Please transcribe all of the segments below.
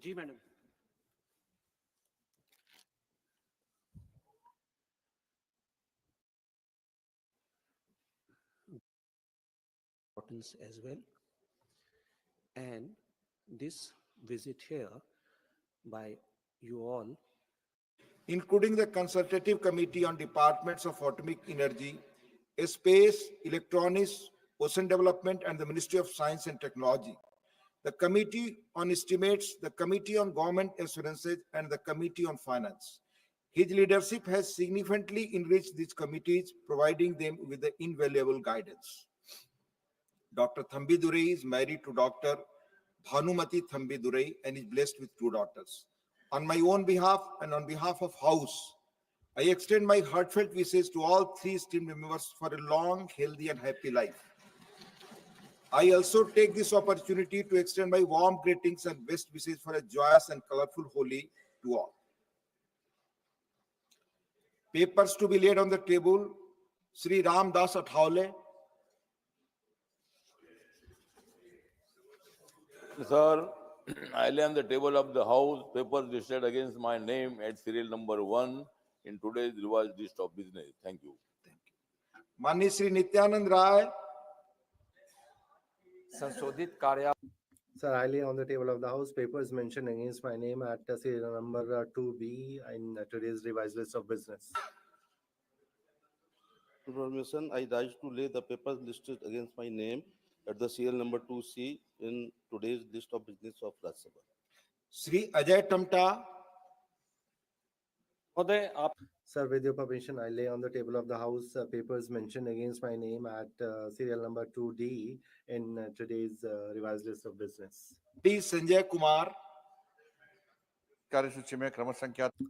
Ji madam. As well, and this visit here by you all, including the Consultative Committee on Departments of Atomic Energy, Space, Electronics, Ocean Development, and the Ministry of Science and Technology, the Committee on Estimates, the Committee on Government Assurances, and the Committee on Finance. His leadership has significantly enriched these committees, providing them with the invaluable guidance. Dr. Thambi Durai is married to Dr. Bhanumati Thambi Durai and is blessed with 2 daughters. On my own behalf and on behalf of House, I extend my heartfelt wishes to all 3 esteemed members for a long, healthy and happy life. I also take this opportunity to extend my warm greetings and best wishes for a joyous and colorful Holi to all. Papers to be laid on the table. Sri Ram Das Athaule. Sir, I lay on the table of the House papers listed against my name at serial number 1 in today's revised list of business. Thank you. Thank you. Mani Sri Nityanand Rai. Sanshodhit Karya. Sir, I lay on the table of the House papers mentioned against my name at serial number 2B in today's revised list of business. To permission, I rise to lay the papers listed against my name at the serial number 2C in today's list of business of Rajya Sabha. Sri Ajay Tamta. Sir, with your permission, I lay on the table of the House papers mentioned against my name at serial number 2D in today's revised list of business. D. Sanjay Kumar.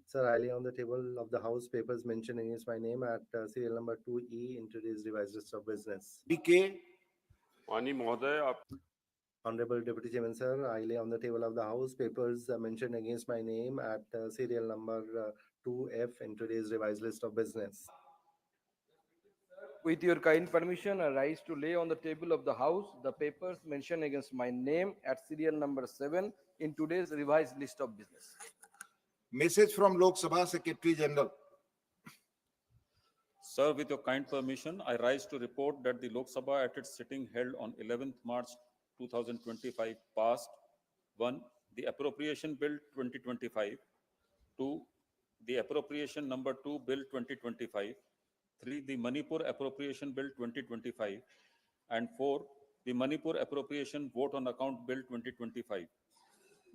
Sir, I lay on the table of the House papers mentioned against my name at serial number 2E in today's revised list of business. DK. Honorable Deputy Chairman, sir, I lay on the table of the House papers mentioned against my name at serial number 2F in today's revised list of business. With your kind permission, I rise to lay on the table of the House the papers mentioned against my name at serial number 7 in today's revised list of business. Message from Lok Sabha Secretary General. Sir, with your kind permission, I rise to report that the Lok Sabha at its sitting held on 11th March 2025 passed 1. The Appropriation Bill 2025, 2. The Appropriation number 2 Bill 2025, 3. The Manipur Appropriation Bill 2025, and 4. The Manipur Appropriation Vote on Account Bill 2025.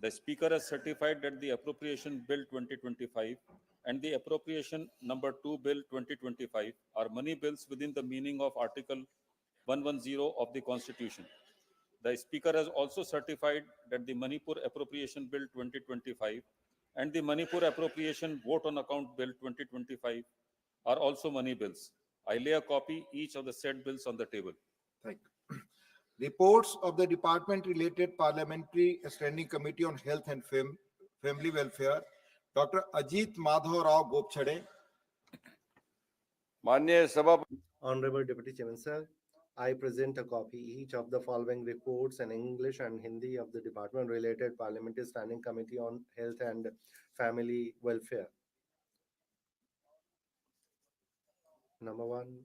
The Speaker has certified that the Appropriation Bill 2025 and the Appropriation number 2 Bill 2025 are money bills within the meaning of Article 110 of the Constitution. The Speaker has also certified that the Manipur Appropriation Bill 2025 and the Manipur Appropriation Vote on Account Bill 2025 are also money bills. I lay a copy each of the said bills on the table. Thank you. Reports of the Department-related Parliamentary Standing Committee on Health and Family Welfare. Dr. Ajit Madhav Rao Gopchade. Honorable Deputy Chairman, sir, I present a copy each of the following reports in English and Hindi of the Department-related Parliamentary Standing Committee on Health and Family Welfare. Number 1,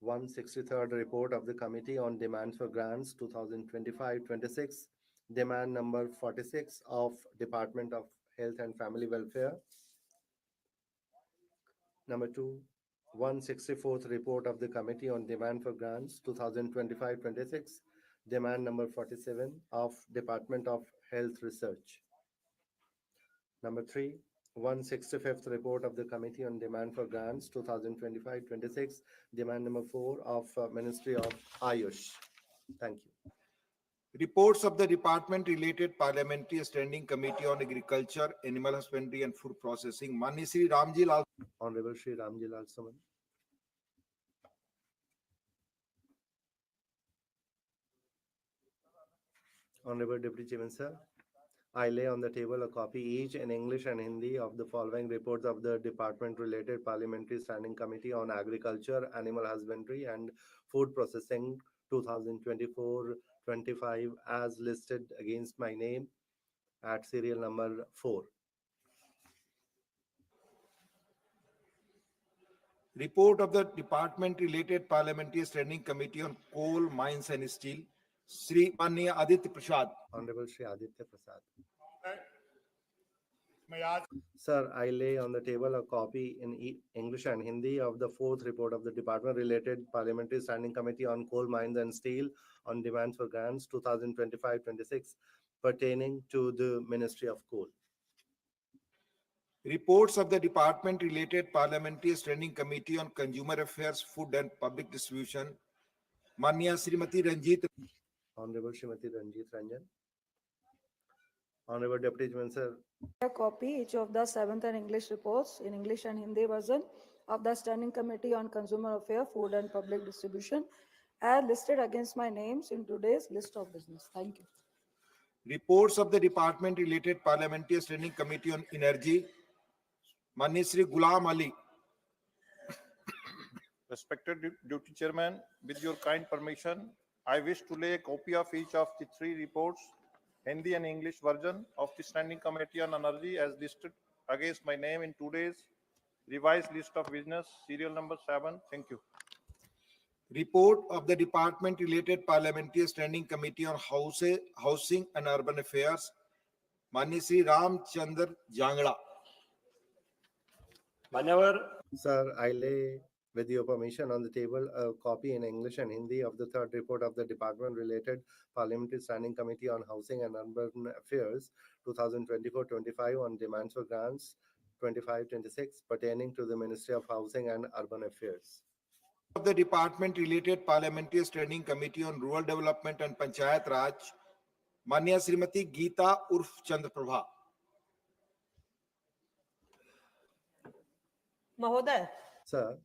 163rd report of the Committee on Demands for Grants 2025-26, demand number 46 of Department of Health and Family Welfare. Number 2, 164th report of the Committee on Demand for Grants 2025-26, demand number 47 of Department of Health Research. Number 3, 165th report of the Committee on Demand for Grants 2025-26, demand number 4 of Ministry of Ayush. Thank you. Reports of the Department-related Parliamentary Standing Committee on Agriculture, Animal Husbandry and Food Processing. Mani Sri Ramji Lal. Honorable Sri Ramji Lal Saman. Honorable Deputy Chairman, sir, I lay on the table a copy each in English and Hindi of the following reports of the Department-related Parliamentary Standing Committee on Agriculture, Animal Husbandry and Food Processing 2024-25 as listed against my name at serial number 4. Report of the Department Related Parliamentary Standing Committee on Coal, Mines and Steel, Sri Manya Aditya Prasad. Honorable Shri Aditya Prasad. Sir, I lay on the table a copy in English and Hindi of the 4th report of the Department Related Parliamentary Standing Committee on Coal, Mines and Steel on Demands for Grants 2025-26 pertaining to the Ministry of Coal. Reports of the Department Related Parliamentary Standing Committee on Consumer Affairs, Food and Public Distribution, Manya Srimati Ranjit. Honorable Srimati Ranjit Ranjan. Honorable Deputy Chairman, A copy each of the 7th and English reports in English and Hindi version of the Standing Committee on Consumer Affairs, Food and Public Distribution as listed against my names in today's list of business. Thank you. Reports of the Department Related Parliamentary Standing Committee on Energy, Manya Sri Ghulam Ali. Respected Deputy Chairman, with your kind permission, I wish to lay a copy of each of the 3 reports, Hindi and English version of the Standing Committee on Energy as listed against my name in today's revised list of business, serial number 7. Thank you. Report of the Department Related Parliamentary Standing Committee on Housing and Urban Affairs, Manya Sri Ram Chandra Jangla. Sir, I lay with your permission on the table a copy in English and Hindi of the 3rd report of the Department Related Parliamentary Standing Committee on Housing and Urban Affairs 2024-25 on Demands for Grants 25-26 pertaining to the Ministry of Housing and Urban Affairs. Of the Department Related Parliamentary Standing Committee on Rural Development and Panchayat Raj, Manya Srimati Geeta Urf Chandra Prabha. Mahoday. Sir,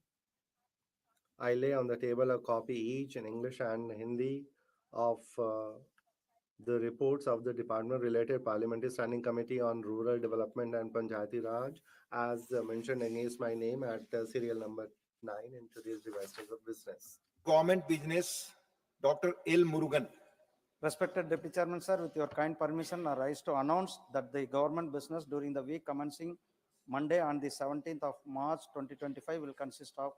I lay on the table a copy each in English and Hindi of the reports of the Department Related Parliamentary Standing Committee on Rural Development and Panchayati Raj as mentioned against my name at serial number 9 in today's revised of business. Government Business, Dr. L. Murugan. Respected Deputy Chairman, sir, with your kind permission, I rise to announce that the government business during the week commencing Monday on the 17th of March 2025 will consist of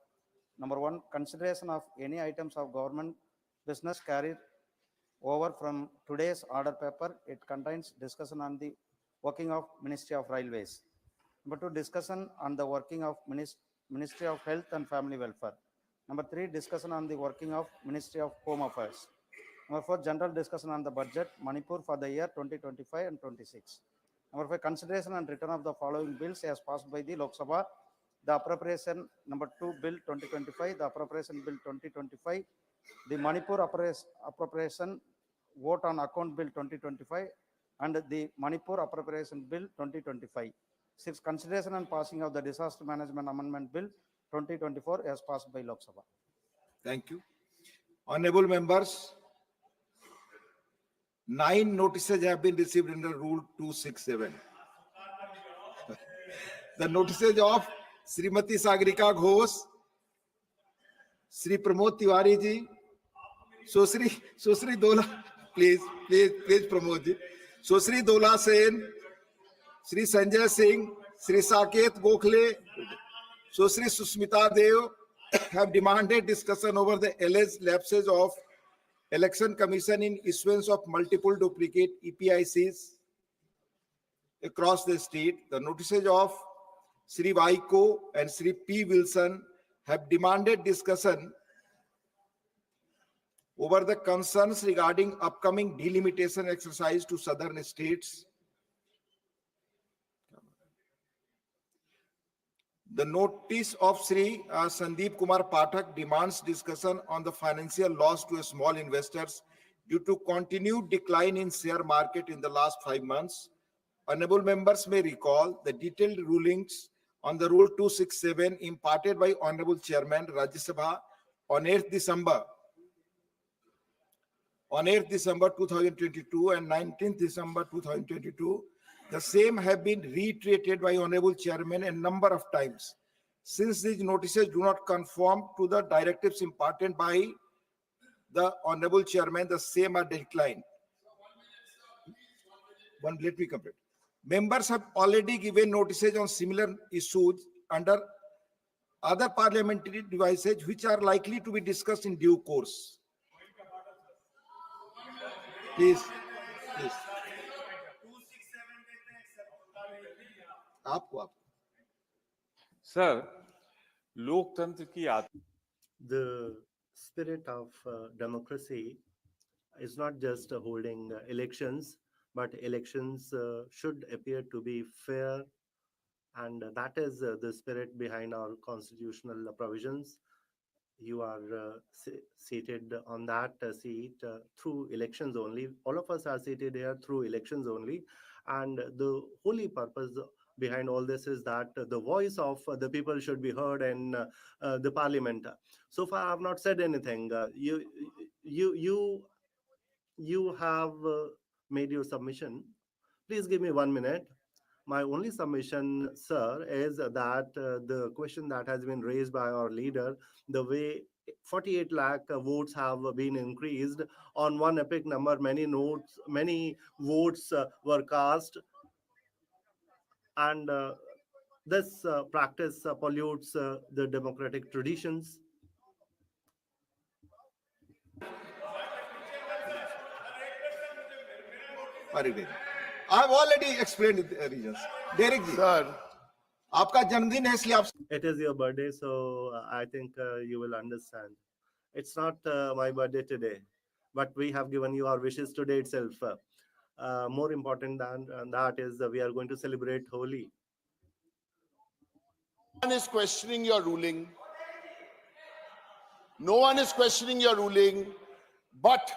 number 1, consideration of any items of government business carried over from today's order paper. It contains discussion on the working of Ministry of Railways. Number 2, discussion on the working of Ministry of Health and Family Welfare. Number 3, discussion on the working of Ministry of Home Affairs. Number 4, general discussion on the budget, Manipur for the year 2025 and 26. Number 5, consideration and return of the following bills as passed by the Lok Sabha. The appropriation number 2 bill 2025, the appropriation bill 2025, the Manipur appropriation vote on account bill 2025, and the Manipur appropriation bill 2025. 6, consideration and passing of the disaster management amendment bill 2024 as passed by Lok Sabha. Thank you. Honorable members, 9 notices have been received under Rule 267. The notices of Srimati Sagarika Ghosh, Sri Pramod Tiwari ji, Susri Dola, please Pramod ji, Susri Dola Sen, Sri Sanjay Singh, Sri Saket Gokhale, Susri Susmita Dev have demanded discussion over the alleged lapses of Election Commission in issuance of multiple duplicate EPICs across the state. The notices of Sri Vaiko and Sri P. Wilson have demanded discussion over the concerns regarding upcoming delimitation exercise to southern states. The notice of Sri Sandeep Kumar Pathak demands discussion on the financial loss to small investors due to continued decline in share market in the last 5 months. Honorable members may recall the detailed rulings on the Rule 267 imparted by Honorable Chairman Rajya Sabha on 8th December 2022 and 19th December 2022. The same have been reiterated by Honorable Chairman a number of times. Since these notices do not conform to the directives imparted by the Honorable Chairman, the same are declined. Let me complete. Members have already given notices on similar issues under other parliamentary devices which are likely to be discussed in due course. Please. आपको sir, लोकतंत्र की The spirit of democracy is not just holding elections, but elections should appear to be fair, and that is the spirit behind our constitutional provisions. You are seated on that seat through elections only. All of us are seated here through elections only, and the holy purpose behind all this is that the voice of the people should be heard in the parliament. So far, I have not said anything. You have made your submission. Please give me 1 minute. My only submission, sir, is that the question that has been raised by our leader, the way 48 lakh votes have been increased on one epic number, many votes were cast, and this practice pollutes the democratic traditions. I've already explained the reasons. Derek ji, sir, आपका जन्मदिन है इसलिए आप. It is your birthday, so I think you will understand. It's not my birthday today, but we have given you our wishes today itself. More important than that is we are going to celebrate Holi. No one is questioning your ruling. No one is questioning your ruling, but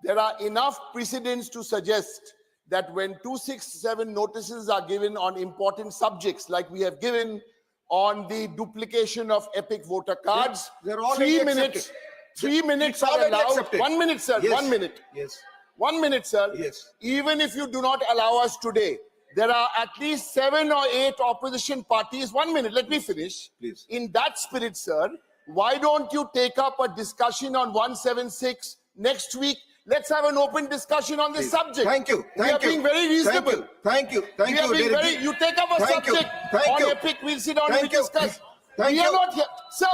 there are enough precedents to suggest that when 267 notices are given on important subjects, like we have given on the duplication of epic voter cards, they're all 3 minutes. 3 minutes are allowed. Accepted. 1 minute, sir. Yes. 1 minute. Yes. 1 minute, sir. Yes. Even if you do not allow us today, there are at least 7 or 8 opposition parties. 1 minute, let me finish. Please. In that spirit, sir, why don't you take up a discussion on 176 next week? Let's have an open discussion on this subject. Thank you. We are being very reasonable. Thank you. We are being very. You take up a subject on epic. We'll sit down and discuss. We are not here, sir.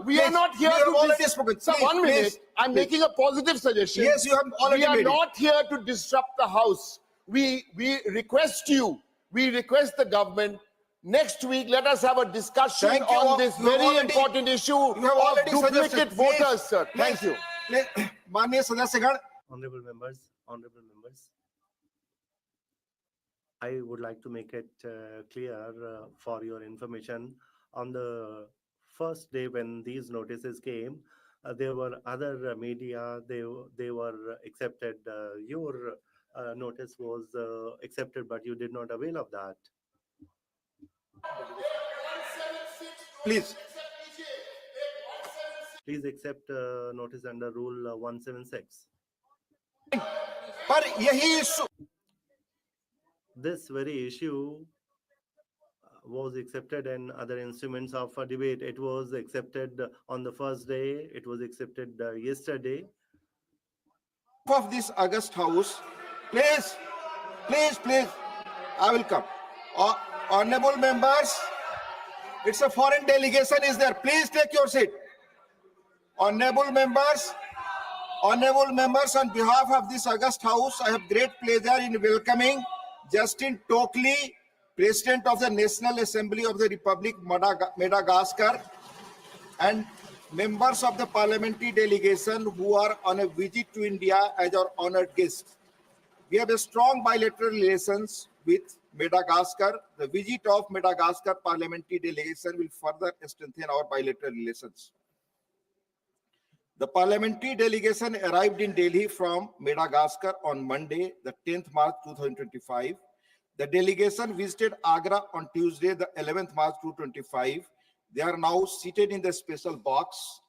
We are not here to. Sir, 1 minute. I'm making a positive suggestion. Yes, you have already made it. We are made not here to disrupt the House. We request you. We request the government. Next week, let us have a discussion on this very important issue of duplicate voters, sir. Thank you. माननीय सदस्यगण, Honorable members, I would like to make it clear for your information. On the first day when these notices came, there were other media, they were accepted. Your notice was accepted, but you did not avail of that. Please accept notice under Rule 176. पर यही issue. This very issue was accepted in other instruments of debate. It was accepted on the first day. It was accepted yesterday. Of this August House, please, I will come. Honorable members, it's a foreign delegation is there. Please take your seat. Honorable members, on behalf of this August House, I have great pleasure in welcoming Justin Tockley, President of the National Assembly of the Republic Madagascar, and members of the parliamentary delegation who are on a visit to India as our honored guests. We have a strong bilateral relations with Madagascar. The visit of Madagascar parliamentary delegation will further strengthen our bilateral relations. The parliamentary delegation arrived in Delhi from Madagascar on Monday, the 10th March 2025. The delegation visited Agra on Tuesday, the 11th March 2025. They are now seated in the special box.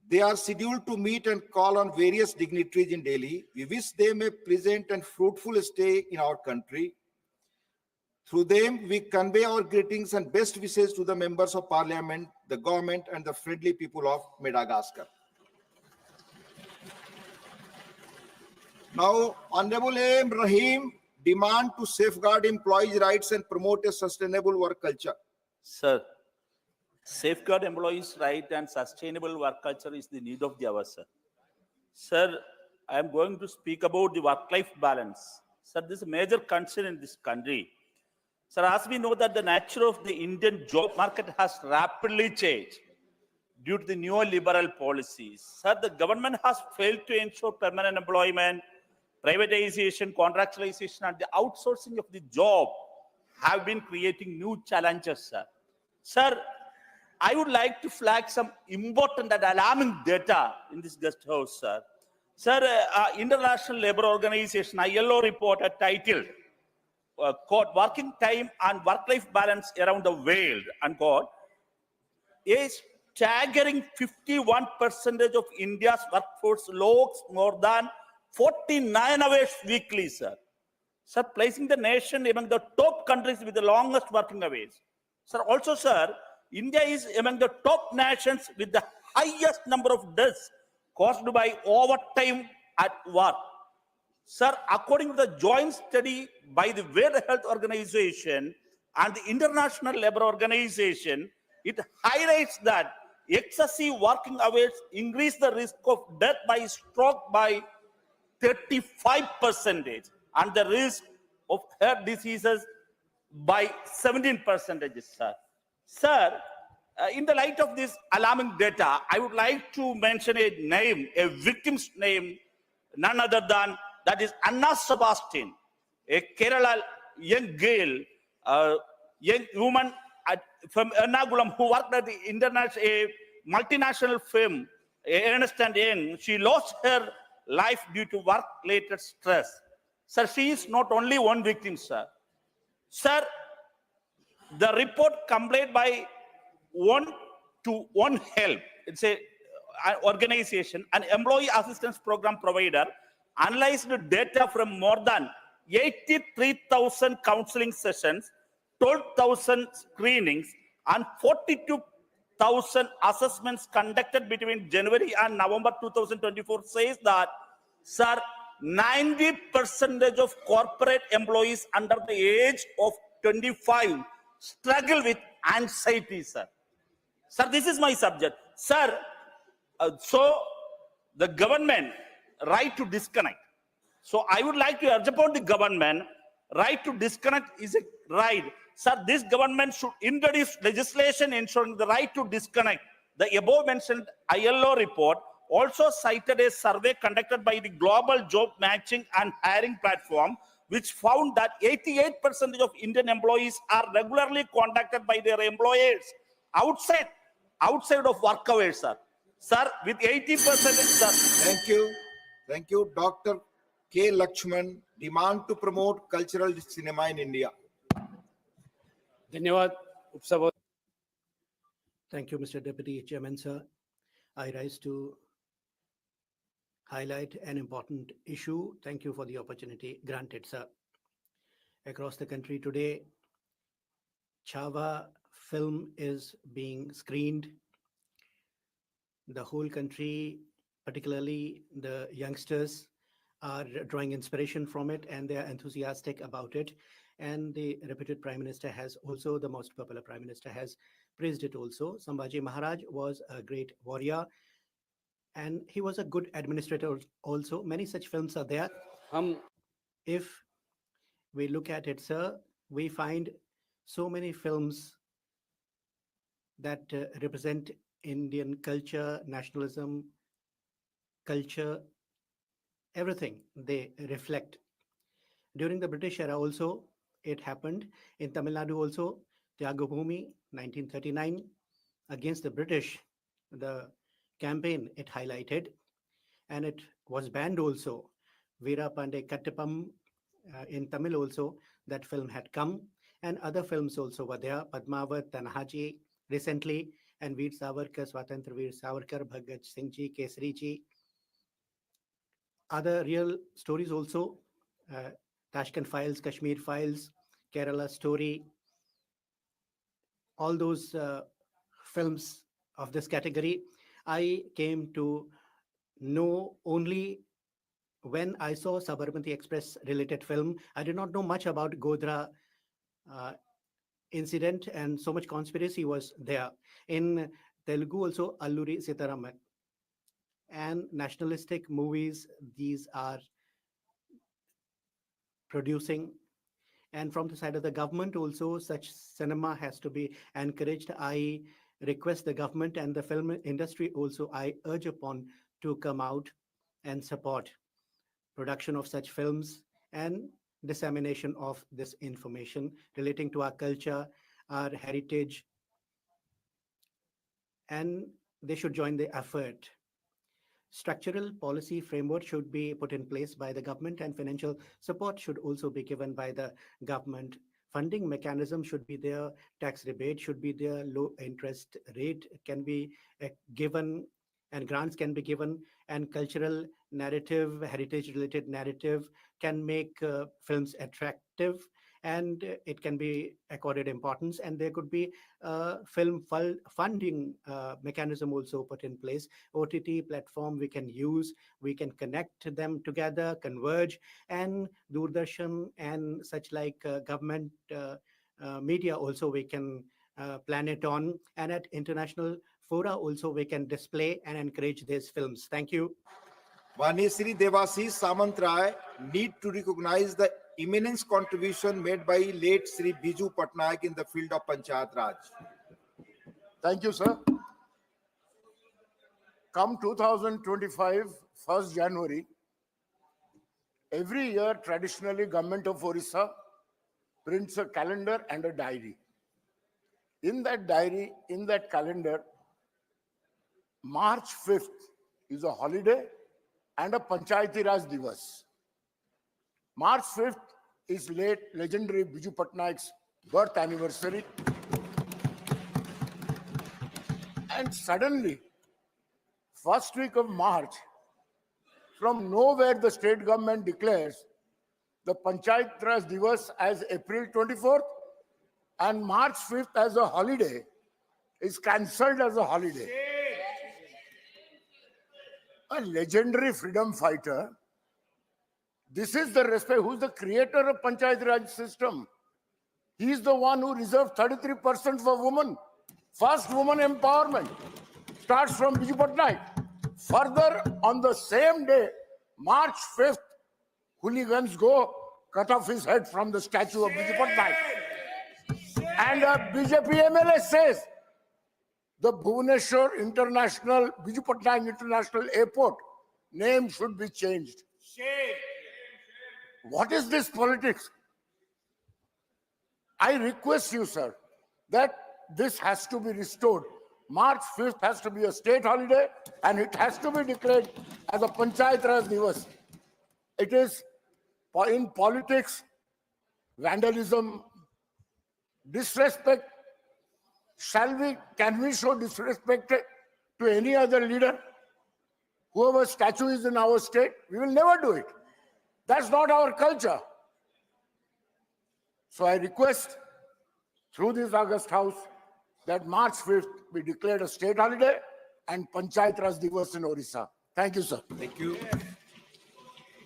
They are scheduled to meet and call on various dignitaries in Delhi. We wish them a pleasant and fruitful stay in our country. Through them, we convey our greetings and best wishes to the members of parliament, the government, and the friendly people of Madagascar. Now, Honorable A.M. Rahim, demand to safeguard employees' rights and promote a sustainable work culture. Sir, safeguard employees' right and sustainable work culture is the need of the hour, sir. Sir, I am going to speak about the work-life balance. Sir, this is a major concern in this country. Sir, as we know that the nature of the Indian job market has rapidly changed due to the neoliberal policies. Sir, the government has failed to ensure permanent employment, privatization, contractualization, and the outsourcing of the job have been creating new challenges, sir. Sir, I would like to flag some important and alarming data in this guest house, sir. Sir, International Labour Organization, ILO report titled quote, working time and work-life balance around the world, unquote, a staggering 51% of India's workforce logs more than 49 hours weekly, sir. Sir, placing the nation among the top countries with the longest working hours. Sir, also, sir, India is among the top nations with the highest number of deaths caused by overtime at work. Sir, according to the joint study by the World Health Organization and the International Labour Organization, it highlights that excessive working hours increase the risk of death by stroke by 35% and the risk of heart diseases by 17%, sir. Sir, in the light of this alarming data, I would like to mention a name, a victim's name, none other than that is Anna Sebastian, a Kerala young girl, young woman from Ernakulam who worked at the international, a multinational firm, Ernst & Young. She lost her life due to work-related stress. Sir, she is not only one victim, sir. Sir, the report completed by One to One Help, it's an organization, an employee assistance program provider, analyzed data from more than 83,000 counseling sessions, 12,000 screenings, and 42,000 assessments conducted between January and November 2024 says that, sir, 90% of corporate employees under the age of 25 struggle with anxiety, sir. Sir, this is my subject. Sir, so the government right to disconnect. So I would like to urge upon the government, right to disconnect is a right. Sir, this government should introduce legislation ensuring the right to disconnect. The above mentioned ILO report also cited a survey conducted by the Global Job Matching and Hiring Platform, which found that 88% of Indian employees are regularly contacted by their employers outside of work hours, sir. Sir, with 80%, sir. Thank you. Dr. K. Lakshman, demand to promote cultural cinema in India. धन्यवाद उपसभापति. Thank you, Mr. Deputy Chairman, sir. I rise to highlight an important issue. Thank you for the opportunity granted, sir. Across the country today, Chava film is being screened. The whole country, particularly the youngsters, are drawing inspiration from it and they are enthusiastic about it. And the reputed Prime Minister has also, the most popular Prime Minister has praised it also. Sambhaji Maharaj was a great warrior and he was a good administrator also. Many such films are there. If we look at it, sir, we find so many films that represent Indian culture, nationalism, culture, everything they reflect. During the British era also, it happened. In Tamil Nadu also, Tyagabhumi, 1939, against the British, the campaign it highlighted, and it was banned also. Veera Pandey Kattapam, in Tamil also, that film had come, and other films also were there. Padmavat, Tanhaji, recently, and Veer Savarkar, Swatantra Veer Savarkar, Bhagat Singh Ji, Kesari Ji. Other real stories also, Tashkent Files, Kashmir Files, Kerala Story, all those films of this category. I came to know only when I saw Sabarmati Express related film, I did not know much about Godhra uh, incident, and so much conspiracy was there. In Telugu also, Alluri Sitaram, and nationalistic movies these are producing. And from the side of the government also, such cinema has to be encouraged. I request the government and the film industry also, I urge upon to come out and support production of such films and dissemination of this information relating to our culture, our heritage, and they should join the effort. Structural policy framework should be put in place by the government, and financial support should also be given by the government. Funding mechanism should be there, tax rebate should be there, low interest rate can be given, and grants can be given, and cultural narrative, heritage related narrative can make films attractive, and it can be accorded importance, and there could be funding mechanism also put in place. OTT platform we can use, we can connect them together, converge, and Doordarshan and such like government media also we can plan it on, and at international fora also we can display and encourage these films. Thank you. Vani Sri Devasi Samant Rai need to recognize the immense contribution made by late Sri Biju Patnaik in the field of Panchayat Raj. Thank you, sir. Come 2025, 1st January, every year traditionally government of Orissa prints a calendar and a diary. In that diary, in that calendar, March 5th is a holiday and a Panchayati Raj Divas. March 5th is late legendary Biju Patnaik's birth anniversary. And suddenly, first week of March, from nowhere the state government declares the Panchayat Raj Divas as April 24th and March 5th as a holiday is cancelled as a holiday. A legendary freedom fighter. This is the respect. Who's the creator of Panchayat Raj system? He is the one who reserved 33% for women. First woman empowerment starts from Biju Patnaik. Further, on the same day, March 5th, hooligans go cut off his head from the statue of Biju Patnaik. And a BJP MLA says the Bhubaneswar International, Biju Patnaik International Airport name should be changed. What is this politics? I request you, sir, that this has to be restored. March 5th has to be a state holiday and it has to be declared as a Panchayat Raj Divas. It is in politics, vandalism, disrespect. Can we show disrespect to any other leader? Whoever statue is in our state, we will never do it. That's not our culture. So I request through this August House that March 5th be declared a state holiday and Panchayat Raj Divas in Orissa. Thank you, sir. Thank you.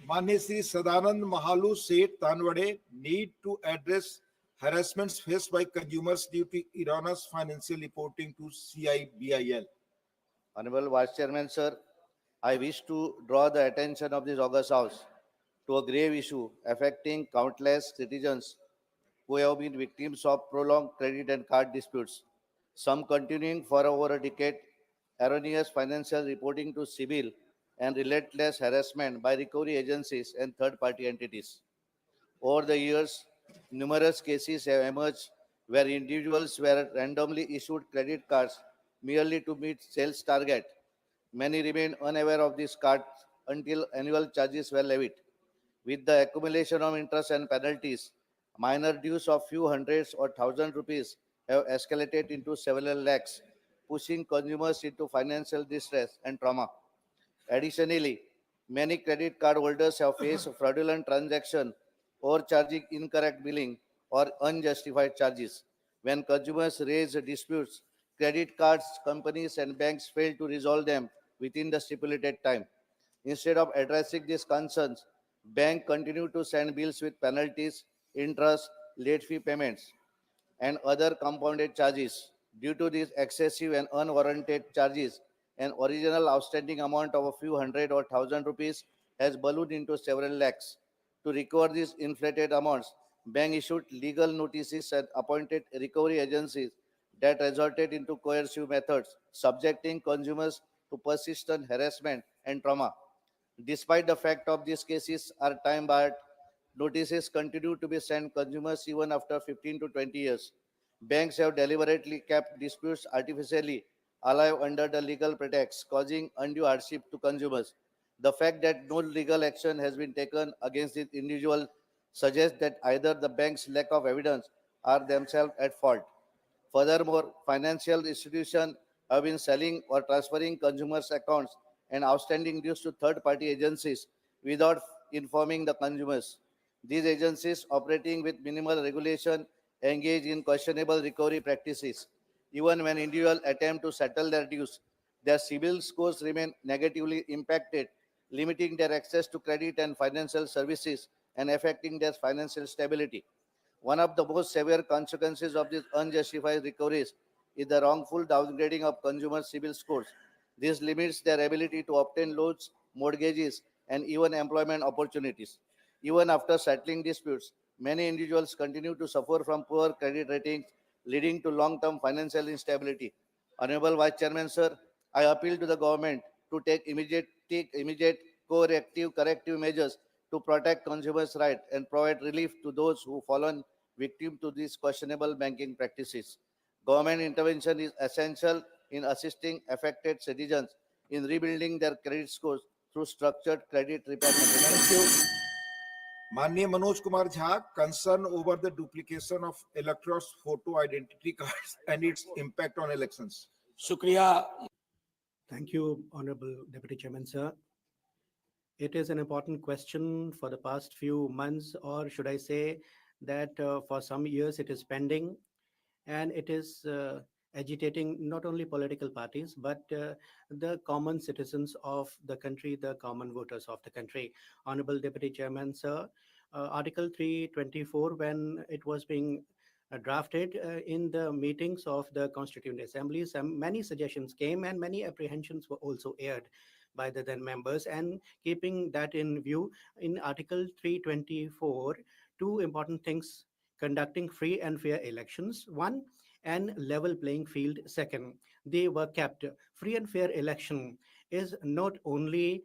Mane Sri Sadanand Mahalu Seth Tanwade need to address harassments faced by consumers due to erroneous financial reporting to CIBIL. Honorable Vice Chairman, sir, I wish to draw the attention of this August House to a grave issue affecting countless citizens who have been victims of prolonged credit and card disputes, some continuing for over a decade, erroneous financial reporting to CIBIL, and relentless harassment by recovery agencies and third-party entities. Over the years, numerous cases have emerged where individuals were randomly issued credit cards merely to meet sales target. Many remained unaware of these cards until annual charges were levied. With the accumulation of interest and penalties, minor dues of few hundreds or thousand rupees have escalated into several lakhs, pushing consumers into financial distress and trauma. Additionally, many credit card holders have faced fraudulent transactions, overcharging, incorrect billing, or unjustified charges. When consumers raise disputes, credit cards companies and banks fail to resolve them within the stipulated time. Instead of addressing these concerns, bank continue to send bills with penalties, interest, late fee payments, and other compounded charges. Due to these excessive and unwarranted charges, an original outstanding amount of a few hundred or thousand rupees has ballooned into several lakhs. To recover these inflated amounts, bank issued legal notices and appointed recovery agencies that resorted into coercive methods, subjecting consumers to persistent harassment and trauma. Despite the fact of these cases are time barred, notices continue to be sent consumers even after 15 to 20 years. Banks have deliberately kept disputes artificially alive under the legal pretext, causing undue hardship to consumers. The fact that no legal action has been taken against these individuals suggests that either the bank's lack of evidence are themselves at fault. Furthermore, financial institutions have been selling or transferring consumers' accounts and outstanding dues to third-party agencies without informing the consumers. These agencies, operating with minimal regulation, engage in questionable recovery practices. Even when individuals attempt to settle their dues, their CIBIL scores remain negatively impacted, limiting their access to credit and financial services and affecting their financial stability. One of the most severe consequences of these unjustified recoveries is the wrongful downgrading of consumer CIBIL scores. This limits their ability to obtain loans, mortgages, and even employment opportunities. Even after settling disputes, many individuals continue to suffer from poor credit ratings, leading to long-term financial instability. Honorable Vice Chairman, sir, I appeal to the government to take immediate corrective measures to protect consumers' rights and provide relief to those who fallen victim to these questionable banking practices. Government intervention is essential in assisting affected citizens in rebuilding their credit scores through structured credit repair mechanisms. Thank you. Manya Manoj Kumar Jha, concern over the duplication of electors' photo identity cards and its impact on elections. Shukriya. Thank you, Honorable Deputy Chairman, sir. It is an important question for the past few months, or should I say that for some years it is pending, and it is agitating not only political parties but the common citizens of the country, the common voters of the country. Honorable Deputy Chairman, sir, Article 324, when it was being drafted in the meetings of the Constituent Assemblies, many suggestions came and many apprehensions were also aired by the then members. And keeping that in view, in Article 324, two important things: conducting free and fair elections, one, and level playing field, second, they were kept. Free and fair election is not only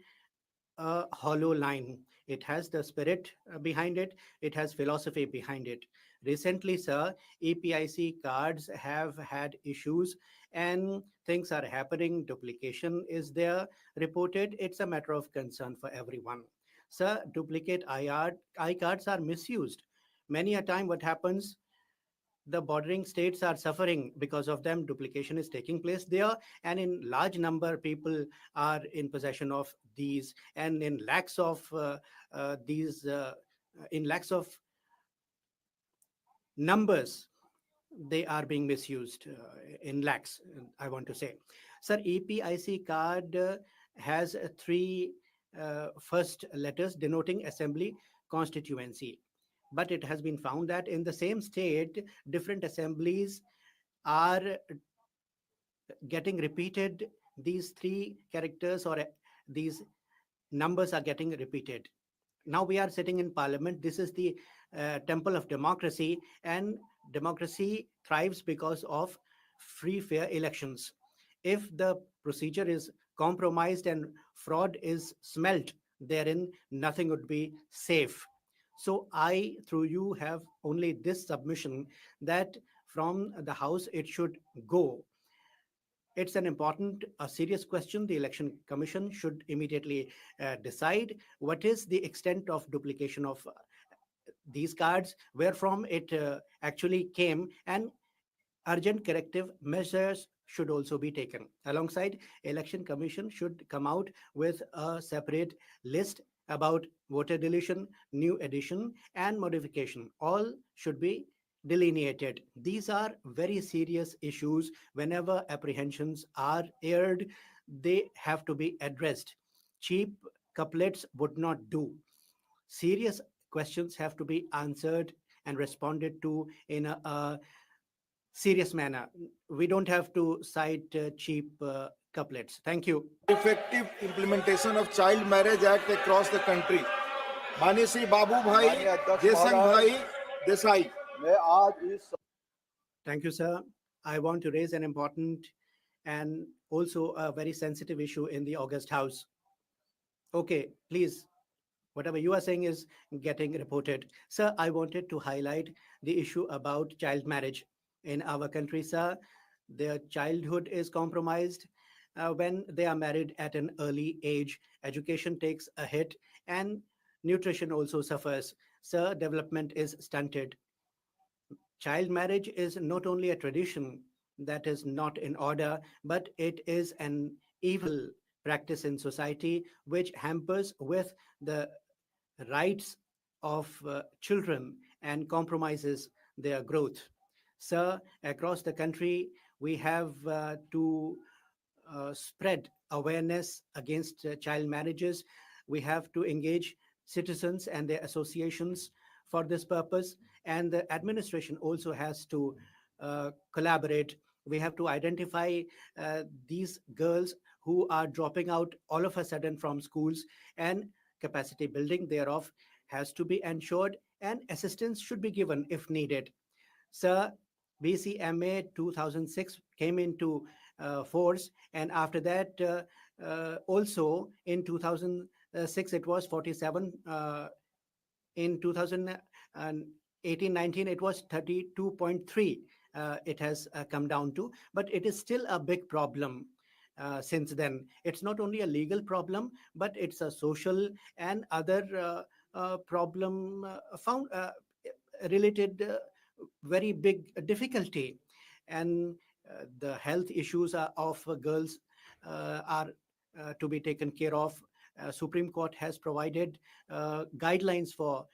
a hollow line. It has the spirit behind it. It has philosophy behind it. Recently, sir, EPIC cards have had issues and things are happening. Duplication is there reported. It's a matter of concern for everyone. Sir, duplicate I cards are misused. Many a time what happens, the bordering states are suffering because of them. Duplication is taking place there, and in large number people are in possession of these, and in lakhs of these in lakhs of numbers they are being misused, in lakhs, I want to say. Sir, EPIC card has three first letters denoting assembly constituency, but it has been found that in the same state different assemblies are getting repeated. These three characters or these numbers are getting repeated. Now we are sitting in parliament. This is the temple of democracy, and democracy thrives because of free fair elections. If the procedure is compromised and fraud is smelt therein, nothing would be safe. So I, through you, have only this submission, that from the house it should go. It's an important, a serious question. The election commission should immediately decide what is the extent of duplication of these cards, where from it actually came, and urgent corrective measures should also be taken. Alongside, election commission should come out with a separate list about voter deletion, new addition, and modification. All should be delineated. These are very serious issues. Whenever apprehensions are aired, they have to be addressed. Cheap couplets would not do. Serious questions have to be answered and responded to in a serious manner. We don't have to cite cheap couplets. Thank you. Effective implementation of Child Marriage Act across the country. माननीय श्री बाबू भाई, जयसंग भाई, Desai. Thank you, sir. I want to raise an important and also a very sensitive issue in the August House. Okay, please, whatever you are saying is getting reported. Sir, I wanted to highlight the issue about child marriage. In our country, sir, their childhood is compromised when they are married at an early age. Education takes a hit and nutrition also suffers. Sir, development is stunted. Child marriage is not only a tradition that is not in order, but it is an evil practice in society which hampers with the rights of children and compromises their growth. Sir, across the country, we have to spread awareness against child marriages. We have to engage citizens and their associations for this purpose, and the administration also has to collaborate. We have to identify these girls who are dropping out all of a sudden from schools, and capacity building thereof has to be ensured, and assistance should be given if needed. Sir, BCMA 2006 came into force, and after that, also in 2006, it was 47. In 2018-19, it was 32.3. It has come down to, but it is still a big problem. Since then, it's not only a legal problem, but it's a social and other problem found related very big difficulty, and the health issues of girls are to be taken care of. Supreme Court has provided guidelines for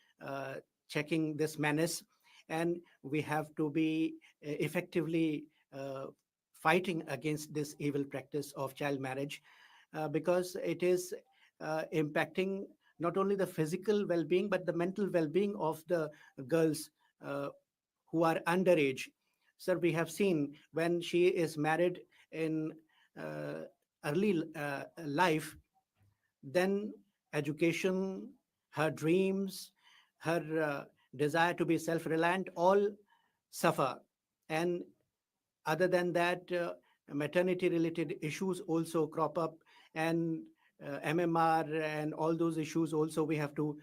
checking this menace, and we have to be effectively fighting against this evil practice of child marriage, because it is impacting not only the physical well-being but the mental well-being of the girls who are underage. Sir, we have seen when she is married in early life, then education, her dreams, her desire to be self-reliant all suffer. And other than that, maternity related issues also crop up, and MMR and all those issues also we have to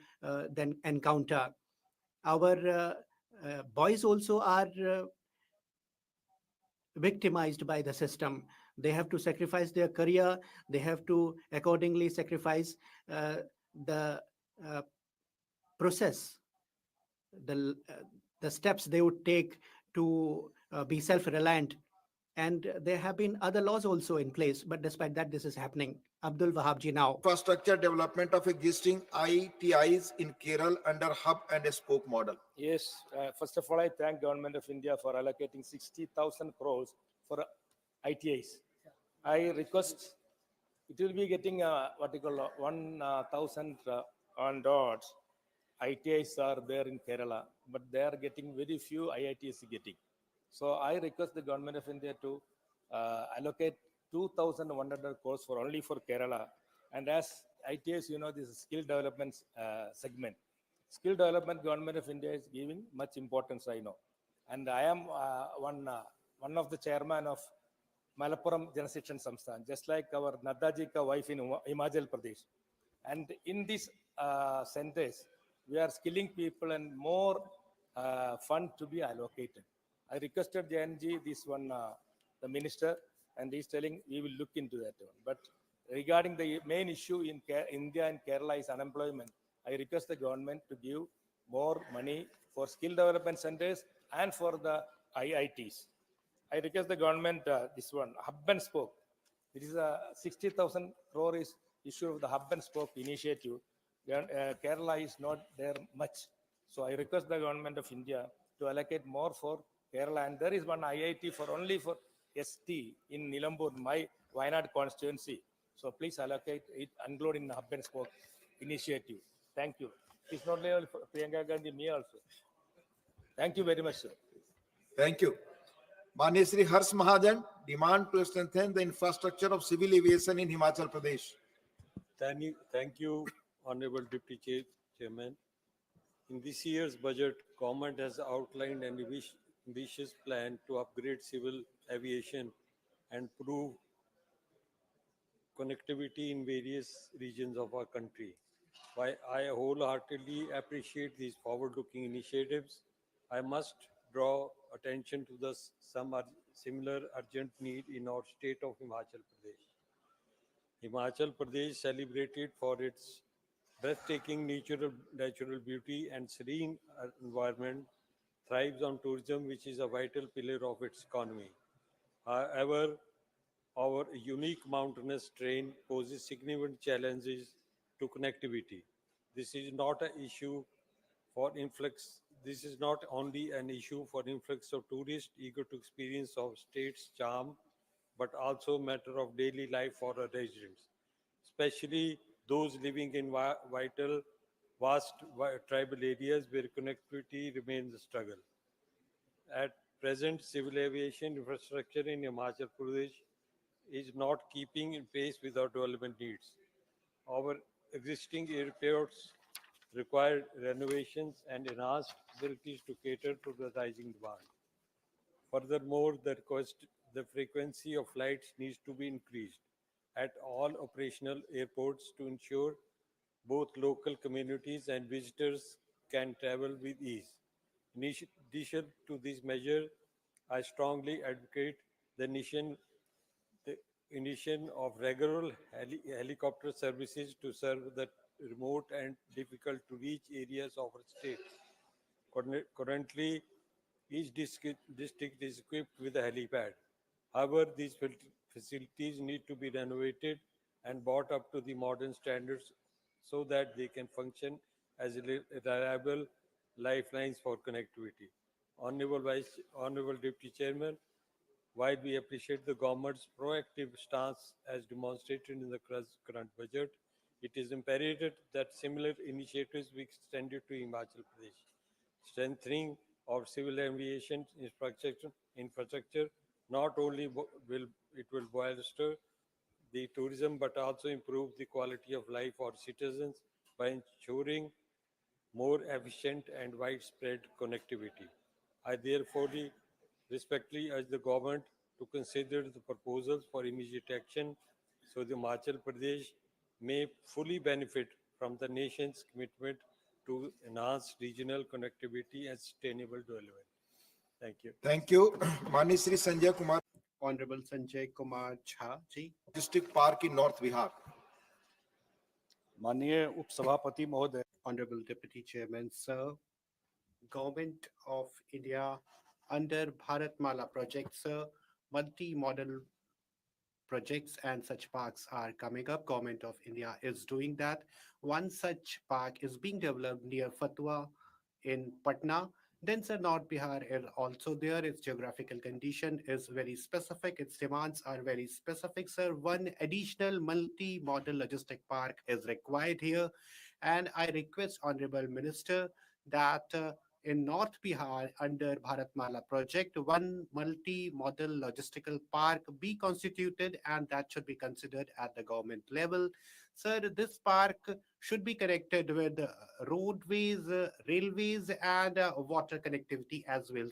then encounter. Our boys also are victimized by the system. They have to sacrifice their career. They have to accordingly sacrifice the process, the steps they would take to be self-reliant. And there have been other laws also in place, but despite that, this is happening. Abdul Wahab now. Infrastructure development of existing ITIs in Kerala under hub and spoke model. Yes, first of all, I thank Government of India for allocating 60,000 crores for ITIs. I request it will be getting what you call 1,000 on dots. ITIs are there in Kerala, but they are getting very few IITs getting. So I request the Government of India to allocate 2,100 crores for only for Kerala. And as ITIs, you know, this is skill development segment. Skill development, Government of India is giving much importance, I know. And I am one of the chairman of Malappuram Janasikshan Samsthan, just like our Naddaji ka wife in Himachal Pradesh. And in this centers, we are skilling people and more fund to be allocated. I requested JNG, this one, the minister, and he's telling we will look into that one. But regarding the main issue in India and Kerala is unemployment, I request the government to give more money for skill development centers and for the IITs. I request the government, this one, hub and spoke. It is a 60,000 crore is issue of the hub and spoke initiative. Kerala is not there much. So I request the government of India to allocate more for Kerala. And there is one IIT for only for ST in Nilambur, my Wayanad constituency. So please allocate it, include in hub and spoke initiative. Thank you. It's not only for Priyanka Gandhi, me also. Thank you very much, sir. Thank you. Manya Shri Harsh Mahajan, demand to strengthen the infrastructure of civil aviation in Himachal Pradesh. Thank you, Honorable Deputy Chairman. In this year's budget, government has outlined an ambitious plan to upgrade civil aviation and improve connectivity in various regions of our country. While I wholeheartedly appreciate these forward-looking initiatives, I must draw attention to some similar urgent need in our state of Himachal Pradesh. Himachal Pradesh, celebrated for its breathtaking natural beauty and serene environment, thrives on tourism, which is a vital pillar of its economy. However, our unique mountainous terrain poses significant challenges to connectivity. This is not an issue for influx. This is not only an issue for influx of tourists eager to experience our state's charm, but also a matter of daily life for our residents, especially those living in vast tribal areas where connectivity remains a struggle. At present, civil aviation infrastructure in Himachal Pradesh is not keeping in pace with our development needs. Our existing airports require renovations and enhanced facilities to cater to the rising demand. Furthermore, the frequency of flights needs to be increased at all operational airports to ensure both local communities and visitors can travel with ease. In addition to this measure, I strongly advocate the initiation of regular helicopter services to serve the remote and difficult to reach areas of our state. Currently, each district is equipped with a helipad. However, these facilities need to be renovated and brought up to the modern standards so that they can function as reliable lifelines for connectivity. Honorable Deputy Chairman, while we appreciate the government's proactive stance as demonstrated in the current budget, it is imperative that similar initiatives be extended to Himachal Pradesh. Strengthening of civil aviation infrastructure not only will bolster the tourism but also improve the quality of life for citizens by ensuring more efficient and widespread connectivity. I therefore respectfully urge the government to consider the proposals for immediate action so the Himachal Pradesh may fully benefit from the nation's commitment to enhance regional connectivity and sustainable development. Thank you. Thank you. Manya Shri Sanjay Kumar, Honorable Sanjay Kumar Jha ji. District Park in North Bihar. माननीय उपसभापति महोदय, Honorable Deputy Chairman, sir, Government of India under Bharatmala project, sir, multi-model projects and such parks are coming up. Government of India is doing that. One such park is being developed near Fatwa in Patna. Then, sir, North Bihar is also there. Its geographical condition is very specific. Its demands are very specific, sir. One additional multi-model logistic park is required here. And I request Honorable Minister that in North Bihar under Bharatmala project, one multi-model logistical park be constituted and that should be considered at the government level. Sir, this park should be connected with roadways, railways, and water connectivity as well.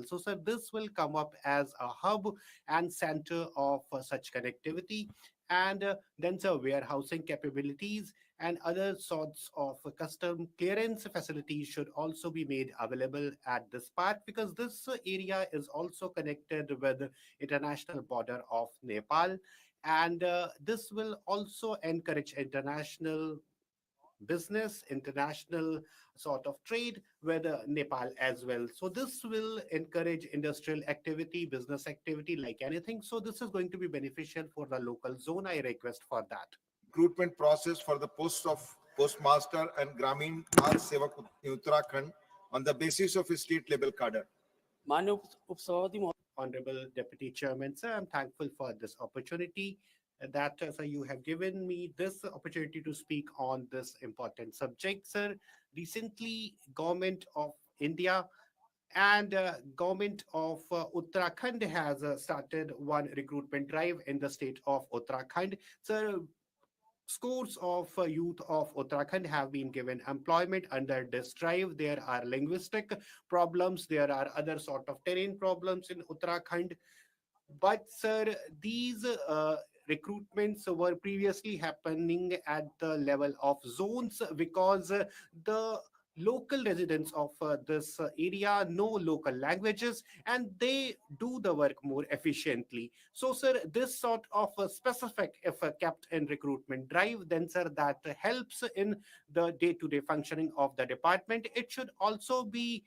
So, sir, this will come up as a hub and center of such connectivity. And then, sir, warehousing capabilities and other sorts of custom clearance facilities should also be made available at this park because this area is also connected with the international border of Nepal. And this will also encourage international business, international sort of trade with Nepal as well. So this will encourage industrial activity, business activity like anything. So this is going to be beneficial for the local zone. I request for that. Recruitment process for the posts of Postmaster and Gramin Bharat Sevak in Uttarakhand on the basis of a state level cadre. Honorable Deputy Chairman, sir, I'm thankful for this opportunity. that sir, you have given me this opportunity to speak on this important subject, sir. Recently, government of India and government of Uttarakhand has started one recruitment drive in the state of Uttarakhand. So scores of youth of Uttarakhand have been given employment under this drive. There are linguistic problems, there are other sort of terrain problems in Uttarakhand. But sir, these recruitments were previously happening at the level of zones because the local residents of this area know local languages and they do the work more efficiently. So sir, this sort of specific, if kept in recruitment drive, then sir, that helps in the day-to-day functioning of the department. It should also be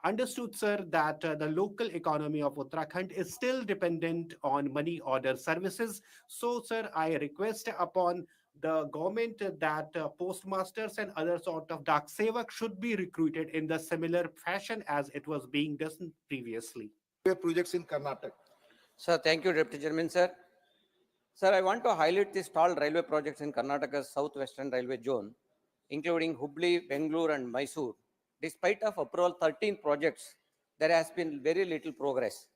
understood, sir, that the local economy of Uttarakhand is still dependent on money order services. So, sir, I request upon the government that postmasters and other sort of dak sevak should be recruited in the similar fashion as it was being done previously. Projects in Karnataka. Sir, thank you, Deputy Chairman, sir. Sir, I want to highlight the stalled railway projects in Karnataka's southwestern railway zone, including Hubli, Bangalore, and Mysore. Despite of approval 13 projects, there has been very little progress.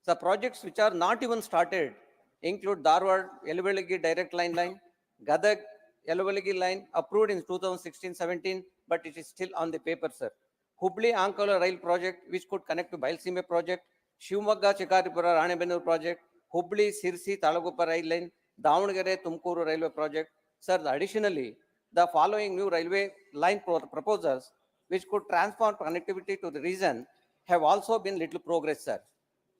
The projects which are not even started include Dharwad Yelavalagi direct line, Gadag Yelavalagi line approved in 2016-17, but it is still on the paper, sir. Hubli Ankola rail project, which could connect to Bailsime project, Shivamogga Chikaripura Ranebenur project, Hubli Sirsi Talagupa rail line, Davangere Tumkuru railway project. Sir, additionally, the following new railway line proposals, which could transform connectivity to the region, have also been little progress, sir.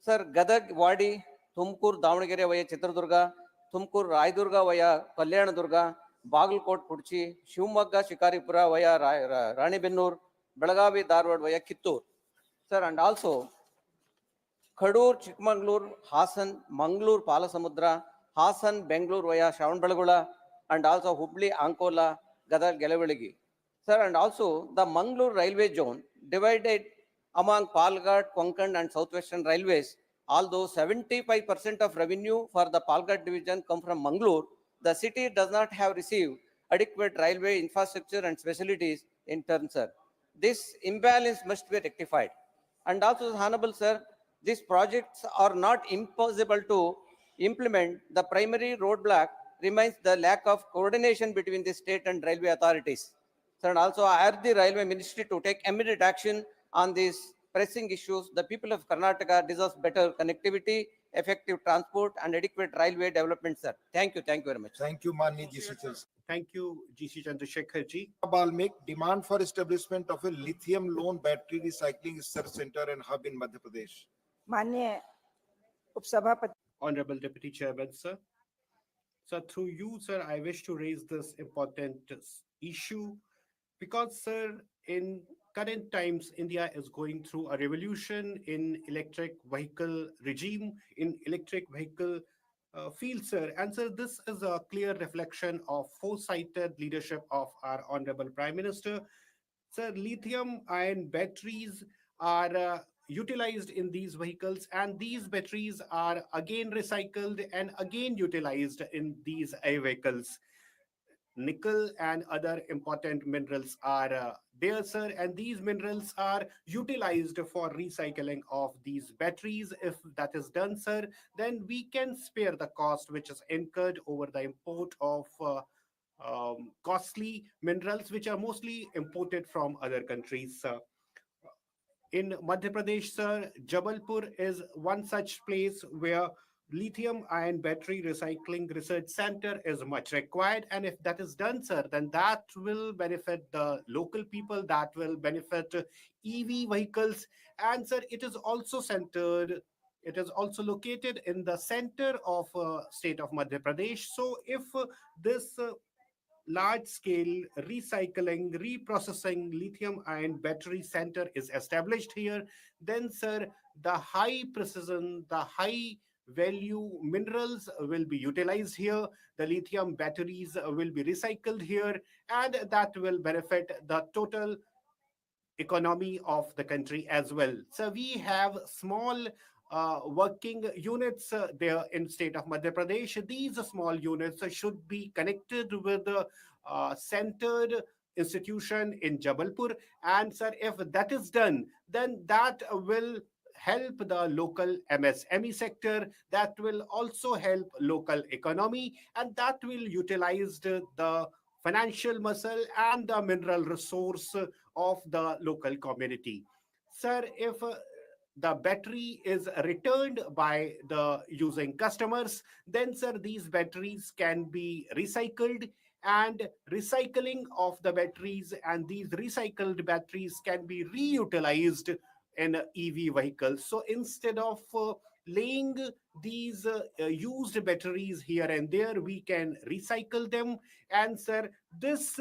Sir, Gadag Wadi, Tumkur Davangere via Chitradurga, Tumkur Raidurga via Kalyanadurga, Bagalkot Pudchi, Shivamogga Shikaripura via Ranebennur, Belagavi Dharwad via Kittur. Sir, and also Khadur, Chikmagalur, Hassan, Mangalore, Palasamudra, Hassan, Bangalore via Shravanbelagula, and also Hubli, Ankola, Gadag, Gelavalagi. Sir, and also the Mangalore railway zone divided among Palghat, Konkan, and Southwestern railways. Although 75% of revenue for the Palghat division come from Mangalore, the city does not have received adequate railway infrastructure and facilities in turn, sir. This imbalance must be rectified. And also, Honorable Sir, these projects are not impossible to implement. The primary roadblock remains the lack of coordination between the state and railway authorities. Sir, and also I urge the Railway Ministry to take immediate action on these pressing issues. The people of Karnataka deserve better connectivity, effective transport, and adequate railway development, sir. Thank you very much. Thank you, Mani GC. Thank you, GC Chandrasekhar ji. Balmik, demand for establishment of a lithium loan battery recycling research center and hub in Madhya Pradesh. माननीय उपसभापति, Honorable Deputy Chairman, sir. So through you, sir, I wish to raise this important issue because, sir, in current times, India is going through a revolution in electric vehicle regime, in electric vehicle field, sir. And sir, this is a clear reflection of foresighted leadership of our Honorable Prime Minister. Sir, lithium ion batteries are utilized in these vehicles, and these batteries are again recycled and again utilized in these vehicles. Nickel and other important minerals are there, sir, and these minerals are utilized for recycling of these batteries. If that is done, sir, then we can spare the cost which is incurred over the import of costly minerals which are mostly imported from other countries. In Madhya Pradesh, sir, Jabalpur is one such place where lithium ion battery recycling research center is much required. And if that is done, sir, then that will benefit the local people, that will benefit EV vehicles. And sir, it is also centered, it is also located in the center of state of Madhya Pradesh. So if this large scale recycling, reprocessing lithium ion battery center is established here, then, sir, the high precision, the high value minerals will be utilized here. The lithium batteries will be recycled here, and that will benefit the total economy of the country as well. So we have small working units there in state of Madhya Pradesh. These small units should be connected with the centered institution in Jabalpur. And sir, if that is done, then that will help the local MSME sector, that will also help local economy, and that will utilize the financial muscle and the mineral resource of the local community. Sir, if the battery is returned by the using customers, then sir, these batteries can be recycled, and recycling of the batteries and these recycled batteries can be reutilized in EV vehicles. So instead of laying these used batteries here and there, we can recycle them. And sir, this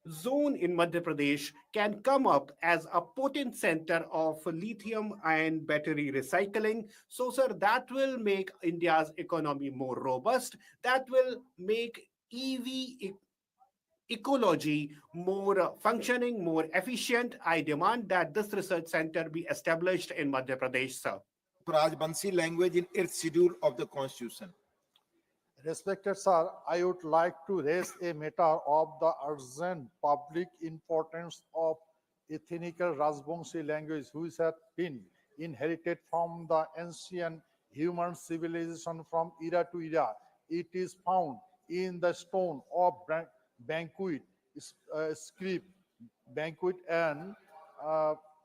zone in Madhya Pradesh can come up as a potent center of lithium ion battery recycling. So, sir, that will make India's economy more robust. That will make EV ecology more functioning, more efficient. I demand that this research center be established in Madhya Pradesh, sir. Rajbansi language in 8th schedule of the Constitution. Respected sir, I would like to raise a matter of the urgent public importance of ethnical Rajbangshi language, which has been inherited from the ancient human civilization from era to era. It is found in the stone of banquet, script, banquet, and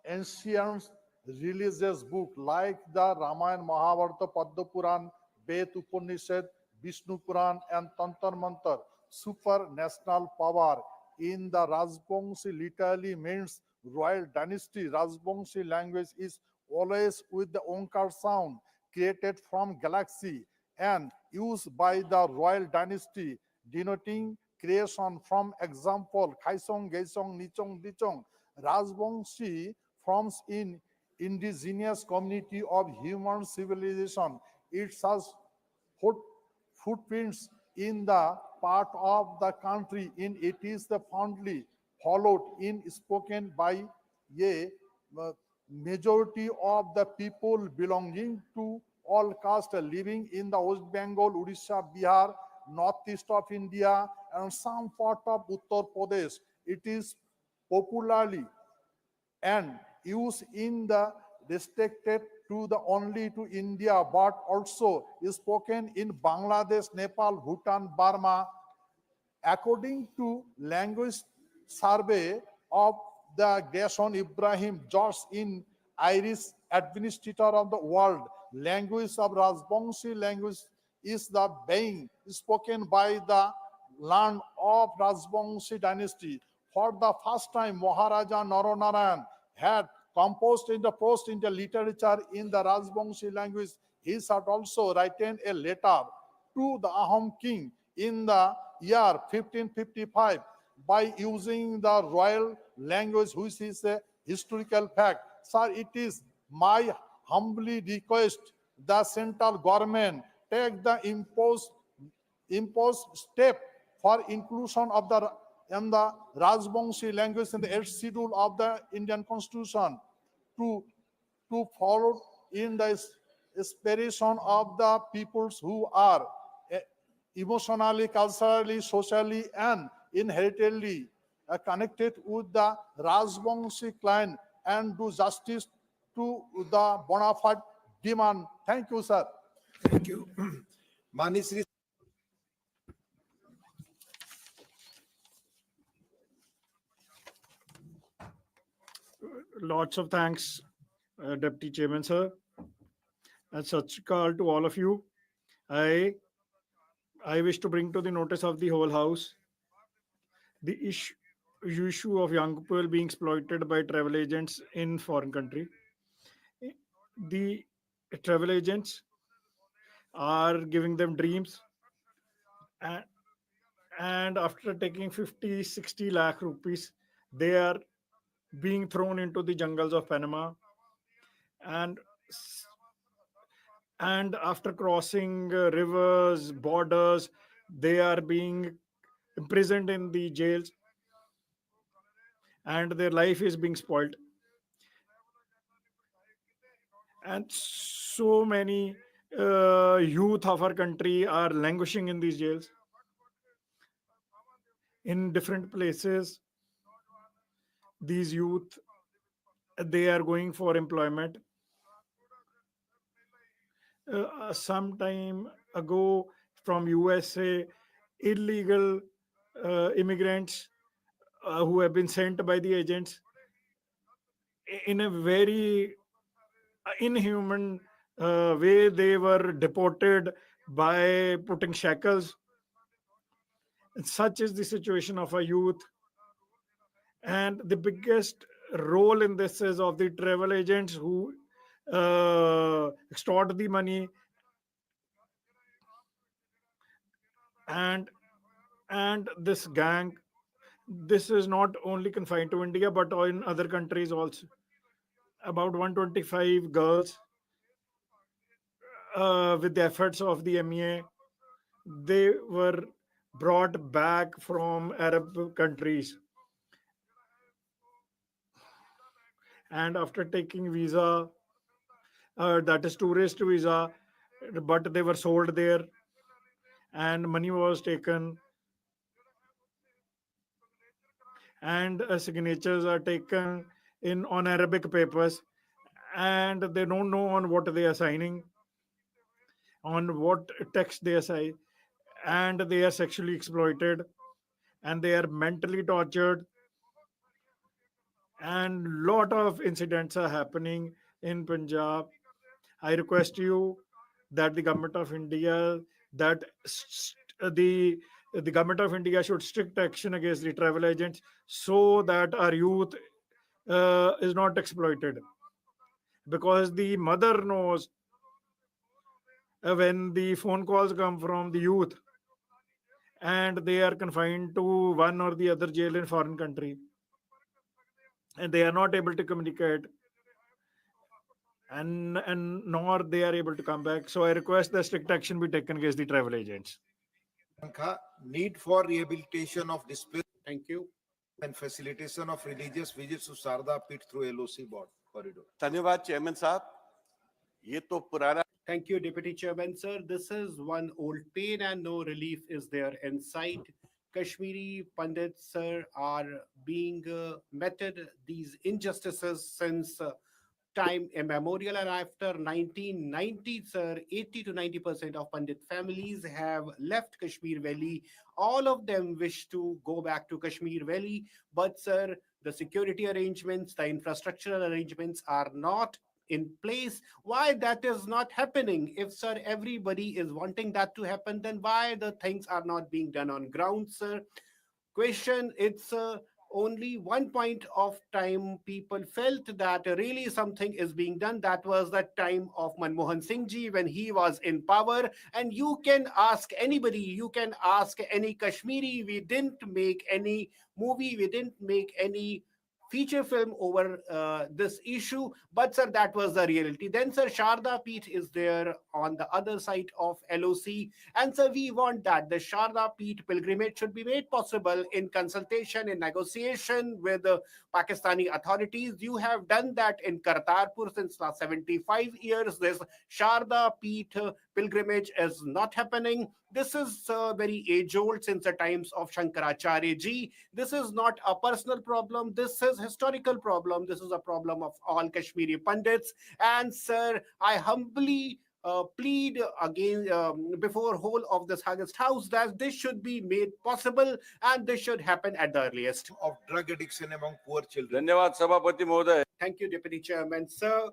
ancient religious book like the Ramayana, Mahabharata, Padma Puran, Ved Upanishad, Vishnu Puran, and Tantar Mantar. Supranational power in the Rajbangshi literally means royal dynasty. Rajbangshi language is always with the Onkar sound created from galaxy and used by the royal dynasty, denoting creation. From example, Khaisong, Gaisong, Nichong, Dichong. Rajbangshi forms in indigenous community of human civilization. It has footprints in the part of the country in it is the fondly followed in spoken by a majority of the people belonging to all castes living in the West Bengal, Odisha, Bihar, northeast of India, and some part of Uttar Pradesh. It is popularly and used in the restricted to the only to India, but also is spoken in Bangladesh, Nepal, Bhutan, Burma. According to language survey of the Gerson Ibrahim George in Irish administrator of the world, language of Rajbangshi language is the being spoken by the land of Rajbangshi dynasty. For the first time, Maharaja Naranarayan had composed in the prose in the literature in the Rajbangshi language. He had also written a letter to the Ahom king in the year 1555 by using the royal language, which is a historical fact. Sir, it is my humbly request the central government take the imposed step for inclusion of the in the Rajbangshi language in the 8th schedule of the Indian Constitution to follow in the inspiration of the peoples who are emotionally, culturally, socially, and inherently connected with the Rajbangshi clan and do justice to the bona fide demand. Thank you, sir. Thank you. Manisri. Lots of thanks, Deputy Chairman, sir. And such call to all of you. I I wish to bring to the notice of the whole House the issue of young people being exploited by travel agents in foreign country. The travel agents are giving them dreams, and, and after taking 50, 60 lakh rupees, they are being thrown into the jungles of Panama, and and after crossing rivers, borders, they are being imprisoned in the jails, and their life is being spoiled. and so many youth of our country are languishing in these jails in different places. These youth, they are going for employment. Some time ago, from USA, illegal immigrants who have been sent by the agents in a very inhuman way, they were deported by putting shackles. Such is the situation of our youth. And the biggest role in this is of the travel agents who extort the money, and this gang, this is not only confined to India but in other countries also. About 125 girls, with the efforts of the MEA, they were brought back from Arab countries, and after taking visa, that is tourist visa, but they were sold there and money was taken, and signatures are taken in on Arabic papers, and they don't know on what they are signing, on what text they are signing, and they are sexually exploited, and they are mentally tortured, and lot of incidents are happening in Punjab. I request you that the government of India, that the government of India should strict action against the travel agents so that our youth is not exploited, because the mother knows when the phone calls come from the youth and they are confined to one or the other jail in foreign country and they are not able to communicate, and nor they are able to come back. So I request that strict action be taken against the travel agents. Need for rehabilitation of displaced. Thank you. And facilitation of religious visits to Sarda Pit through LOC board corridor. धन्यवाद chairman साहब. ये तो पुराना. Thank you, Deputy Chairman, sir. This is one old pain and no relief is there in sight. Kashmiri Pandits, sir, are being meted these injustices since time immemorial, and after 1990, sir, 80 to 90% of Pandit families have left Kashmir Valley. All of them wish to go back to Kashmir Valley, but sir, the security arrangements, the infrastructural arrangements are not in place. Why that is not happening? If sir, everybody is wanting that to happen, then why the things are not being done on ground, sir? Question, it's only one point of time people felt that really something is being done. That was the time of Manmohan Singh ji when he was in power. And you can ask anybody, you can ask any Kashmiri, we didn't make any movie, we didn't make any feature film over this issue, but sir, that was the reality. Then sir, Sharda Peeth is there on the other side of LOC, and sir, we want that the Sharda Peeth pilgrimage should be made possible in consultation, in negotiation with the Pakistani authorities. You have done that in Kartarpur since last 75 years. This Sharda Peeth pilgrimage is not happening. This is very age-old since the times of Shankaracharya ji. This is not a personal problem. This is historical problem. This is a problem of all Kashmiri Pandits. And sir, I humbly plead again before whole of this August House that this should be made possible and this should happen at the earliest. Of drug addiction among poor children. धन्यवाद सभापति महोदय. Thank you, Deputy Chairman. Sir,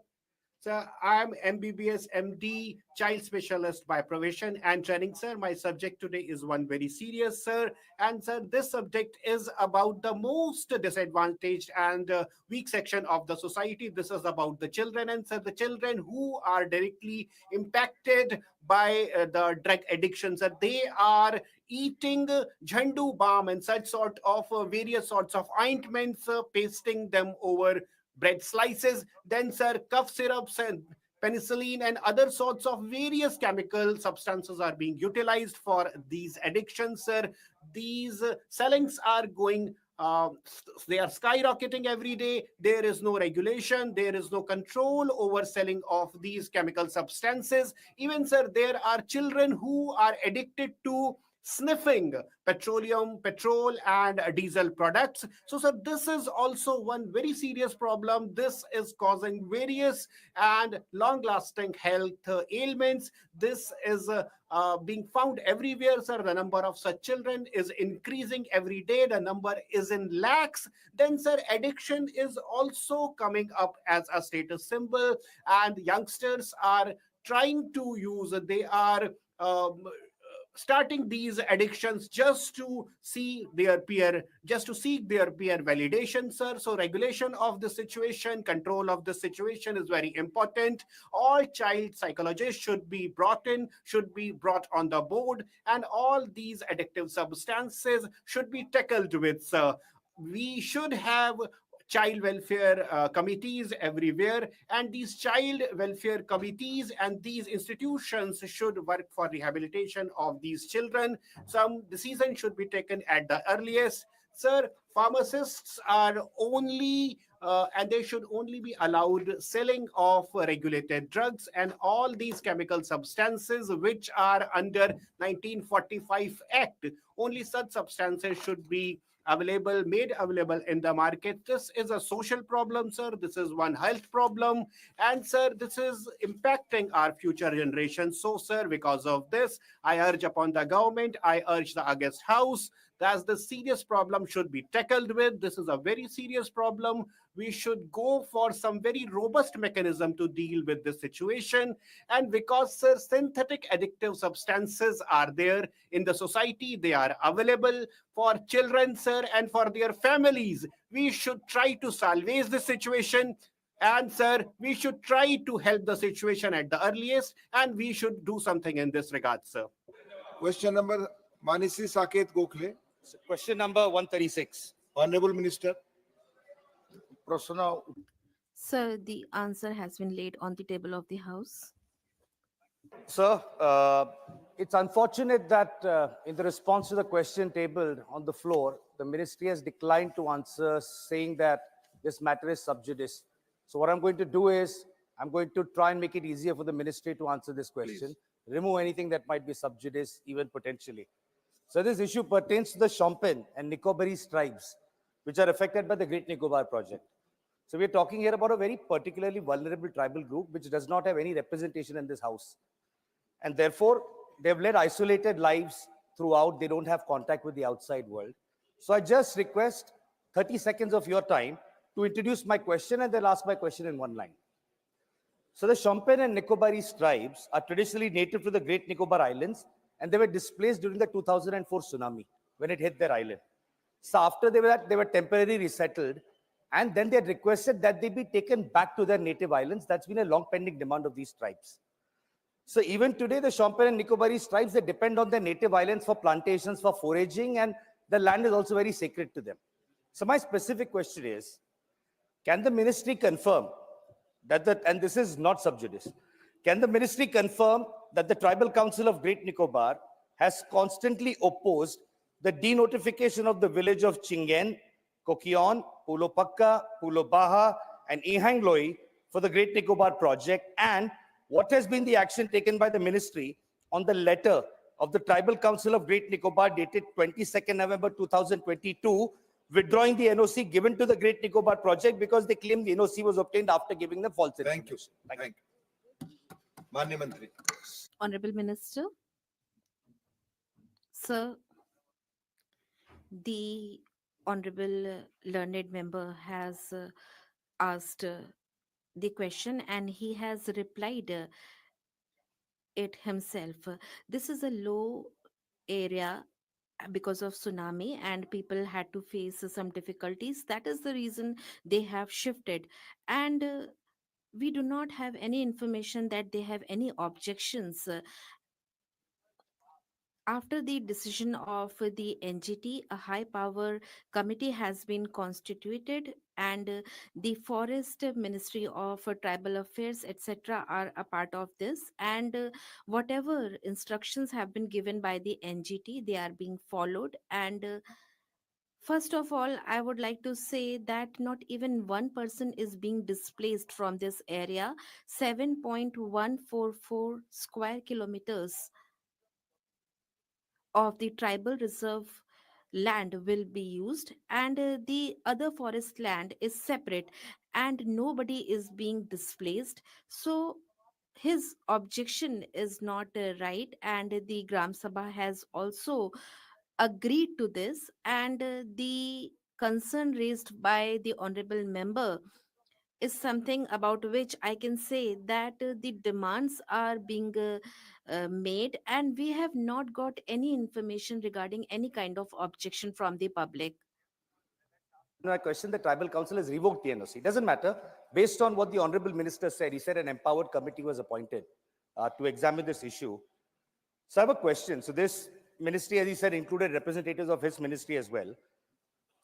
sir, I am MBBS MD, child specialist by profession and training, sir. My subject today is one very serious, sir. And sir, this subject is about the most disadvantaged and weak section of the society. This is about the children, and sir, the children who are directly impacted by the drug addiction, sir. They are eating jhandu balm and such sort of various sorts of ointments, pasting them over bread slices. Then sir, cough syrups and penicillin and other sorts of various chemical substances are being utilized for these addictions, sir. These sellings are going they are skyrocketing every day. There is no regulation, there is no control over selling of these chemical substances. Even, sir, there are children who are addicted to sniffing petrol and diesel products. So, sir, this is also one very serious problem. This is causing various and long lasting health ailments. This is being found everywhere, sir. The number of such children is increasing every day. The number is in lakhs. Then, sir, addiction is also coming up as a status symbol, and youngsters are trying to use, they are starting these addictions just to see their peer, just to seek their peer validation, sir. So regulation of the situation, control of the situation is very important. All child psychologists should be brought in, should be brought on the board, and all these addictive substances should be tackled with, sir. We should have child welfare committees everywhere, and these child welfare committees and these institutions should work for rehabilitation of these children. Some decision should be taken at the earliest, sir. Pharmacists are only and they should only be allowed selling of regulated drugs and all these chemical substances which are under 1945 act. Only such substances should be made available in the market. This is a social problem, sir. This is one health problem, and sir, this is impacting our future generations. So, sir, because of this, I urge upon the government, I urge the August House that the serious problem should be tackled with. This is a very serious problem. We should go for some very robust mechanism to deal with this situation. And because, sir, synthetic addictive substances are there in the society, they are available for children, sir, and for their families. We should try to salvage the situation. And, sir, we should try to help the situation at the earliest, and we should do something in this regard, sir. Question number Manisi Saket Gokhale. Question number 136. Honorable Minister. Sir, the answer has been laid on the table of the House. Sir, it's unfortunate that in the response to the question tabled on the floor, the ministry has declined to answer, saying that this matter is sub judice. So what I'm going to do is, I'm going to try and make it easier for the ministry to answer this question, remove anything that might be sub judice, even potentially. So this issue pertains to the Shompen and Nicobarese tribes, which are affected by the Great Nicobar project. So we're talking here about a very particularly vulnerable tribal group, which does not have any representation in this house. And therefore, they've led isolated lives throughout. They don't have contact with the outside world. So I just request 30 seconds of your time to introduce my question, and they'll ask my question in one line. So the Shompen and Nicobarese tribes are traditionally native to the Great Nicobar Islands, and they were displaced during the 2004 tsunami when it hit their island. So after they were temporarily resettled, and then they had requested that they be taken back to their native islands. That's been a long pending demand of these tribes. So even today, the Shompen and Nicobarese tribes, they depend on their native islands for plantations, for foraging, and the land is also very sacred to them. So my specific question is, can the ministry confirm that, and this is not sub judice, can the ministry confirm that the Tribal Council of Great Nicobar has constantly opposed the denotification of the village of Chingen, Kokion, Pulo Pakka, Pulo Baha, and Ihangloi for the Great Nicobar project? And what has been the action taken by the ministry on the letter of the Tribal Council of Great Nicobar dated 22nd November 2022, withdrawing the NOC given to the Great Nicobar project because they claim the NOC was obtained after giving them false information? Thank you. Manya Mantri. Honorable Minister. Sir, the Honorable learned member has asked the question and he has replied it himself. This is a low area because of tsunami and people had to face some difficulties. That is the reason they have shifted, and we do not have any information that they have any objections. After the decision of the NGT, a high power committee has been constituted, and the Forest Ministry of Tribal Affairs, etc., are a part of this. And whatever instructions have been given by the NGT, they are being followed. And First of all, I would like to say that not even one person is being displaced from this area. 7.144 square kilometers of the tribal reserve land will be used, and the other forest land is separate, and nobody is being displaced. So his objection is not right, and the Gram Sabha has also agreed to this, and the concern raised by the honorable member is something about which I can say that the demands are being made, and we have not got any information regarding any kind of objection from the public. My question, the tribal council has revoked the NOC. It doesn't matter. Based on what the honorable minister said, he said an empowered committee was appointed to examine this issue. So I have a question. So this ministry, as he said, included representatives of his ministry as well.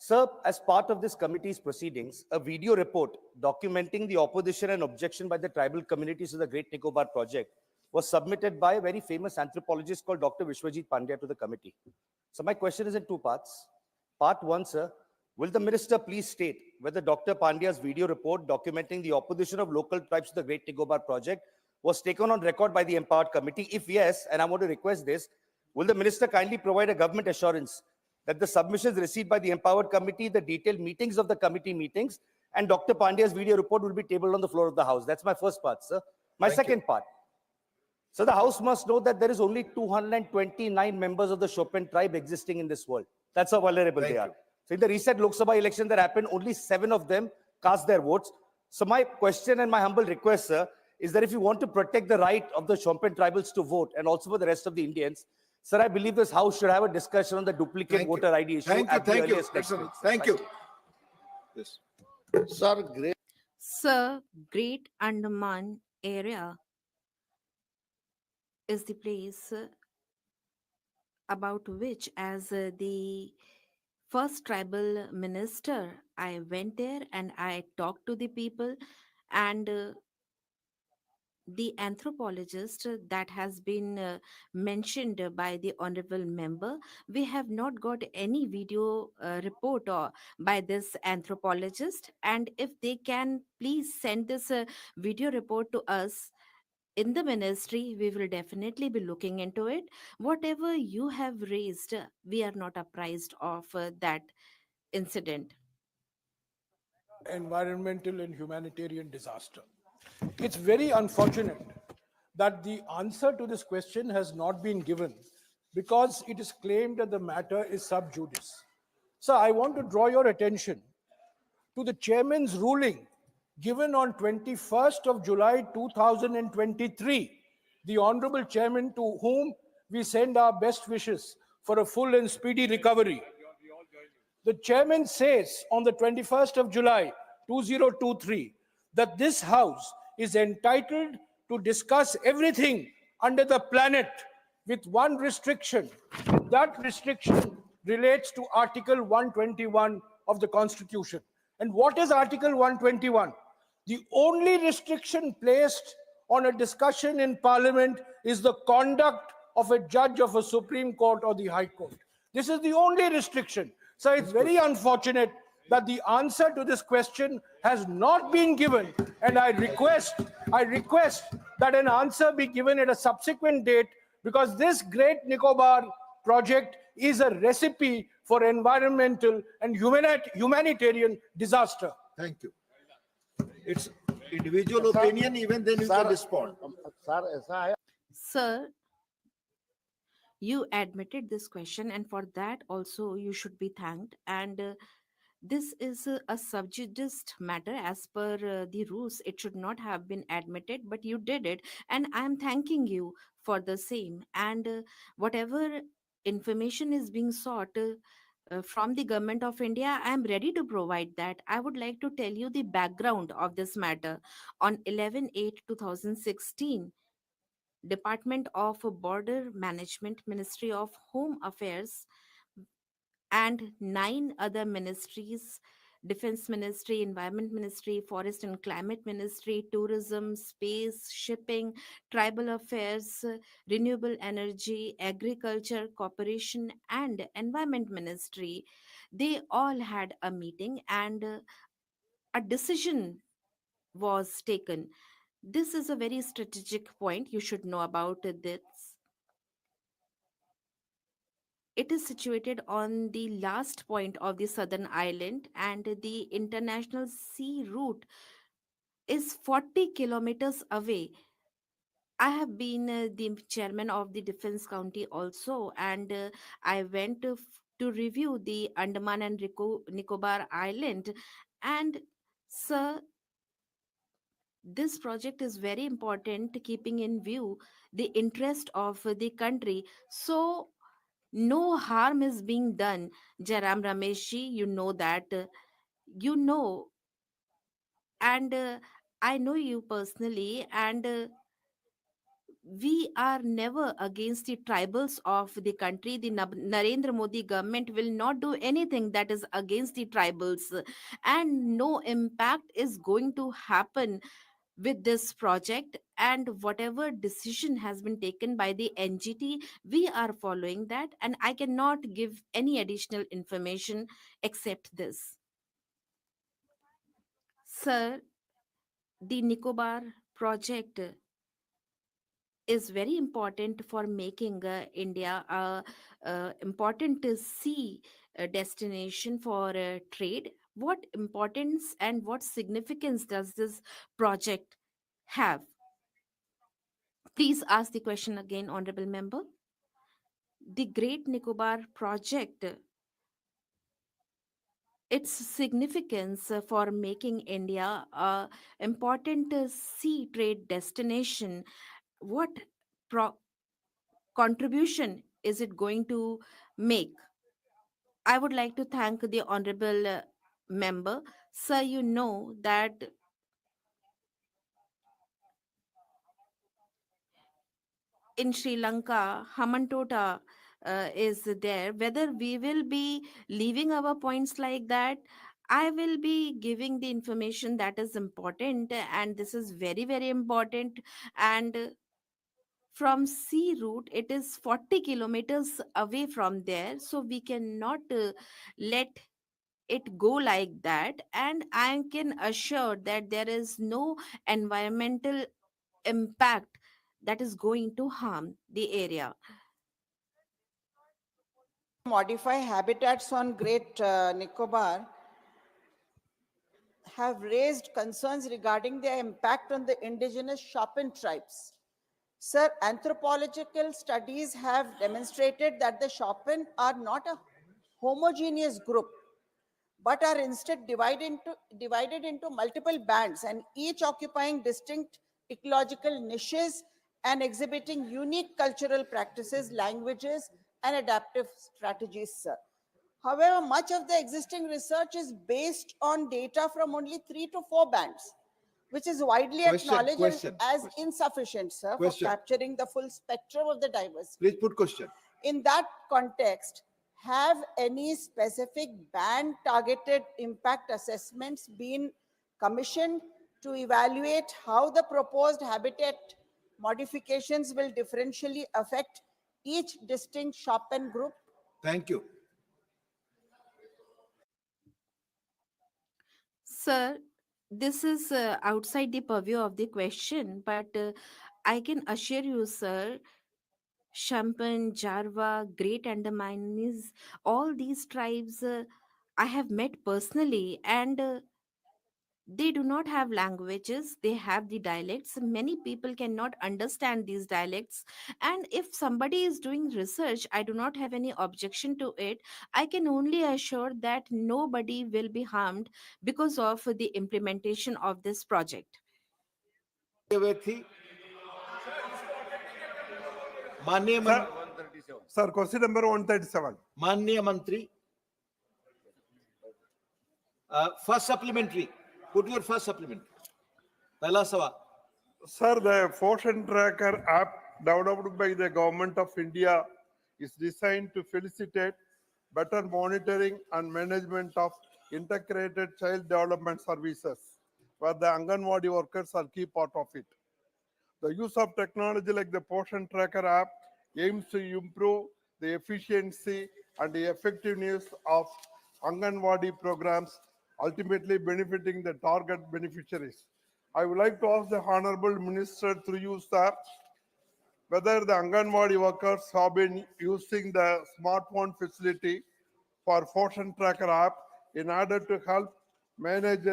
Sir, as part of this committee's proceedings, a video report documenting the opposition and objection by the tribal communities to the Great Nicobar project was submitted by a very famous anthropologist called Dr. Vishwajit Pandya to the committee. So my question is in two parts. Part one, sir, will the minister please state whether Dr. Pandya's video report documenting the opposition of local tribes to the Great Nicobar project was taken on record by the empowered committee? If yes, and I want to request this, will the minister kindly provide a government assurance that the submissions received by the empowered committee, the detailed meetings of the committee meetings, and Dr. Pandya's video report will be tabled on the floor of the House? That's my first part, sir. My second part. So the House must know that there is only 229 members of the Chopin tribe existing in this world. That's how vulnerable they are. So in the recent Lok Sabha election that happened, only 7 of them cast their votes. So my question and my humble request, sir, is that if you want to protect the right of the Chopin tribals to vote and also for the rest of the Indians, sir, I believe this House should have a discussion on the duplicate voter ID issue at the earliest next week. Thank you. Yes. Sir, great. Sir, Great Andaman area is the place about which, as the first tribal minister, I went there and I talked to the people, and the anthropologist that has been mentioned by the honorable member, we have not got any video report by this anthropologist, and if they can please send this video report to us in the ministry, we will definitely be looking into it. Whatever you have raised, we are not apprised of that incident. Environmental and humanitarian disaster. It's very unfortunate that the answer to this question has not been given because it is claimed that the matter is sub judice. So I want to draw your attention to the chairman's ruling given on 21st of July 2023, the honorable chairman to whom we send our best wishes for a full and speedy recovery. The chairman says on the 21st of July 2023 that this house is entitled to discuss everything under the planet with one restriction. That restriction relates to Article 121 of the Constitution. And what is Article 121? The only restriction placed on a discussion in Parliament is the conduct of a judge of a Supreme Court or the High Court. This is the only restriction. So it's very unfortunate that the answer to this question has not been given, and I request that an answer be given at a subsequent date, because this Great Nicobar project is a recipe for environmental and humanitarian disaster. Thank you. It's individual opinion, even then you can respond. Sir, you admitted this question, and for that also you should be thanked. And this is a sub judice matter. As per the rules, it should not have been admitted, but you did it, and I am thanking you for the same. And whatever information is being sought from the government of India, I am ready to provide that. I would like to tell you the background of this matter. On 11/8/2016, Department of Border Management, Ministry of Home Affairs, and 9 other ministries: Defense Ministry, Environment Ministry, Forest and Climate Ministry, Tourism, Space, Shipping, Tribal Affairs, Renewable Energy, Agriculture, Cooperation, and Environment Ministry. They all had a meeting and a decision was taken. This is a very strategic point. You should know about this. It is situated on the last point of the southern island, and the international sea route is 40 kilometers away. I have been the chairman of the defense county also, and I went to review the Andaman and Nicobar Island. And, sir, this project is very important, keeping in view the interest of the country. So, no harm is being done. Jaram Rameshji, you know that. You know, and I know you personally, and we are never against the tribals of the country. The Narendra Modi government will not do anything that is against the tribals, and no impact is going to happen with this project. And whatever decision has been taken by the NGT, we are following that, and I cannot give any additional information except this. Sir, the Nicobar project is very important for making India a important sea destination for trade. What importance and what significance does this project have? Please ask the question again, Honorable Member. The Great Nicobar project, its significance for making India a important sea trade destination. What pro- contribution is it going to make? I would like to thank the honorable member. Sir, you know that in Sri Lanka, Hamantota is there. Whether we will be leaving our points like that, I will be giving the information that is important, and this is very, very important. And from sea route, it is 40 kilometers away from there, so we cannot let it go like that. And I can assure that there is no environmental impact that is going to harm the area. Modify habitats on Great Nicobar have raised concerns regarding their impact on the indigenous Chopin tribes. Sir, anthropological studies have demonstrated that the Chopin are not a homogeneous group, but are instead divided into multiple bands, and each occupying distinct ecological niches and exhibiting unique cultural practices, languages, and adaptive strategies, sir. However, much of the existing research is based on data from only 3 to 4 bands, which is widely acknowledged as insufficient, sir, for capturing the full spectrum of the diversity. Please put question. In that context, have any specific band targeted impact assessments been commissioned to evaluate how the proposed habitat modifications will differentially affect each distinct Chopin group? Thank you. Sir, this is outside the purview of the question, but I can assure you, sir, Shampan, Jarva, Great Andamanese, all these tribes I have met personally, and they do not have languages, they have the dialects. Many people cannot understand these dialects, and if somebody is doing research, I do not have any objection to it. I can only assure that nobody will be harmed because of the implementation of this project. Sir, question number 137. Manya Mantri. First supplementary. Put your first supplementary. Pehla sawal. Sir, the Fortune Tracker app developed by the Government of India is designed to facilitate better monitoring and management of integrated child development services, where the Anganwadi workers are key part of it. The use of technology like the Portion Tracker app aims to improve the efficiency and the effectiveness of Anganwadi programs, ultimately benefiting the target beneficiaries. I would like to ask the Honorable Minister through you, sir, whether the Anganwadi workers have been using the smartphone facility for Fortune Tracker app in order to help manage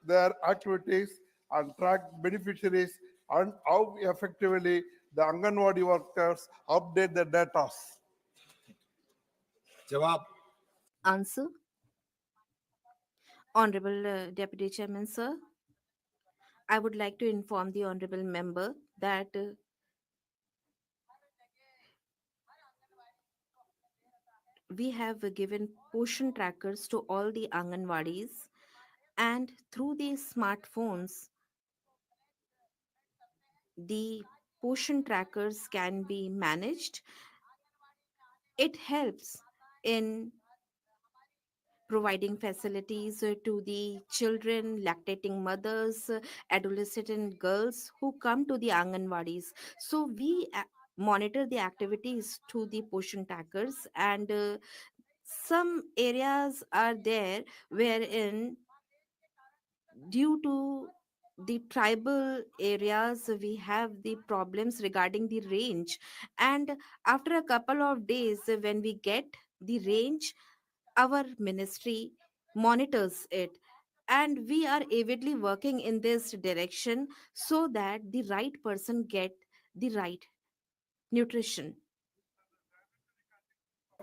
their activities and track beneficiaries, and how effectively the Anganwadi workers update their data. Jawab. Answer. Honorable Deputy Chairman, sir, I would like to inform the honorable member that we have given portion trackers to all the Anganwadis, and through these smartphones, the portion trackers can be managed. It helps in providing facilities to the children, lactating mothers, adolescent girls who come to the Anganwadis. So we monitor the activities to the portion trackers, and some areas are there wherein, due to the tribal areas, we have the problems regarding the range, and after a couple of days when we get the range, our ministry monitors it, and we are avidly working in this direction so that the right person get the right nutrition.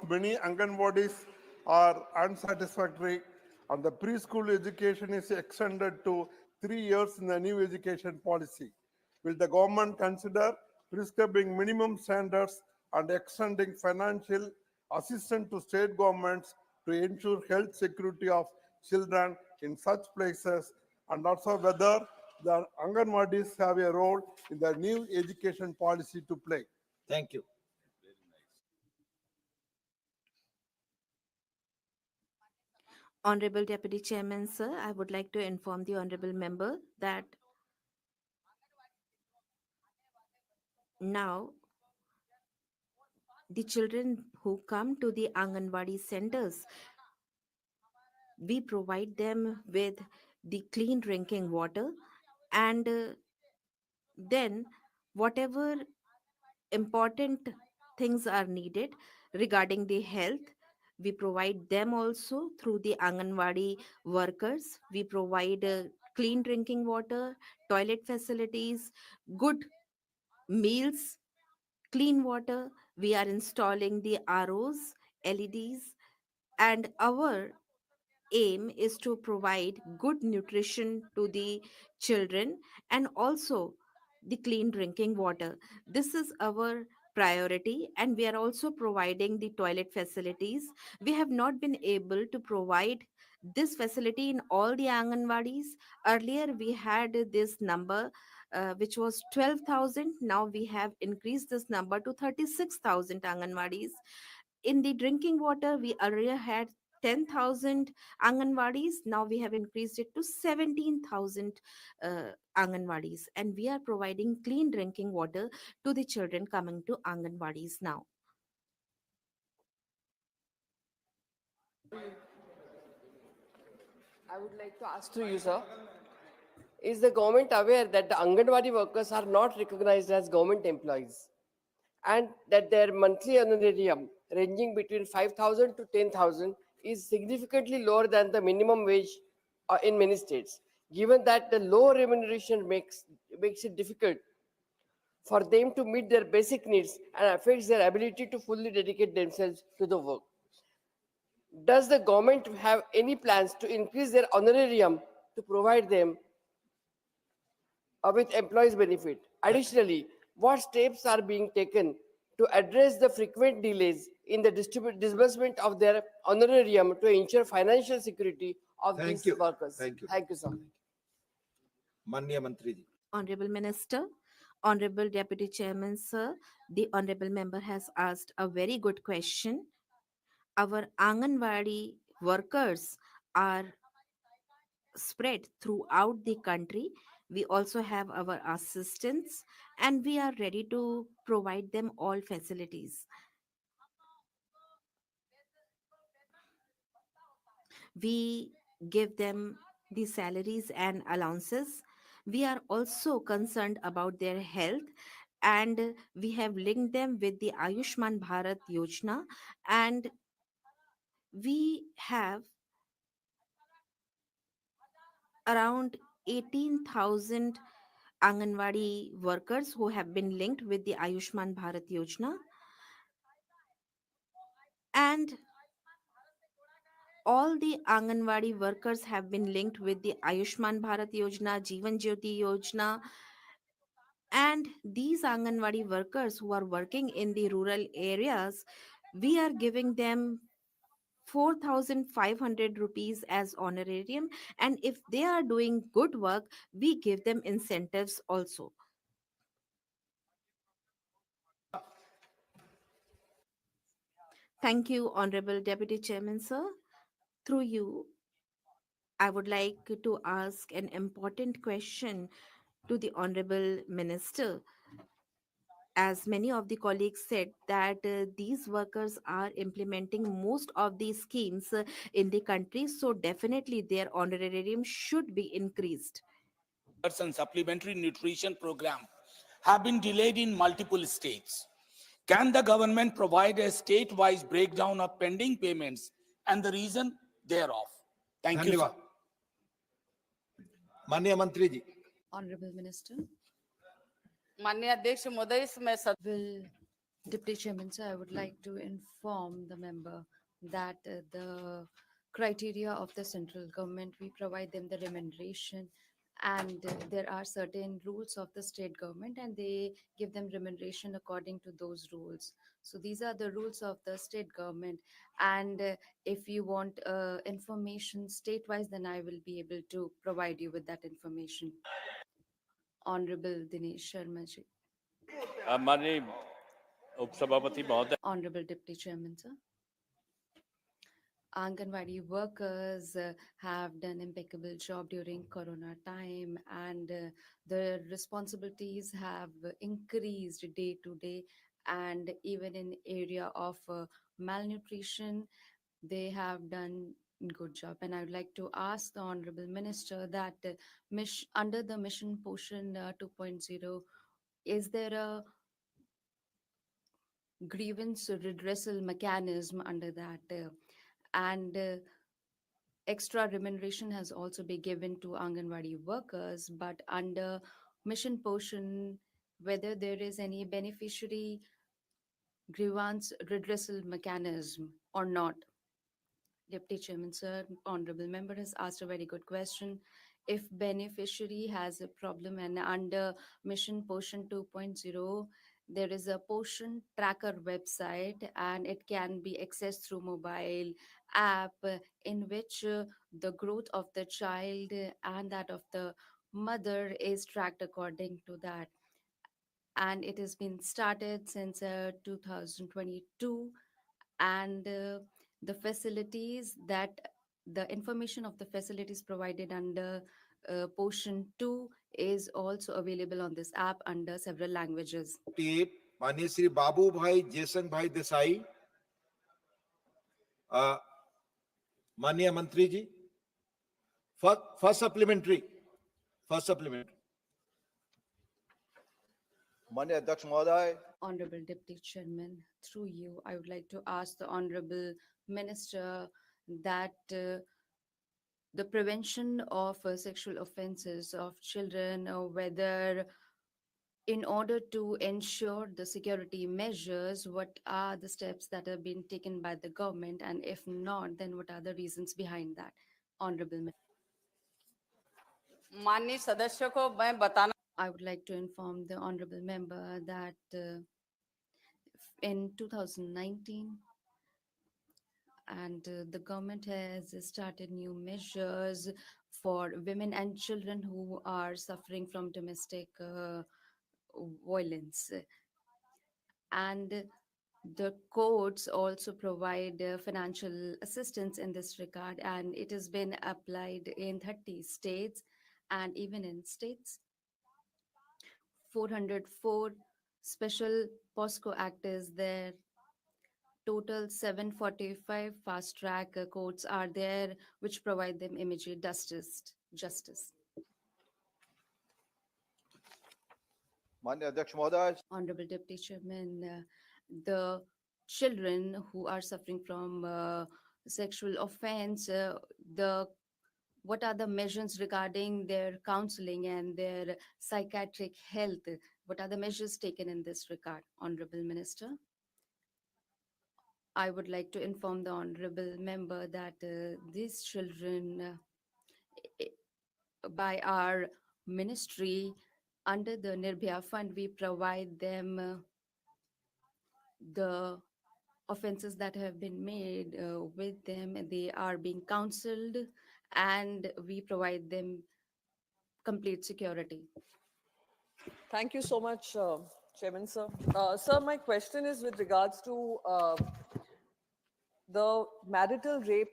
Many Anganwadis are unsatisfactory, and the preschool education is extended to 3 years in the new education policy. Will the government consider prescribing minimum standards and extending financial assistance to state governments to ensure health security of children in such places, and also whether the Anganwadis have a role in the new education policy to play? Thank you. Honorable Deputy Chairman, sir, I would like to inform the honorable member that now the children who come to the Anganwadi centers, we provide them with the clean drinking water, and then whatever important things are needed regarding the health, we provide them also through the Anganwadi workers. We provide clean drinking water, toilet facilities, good meals, clean water. We are installing the ROs, LEDs, and our aim is to provide good nutrition to the children and also the clean drinking water. This is our priority, and we are also providing the toilet facilities. We have not been able to provide this facility in all the Anganwadis. Earlier we had this number which was 12,000. Now we have increased this number to 36,000 Anganwadis. In the drinking water, we earlier had 10,000 Anganwadis. Now we have increased it to 17,000 Anganwadis. And we are providing clean drinking water to the children coming to Anganwadis now. I would like to ask to you, sir, is the government aware that the Anganwadi workers are not recognized as government employees and that their monthly honorarium ranging between 5,000 to 10,000 is significantly lower than the minimum wage in many states, given that the low remuneration makes it difficult for them to meet their basic needs and affects their ability to fully dedicate themselves to the work. Does the government have any plans to increase their honorarium to provide them with employees' benefit? Additionally, what steps are being taken to address the frequent delays in the disbursement of their honorarium to ensure financial security of Thank these you. workers? Thank you. Thank you, sir. Manya Mantri ji. Honorable Minister, Honorable Deputy Chairman, sir, the Honorable Member has asked a very good question. Our Anganwadi workers are spread throughout the country. We also have our assistants, and we are ready to provide them all facilities. We give them the salaries and allowances. We are also concerned about their health, and we have linked them with the Ayushman Bharat Yojana, and we have around 18,000 Anganwadi workers who have been linked with the Ayushman Bharat Yojana. And all the Anganwadi workers have been linked with the Ayushman Bharat Yojana, Jeevan Jyoti Yojana. And these Anganwadi workers who are working in the rural areas, we are giving them 4,500 rupees as honorarium. And if they are doing good work, we give them incentives also. Thank you, Honorable Deputy Chairman, sir. Through you, I would like to ask an important question to the Honorable Minister. As many of the colleagues said that these workers are implementing most of these schemes in the country, so definitely their honorarium should be increased. And supplementary nutrition program have been delayed in multiple states. Can the government provide a state-wise breakdown of pending payments and the reason thereof? Thank you, sir. धन्यवाद माननीय मंत्री जी Honorable Minister. माननीय अध्यक्ष महोदय मैं Will Deputy Chairman, sir, I would like to inform the member that the criteria of the central government, we provide them the remuneration, and there are certain rules of the state government and they give them remuneration according to those rules. So these are the rules of the state government, and if you want information state-wise, then I will be able to provide you with that information. Honorable Dinesh Sharma ji. माननीय उपसभापति महोदय, Honorable Deputy Chairman, sir. Anganwadi workers have done impeccable job during Corona time, and the responsibilities have increased day to day, and even in area of malnutrition, they have done good job. And I would like to ask the Honorable Minister that under the Mission Poshan 2.0, is there a grievance redressal mechanism under that? And extra remuneration has also been given to Anganwadi workers, but under Mission Poshan, whether there is any beneficiary grievance redressal mechanism or not. Deputy Chairman, sir, Honorable Member has asked a very good question. If beneficiary has a problem and under Mission Poshan 2.0, there is a Poshan tracker website and it can be accessed through mobile app in which the growth of the child and that of the mother is tracked according to that. And it has been started since 2022, and the facilities that the information of the facilities provided under Portion 2 is also available on this app under several languages. माननीय श्री बाबू भाई जयसंग भाई देसाई माननीय मंत्री जी first supplementary माननीय अध्यक्ष महोदय, Honorable Deputy Chairman, through you, I would like to ask the Honorable Minister that the prevention of sexual offences of children, whether in order to ensure the security measures, what are the steps that have been taken by the government, and if not, then what are the reasons behind that? Honorable Minister. माननीय सदस्य को मैं बताना I would like to inform the honorable member that in 2019, and the government has started new measures for women and children who are suffering from domestic violence. And the courts also provide financial assistance in this regard, and it has been applied in 30 states, and even in states 404 special POSCO Act is there, Total 745 fast track courts are there which provide them immediate justice. Honorable Deputy Chairman, the children who are suffering from sexual offense, what are the measures regarding their counseling and their psychiatric health? What are the measures taken in this regard, Honorable Minister? I would like to inform the Honorable Member that these children, by our ministry, under the Nirbhaya Fund, we provide them the offenses that have been made with them. They are being counseled and we provide them complete security. Thank you so much, Chairman, sir. Sir, my question is with regards to the marital rape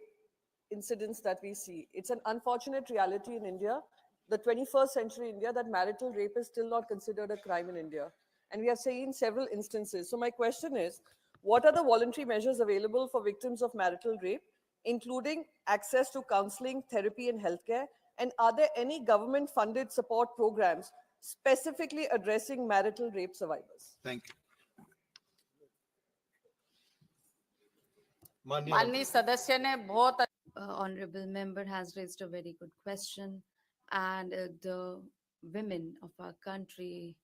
incidents that we see. It's an unfortunate reality in India, the 21st century India, that marital rape is still not considered a crime in India. And we have seen several instances. So my question is, what are the voluntary measures available for victims of marital rape, including access to counseling, therapy, and healthcare? And are there any government-funded support programs specifically addressing marital rape survivors? Thank you. माननीय सदस्य ने बहुत Honorable member has raised a very good question, and the women of our country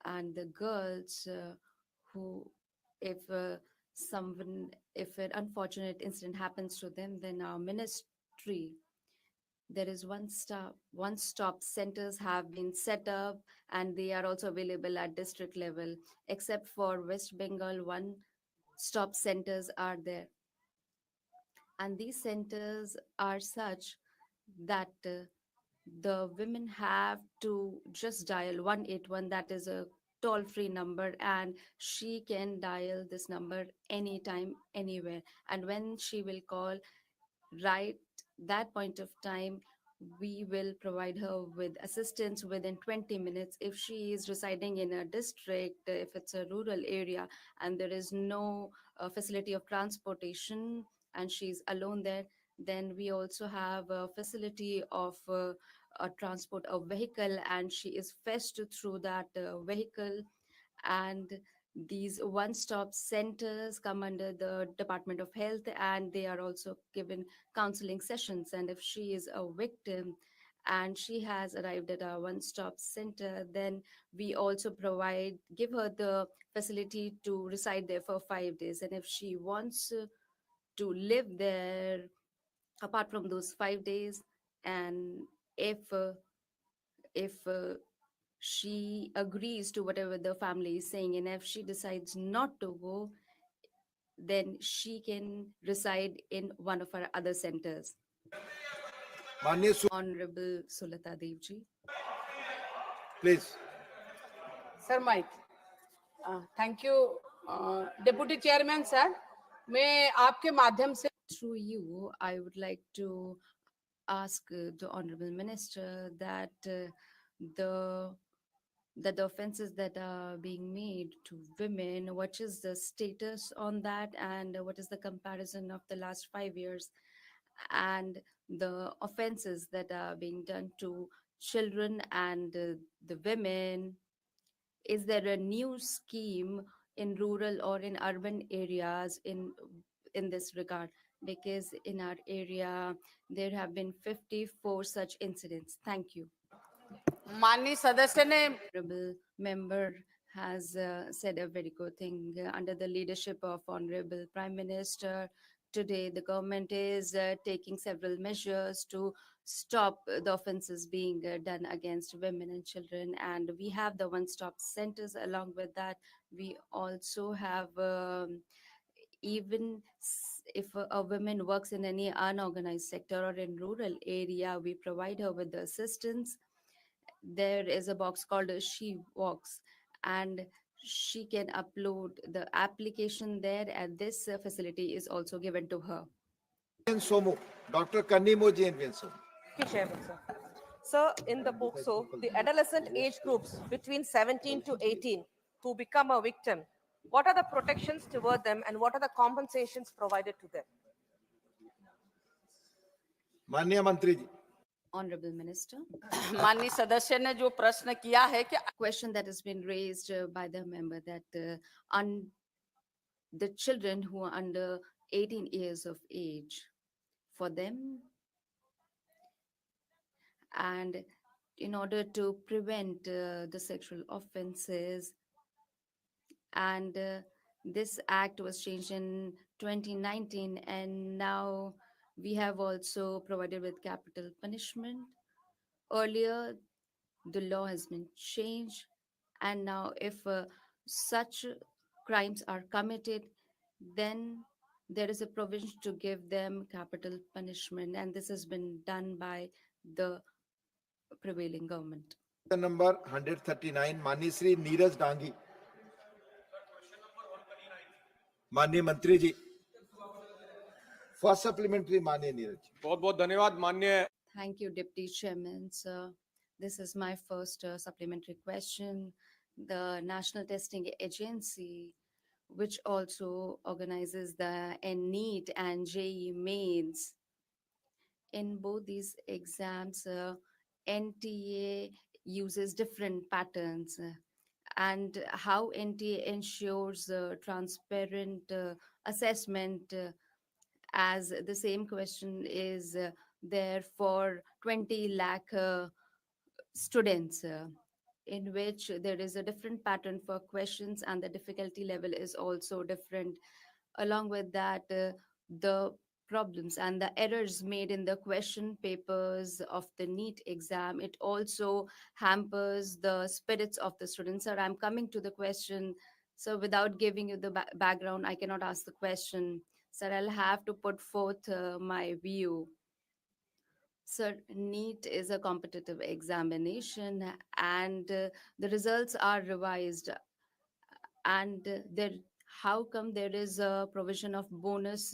and the girls who, if if an unfortunate incident happens to them, then our ministry, there is one-stop centers have been set up, and they are also available at district level. Except for West Bengal, one-stop centers are there. And these centers are such that the women have to just dial 181, that is a toll-free number, and she can dial this number anytime, anywhere. And when she will call, right that point of time, we will provide her with assistance within 20 minutes. If she is residing in a district, if it's a rural area and there is no facility of transportation and she's alone there, then we also have a facility of a transport, a vehicle, and she is fetched through that vehicle. And these one-stop centers come under the Department of Health, and they are also given counseling sessions. And if she is a victim and she has arrived at our one-stop center, then we also give her the facility to reside there for 5 days. And if she wants to live there apart from those 5 days, and if she agrees to whatever the family is saying, and if she decides not to go, then she can reside in one of our other centers. Honorable Sulata Devji. Please. Sir mike thank you deputy chairman sir मैं आपके माध्यम से Through you, I would like to ask the Honorable Minister that the offenses that are being made to women, what is the status on that, and what is the comparison of the last 5 years, and the offenses that are being done to children and the women? Is there a new scheme in rural or in urban areas in this regard? Because in our area, there have been 54 such incidents. Thank you. माननीय सदस्य ने Honorable member has said a very good thing. Under the leadership of Honorable Prime Minister, today the government is taking several measures to stop the offenses being done against women and children. And we have the one-stop centers. Along with that, we also have even if a woman works in any unorganized sector or in rural area, we provide her with the assistance. There is a box called She Walks, and she can upload the application there, and this facility is also given to her. Dr. Kannimoji Envienso. Chairman, sir. Sir, in the POCSO, the adolescent age groups between 17 to 18 who become a victim What are the protections toward them and what are the compensations provided to them? माननीय मंत्री जी। Honorable Minister. माननीय सदस्य ने जो प्रश्न किया है कि Question that has been raised by the member that the children who are under 18 years of age, for them, and in order to prevent the sexual offenses, and this act was changed in 2019, and now we have also provided with capital punishment. Earlier, the law has been changed, and now if such crimes are committed, then there is a provision to give them capital punishment, and this has been done by the prevailing government. Number 139 माननीय श्री नीरज डांगी। माननीय मंत्री जी, first supplementary माननीय नीरज जी। बहुत बहुत धन्यवाद माननीय। Thank you, Deputy Chairman, sir. This is my first supplementary question. The National Testing Agency, which also organizes the NEET and JEE mains, in both these exams, NTA uses different patterns. And how NTA ensures transparent assessment, as the same question is there for 20 lakh students, in which there is a different pattern for questions and the difficulty level is also different. Along with that, the problems and the errors made in the question papers of the NEET exam, it also hampers the spirits of the students. Sir, I'm coming to the question. So without giving you the background, I cannot ask the question. Sir, I'll have to put forth my view. Sir, NEET is a competitive examination, and the results are revised. And there, how come there is a provision of bonus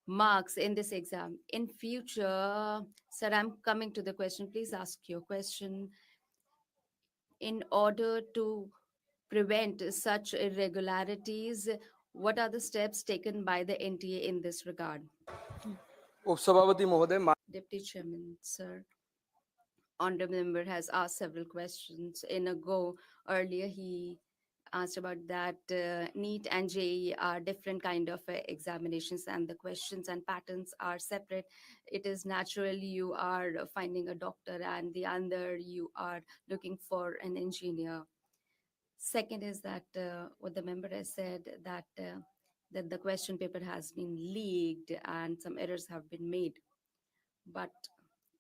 marks in this exam? In future, sir, I'm coming to the question. Please ask your question. In order to prevent such irregularities, what are the steps taken by the NTA in this regard? उपसभापति महोदय। Deputy Chairman, sir. Honorable member has asked several questions. In a go earlier, he asked about that NEET and JEE are different kind of examinations, and the questions and patterns are separate. It is natural you are finding a doctor, and the other you are looking for an engineer. Second is that what the member has said, that that the question paper has been leaked and some errors have been made. But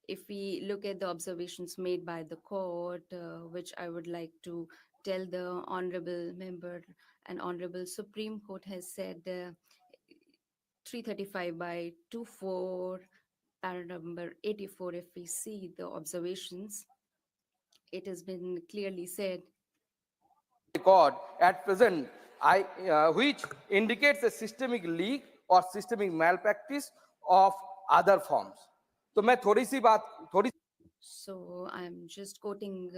if we look at the observations made by the court, which I would like to tell the honorable member, and honorable Supreme Court has said 335 by 24, para number 84, if we see the observations, it has been clearly said. Record at present, which indicates a systemic leak or systemic malpractice of other forms. तो मैं थोड़ी So I'm just quoting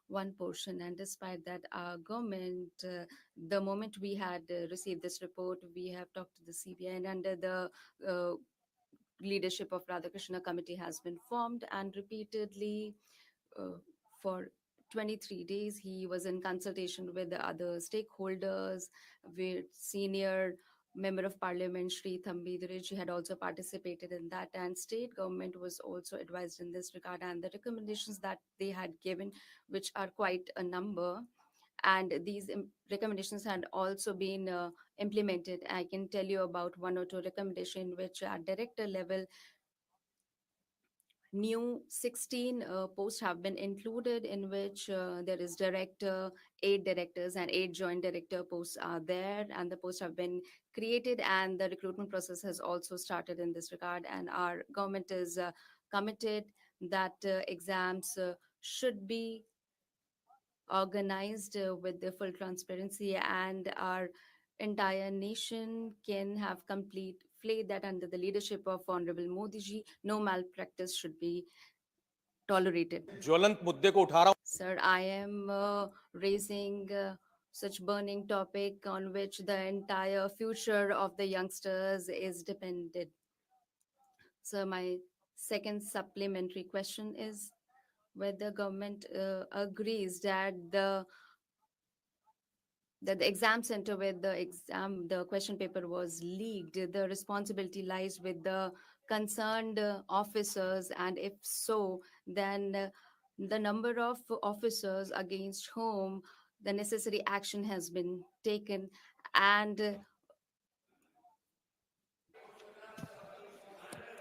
one portion, and despite that, our government, the moment we had received this report, we have talked to the CBI, and under the leadership of Radhakrishna committee has been formed, and repeatedly for 23 days, he was in consultation with the other stakeholders, with senior Member of Parliament Shri Thambi Duriji had also participated in that, and state government was also advised in this regard, and the recommendations that they had given, which are quite a number, and these recommendations had also been implemented. I can tell you about one or two recommendations which at director level, new 16 posts have been included, in which there is director, 8 directors and 8 joint director posts are there, and the posts have been created, and the recruitment process has also started in this regard, and our government is committed that exams should be organized with the full transparency, and our entire nation can have complete faith that under the leadership of Honorable Modi ji, no malpractice should be tolerated. ज्वलंत मुद्दे को उठा रहा हूं। Sir, I am raising such burning topic on which the entire future of the youngsters is dependent. So my second supplementary question is whether government agrees that the exam center where the question paper was leaked, the responsibility lies with the concerned officers, and if so, then the number of officers against whom the necessary action has been taken, and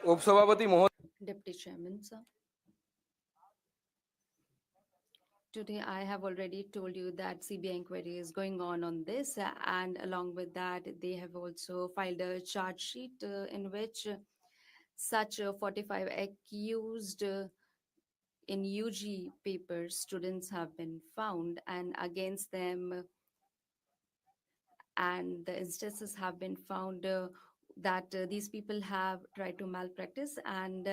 उपसभापति महोदय, Deputy Chairman, sir. Today, I have already told you that CBI inquiry is going on this, and along with that, they have also filed a charge sheet in which such 45 accused in UG papers students have been found, and against them, and the instances have been found that these people have tried to malpractice, and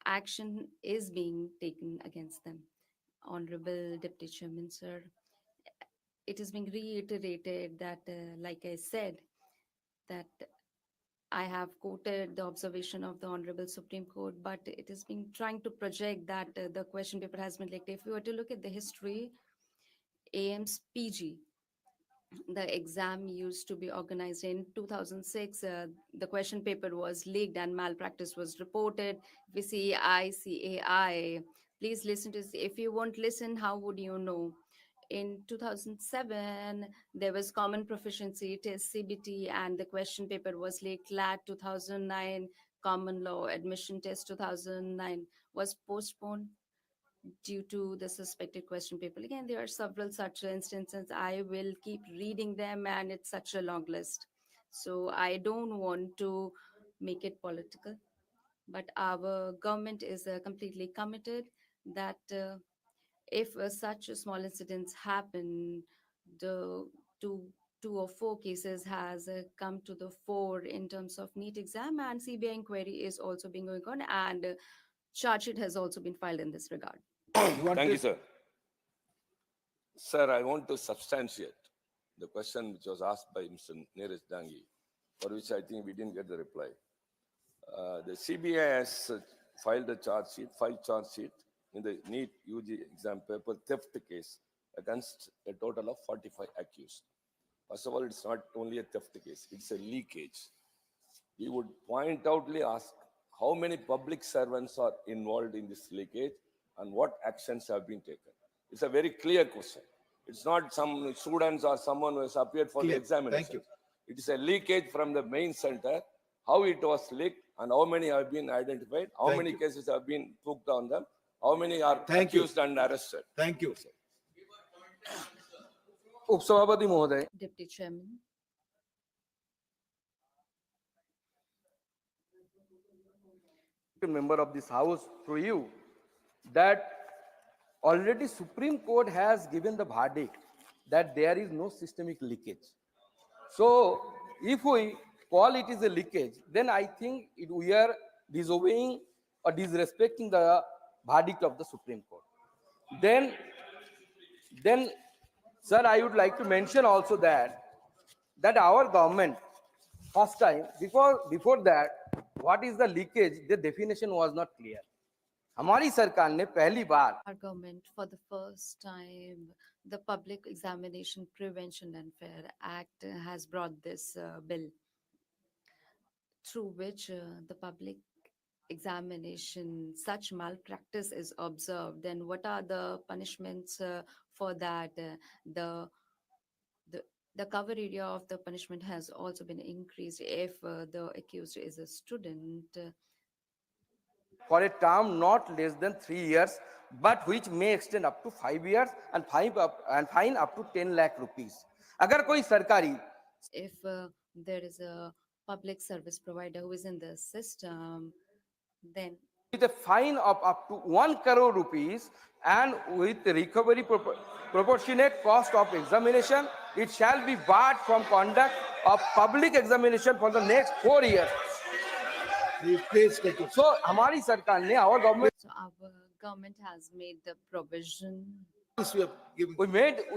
action is being taken against them. Honorable Deputy Chairman, sir, it is being reiterated that, like I said, that I have quoted the observation of the Honorable Supreme Court, but it is being trying to project that the question paper has been leaked. If you were to look at the history, AIMS PG, the exam used to be organized in 2006. The question paper was leaked and malpractice was reported. We see ICAI. Please listen to this. If you won't listen, how would you know? In 2007, there was common proficiency test CBT, and the question paper was leaked. CLAT 2009, common law admission test 2009 was postponed due to the suspected question paper. Again, there are several such instances. I will keep reading them, and it's such a long list. So I don't want to make it political, but our government is completely committed that if such small incidents happen, the two or four cases has come to the fore in terms of NEET exam, and CBI inquiry is also being going on, and charge sheet has also been filed in this regard. Thank you, sir. Sir, I want to substantiate the question which was asked by Mr. Neeraj Dangi, for which I think we didn't get the reply. The CBI has filed charge sheet in the NEET UG exam paper theft case against a total of 45 accused. First of all, it's not only a theft case, it's a leakage. We would pointedly ask how many public servants are involved in this leakage and what actions have been taken. It's a very clear question. It's not some students or someone who has appeared for the examination. Thank you. It is a leakage from the main center, how it was leaked and how many have been identified, how many cases have been booked on them, how many are accused and arrested. Thank you. उपसभापति महोदय, Deputy Chairman. member of this house through you, that already Supreme Court has given the verdict that there is no systemic leakage. So if we call it is a leakage, then I think we are disobeying or disrespecting the verdict of the Supreme Court. Then, sir, I would like to mention also that our government, first time, before that, what is the leakage, the definition was not clear. हमारी सरकार ने पहली बार Our government, for the first time, the Public Examination Prevention and Fair Act has brought this bill, through which the public examination, such malpractice is observed, then what are the punishments for that? The cover area of the punishment has also been increased if the accused is a student. For a term not less than 3 years, but which may extend up to 5 years and fine up to 10 lakh rupees. अगर कोई सरकारी, if there is a public service provider who is in the system, then with a fine of up to 1 crore rupees and with recovery proportionate cost of examination, it shall be barred from conduct of public examination for the next 4 years. Please take it. So, हमारी सरकार ने, our government, so our government has made the provision Yes, we have given. We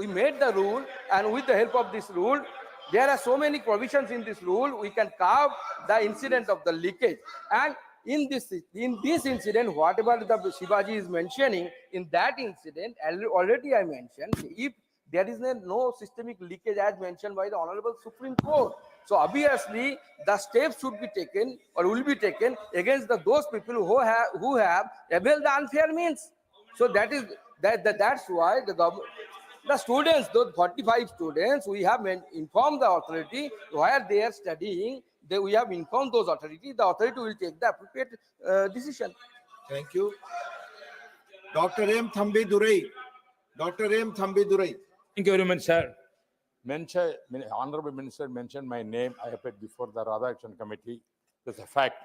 made the rule, and with the help of this rule, there are so many provisions in this rule. We can carve the incident of the leakage, and in this incident, whatever the Shivaji is mentioning in that incident, already I mentioned, if there is no systemic leakage as mentioned by the Honorable Supreme Court. So obviously, the steps should be taken or will be taken against those people who have availed the unfair means. So that's why the students, those 45 students, we have informed the authority where they are studying. We have informed those authorities. The authority will take the appropriate decision. Thank you. Dr. M. Thambi Durai. Dr. M. Thambi Durai. Thank you very much, sir. Honorable Minister mentioned my name. I appeared before the Radhakrishnan Committee. That's a fact.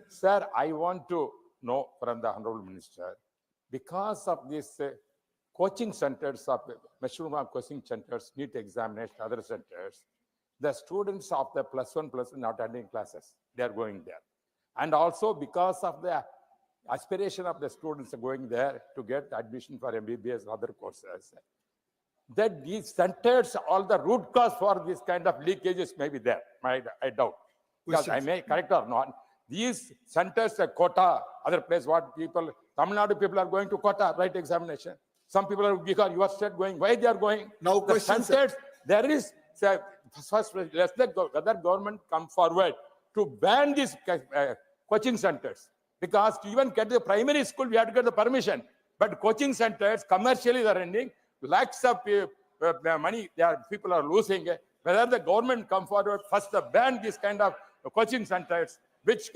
Sir, I want to know from the Honorable Minister, because of these coaching centers of mushroom coaching centers, NEET examination, other centers, the students of the +1, +2 not attending classes, they are going there. And also because of the aspiration of the students going there to get admission for MBBS and other courses, that these centers, all the root cause for this kind of leakages may be there, I doubt. Because I may correct or not, these centers, quota, other place, what people, Tamil Nadu people are going to quota, write examination. Some people are, because your state going, why they are going? Now the centers, there is, first, let the other government come forward to ban these coaching centers. Because to even get the primary school, we have to get the permission. But coaching centers, commercially they are running, lakhs of money people are losing. Whether the government come forward, first ban this kind of coaching centers, which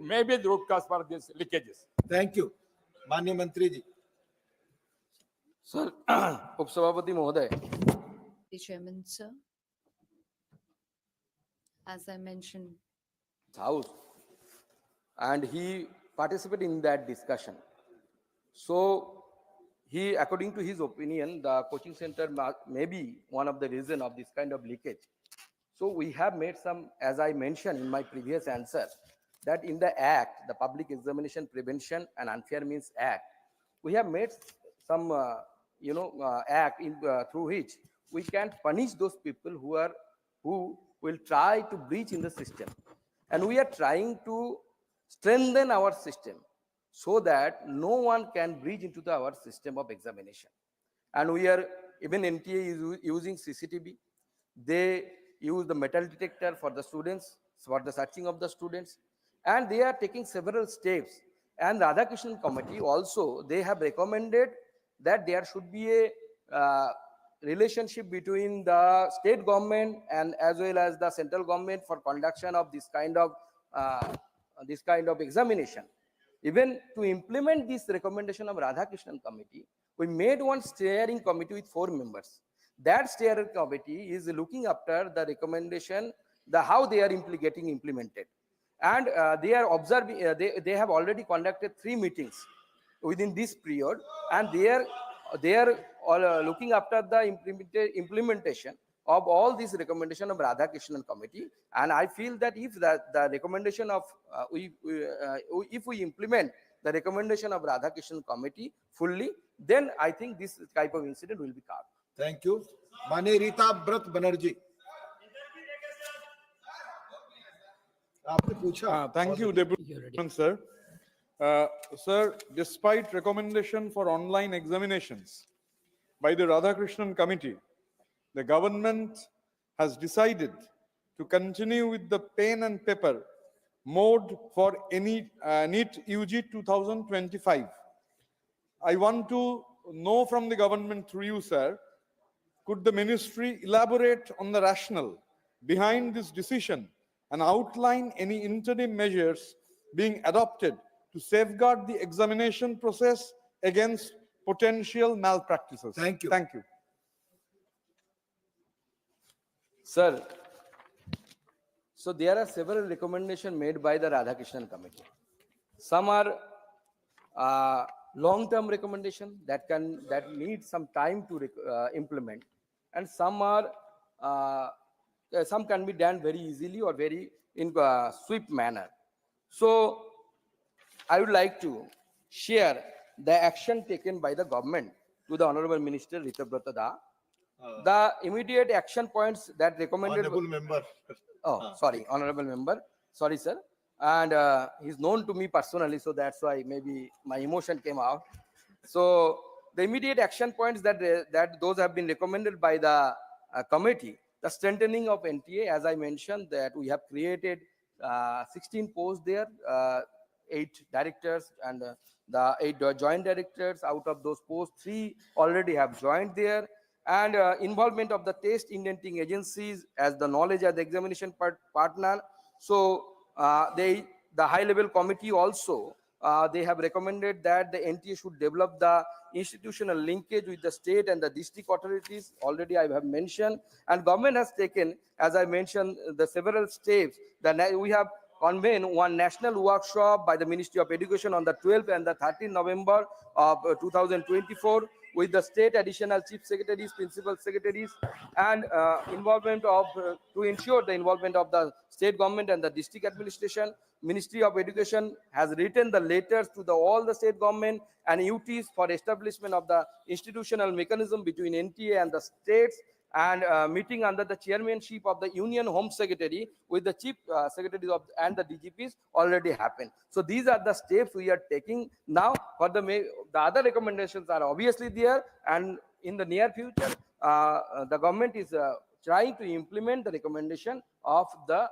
may be the root cause for these leakages. Thank you. Manya Mantri ji. Sir, Upsavapati Mohoday. The Chairman, sir. As I mentioned, House, and he participated in that discussion. So he, according to his opinion, the coaching center may be one of the reason of this kind of leakage. So we have made some, as I mentioned in my previous answer, that in the Act, the Public Examination Prevention and Unfair Means Act, we have made some, act through which we can punish those people who will try to breach in the system. And we are trying to strengthen our system so that no one can breach into our system of examination. And we are, even NTA is using CCTV. They use the metal detector for the students, for the searching of the students. And they are taking several steps. And the Radhakrishnan Committee also, they have recommended that there should be a relationship between the state government and as well as the central government for conduction of this kind of examination. Even to implement this recommendation of Radhakrishnan Committee, we made one steering committee with 4 members. That steering committee is looking after the recommendation, how they are getting implemented. And they are observing, they have already conducted 3 meetings within this period, and they are looking after the implementation of all these recommendations of Radhakrishnan Committee. And I feel that if the recommendation of, if we implement the recommendation of Radhakrishnan Committee fully, then I think this type of incident will be carved. Thank you. Mane Rita Brat Banerjee. Thank you, Deputy Chairman, sir. Sir, despite recommendation for online examinations by the Radhakrishnan Committee, the government has decided to continue with the pen and paper mode for any NEET UG 2025. I want to know from the government through you, sir, could the ministry elaborate on the rationale behind this decision and outline any interim measures being adopted to safeguard the examination process against potential malpractices? Thank you. Thank you. Sir, so there are several recommendations made by the Radhakrishnan Committee. Some are long-term recommendation that need some time to implement, and some can be done very easily or very in a swift manner. So I would like to share the action taken by the government to the Honorable Minister Ritabrata Da. The immediate action points that recommended. Honorable member. Oh, sorry, honorable member. Sorry, sir. And he's known to me personally, so that's why maybe my emotion came out. So the immediate action points that those have been recommended by the committee, the strengthening of NTA, as I mentioned, that we have created 16 posts there, 8 directors and the 8 joint directors. Out of those posts, 3 already have joined there. And involvement of the test indenting agencies as the knowledge as the examination partner. So the high level committee also, they have recommended that the NTA should develop the institutional linkage with the state and the district authorities. Already I have mentioned, and government has taken, as I mentioned, the several steps. We have convened one national workshop by the Ministry of Education on the 12th and the 13th November of 2024 with the state additional chief secretaries, principal secretaries, and involvement of to ensure the involvement of the state government and the district administration. Ministry of Education has written the letters to all the state government and UTs for establishment of the institutional mechanism between NTA and the states, and meeting under the chairmanship of the Union Home Secretary with the chief secretaries of and the DGPs already happened. So these are the steps we are taking now. For the other recommendations are obviously there, and in the near future, the government is trying to implement the recommendation of the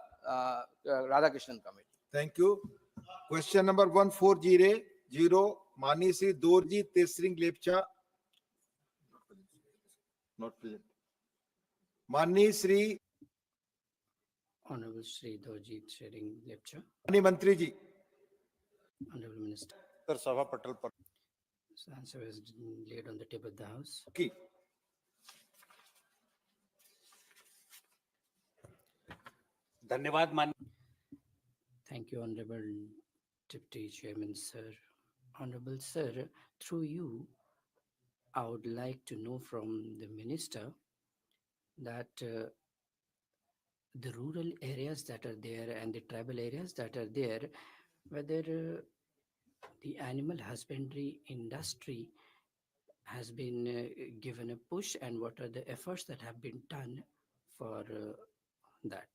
Radhakrishnan Committee. Thank you. Question number 1400, Manisi Dorji Tesring Lepcha. Not present. Mani Sri Honorable Shri Dorji Tesring Lepcha. Mani Mantri ji. Honorable Minister. Sir, Sabha Patel. So answer is laid on the table of the House. Okay. Dhanyavad, Man. Thank you, Honorable Deputy Chairman, sir. Honorable sir, through you, I would like to know from the Minister that the rural areas that are there and the tribal areas that are there, whether the animal husbandry industry has been given a push, and what are the efforts that have been done for that.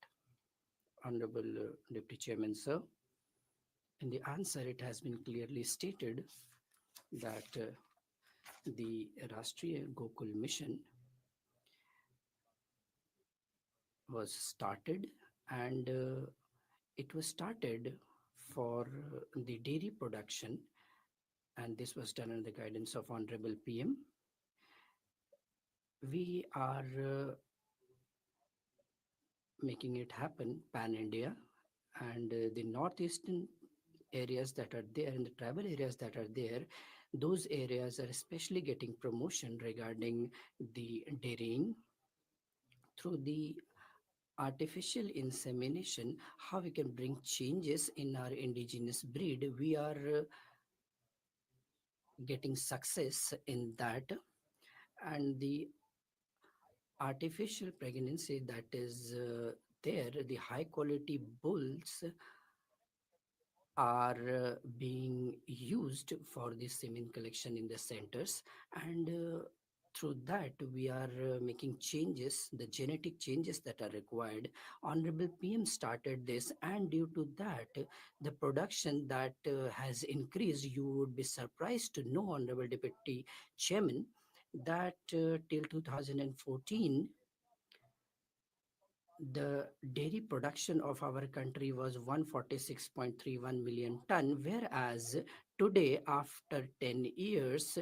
Honorable Deputy Chairman, sir, in the answer it has been clearly stated that the Rashtriya Gokul Mission was started, and it was started for the dairy production, and this was done under the guidance of Honorable PM. We are making it happen pan-India, and the northeastern areas that are there and the tribal areas that are there, those areas are especially getting promotion regarding the dairying through the artificial insemination, how we can bring changes in our indigenous breed. We are getting success in that, and the artificial pregnancy that is there, the high quality bulls are being used for the semen collection in the centers, and through that we are making changes, the genetic changes that are required. Honorable PM started this, and due to that the production that has increased. You would be surprised to know, Honorable Deputy Chairman, that till 2014 the dairy production of our country was 146.31 million ton, whereas today, after 10 years,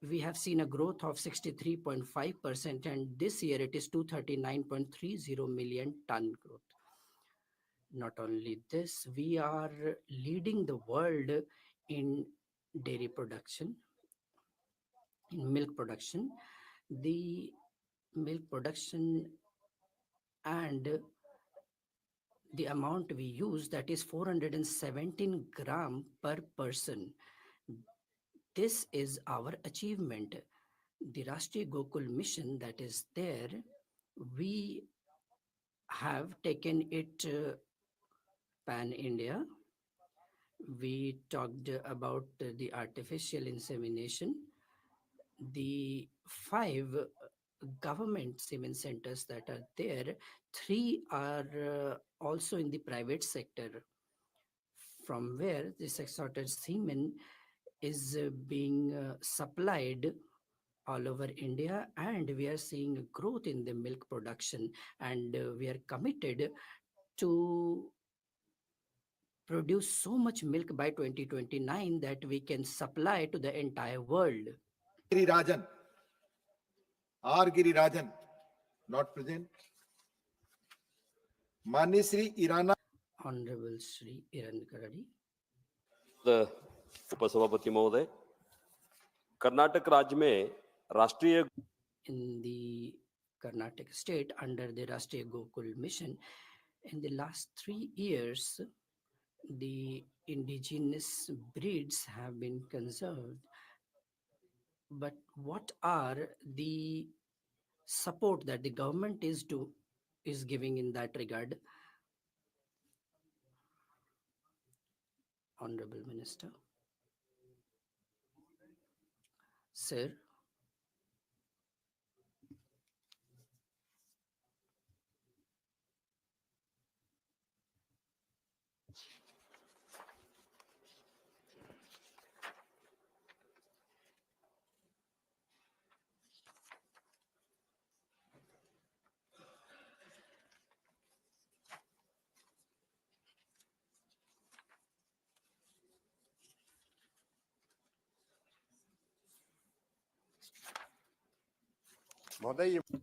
we have seen a growth of 63.5%, and this year it is 239.30 million ton growth. Not only this, we are leading the world in dairy production, in milk production. The milk production and the amount we use, that is 417 gram per person. This is our achievement. The Rashtriya Gokul Mission that is there, we have taken it pan-India. We talked about the artificial insemination, the 5 government semen centers that are there, 3 are also in the private sector, from where this exported semen is being supplied all over India, and we are seeing a growth in the milk production, and we are committed to produce so much milk by 2029 that we can supply to the entire world. Rajan. R. Rajan, not present. Mani Sri Irana. Honorable Sri Iran Karadi. उपसभापति महोदय, कर्नाटक राज्य में राष्ट्रीय In the Karnataka state, under the Rashtriya Gokul mission, in the last 3 years, the indigenous breeds have been conserved. But what are the support that the government is giving in that regard? Honorable Minister. Sir.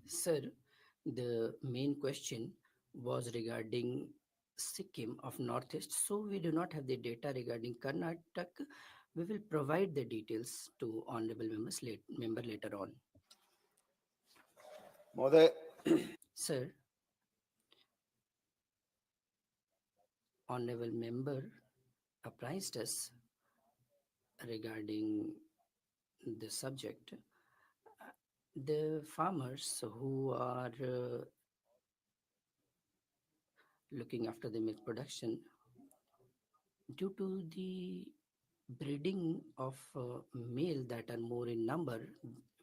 Sir, the main question was regarding Sikkim of Northeast. So we do not have the data regarding Karnataka. We will provide the details to honorable member later on. Mother. Sir, honorable member apprised us regarding the subject. The farmers who are looking after the milk production, due to the breeding of male that are more in number,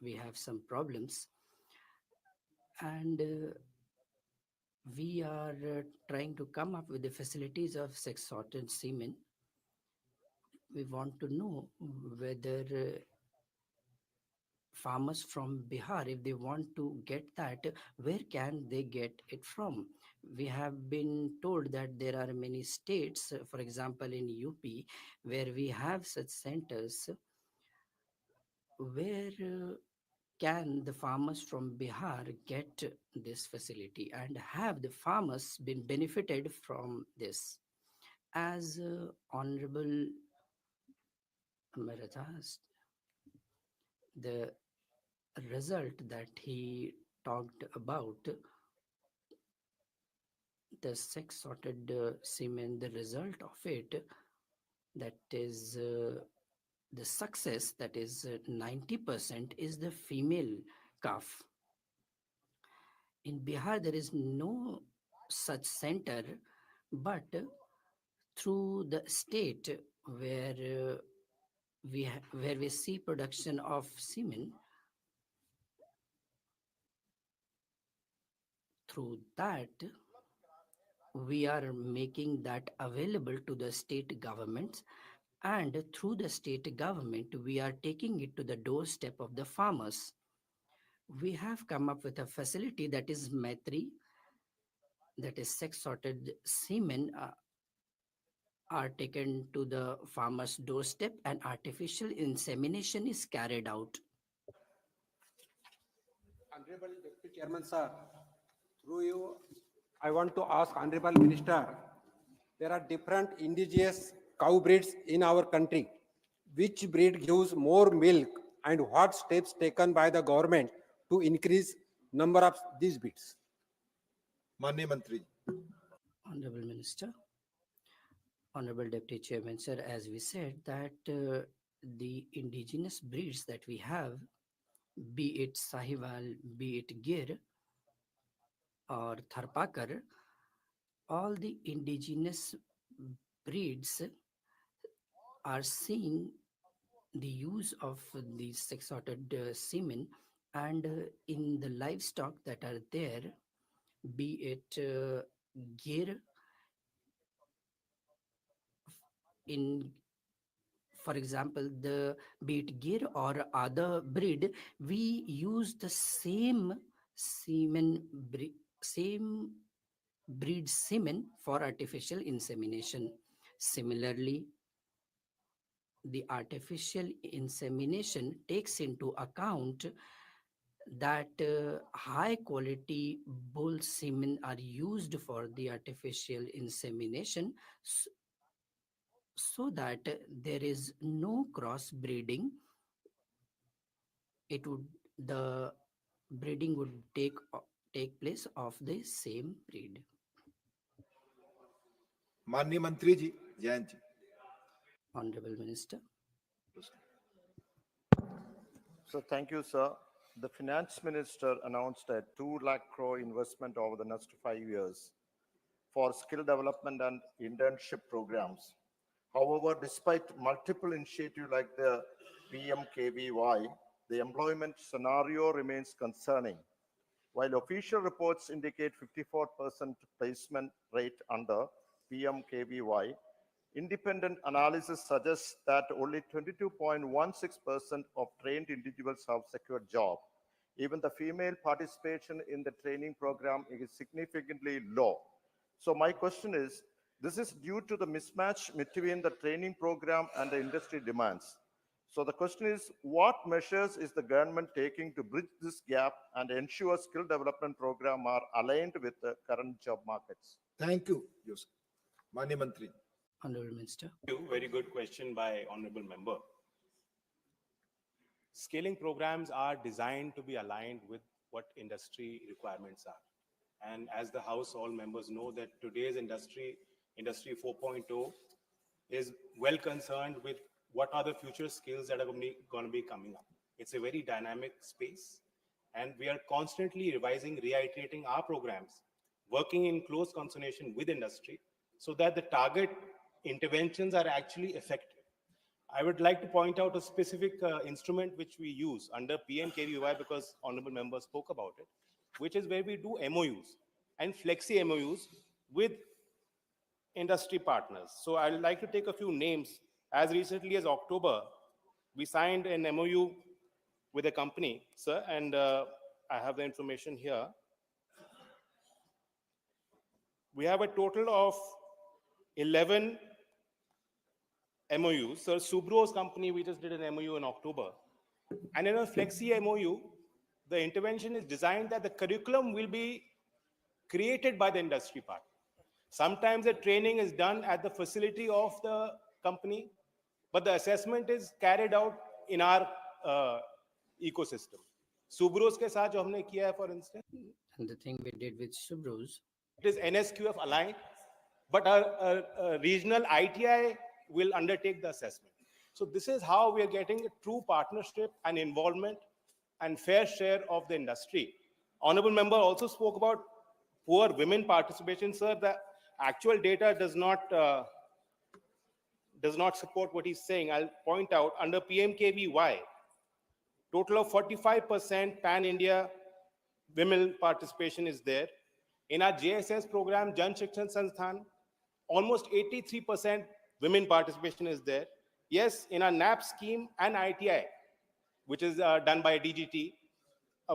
we have some problems, and we are trying to come up with the facilities of sex sorted semen. We want to know whether farmers from Bihar, if they want to get that, where can they get it from? We have been told that there are many states, for example in UP, where we have such centers. Where can the farmers from Bihar get this facility, and have the farmers been benefited from this? As Honorable Marathas, the result that he talked about, the sex sorted semen, the result of it, that is the success, that is 90%, is the female calf. In Bihar, there is no such center, but through the state where we see production of semen, through that we are making that available to the state governments, and through the state government we are taking it to the doorstep of the farmers. We have come up with a facility that is Maitri, that is sex sorted semen are taken to the farmer's doorstep, and artificial insemination is carried out. Honorable Deputy Chairman, sir, through you, I want to ask Honorable Minister, there are different indigenous cow breeds in our country. Which breed gives more milk, and what steps taken by the government to increase number of these breeds? Mani Mantri. Honorable Minister. Honorable Deputy Chairman, sir, as we said that the indigenous breeds that we have, be it Sahiwal, be it Gir or Tharpakar, all the indigenous breeds are seeing the use of these sex-sorted semen, and in the livestock that are there, be it gear in, for example, the be it gear or other breed, we use the same same breed semen for artificial insemination. Similarly, the artificial insemination takes into account that high quality bull semen are used for the artificial insemination, so that there is no cross breeding. It would the breeding would take place of the same breed. माननीय मंत्री जी, जयंत जी. Honorable Minister. So thank you, sir. The finance minister announced a 2 lakh crore investment over the next 5 years for skill development and internship programs. However, despite multiple initiatives like the PMKVY, the employment scenario remains concerning. While official reports indicate 54% placement rate under PMKVY, independent analysis suggests that only 22.16% of trained individuals have secured job. Even the female participation in the training program is significantly low. So my question is, this is due to the mismatch between the training program and the industry demands. So the question is, what measures is the government taking to bridge this gap and ensure skill development program are aligned with the current job markets? Thank you, Joseph. माननीय मंत्री. Honorable Minister. Thank you. Very good question by honorable member. Scaling programs are designed to be aligned with what industry requirements are. And as the House, all members know that today's industry 4.0, is well concerned with what are the future skills that are going to be coming up. It's a very dynamic space, and we are constantly revising, reiterating our programs, working in close consultation with industry so that the target interventions are actually effective. I would like to point out a specific instrument which we use under PMKVY, because honorable members spoke about it, which is where we do MOUs and flexi MOUs with industry partners. So I'd like to take a few names. As recently as October, we signed an MOU with a company, sir, and I have the information here. We have a total of 11 MOUs. So Subro's company, we just did an MOU in October. And in a flexi MOU, the intervention is designed that the curriculum will be created by the industry partner. Sometimes the training is done at the facility of the company, but the assessment is carried out in our ecosystem. Subro's ke saath jo humne kiya hai, for instance. And the thing we did with Subro's, it is NSQF aligned, but our regional ITI will undertake the assessment. So this is how we are getting a true partnership and involvement and fair share of the industry. Honorable member also spoke about poor women participation. Sir, the actual data does not support what he's saying. I'll point out under PMKVY, total of 45% pan-India women participation is there. In our JSS program, Jan Shikshan Sansthan, almost 83% women participation is there. Yes, in our NAP scheme and ITI, which is done by DGT,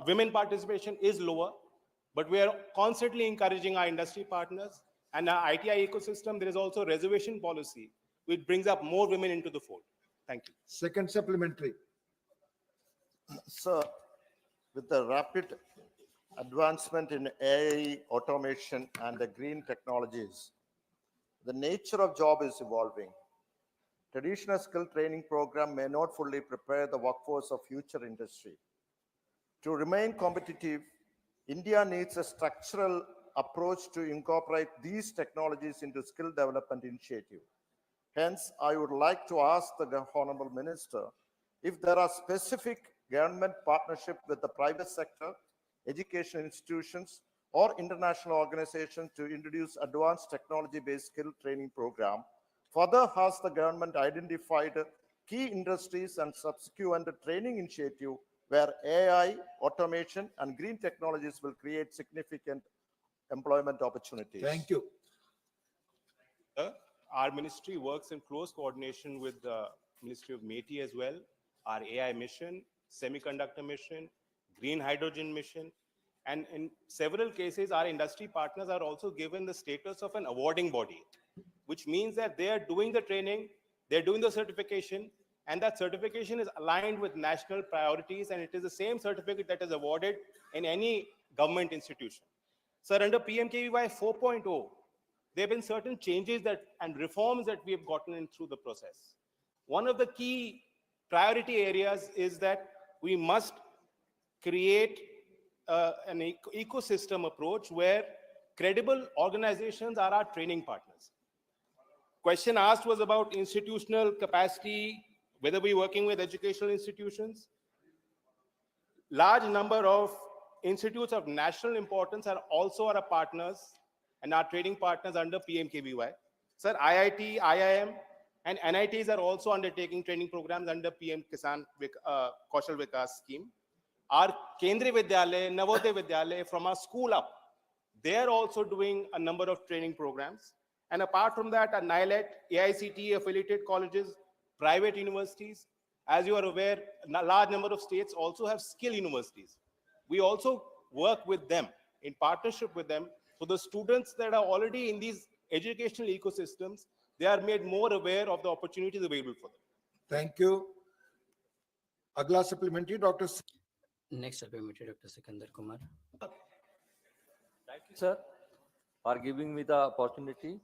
women participation is lower, but we are constantly encouraging our industry partners and our ITI ecosystem. There is also a reservation policy, which brings up more women into the fold. Thank you. Second supplementary. Sir, with the rapid advancement in AI, automation, and the green technologies, the nature of job is evolving. Traditional skill training program may not fully prepare the workforce of future industry. To remain competitive, India needs a structural approach to incorporate these technologies into skill development initiative. Hence, I would like to ask the Honorable Minister if there are specific government partnership with the private sector, education institutions, or international organizations to introduce advanced technology-based skill training program. Further, has the government identified key industries and subsequent training initiative where AI, automation, and green technologies will create significant employment opportunities. Thank you. Our ministry works in close coordination with the Ministry of MeitY as well, our AI mission, semiconductor mission, green hydrogen mission, and in several cases, our industry partners are also given the status of an awarding body, which means that they are doing the training, they're doing the certification, and that certification is aligned with national priorities, and it is the same certificate that is awarded in any government institution. Sir, under PMKVY 4.0, there have been certain changes and reforms that we have gotten in through the process. One of the key priority areas is that we must create an ecosystem approach where credible organizations are our training partners. Question asked was about institutional capacity, whether we're working with educational institutions. Large number of institutes of national importance are also our partners and our training partners under PMKVY. Sir, IIT, IIM, and NITs are also undertaking training programs under PM Kisan Kaushal Vikas scheme. Our Kendriya Vidyalaya, Navodaya Vidyalaya, from our school up, they are also doing a number of training programs. And apart from that, our NILET, AICTE affiliated colleges, private universities, as you are aware, a large number of states also have skill universities. We also work with them, in partnership with them, so the students that are already in these educational ecosystems, they are made more aware of the opportunities available for them. Thank you. Agla supplementary, Dr. Next supplementary, Dr. Sikandar Kumar. Thank you, sir, for giving me the opportunity.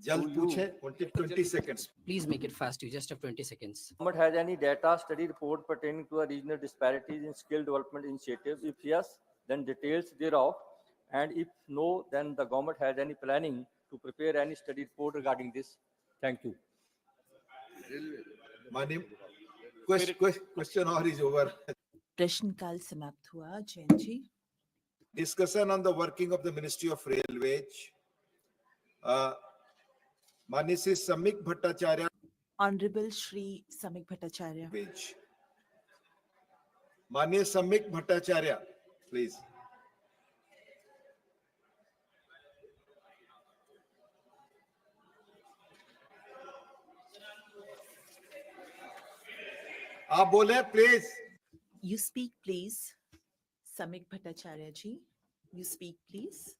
Jal puche, 20 seconds. Please make it fast. You just have 20 seconds. Government has any data study report pertaining to the regional disparities in skill development initiatives? If yes, then details thereof. And if no, then the government has any planning to prepare any study report regarding this? Thank you. Question or is over. प्रश्नकाल समाप्त हुआ Jain ji. Discussion on the working of the Ministry of Railways. Mani Sri Samik Bhattacharya. Honorable Shri Samik Bhattacharya. Mani Samik Bhattacharya, please. आप बोले please. You speak, please. Samik Bhattacharya ji. You speak, please.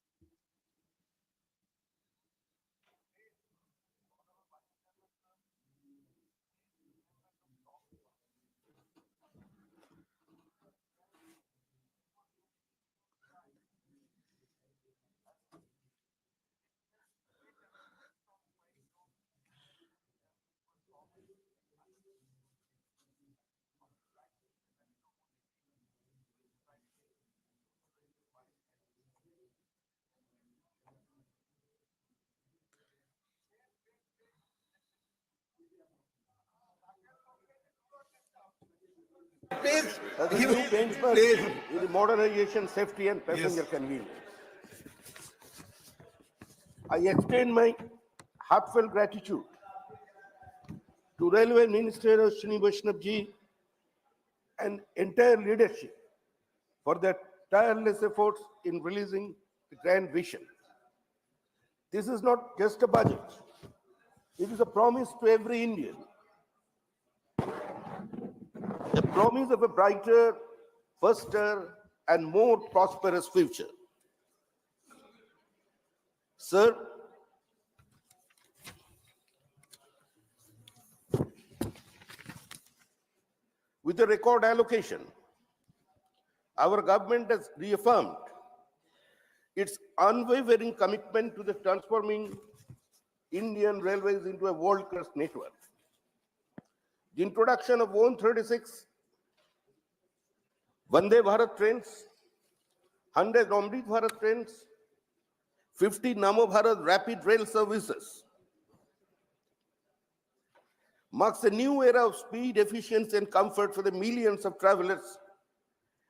Please. The new benchmark is modernization, safety, and passenger convenience. I extend my heartfelt gratitude to Railway Minister Ashwini Vaishnav ji and entire leadership for their tireless efforts in releasing the grand vision. This is not just a budget. It is a promise to every Indian. A promise of a brighter, faster, and more prosperous future. Sir, with the record allocation, our government has reaffirmed its unwavering commitment to the transforming Indian Railways into a world-class network. The introduction of 136 Vande Bharat trains, 100 Amrit Bharat trains, 50 Namo Bharat rapid rail services marks a new era of speed, efficiency, and comfort for the millions of travelers.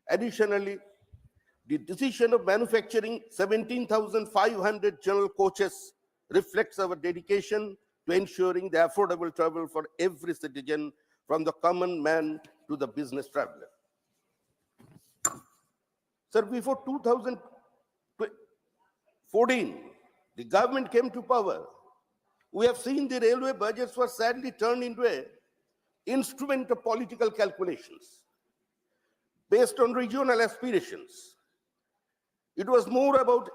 Additionally, the decision of manufacturing 17,500 general coaches reflects our dedication to ensuring the affordable travel for every citizen from the common man to the business traveler. Sir, before 2014, the government came to power. We have seen the railway budgets were sadly turned into an instrument of political calculations based on regional aspirations. It was more about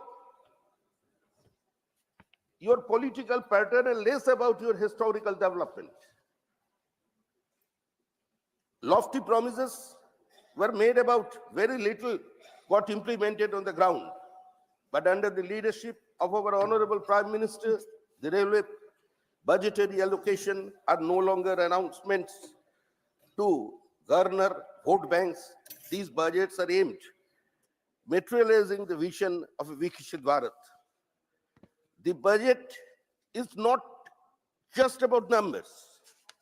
your political pattern and less about your historical development. Lofty promises were made about very little got implemented on the ground. But under the leadership of our Honorable Prime Minister, the railway budgetary allocation are no longer announcements to garner vote banks. These budgets are aimed materializing the vision of a Viksit Bharat. The budget is not just about numbers.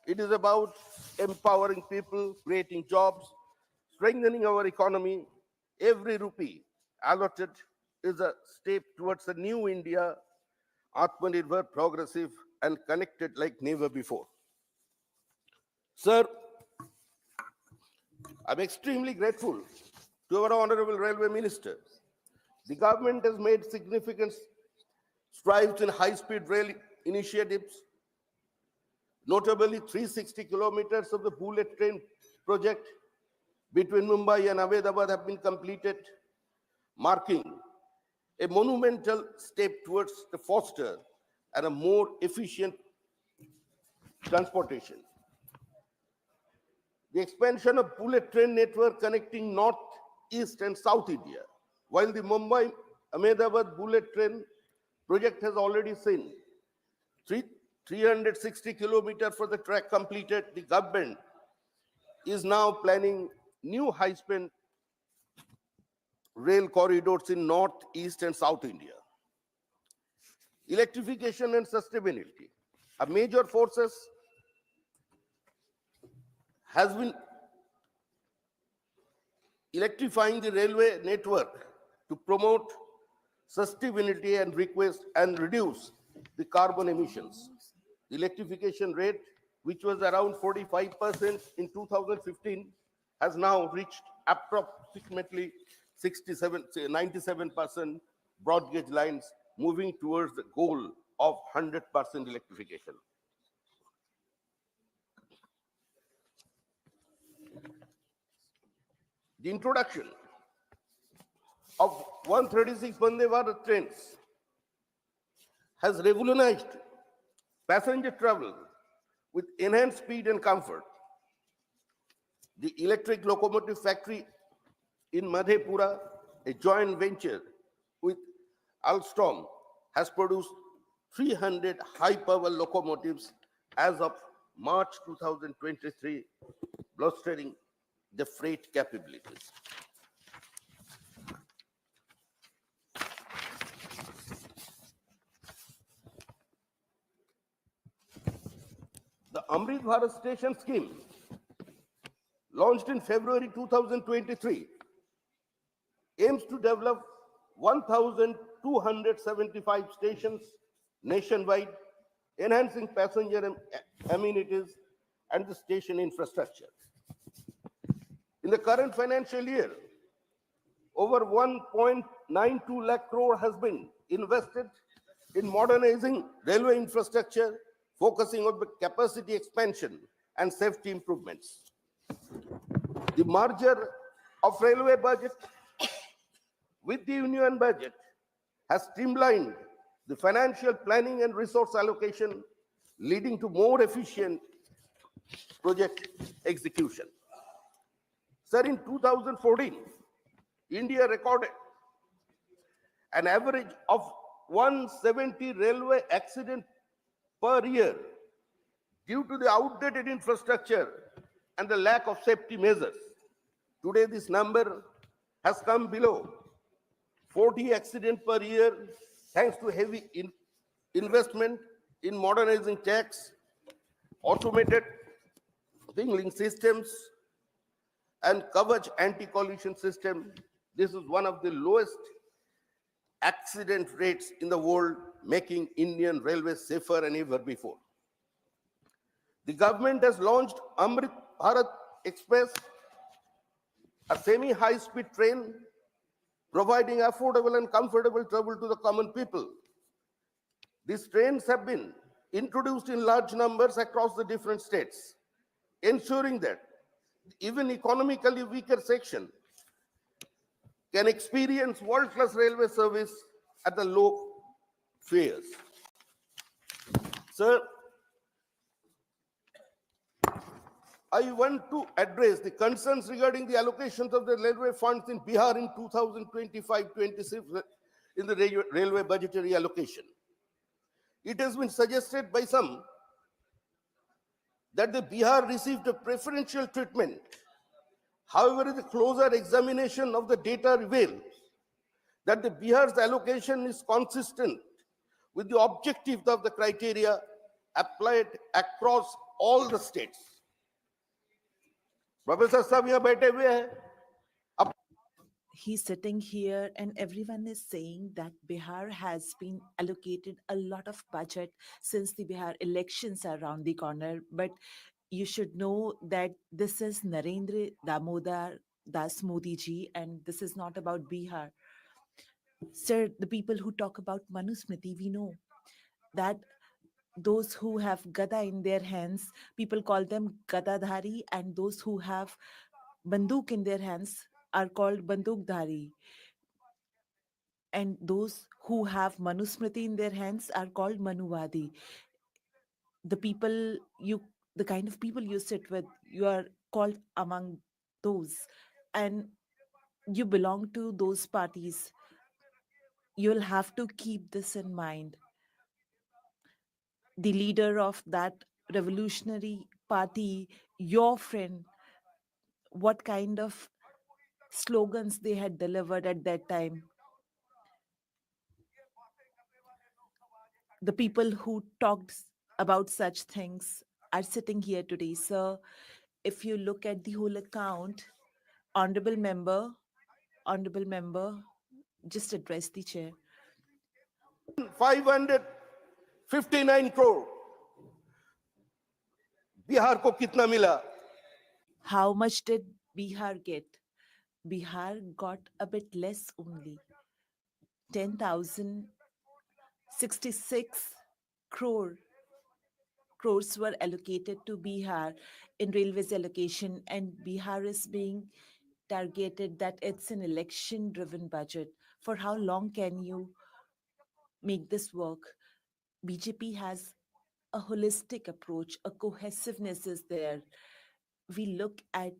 It is about empowering people, creating jobs, strengthening our economy. Every rupee allotted is a step towards a new India, Atmanirbhar, progressive, and connected like never before. Sir, I'm extremely grateful to our Honorable Railway Minister. The government has made significant strides in high-speed rail initiatives. Notably, 360 kilometers of the bullet train project between Mumbai and Ahmedabad have been completed, marking a monumental step towards the faster and a more efficient transportation. The expansion of bullet train network connecting North, East, and South India. While the Mumbai-Ahmedabad bullet train project has already seen 360 kilometers for the track completed, the government is now planning new high-speed rail corridors in North, East, and South India. Electrification and sustainability. A major forces has been electrifying the railway network to promote sustainability and reduce the carbon emissions. The electrification rate, which was around 45% in 2015, has now reached approximately 97% broad gauge lines, moving towards the goal of 100% electrification. The introduction of 136 Vande Bharat trains has revolutionized passenger travel with enhanced speed and comfort. The electric locomotive factory in Madhepura, a joint venture with Alstom, has produced 300 high-power locomotives as of March 2023, bolstering the freight capabilities. The Amrit Bharat Station scheme, launched in February 2023, aims to develop 1,275 stations nationwide, enhancing passenger amenities and the station infrastructure. In the current financial year, over 1.92 lakh crore has been invested in modernizing railway infrastructure, focusing on the capacity expansion and safety improvements. The merger of railway budget with the union budget has streamlined the financial planning and resource allocation, leading to more efficient project execution. Sir, in 2014, India recorded an average of 170 railway accidents per year due to the outdated infrastructure and the lack of safety measures. Today, this number has come below 40 accidents per year thanks to heavy investment in modernizing tracks, automated signaling systems, and Kavach anti-collision system. This is one of the lowest accident rates in the world, making Indian railways safer than ever before. The government has launched Amrit Bharat Express, a semi-high-speed train providing affordable and comfortable travel to the common people. These trains have been introduced in large numbers across the different states, ensuring that even economically weaker section can experience world-class railway service at the low fares. Sir, I want to address the concerns regarding the allocations of the railway funds in Bihar in 2025-26 in the railway budgetary allocation. It has been suggested by some that the Bihar received a preferential treatment. However, the closer examination of the data reveals that the Bihar's allocation is consistent with the objectives of the criteria applied across all the states. Professor Sahab यहाँ बैठे हुए हैं. He's sitting here and everyone is saying that Bihar has been allocated a lot of budget since the Bihar elections are around the corner. But you should know that this is Narendra Damodar Das Modi ji and this is not about Bihar. Sir, the people who talk about Manusmriti, we know that those who have gada in their hands, people call them gadadhari, and those who have banduk in their hands are called bandukdhari. And those who have Manusmriti in their hands are called Manuvadi. The people the kind of people you sit with, you are called among those. And you belong to those parties. You'll have to keep this in mind. The leader of that revolutionary party, your friend, what kind of slogans they had delivered at that time. The people who talked about such things are sitting here today. Sir, if you look at the whole account, honorable member, just address the chair. 559 crore. Bihar ko kitna mila? How much did Bihar get? Bihar got a bit less only. 10,066 crores were allocated to Bihar in railways allocation, and Bihar is being targeted that it's an election-driven budget. For how long can you make this work? BJP has a holistic approach, a cohesiveness is there. We look at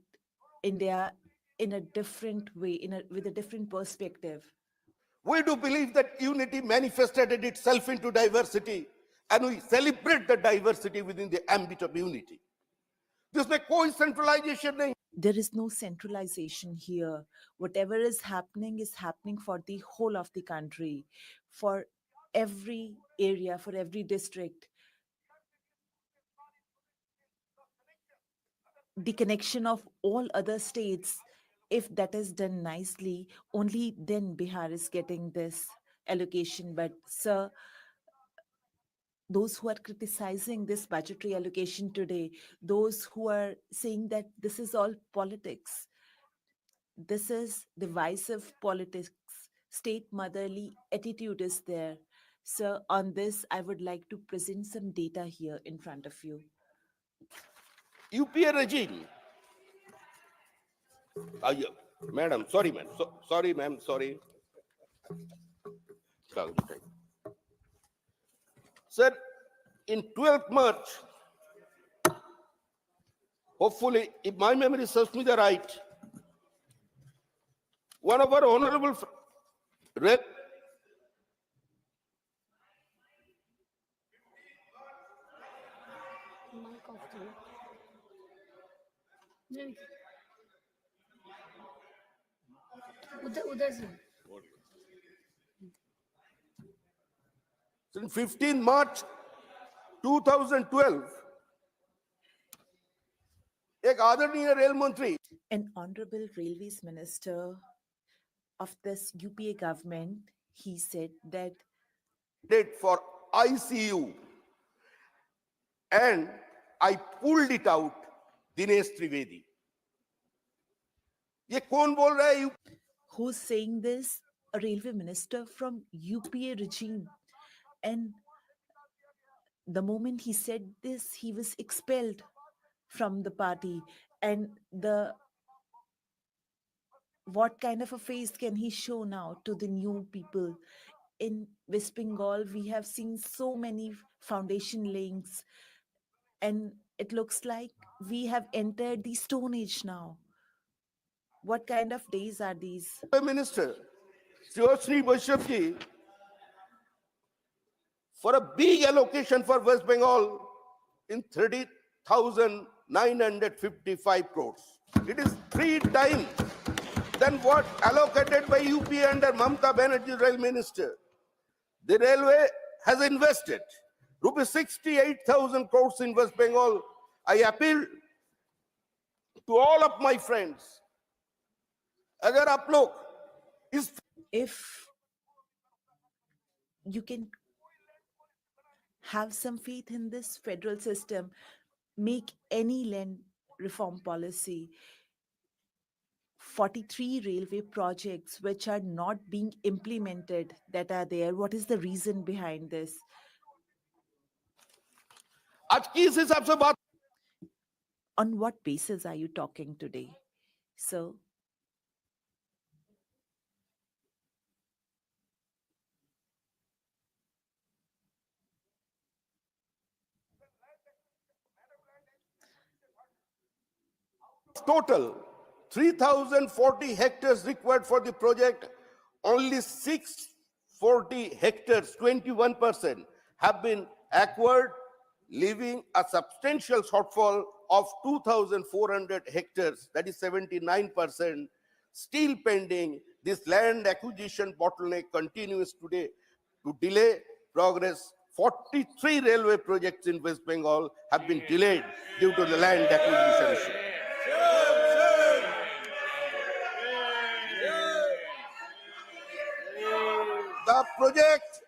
India in a different way, with a different perspective. We do believe that unity manifested itself into diversity, and we celebrate the diversity within the ambit of unity. There is no centralization here. Whatever is happening for the whole of the country, for every area, for every district. The connection of all other states, if that is done nicely, only then Bihar is getting this allocation. But sir, those who are criticizing this budgetary allocation today, those who are saying that this is all politics, this is divisive politics, state motherly attitude is there. Sir, on this, I would like to present some data here in front of you. UPA regime. Madam, sorry, ma'am. Sorry, ma'am. Sorry. Sir, in 12th March, hopefully, if my memory serves me the right, one of our honorable उधर से in 15 March 2012, एक आदरणीय rail मंत्री, an honorable railways minister of this UPA government, he said that for ICU, and I pulled it out Dinesh Trivedi. ये कौन बोल रहा है? Who's saying this? A railway minister from UPA regime. And the moment he said this, he was expelled from the party. And what kind of a face can he show now to the new people? In West Bengal, we have seen so many foundation links, and it looks like we have entered the Stone Age now. What kind of days are these? Minister, Sri Vaishnav, for a big allocation for West Bengal in 30,955 crores. It is 3 times than what allocated by UP under Mamata Banerjee, rail minister. The railway has invested rupees 68,000 crores in West Bengal. I appeal to all of my friends, agar aap log is, if you can have some faith in this federal system, make any land reform policy. 43 railway projects which are not being implemented that are there. What is the reason behind this? On what basis are you talking today, sir? total 3,040 hectares required for the project, only 640 hectares, 21%, have been acquired, leaving a substantial shortfall of 2,400 hectares, that is 79%, still pending. This land acquisition bottleneck continues today to delay progress. 43 railway projects in West Bengal have been delayed due to the land acquisition issue. The projects,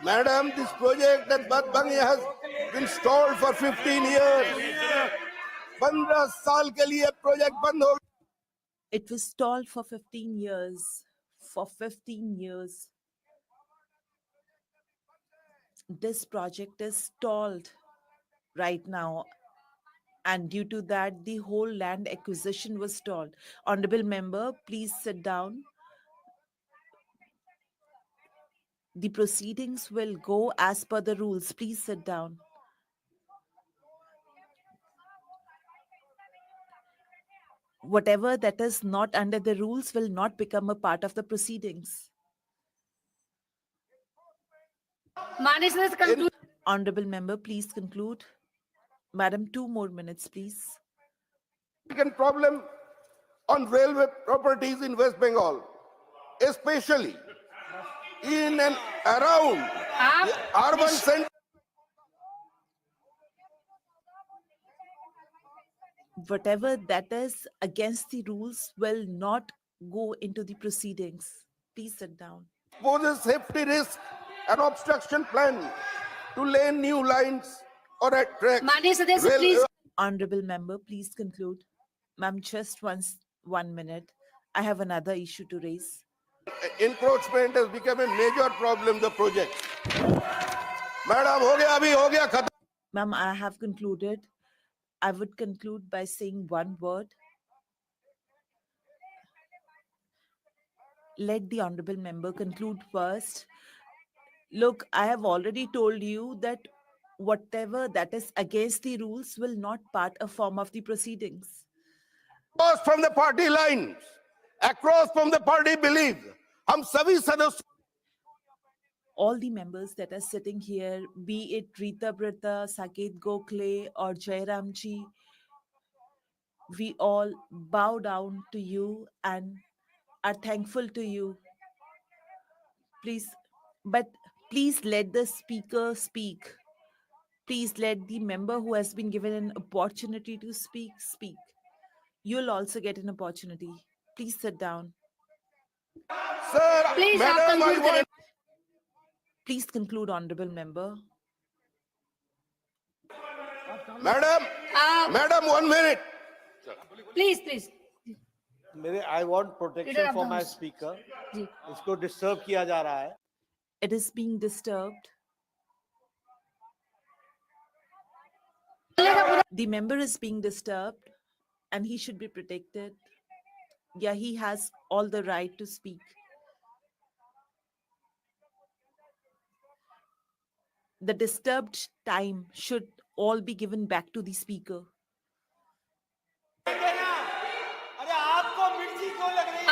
madam, this project at Badbangi has been stalled for 15 years. 15 साल के लिए project बंद हो. It was stalled for 15 years. For 15 years. This project is stalled right now. And due to that, the whole land acquisition was stalled. Honorable member, please sit down. The proceedings will go as per the rules. Please sit down. Whatever that is not under the rules will not become a part of the proceedings. Honorable member, please conclude. Madam, 2 more minutes, please. Problem on railway properties in West Bengal, especially in and around the urban center. Whatever that is against the rules will not go into the proceedings. Please sit down. Poses safety risk and obstruction plan to lay new lines or a track. Honorable member, please conclude. Ma'am, just 1 minute. I have another issue to raise. Encroachment has become a major problem, the project. Madam, ho gaya, khatam. Ma'am, I have concluded. I would conclude by saying one word. Let the honorable member conclude first. Look, I have already told you that whatever that is against the rules will not part a form of the proceedings. Across from the party lines, across from the party belief, hum sabhi sadasya. All the members that are sitting here, be it Rita Brita, Saket Gokhale or Jairamji, we all bow down to you and are thankful to you. Please, but please let the speaker speak. Please let the member who has been given an opportunity to speak. You'll also get an opportunity. Please sit down. Sir, Please, madam, I want Please conclude, honorable member. Madam, Madam, 1 minute. Please. I want protection for my speaker. इसको disturb किया जा रहा है. It is being disturbed. The member is being disturbed and he should be protected. Yeah, he has all the right to speak. The disturbed time should all be given back to the speaker.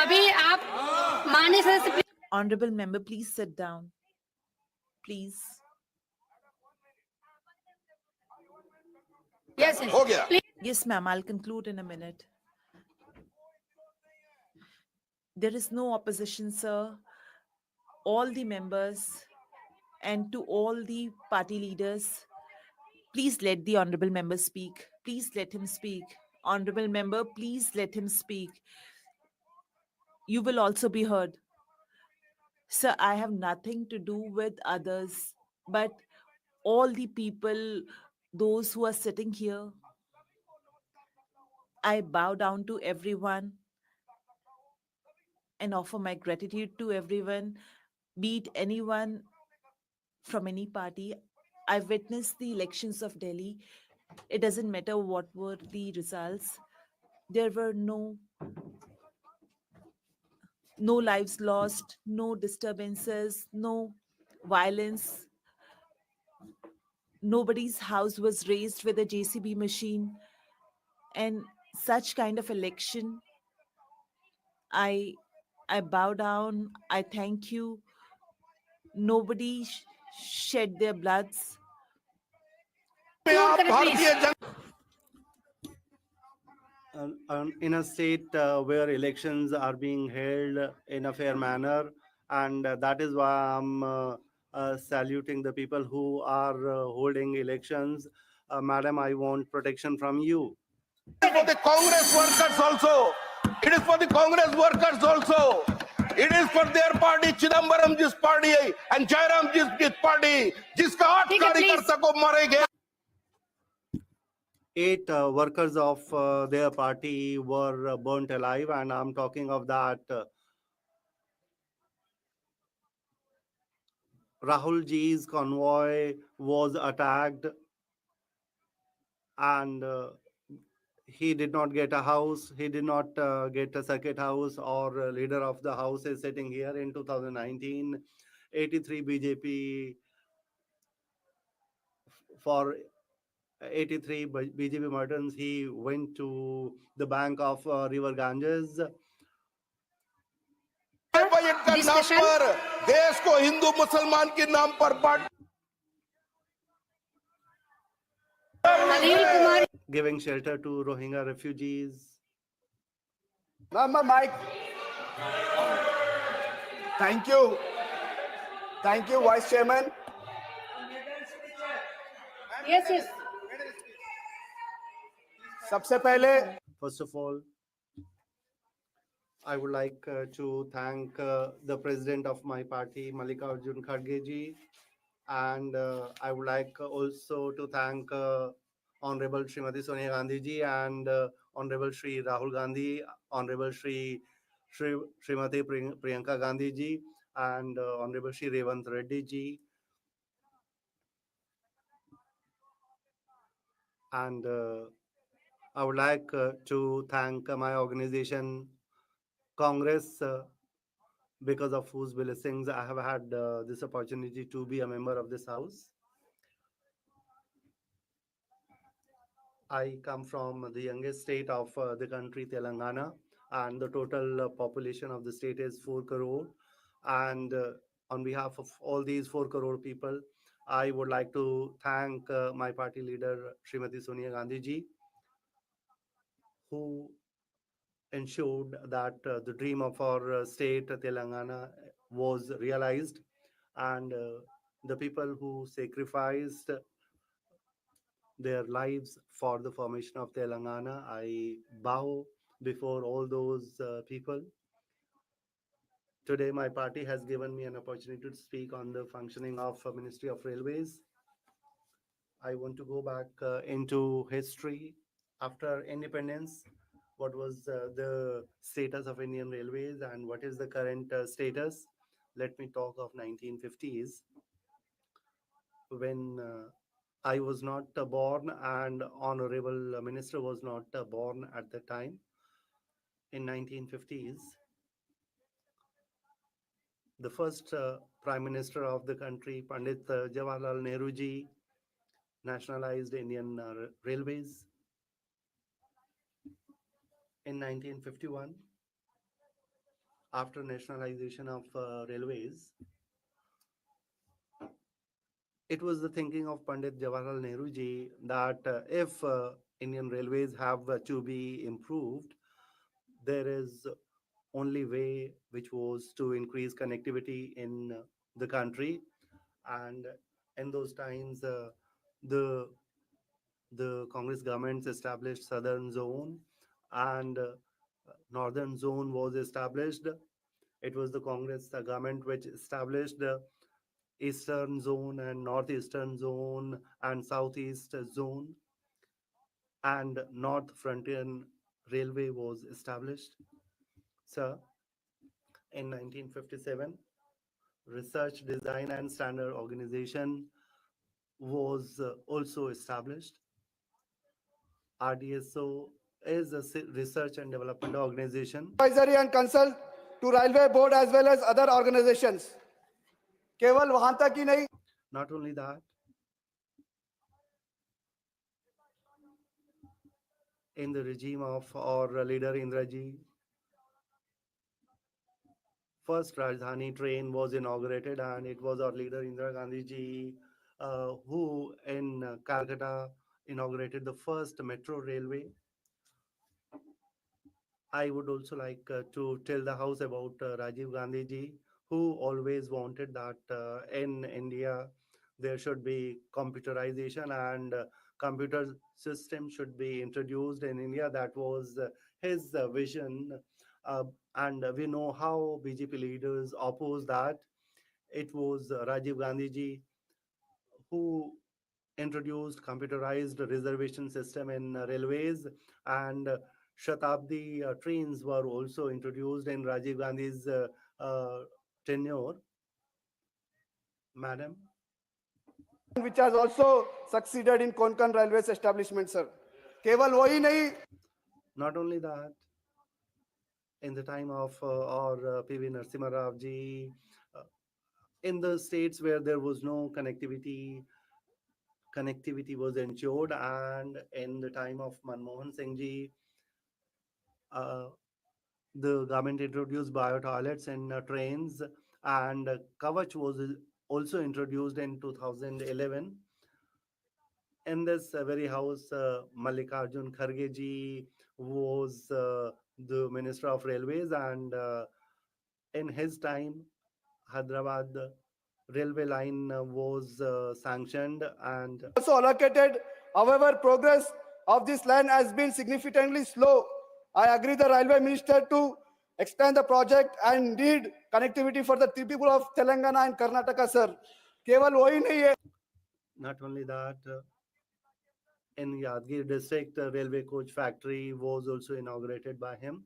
अभी आप माननीय सदस्य Honorable member, please sit down. Please. Yes. हो गया. Yes, ma'am, I'll conclude in a minute. There is no opposition, sir. All the members and to all the party leaders, please let the honorable member speak. Please let him speak. Honorable member, please let him speak. You will also be heard. Sir, I have nothing to do with others, but all the people, those who are sitting here, I bow down to everyone and offer my gratitude to everyone, be it anyone from any party. I witnessed the elections of Delhi. It doesn't matter what were the results. There were no lives lost, no disturbances, no violence. Nobody's house was razed with a JCB machine. And such kind of election, I bow down, I thank you. Nobody shed their bloods. In a state where elections are being held in a fair manner, and that is why I'm saluting the people who are holding elections. Madam, I want protection from you. For the Congress workers also. It is for the Congress workers also. It is for their party, Chidambaram ji's party and Jairam ji's party. जिसका 8 कार्यकर्ता को मारे गए. 8 workers of their party were burnt alive, and I'm talking of that Rahul ji's convoy was attacked, and he did not get a house. He did not get a circuit house, or leader of the house is sitting here in 2019. 83 BJP for 83 BJP murders. He went to the bank of River Ganges. Budget का नाम पर देश को हिंदू मुसलमान के नाम पर बांट. Giving shelter to Rohingya refugees. Number Mike. Thank you. Thank you, Vice Chairman. Yes. सबसे पहले First of all, I would like to thank the president of my party, Mallikarjun Kharge ji, and I would like also to thank Honorable Srimati Sonia Gandhi ji and Honorable Shri Rahul Gandhi, Honorable Srimati Priyanka Gandhi ji, and Honorable Shri Revant Reddy ji, and I would like to thank my organization, Congress, because of whose blessings I have had this opportunity to be a member of this house. I come from the youngest state of the country, Telangana, and the total population of the state is 4 crore. And on behalf of all these 4 crore people, I would like to thank my party leader, Srimati Sonia Gandhi ji, who ensured that the dream of our state, Telangana, was realized, and the people who sacrificed their lives for the formation of Telangana. I bow before all those people Today, my party has given me an opportunity to speak on the functioning of Ministry of Railways. I want to go back into history. After independence, what was the status of Indian Railways and what is the current status? Let me talk of 1950s, when I was not born and Honorable Minister was not born at the time. In 1950s, the first Prime Minister of the country, Pandit Jawaharlal Nehru ji, nationalized Indian Railways. In 1951, after nationalization of railways, it was the thinking of Pandit Jawaharlal Nehru ji that if Indian Railways have to be improved, there is only way which was to increase connectivity in the country. And in those times, the Congress government established Southern Zone and Northern Zone was established. It was the Congress government which established the Eastern Zone and Northeastern Zone and Southeast Zone, and North Frontier Railway was established. So, in 1957, Research, Design and Standard Organization was also established. RDSO is a research and development organization. Advisory and consult to Railway Board as well as other organizations. केवल वहां तक ही नहीं. Not only that, in the regime of our leader Indraji, first Rajdhani train was inaugurated, and it was our leader Indira Gandhi ji who in Calcutta inaugurated the first metro railway. I would also like to tell the House about Rajiv Gandhi ji, who always wanted that in India there should be computerization and computer system should be introduced in India. That was his vision. And we know how BJP leaders opposed that. It was Rajiv Gandhi ji who introduced computerized reservation system in railways, and Shatabdi trains were also introduced in Rajiv Gandhi's tenure. Madam, which has also succeeded in Konkan Railways establishment, sir. केवल वही नहीं. Not only that, in the time of our PV Narasimha Rao ji, in the states where there was no connectivity was ensured, and in the time of Manmohan Singh ji, the government introduced bio toilets in trains, and Kavach was also introduced in 2011. In this very house, Mallikarjun Kharge ji was the Minister of Railways, and in his time, Hyderabad railway line was sanctioned and Also allocated. However, progress of this line has been significantly slow. I agree the railway minister to extend the project and need connectivity for the people of Telangana and Karnataka, sir. केवल वही नहीं है. Not only that, in Yadgir district, railway coach factory was also inaugurated by him.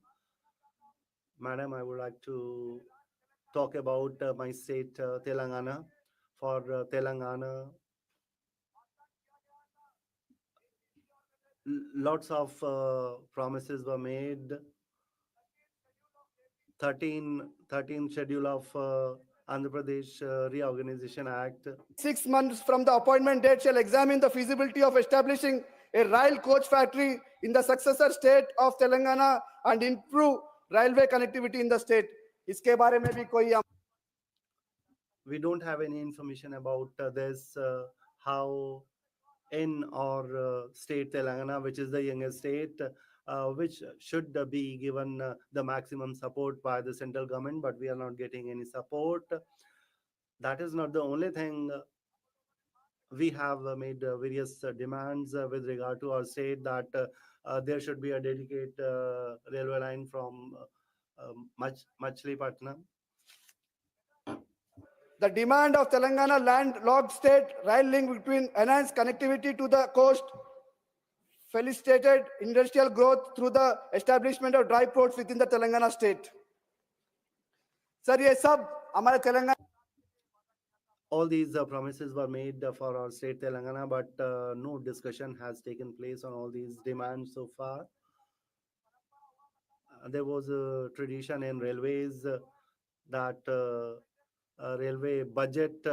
Madam, I would like to talk about my state, Telangana. For Telangana, lots of promises were made. 13 schedule of Andhra Pradesh Reorganization Act. 6 months from the appointment date shall examine the feasibility of establishing a rail coach factory in the successor state of Telangana and improve railway connectivity in the state. इसके बारे में भी कोई We don't have any information about this, how in our state Telangana, which is the youngest state, which should be given the maximum support by the central government, but we are not getting any support. That is not the only thing. We have made various demands with regard to our state, that there should be a dedicated railway line from Machilipatnam The demand of Telangana landlocked state rail link between enhanced connectivity to the coast, facilitated industrial growth through the establishment of dry ports within the Telangana state. Sir, ये सब हमारे Telangana All these promises were made for our state Telangana, but no discussion has taken place on all these demands so far. There was a tradition in railways that railway budget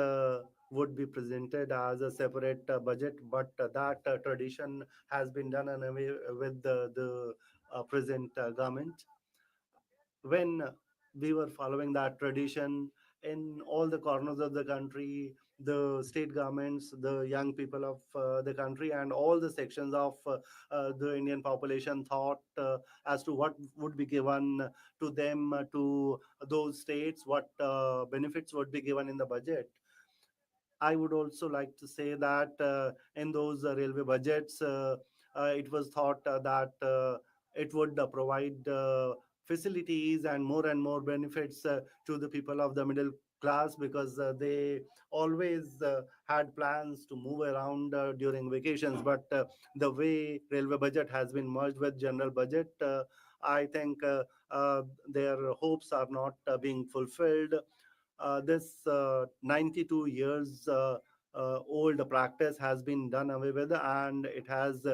would be presented as a separate budget, but that tradition has been done away with the present government. When we were following that tradition in all the corners of the country, the state governments, the young people of the country, and all the sections of the Indian population thought as to what would be given to them, to those states, what benefits would be given in the budget. I would also like to say that in those railway budgets, it was thought that it would provide facilities and more benefits to the people of the middle class, because they always had plans to move around during vacations. But the way railway budget has been merged with general budget, I think their hopes are not being fulfilled. This 92 years old practice has been done away with, and it has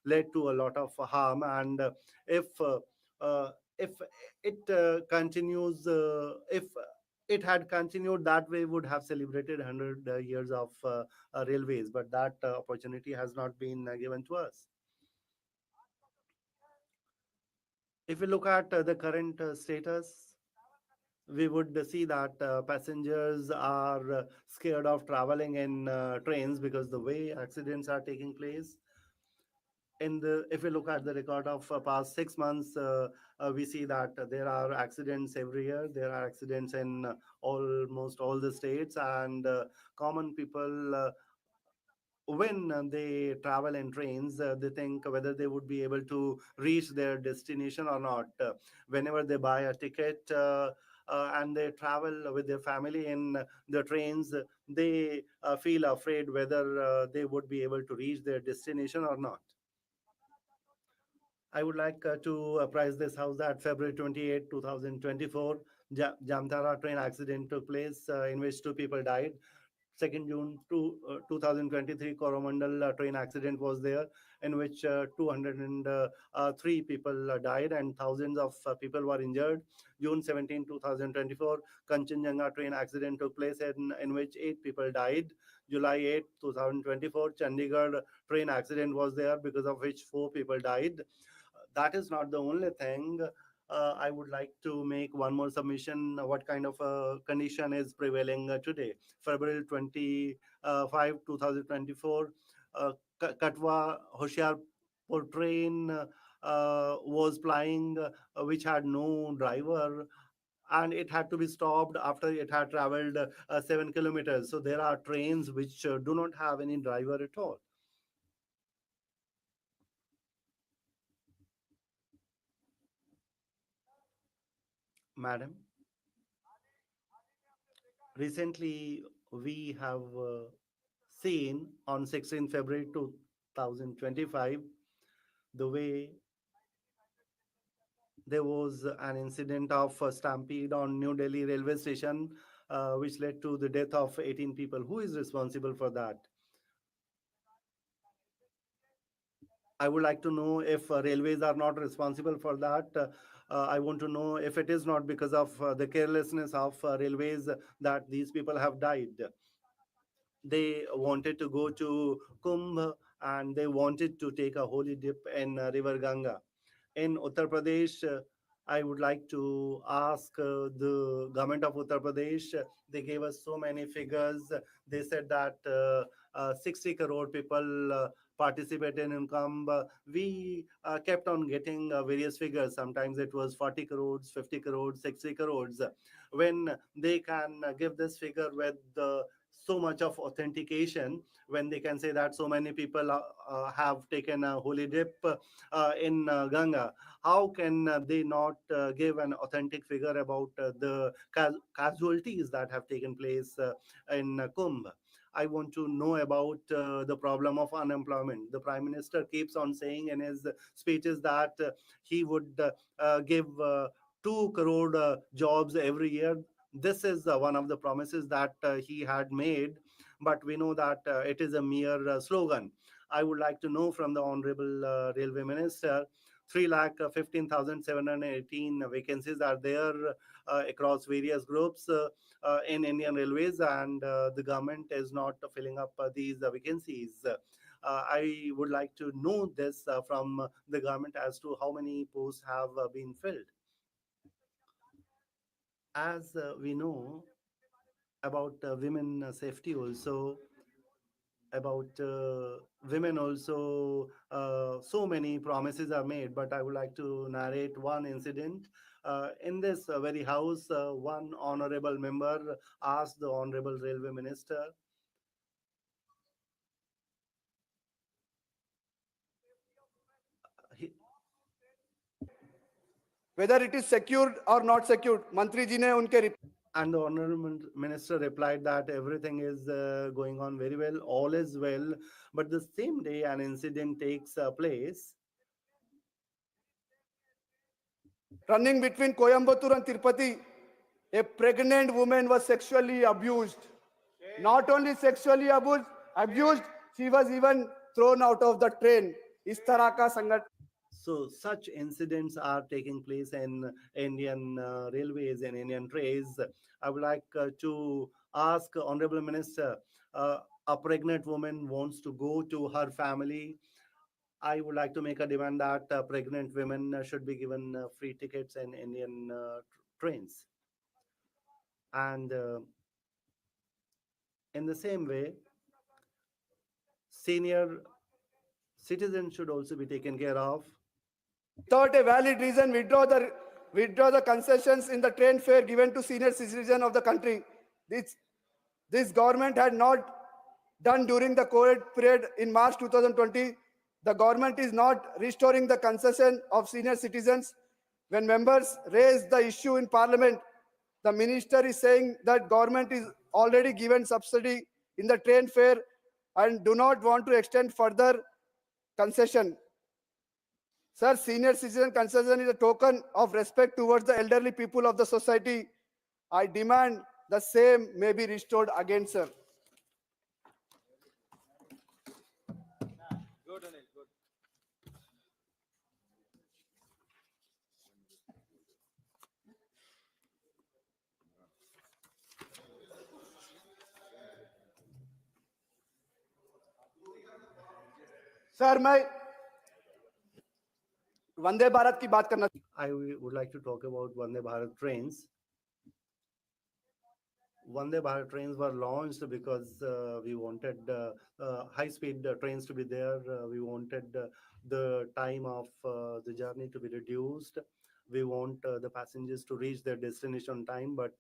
led to a lot of harm. And if uh, if it continues, if it had continued that way, would have celebrated 100 years of railways, but that opportunity has not been given to us. If we look at the current status, we would see that passengers are scared of traveling in trains because the way accidents are taking place. If we look at the record of past 6 months, we see that there are accidents every year. There are accidents in almost all the states, and common people, when they travel in trains, they think whether they would be able to reach their destination or not. Whenever they buy a ticket and they travel with their family in the trains, they feel afraid whether they would be able to reach their destination or not. I would like to apprise this House that February 28, 2024, Jamtara train accident took place in which 2 people died. 2nd June 2023, Coromandel train accident was there, in which 203 people died and thousands of people were injured. June 17, 2024, Kanchenjunga train accident took place, in which 8 people died. July 8, 2024, Chandigarh train accident was there, because of which 4 people died. That is not the only thing. I would like to make one more submission. What kind of a condition is prevailing today? February 25, 2024, Katwa Hoshiarpur train was plying, which had no driver, and it had to be stopped after it had traveled 7 kilometers. So there are trains which do not have any driver at all. Madam, recently we have seen on 16 February 2025 the way there was an incident of a stampede on New Delhi railway station, which led to the death of 18 people. Who is responsible for that? I would like to know if railways are not responsible for that. I want to know if it is not because of the carelessness of railways that these people have died. They wanted to go to Kumbh, and they wanted to take a holy dip in River Ganga. In Uttar Pradesh, I would like to ask the government of Uttar Pradesh. They gave us so many figures. They said that 60 crore people participated in Kumbh. We kept on getting various figures. Sometimes it was 40 crores, 50 crores, 60 crores. When they can give this figure with so much of authentication when they can say that so many people have taken a holy dip in Ganga. How can they not give an authentic figure about the casualties that have taken place in Kumbh? I want to know about the problem of unemployment. The Prime Minister keeps on saying in his speeches that he would give 2 crore jobs every year. This is one of the promises that he had made, but we know that it is a mere slogan. I would like to know from the Honorable Railway Minister, 3,15,718 vacancies are there across various groups in Indian Railways, and the government is not filling up these vacancies. I would like to know this from the government as to how many posts have been filled. As we know about women safety also, about women also, so many promises are made, but I would like to narrate one incident. In this very house, one honorable member asked the Honorable Railway Minister, whether it is secured or not secured. Mantri ji ne unke and the Honorable Minister replied that everything is going on very well, all is well. But the same day, an incident takes place. Running between Coimbatore and Tirupati, a pregnant woman was sexually abused. Not only sexually abused, she was even thrown out of the train. इस तरह का संगठन So such incidents are taking place in Indian railways and Indian trains. I would like to ask Honorable Minister, a pregnant woman wants to go to her family. I would like to make a demand that pregnant women should be given free tickets in Indian trains. And in the same way, senior citizens should also be taken care of. Without a valid reason, withdraw the concessions in the train fare given to senior citizens of the country. This government had not done during the COVID period in March 2020. The government is not restoring the concession of senior citizens. When members raise the issue in Parliament, the minister is saying that government is already given subsidy in the train fare and do not want to extend further concession. Sir, senior citizen concession is a token of respect towards the elderly people of the society. I demand the same may be restored again, sir. Good, Anil, good. Sir मैं वंदे भारत की बात करना I would like to talk about Vande Bharat trains. Vande Bharat trains were launched because we wanted high-speed trains to be there. We wanted the time of the journey to be reduced. We want the passengers to reach their destination on time, but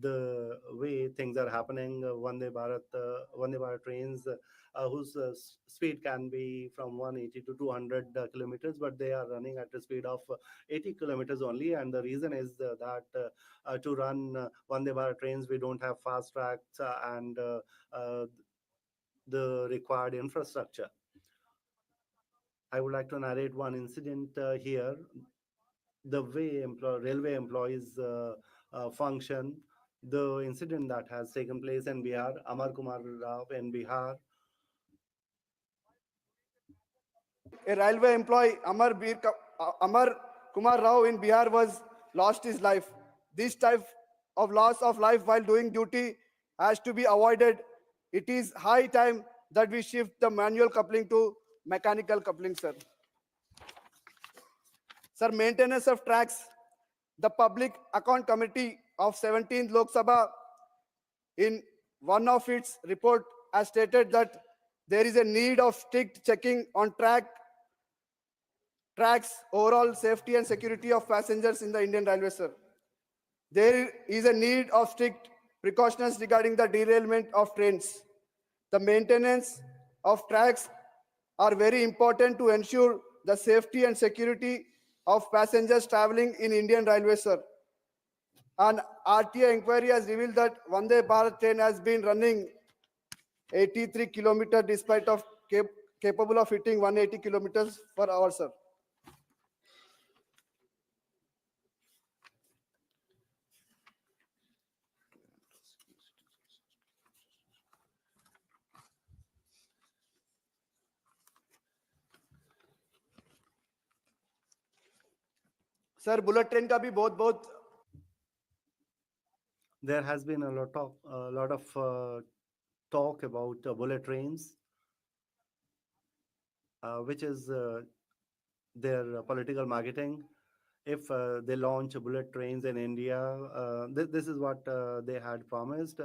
the way things are happening, Vande Bharat trains whose speed can be from 180 to 200 kilometers, but they are running at a speed of 80 kilometers only. And the reason is that to run Vande Bharat trains, we don't have fast tracks and the required infrastructure. I would like to narrate one incident here. The way railway employees function, the incident that has taken place in Bihar, Amar Kumar Rao in Bihar. A railway employee, Amar Kumar Rao in Bihar was lost his life. This type of loss of life while doing duty has to be avoided. It is high time that we shift the manual coupling to mechanical coupling, sir. Sir, maintenance of tracks. The Public Account Committee of 17th Lok Sabha, in one of its report, has stated that there is a need of strict checking on tracks, overall safety and security of passengers in the Indian Railways, sir. There is a need of strict precautions regarding the derailment of trains. The maintenance of tracks are very important to ensure the safety and security of passengers traveling in Indian Railways, sir. An RTA inquiry has revealed that Vande Bharat train has been running 83 kilometers despite of capable of hitting 180 kilometers per hour, sir. Sir bullet train का भी बहुत There has been a lot of talk about bullet trains, which is their political marketing. If they launch bullet trains in India, this is what they had promised.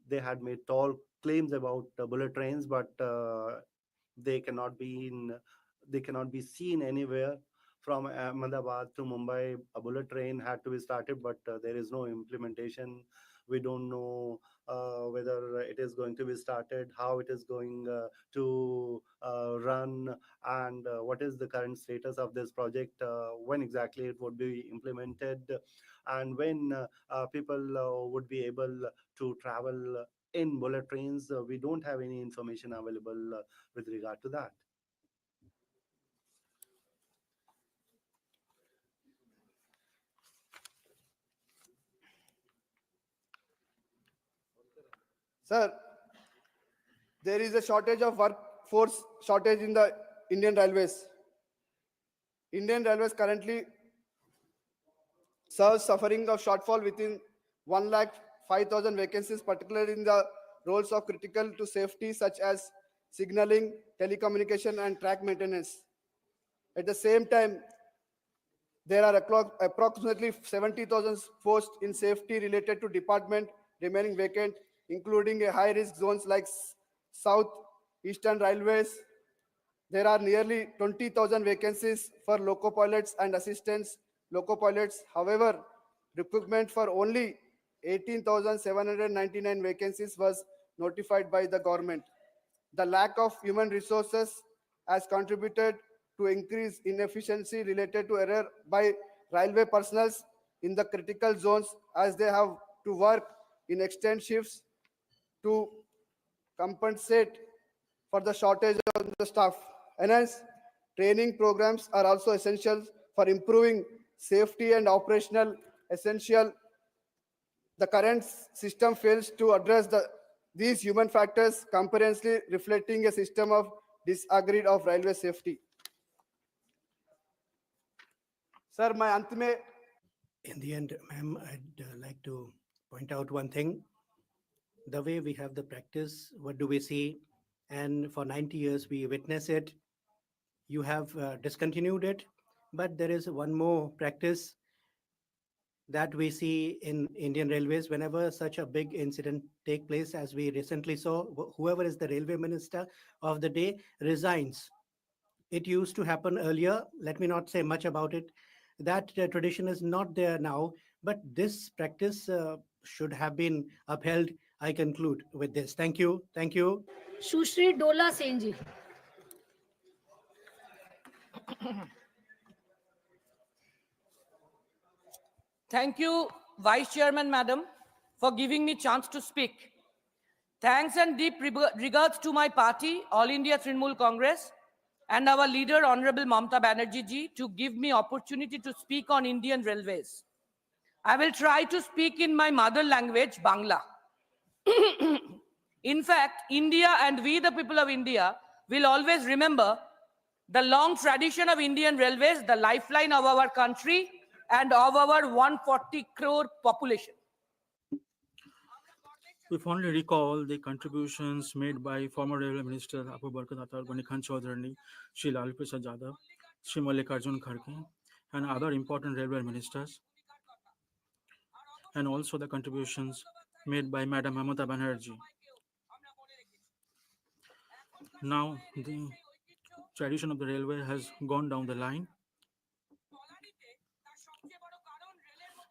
They had made tall claims about bullet trains, but they cannot be seen anywhere. From Ahmedabad to Mumbai, a bullet train had to be started, but there is no implementation. We don't know whether it is going to be started, how it is going to run, and what is the current status of this project, when exactly it would be implemented, and when people would be able to travel in bullet trains. We don't have any information available with regard to that. Sir, there is a shortage of workforce shortage in the Indian Railways. Indian Railways currently serves suffering of shortfall within 1,05,000 vacancies, particularly in the roles of critical to safety such as signaling, telecommunication, and track maintenance. At the same time, there are approximately 70,000 posts in safety related to department remaining vacant, including a high-risk zones like South Eastern Railways. There are nearly 20,000 vacancies for loco pilots and assistants loco pilots. However, recruitment for only 18,799 vacancies was notified by the government. The lack of human resources has contributed to increase inefficiency related to error by railway personnel in the critical zones, as they have to work in extended shifts to compensate for the shortage of the staff. And hence, training programs are also essential for improving safety and operational essential. The current system fails to address these human factors comprehensively, reflecting a system of disagreed of railway safety. Sir, my अंत में In the end, ma'am, I'd like to point out one thing. The way we have the practice, what do we see? And for 90 years, we witness it. You have discontinued it, but there is one more practice that we see in Indian Railways. Whenever such a big incident take place, as we recently saw, whoever is the railway minister of the day resigns. It used to happen earlier. Let me not say much about it. That tradition is not there now, but this practice should have been upheld. I conclude with this. Thank you. Thank you. Sushri Dola Senji. Thank you, Vice Chairman, Madam, for giving me chance to speak. Thanks and deep regards to my party, All India Trinamool Congress, and our leader, Honorable Mamata Banerjee ji, to give me opportunity to speak on Indian Railways. I will try to speak in my mother language, Bangla. In fact, India and we, the people of India, will always remember the long tradition of Indian Railways, the lifeline of our country and of our 140 crore population. We fondly recall the contributions made by former Railway Minister Abu Barkat Atar Ghani Khan Chaudhary, Shri Lal Prasad Yadav, Shri Mallikarjun Kharge, and other important railway ministers, and also the contributions made by Madam Mamata Banerjee. Now, the tradition of the railway has gone down the line.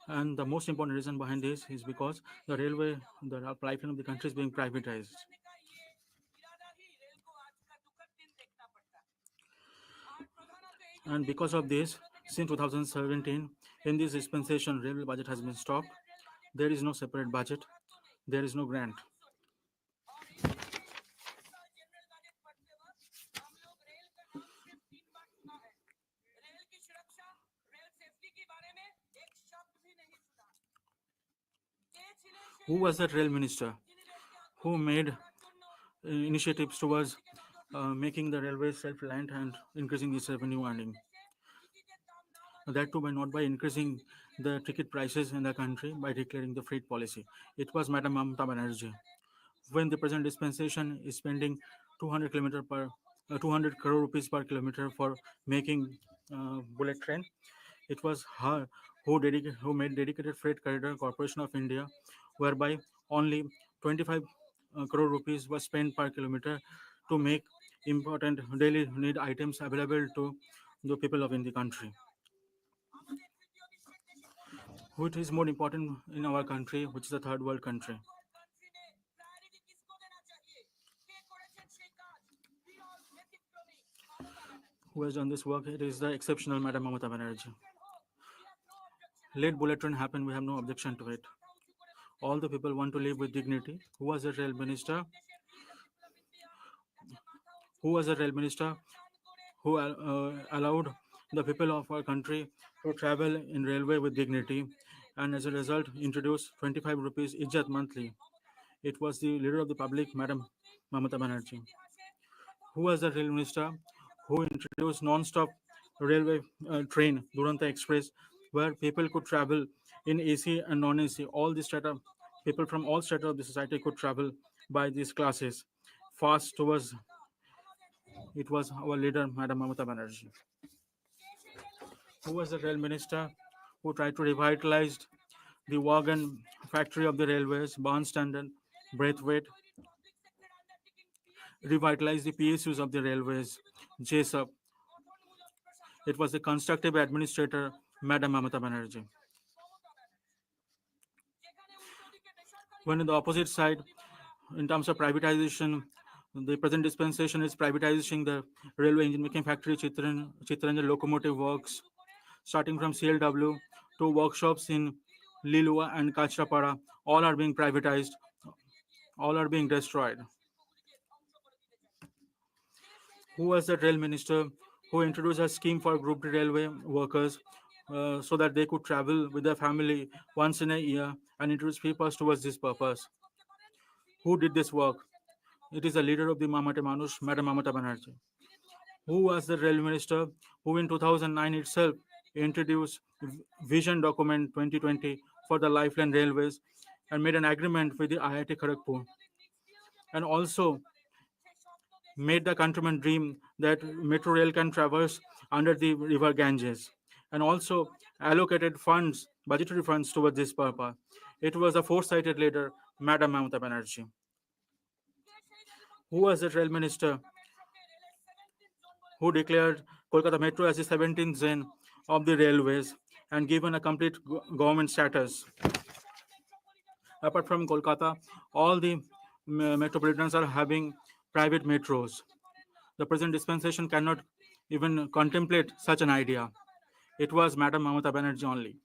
And the most important reason behind this is because the railway, the lifeline of the country is being privatized. And because of this, since 2017, in this dispensation, railway budget has been stopped. There is no separate budget. There is no grant. Who was that rail minister who made initiatives towards making the railway self-reliant and increasing its revenue earning? That too by not by increasing the ticket prices in the country by declaring the freight policy. It was Madam Mamata Banerjee. When the present dispensation is spending 200 crore rupees per kilometer for making bullet train, it was her who made dedicated freight corridor Corporation of India, whereby only 25 crore rupees was spent per kilometer to make important daily need items available to the people of the country. Which is more important in our country, which is a third world country. Who has done this work? It is the exceptional Madam Mamata Banerjee. Let bullet train happen, we have no objection to it. All the people want to live with dignity. Who was the rail minister? Who was the rail minister who allowed the people of our country to travel in railway with dignity, and as a result introduced 25 rupees Ijjat monthly? It was the leader of the public, Madam Mamata Banerjee. Who was the rail minister who introduced non-stop railway train, Duranta Express, where people could travel in AC and non-AC. All the strata, people from all strata of the society could travel by these classes fast towards. It was our leader, Madam Mamata Banerjee. Who was the rail minister who tried to revitalize the wagon factory of the railways, Barnstandard, Braithwaite, revitalize the PSUs of the railways, JSUP. It was the constructive administrator, Madam Mamata Banerjee. When on the opposite side, in terms of privatization, the present dispensation is privatizing the railway engine making factory, Chittaranjan Locomotive Works, starting from CLW to workshops in Lilua and Kachrapara. All are being privatized, all are being destroyed. Who was the rail minister who introduced a scheme for group railway workers so that they could travel with their family once in a year and introduce free pass towards this purpose? Who did this work? It is the leader of the Mamate Manush, Madam Mamata Banerjee. Who was the rail minister who in 2009 itself introduced Vision Document 2020 for the Lifeline Railways and made an agreement with the IIT Kharagpur, and also made the countrymen dream that metro rail can traverse under the river Ganges, and also allocated funds, budgetary funds towards this purpose. It was a foresighted leader, Madam Mamata Banerjee. Who was the rail minister who declared Kolkata Metro as the 17th zone of the railways and given a complete government status? Apart from Kolkata, all the metropolitans are having private metros. The present dispensation cannot even contemplate such an idea. It was Madam Mamata Banerjee only.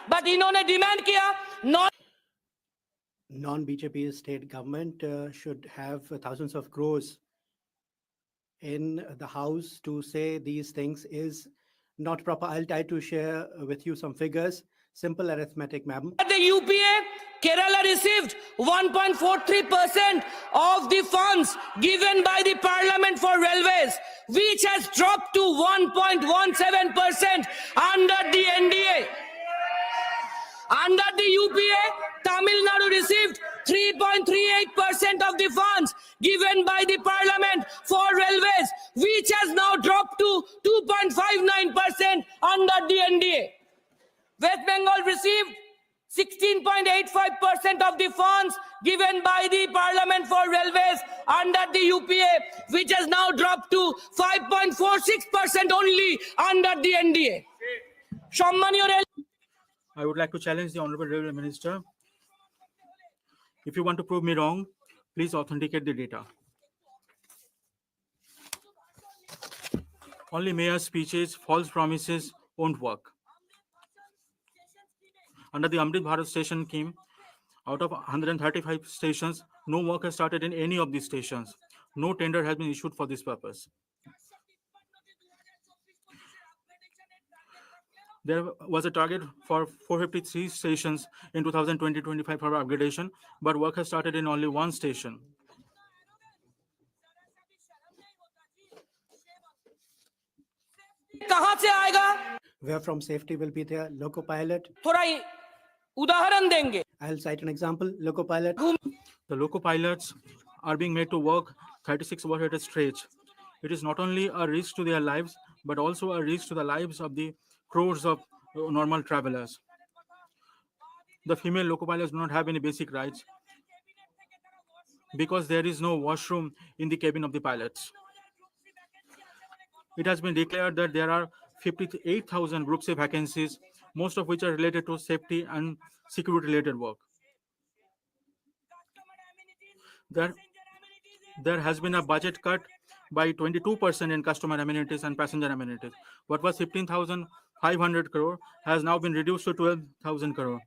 But इन्होंने demand किया non-BJP state government should have thousands of crores in the house to say these things is not proper. I'll try to share with you some figures. Simple arithmetic, ma'am. the UPA, Kerala received 1.43% of the funds given by the Parliament for railways, which has dropped to 1.17% under the NDA. Under the UPA, Tamil Nadu received 3.38% of the funds given by the parliament for railways, which has now dropped to 2.59% under the NDA. West Bengal received 16.85% of the funds given by the parliament for railways under the UPA, which has now dropped to 5.46% only under the NDA. সম্মানীয় rail I would like to challenge the Honorable Railway Minister. If you want to prove me wrong, please authenticate the data. Only mayor's speeches, false promises won't work. Under the Amrit Bharat station scheme, out of 135 stations, no work has started in any of these stations. No tender has been issued for this purpose. There was a target for 453 stations in 2020-25 for upgradation, but work has started in only one station. कहां से आएगा? Where from safety will be there? Loco pilot. थोड़ा उदाहरण देंगे. I'll cite an example. Loco pilot. The loco pilots are being made to work 36 hours at a stretch. It is not only a risk to their lives, but also a risk to the lives of the crores of normal travelers. The female loco pilots do not have any basic rights because there is no washroom in the cabin of the pilots. It has been declared that there are 58,000 Group C vacancies, most of which are related to safety and security-related work. There has been a budget cut by 22% in customer amenities and passenger amenities. What was 15,500 crore has now been reduced to 12,000 crore.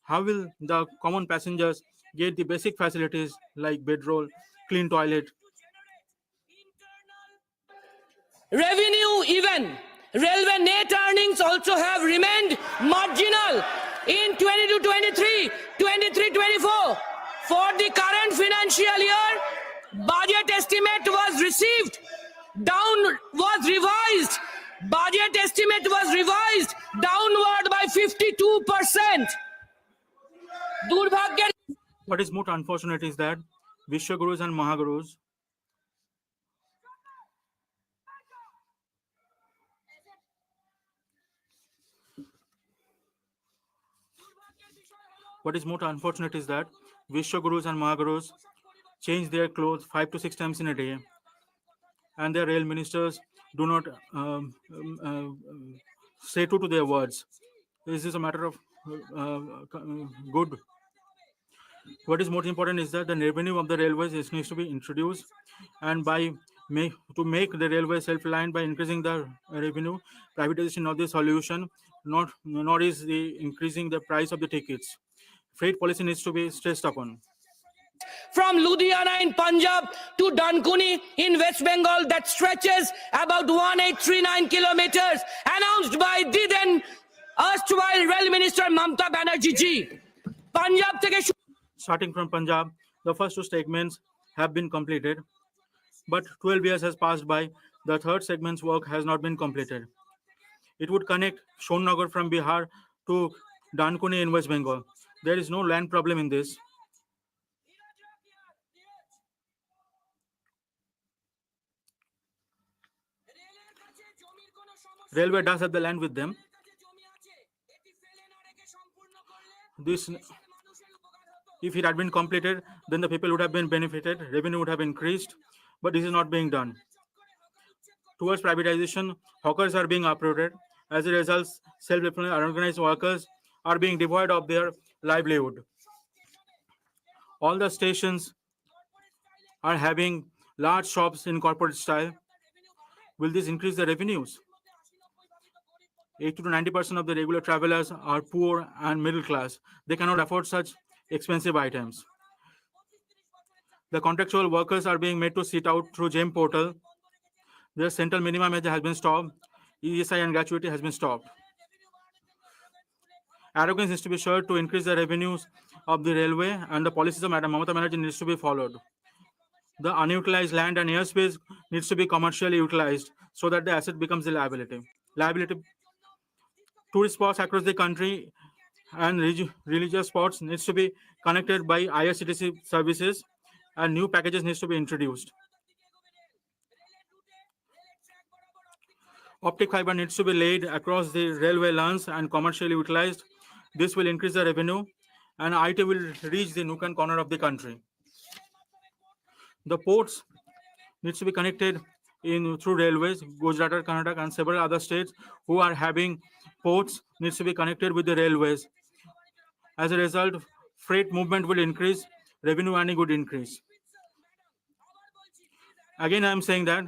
How will the common passengers get the basic facilities like bedroll, clean toilet? Revenue even. Railway net earnings also have remained marginal in 22-23, 23-24. For the current financial year, budget estimate was revised. Budget estimate was revised downward by 52%. Durbhagya. What is more unfortunate is that Vishwagurus and Mahagurus change their clothes 5 to 6 times in a day, and their rail ministers do not stay true to their words. This is a matter of good. What is more important is that the revenue of the railways needs to be introduced, and to make the railway self-reliant by increasing the revenue, privatization not the solution, nor is the increasing the price of the tickets. Freight policy needs to be stressed upon. From Ludhiana in Punjab to Dankuni in West Bengal that stretches about 1839 kilometers, announced by the then erstwhile Rail Minister Mamta Banerjee ji. Punjab থেকে Starting from Punjab, the first two segments have been completed, but 12 years has passed by. The third segment's work has not been completed. It would connect Shonnagar from Bihar to Dankuni in West Bengal. There is no land problem in this. Railway does have the land with them. If it had been completed, then the people would have been benefited, revenue would have increased, but this is not being done. Towards privatization, hawkers are being uprooted. As a result, self-employed unorganized workers are being devoid of their livelihood. All the stations are having large shops in corporate style. Will this increase the revenues? 80 to 90% of the regular travelers are poor and middle class. They cannot afford such expensive items. The contractual workers are being made to sit out through GEM portal. Their central minimum wage has been stopped. ESI and gratuity has been stopped. Arrogance is to be sure to increase the revenues of the railway, and the policies of Madam Mamata Banerjee needs to be followed. The unutilized land and airspace needs to be commercially utilized so that the asset becomes a liability. Tourist spots across the country and religious spots needs to be connected by IRCTC services, and new packages needs to be introduced. Optic fiber needs to be laid across the railway lines and commercially utilized. This will increase the revenue, and IT will reach the nook and corner of the country. The ports needs to be connected through railways. Gujarat, Karnataka, and several other states who are having ports needs to be connected with the railways. As a result, freight movement will increase, revenue earning would increase. Again, I am saying that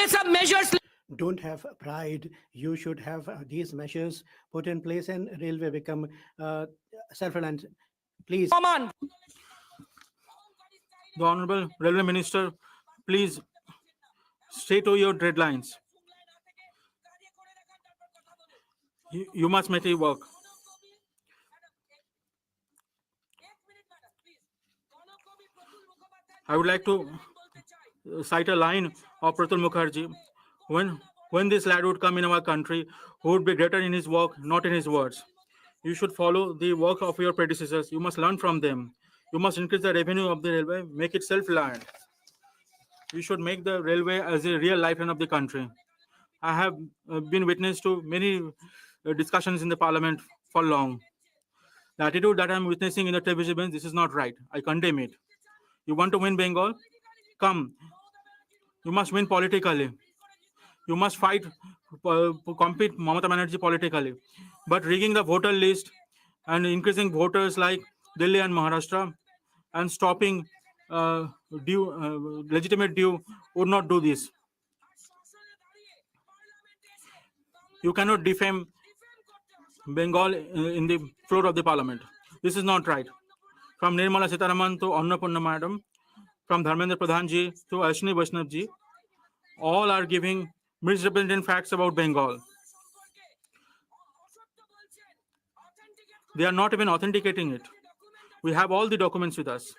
some measures. Don't have pride. You should have these measures put in place and railway become self-reliant. Please. Come on. the Honorable Railway Minister, please stay to your deadlines. You must make it work. I would like to cite a line of Pratul Mukherjee. When this lad would come in our country, who would be greater in his work, not in his words. You should follow the work of your predecessors. You must learn from them. You must increase the revenue of the railway, make it self-reliant. You should make the railway as a real lifeline of the country. I have been witness to many discussions in the parliament for long. The attitude that I'm witnessing in the television, this is not right. I condemn it. You want to win Bengal? Come. You must win politically. You must fight, compete Mamata Banerjee politically. But rigging the voter list and increasing voters like Delhi and Maharashtra and stopping legitimate due would not do this. You cannot defame Bengal in the floor of the parliament. This is not right. From Nirmala Sitharaman to Annapurna Madam, from Dharmendra Pradhanji to Ashwini Vaishnavji, all are giving misrepresented facts about Bengal. They are not even authenticating it. We have all the documents with us.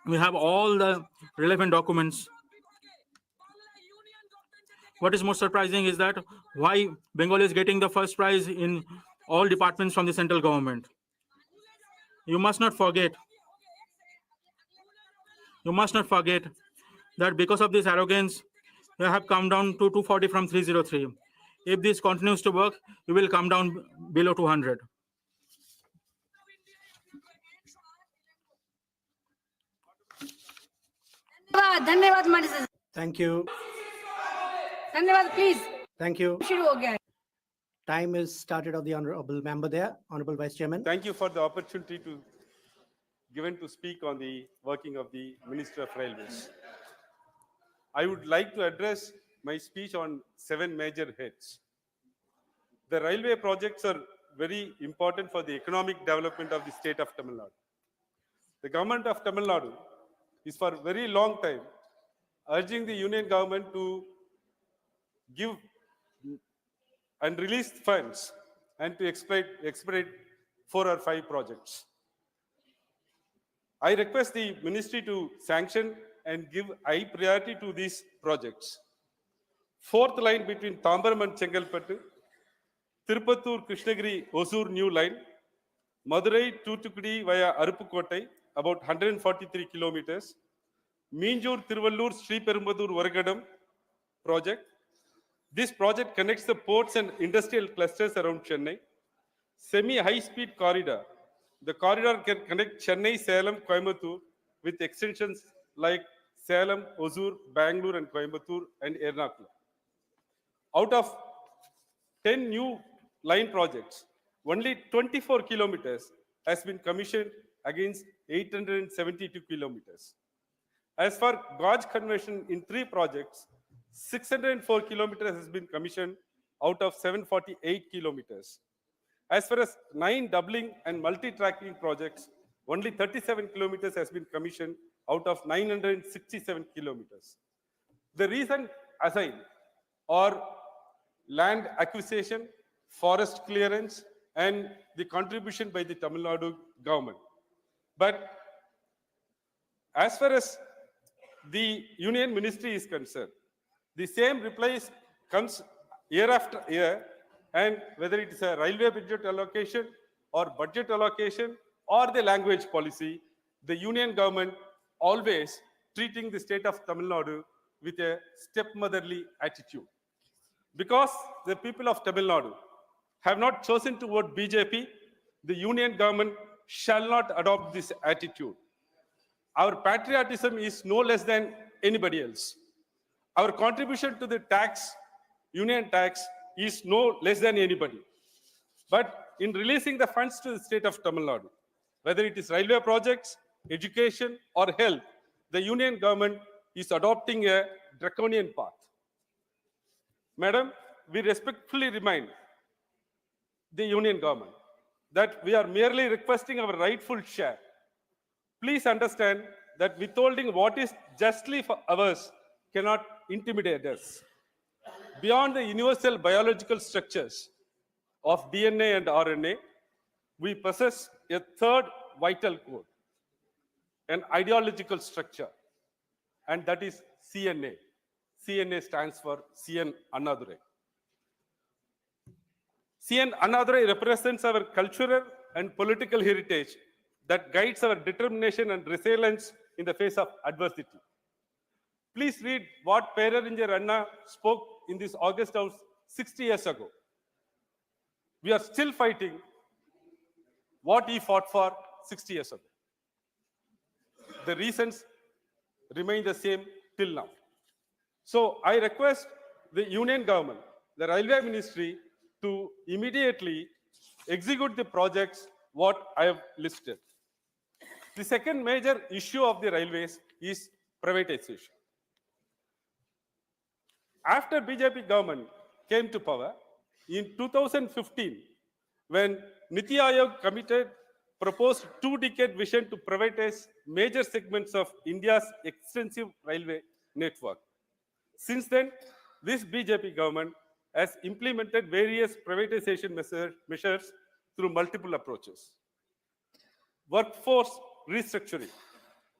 We have all the relevant documents. What is most surprising is that why Bengal is getting the first prize in all departments from the central government. You must not forget that because of this arrogance, you have come down to 240 from 303. If this continues to work, you will come down below 200. Thank you. Please. Thank you. Time is started of the honorable member there, honorable vice chairman. Thank you for the opportunity given to speak on the working of the Minister of Railways. I would like to address my speech on 7 major heads. The railway projects are very important for the economic development of the state of Tamil Nadu. The government of Tamil Nadu is for a very long time urging the union government to give and release funds and to expedite 4 or 5 projects. I request the ministry to sanction and give high priority to these projects. 4th line between Tambaram and Chengalpattu, Tirupattur Krishnagiri Hosur new line, Madurai Toothukudi via Arupukottai, about 143 kilometers, Minjur Tiruvallur Sri Perumbadur Varagadam project. This project connects the ports and industrial clusters around Chennai. Semi-high-speed corridor. The corridor can connect Chennai, Salem, Coimbatore with extensions like Salem, Hosur, Bangalore and Coimbatore and Ernakulam. Out of 10 new line projects, only 24 kilometers has been commissioned against 872 kilometers. As for gauge conversion in 3 projects, 604 kilometers has been commissioned out of 748 kilometers. As far as 9 doubling and multi-tracking projects, only 37 kilometers has been commissioned out of 967 kilometers. The reason assigned are land acquisition, forest clearance, and the contribution by the Tamil Nadu government. But as far as the union ministry is concerned, the same replies comes year after year, and whether it is a railway budget allocation or budget allocation or the language policy, the union government always treating the state of Tamil Nadu with a stepmotherly attitude. Because the people of Tamil Nadu have not chosen to vote BJP, the union government shall not adopt this attitude. Our patriotism is no less than anybody else. Our contribution to the tax, union tax, is no less than anybody. But in releasing the funds to the state of Tamil Nadu, whether it is railway projects, education, or health, the union government is adopting a draconian path. Madam, we respectfully remind the union government that we are merely requesting our rightful share. Please understand that withholding what is justly for ours cannot intimidate us. Beyond the universal biological structures of DNA and RNA, we possess a third vital code, an ideological structure, and that is CNA. CNA stands for CN Annadurai. CN Annadurai represents our cultural and political heritage that guides our determination and resilience in the face of adversity. Please read what Perarinjar Anna spoke in this August House 60 years ago. We are still fighting what he fought for 60 years ago. The reasons remain the same till now. So I request the union government, the railway ministry, to immediately execute the projects what I have listed. The second major issue of the railways is privatization. After BJP government came to power in 2015, when Niti Aayog proposed 2-decade vision to privatize major segments of India's extensive railway network. Since then, this BJP government has implemented various privatization measures through multiple approaches. Workforce restructuring,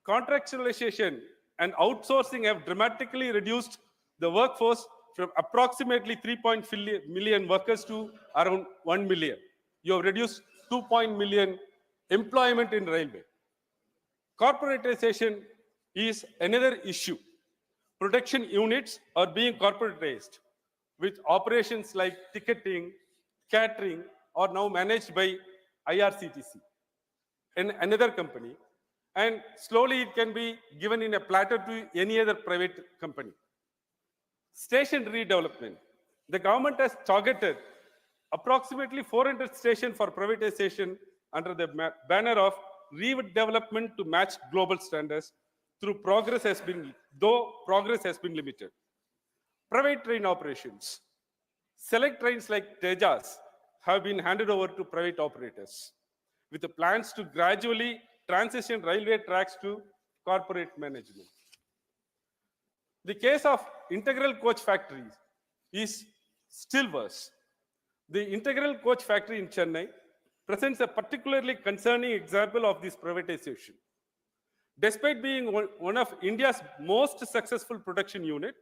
contractualization, and outsourcing have dramatically reduced the workforce from approximately 3.5 million workers to around 1 million. You have reduced 2 million employment in railway. Corporatization is another issue. Production units are being corporatized, with operations like ticketing, catering are now managed by IRCTC and another company, and slowly it can be given in a platter to any other private company. Station redevelopment. The government has targeted approximately 400 stations for privatization under the banner of redevelopment to match global standards, though progress has been limited. Private train operations. Select trains like Tejas have been handed over to private operators, with the plans to gradually transition railway tracks to corporate management. The case of integral coach factories is still worse. The integral coach factory in Chennai presents a particularly concerning example of this privatization. Despite being one of India's most successful production unit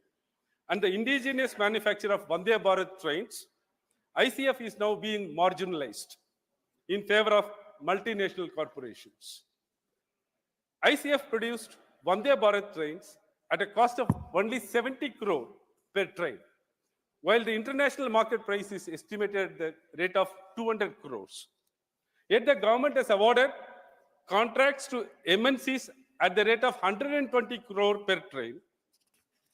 and the indigenous manufacture of Vande Bharat trains, ICF is now being marginalized in favor of multinational corporations. ICF produced Vande Bharat trains at a cost of only 70 crore per train, while the international market price is estimated at the rate of 200 crores. Yet the government has awarded contracts to MNCs at the rate of 120 crore per train,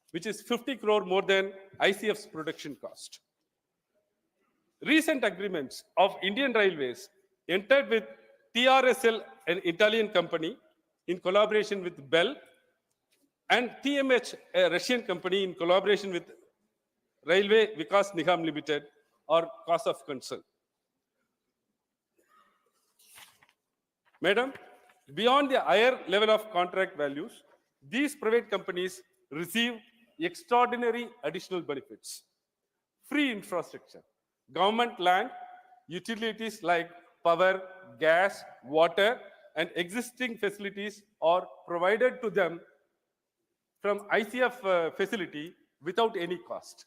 which is 50 crore more than ICF's production cost. Recent agreements of Indian Railways entered with TRSL, an Italian company, in collaboration with Bell, and TMH, a Russian company, in collaboration with Railway Vikas Nigam Limited, are cause of concern. Madam, beyond the higher level of contract values, these private companies receive extraordinary additional benefits. Free infrastructure, government land, utilities like power, gas, water, and existing facilities are provided to them from ICF facility without any cost.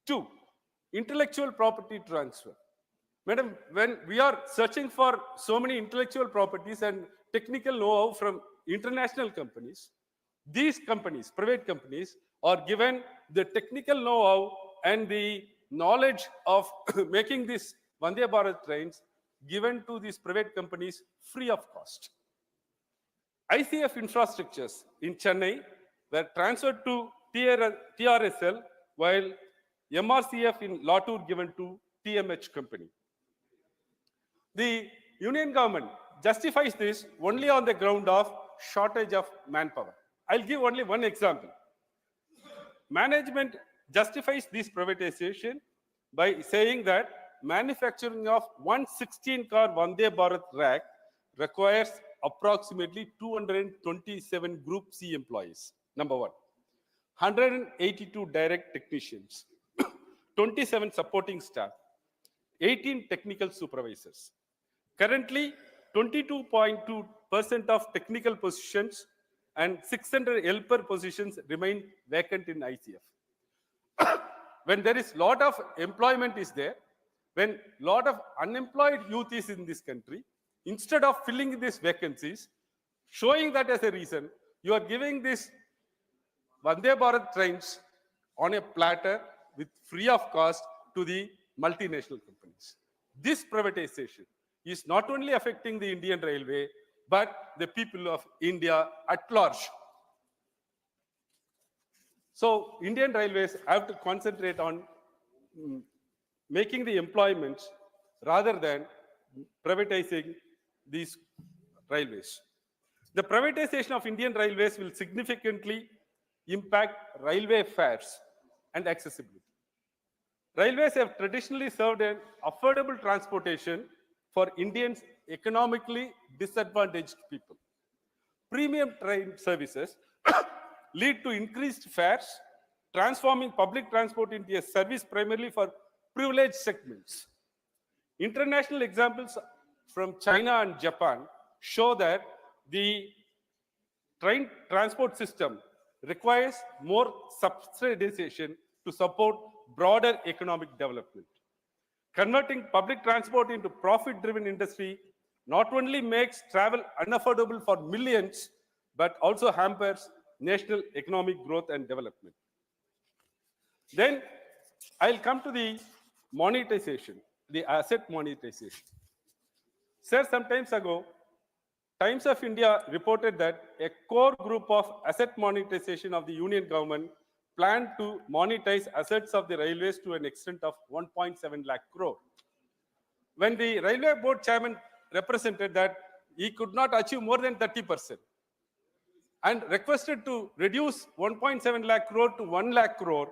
Two, intellectual property transfer. Madam, when we are searching for so many intellectual properties and technical know-how from international companies, these companies, private companies, are given the technical know-how and the knowledge of making these Vande Bharat trains given to these private companies free of cost. ICF infrastructures in Chennai were transferred to TRSL, while MRCF in Latur given to TMH company. The union government justifies this only on the ground of shortage of manpower. I'll give only one example. Management justifies this privatization by saying that manufacturing of 116-car Vande Bharat rack requires approximately 227 Group C employees. Number one, 182 direct technicians, 27 supporting staff, 18 technical supervisors. Currently, 22.2% of technical positions and 600 helper positions remain vacant in ICF. When there is lot of employment is there, when lot of unemployed youth is in this country, instead of filling these vacancies, showing that as a reason, you are giving this Vande Bharat trains on a platter with free of cost to the multinational companies. This privatization is not only affecting the Indian Railway, but the people of India at large. So Indian Railways have to concentrate on making the employment rather than privatizing these railways. The privatization of Indian Railways will significantly impact railway fares and accessibility. Railways have traditionally served an affordable transportation for Indians economically disadvantaged people. Premium train services lead to increased fares, transforming public transport into a service primarily for privileged segments. International examples from China and Japan show that the train transport system requires more subsidization to support broader economic development. Converting public transport into profit-driven industry not only makes travel unaffordable for millions, but also hampers national economic growth and development. Then I'll come to the monetization, the asset monetization. Sir, some time ago, Times of India reported that a core group of asset monetization of the union government planned to monetize assets of the railways to an extent of 1.7 lakh crore. When the railway board chairman represented that he could not achieve more than 30% and requested to reduce 1.7 lakh crore to 1 lakh crore,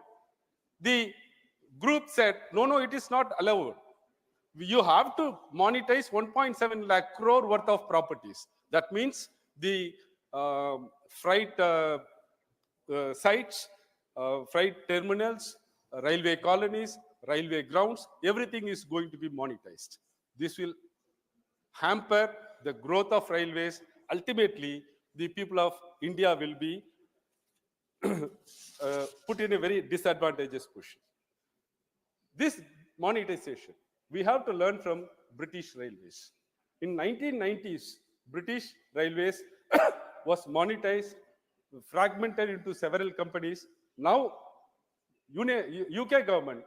the group said, no, it is not allowed. You have to monetize 1.7 lakh crore worth of properties. That means the freight sites, freight terminals, railway colonies, railway grounds, everything is going to be monetized. This will hamper the growth of railways. Ultimately, the people of India will be put in a very disadvantageous position. This monetization, we have to learn from British Railways. In 1990s, British Railways was monetized, fragmented into several companies. Now, UK government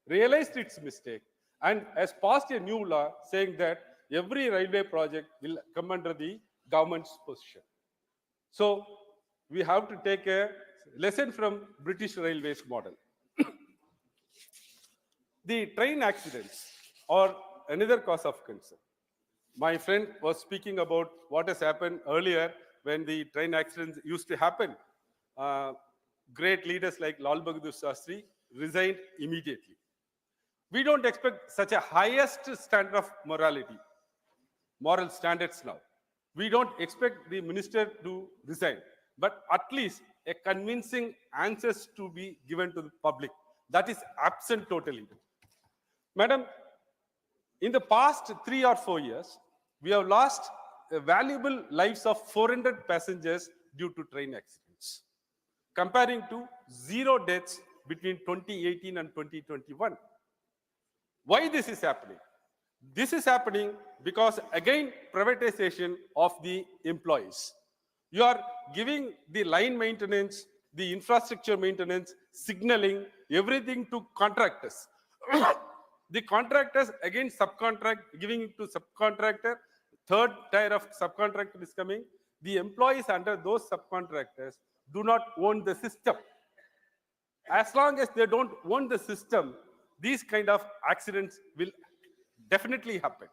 realized its mistake and has passed a new law saying that every railway project will come under the government's position. So we have to take a lesson from British Railways model. The train accidents are another cause of concern. My friend was speaking about what has happened earlier when the train accidents used to happen. Great leaders like Lal Bahadur Shastri resigned immediately. We don't expect such a highest standard of morality, moral standards now. We don't expect the minister to resign, but at least a convincing answers to be given to the public. That is absent totally. Madam, in the past 3 or 4 years, we have lost valuable lives of 400 passengers due to train accidents, comparing to 0 deaths between 2018 and 2021. Why this is happening? This is happening because, again, privatization of the employees. You are giving the line maintenance, the infrastructure maintenance, signaling, everything to contractors. The contractors again subcontract, giving it to subcontractor. Third tier of subcontractor is coming. The employees under those subcontractors do not own the system. As long as they don't own the system, these kind of accidents will definitely happen.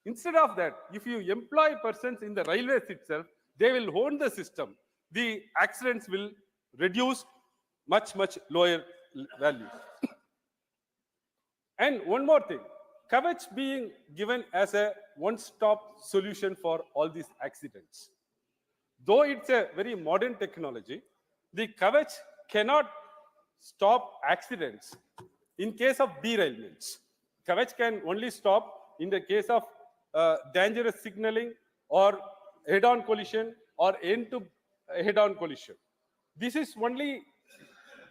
Instead of that, if you employ persons in the railways itself, they will own the system. The accidents will reduce much lower value. And one more thing, Kavach being given as a one-stop solution for all these accidents. Though it's a very modern technology, the Kavach cannot stop accidents in case of derailments. Kavach can only stop in the case of dangerous signaling or head-on collision or end-to-head-on collision. This is only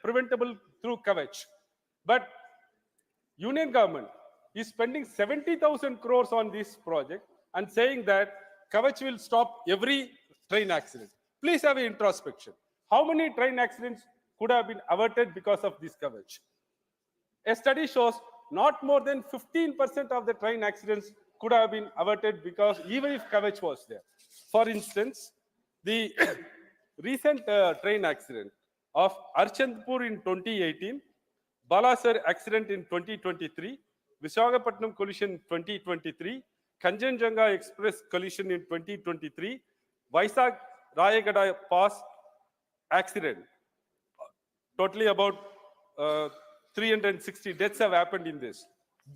preventable through Kavach. But Union government is spending 70,000 crores on this project and saying that Kavach will stop every train accident. Please have an introspection. How many train accidents could have been averted because of this Kavach? A study shows not more than 15% of the train accidents could have been averted because even if Kavach was there. For instance, the recent train accident of Archandpur in 2018, Balasar accident in 2023, Visakhapatnam collision in 2023, Kanchenjunga Express collision in 2023, Vizag Rayagada Pass accident. Totally about 360 deaths have happened in this.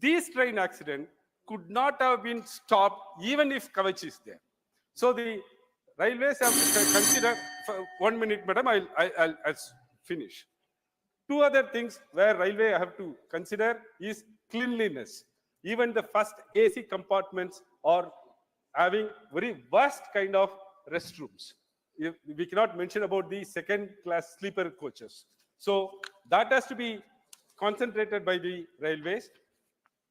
These train accidents could not have been stopped even if Kavach is there. So the railways have to consider, 1 minute, madam, I'll finish. Two other things where railway have to consider is cleanliness. Even the first AC compartments are having very worst kind of restrooms. We cannot mention about the second class sleeper coaches. So that has to be concentrated by the railways.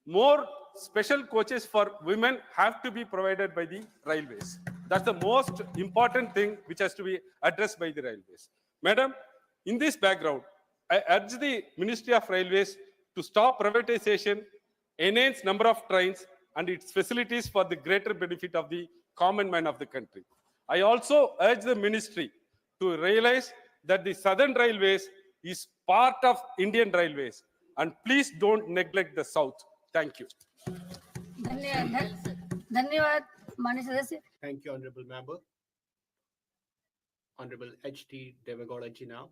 More special coaches for women have to be provided by the railways. That's the most important thing which has to be addressed by the railways. Madam, in this background, I urge the Ministry of Railways to stop privatization, enhance number of trains and its facilities for the greater benefit of the common man of the country. I also urge the ministry to realize that the Southern Railways is part of Indian Railways, and please don't neglect the South. Thank you. धन्यवाद माननीय सदस्य. Thank you, Honorable Member. Honorable H.T. Devagowda ji now.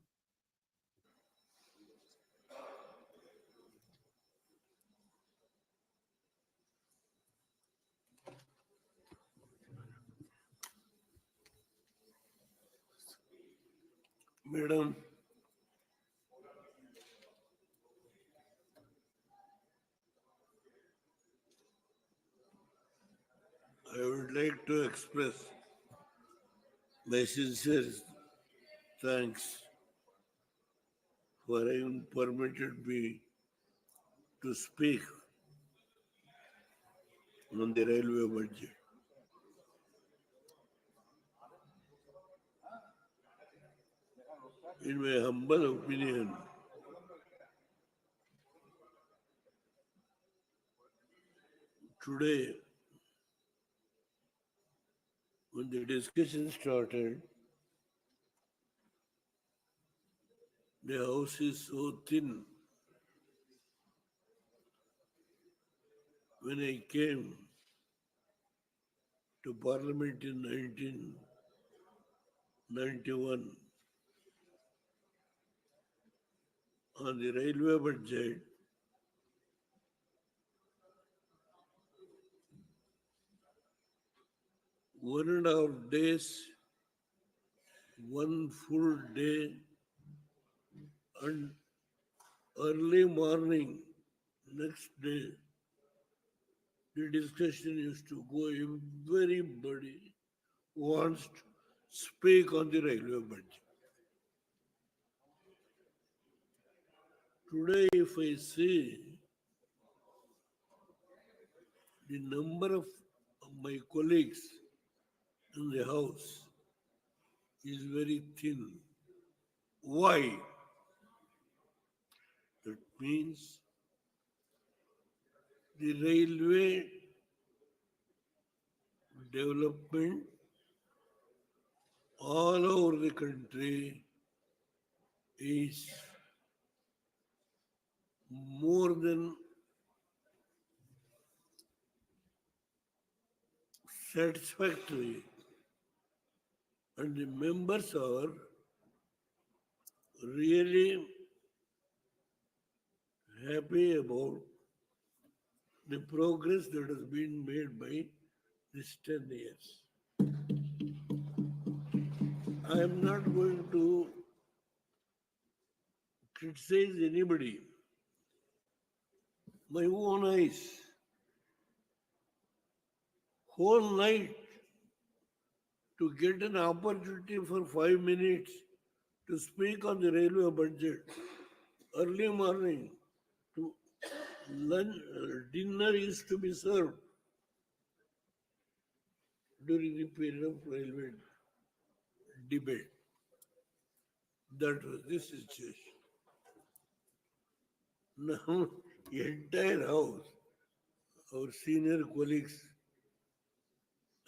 Madam, I would like to express my sincere thanks for having permitted me to speak on the railway budget. In my humble opinion, today, when the discussion started, the house is so thin. When I came to Parliament in 1991, on the railway budget, one and a half days, one full day, and early morning next day, the discussion used to go. Everybody wants to speak on the railway budget. Today, if I say the number of my colleagues in the house is very thin. Why? That means the railway development all over the country is more than satisfactory, and the members are really happy about the progress that has been made by this 10 years. I am not going to criticize anybody. My own eyes, whole night to get an opportunity for 5 minutes to speak on the railway budget, early morning to lunch, dinner is to be served during the period of railway debate. That was the situation. Now, entire house, our senior colleagues,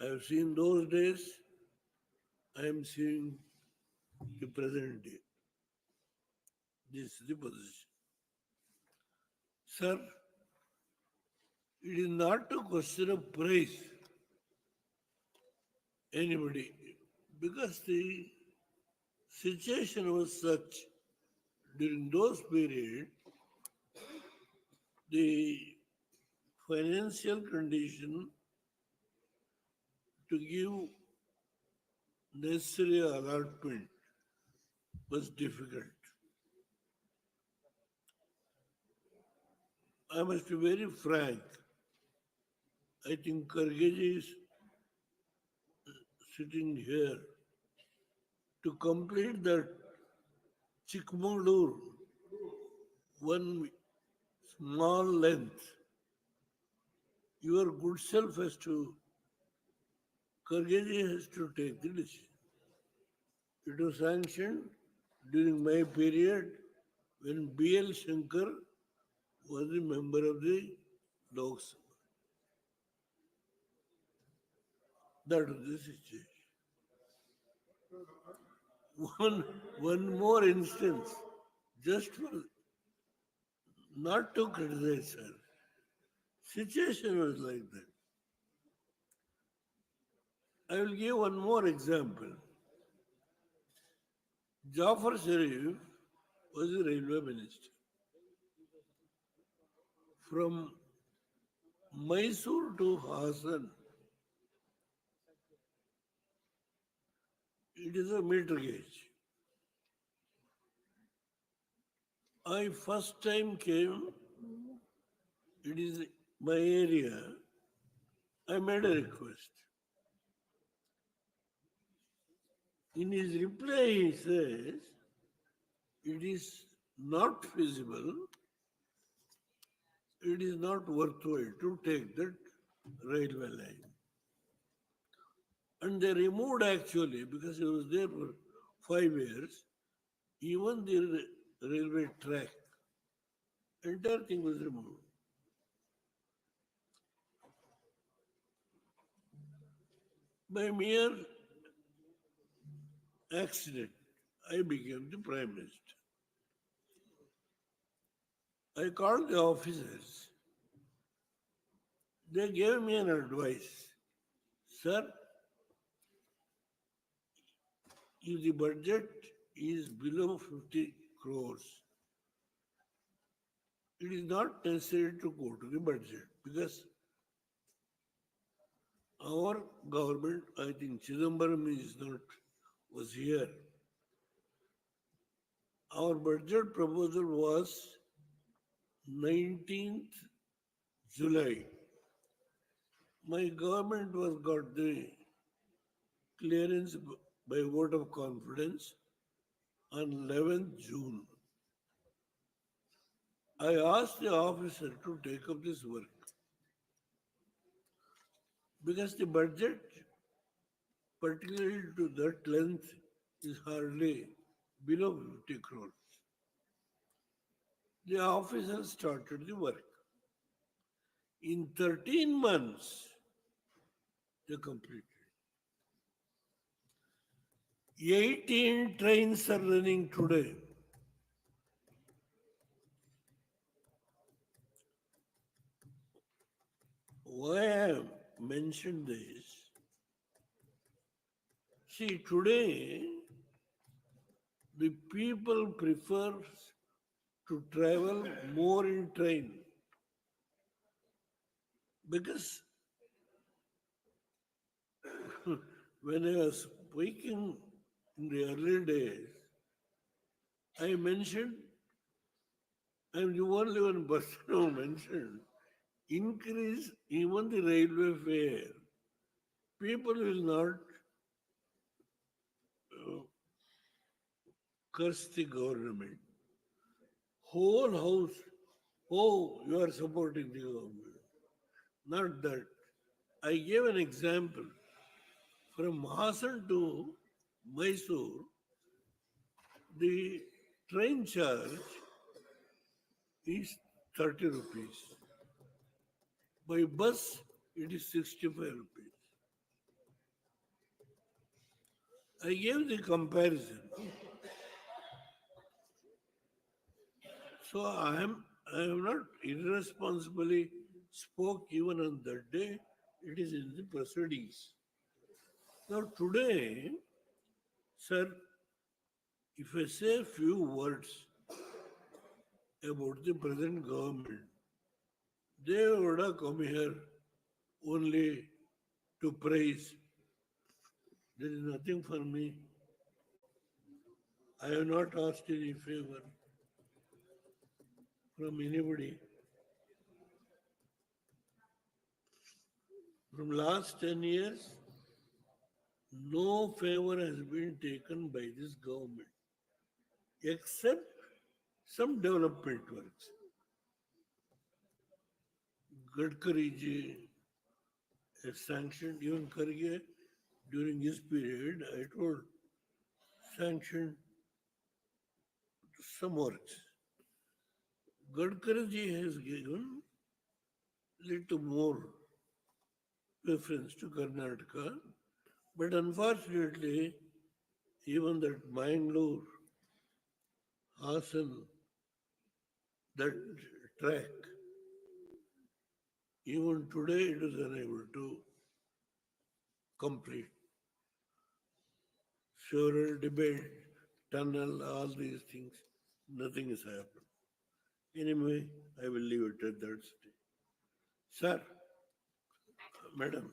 I have seen those days, I am seeing the present day. This is the position. Sir, it is not a question of praise anybody, because the situation was such during those periods, the financial condition to give necessary allotment was difficult. I must be very frank. I think Kargeji is sitting here to complete that Chikmagalur one small length. Your good self has to, Kargeji has to take the decision. It was sanctioned during my period when B.L. Shankar was a member of the Lok Sabha. That was the situation. One more instance, just for not to criticize her. Situation was like that. I will give one more example. Jafar Sharif was a railway minister. From Mysore to Hassan, it is a meter gauge. I first time came, it is my area, I made a request. In his reply, he says, it is not feasible, it is not worthwhile to take that railway line. And they removed actually, because he was there for 5 years, even the railway track, entire thing was removed. By mere accident, I became the Prime Minister. I called the officers. They gave me an advice. Sir, if the budget is below 50 crores, it is not necessary to go to the budget, because our government, I think Chidambaram was here. Our budget proposal was 19th July. My government was got the clearance by vote of confidence on 11th June. I asked the officer to take up this work because the budget, particularly to that length, is hardly below 50 crores. The officer started the work. In 13 months, they completed. 18 trains are running today. Why I have mentioned this? See, today, the people prefer to travel more in train because when I was speaking in the early days, I mentioned, I'm the only one person who mentioned, increase even the railway fare. People will not curse the government. Whole house, oh, you are supporting the government. Not that. I gave an example. From Hassan to Mysore, the train charge is 30 rupees. By bus, it is 65 rupees. I gave the comparison. So I am not irresponsibly spoke even on that day. It is in the proceedings. Now today, sir, if I say a few words about the present government, they would have come here only to praise. There is nothing for me. I have not asked any favor from anybody. From last 10 years, no favor has been taken by this government, except some development works. Gadkari ji has sanctioned, even Karge during his period, I told, sanctioned some works. Gadkari ji has given little more preference to Karnataka, but unfortunately, even that Mangalore, Hassan, that track, even today it is unable to complete. Several debate, tunnel, all these things, nothing has happened. Anyway, I will leave it at that stage. Sir, madam,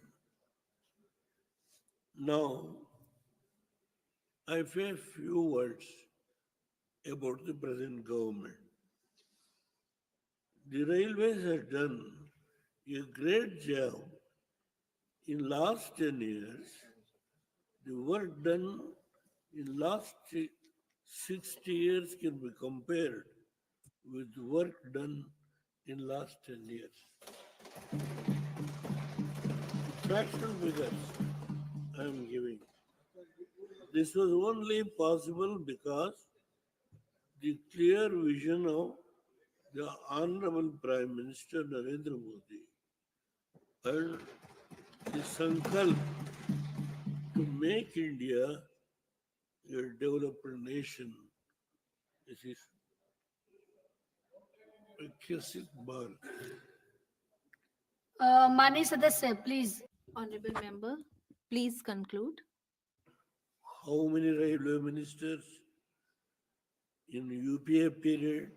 now I say a few words about the present government. The railways have done a great job in last 10 years. The work done in last 60 years can be compared with the work done in last 10 years. Fractional figures I am giving. This was only possible because the clear vision of the Honorable Prime Minister Narendra Modi and the sankalp to make India a developed nation. This is Viksit Bharat. Mani Sadasya, please. Honorable member, please conclude. How many railway ministers in UPA period,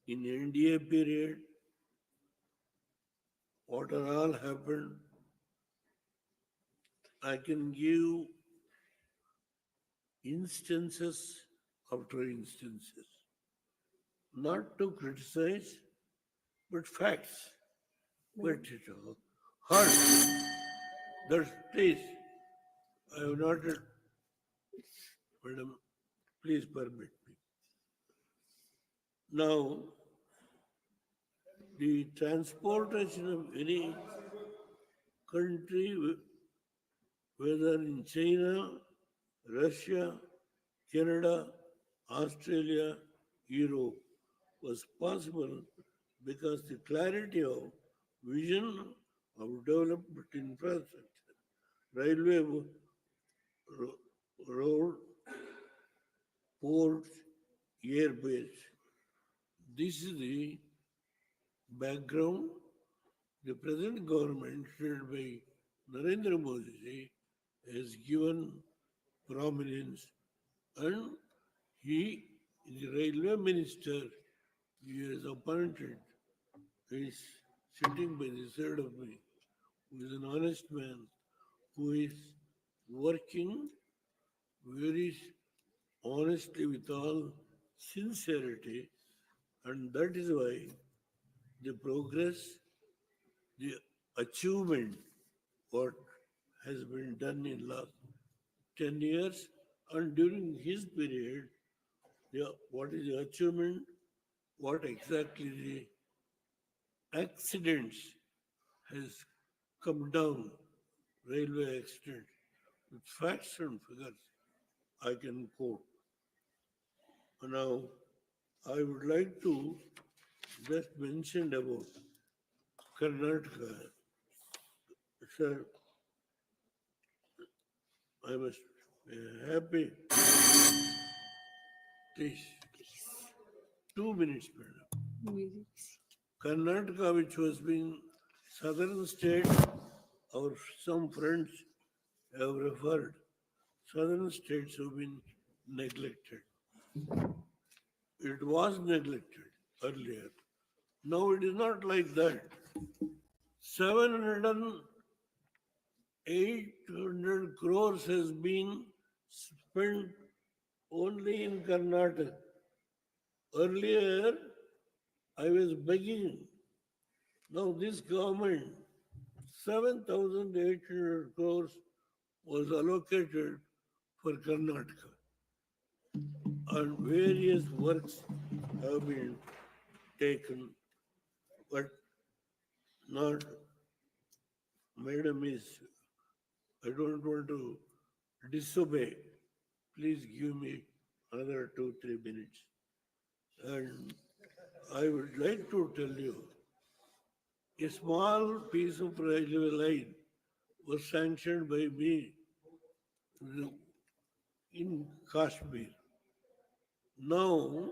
in NDA period, what are all happened? I can give instances after instances, not to criticize, but facts. But it hurt. That's please. I have not, madam, please permit me. Now, the transportation of any country, whether in China, Russia, Canada, Australia, Europe, was possible because the clarity of vision of development infrastructure, railway, road, ports, airbase. This is the background. The present government, led by Narendra Modi ji, has given prominence, and he is the railway minister. He is appointed. He is sitting by the side of me, who is an honest man, who is working very honestly with all sincerity, and that is why the progress, the achievement, what has been done in last 10 years, and during his period, what is the achievement, what exactly the accidents has come down, railway accident, with facts and figures I can quote. Now, I would like to just mention about Karnataka. Sir, I must be happy. Please. 2 minutes, madam. Karnataka, which was being southern state, or some friends have referred, southern states have been neglected. It was neglected earlier. Now it is not like that. 800 crores has been spent only in Karnataka. Earlier, I was begging. Now this government, 7,800 crores was allocated for Karnataka. And various works have been taken, but not, madam is, I don't want to disobey. Please give me another 2-3 minutes. And I would like to tell you, a small piece of railway line was sanctioned by me in Kashmir. Now,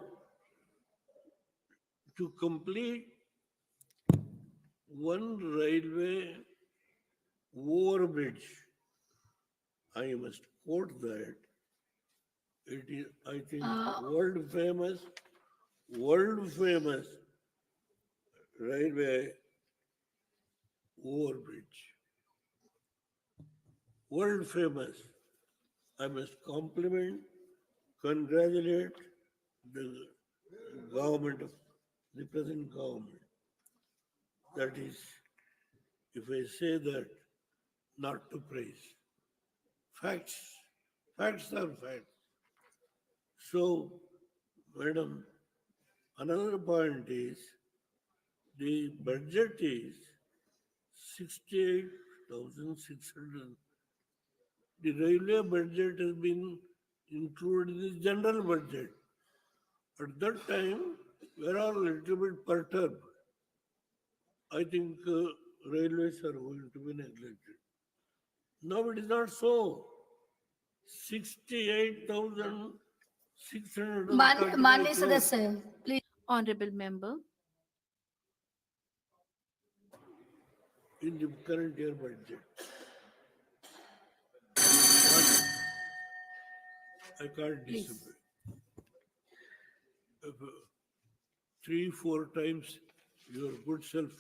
to complete one railway overbridge, I must quote that. It is, I think, world famous railway overbridge. World famous. I must compliment, congratulate the government of the present government. That is, if I say that, not to praise. Facts are facts. So, madam, another point is, the budget is 68,600. The railway budget has been included in the general budget. At that time, we are all a little bit perturbed. I think railways are going to be neglected. Now it is not so. 68,600. Mani Sadasya, please. Honorable member. In the current year budget. I can't disagree. If 3-4 times your good self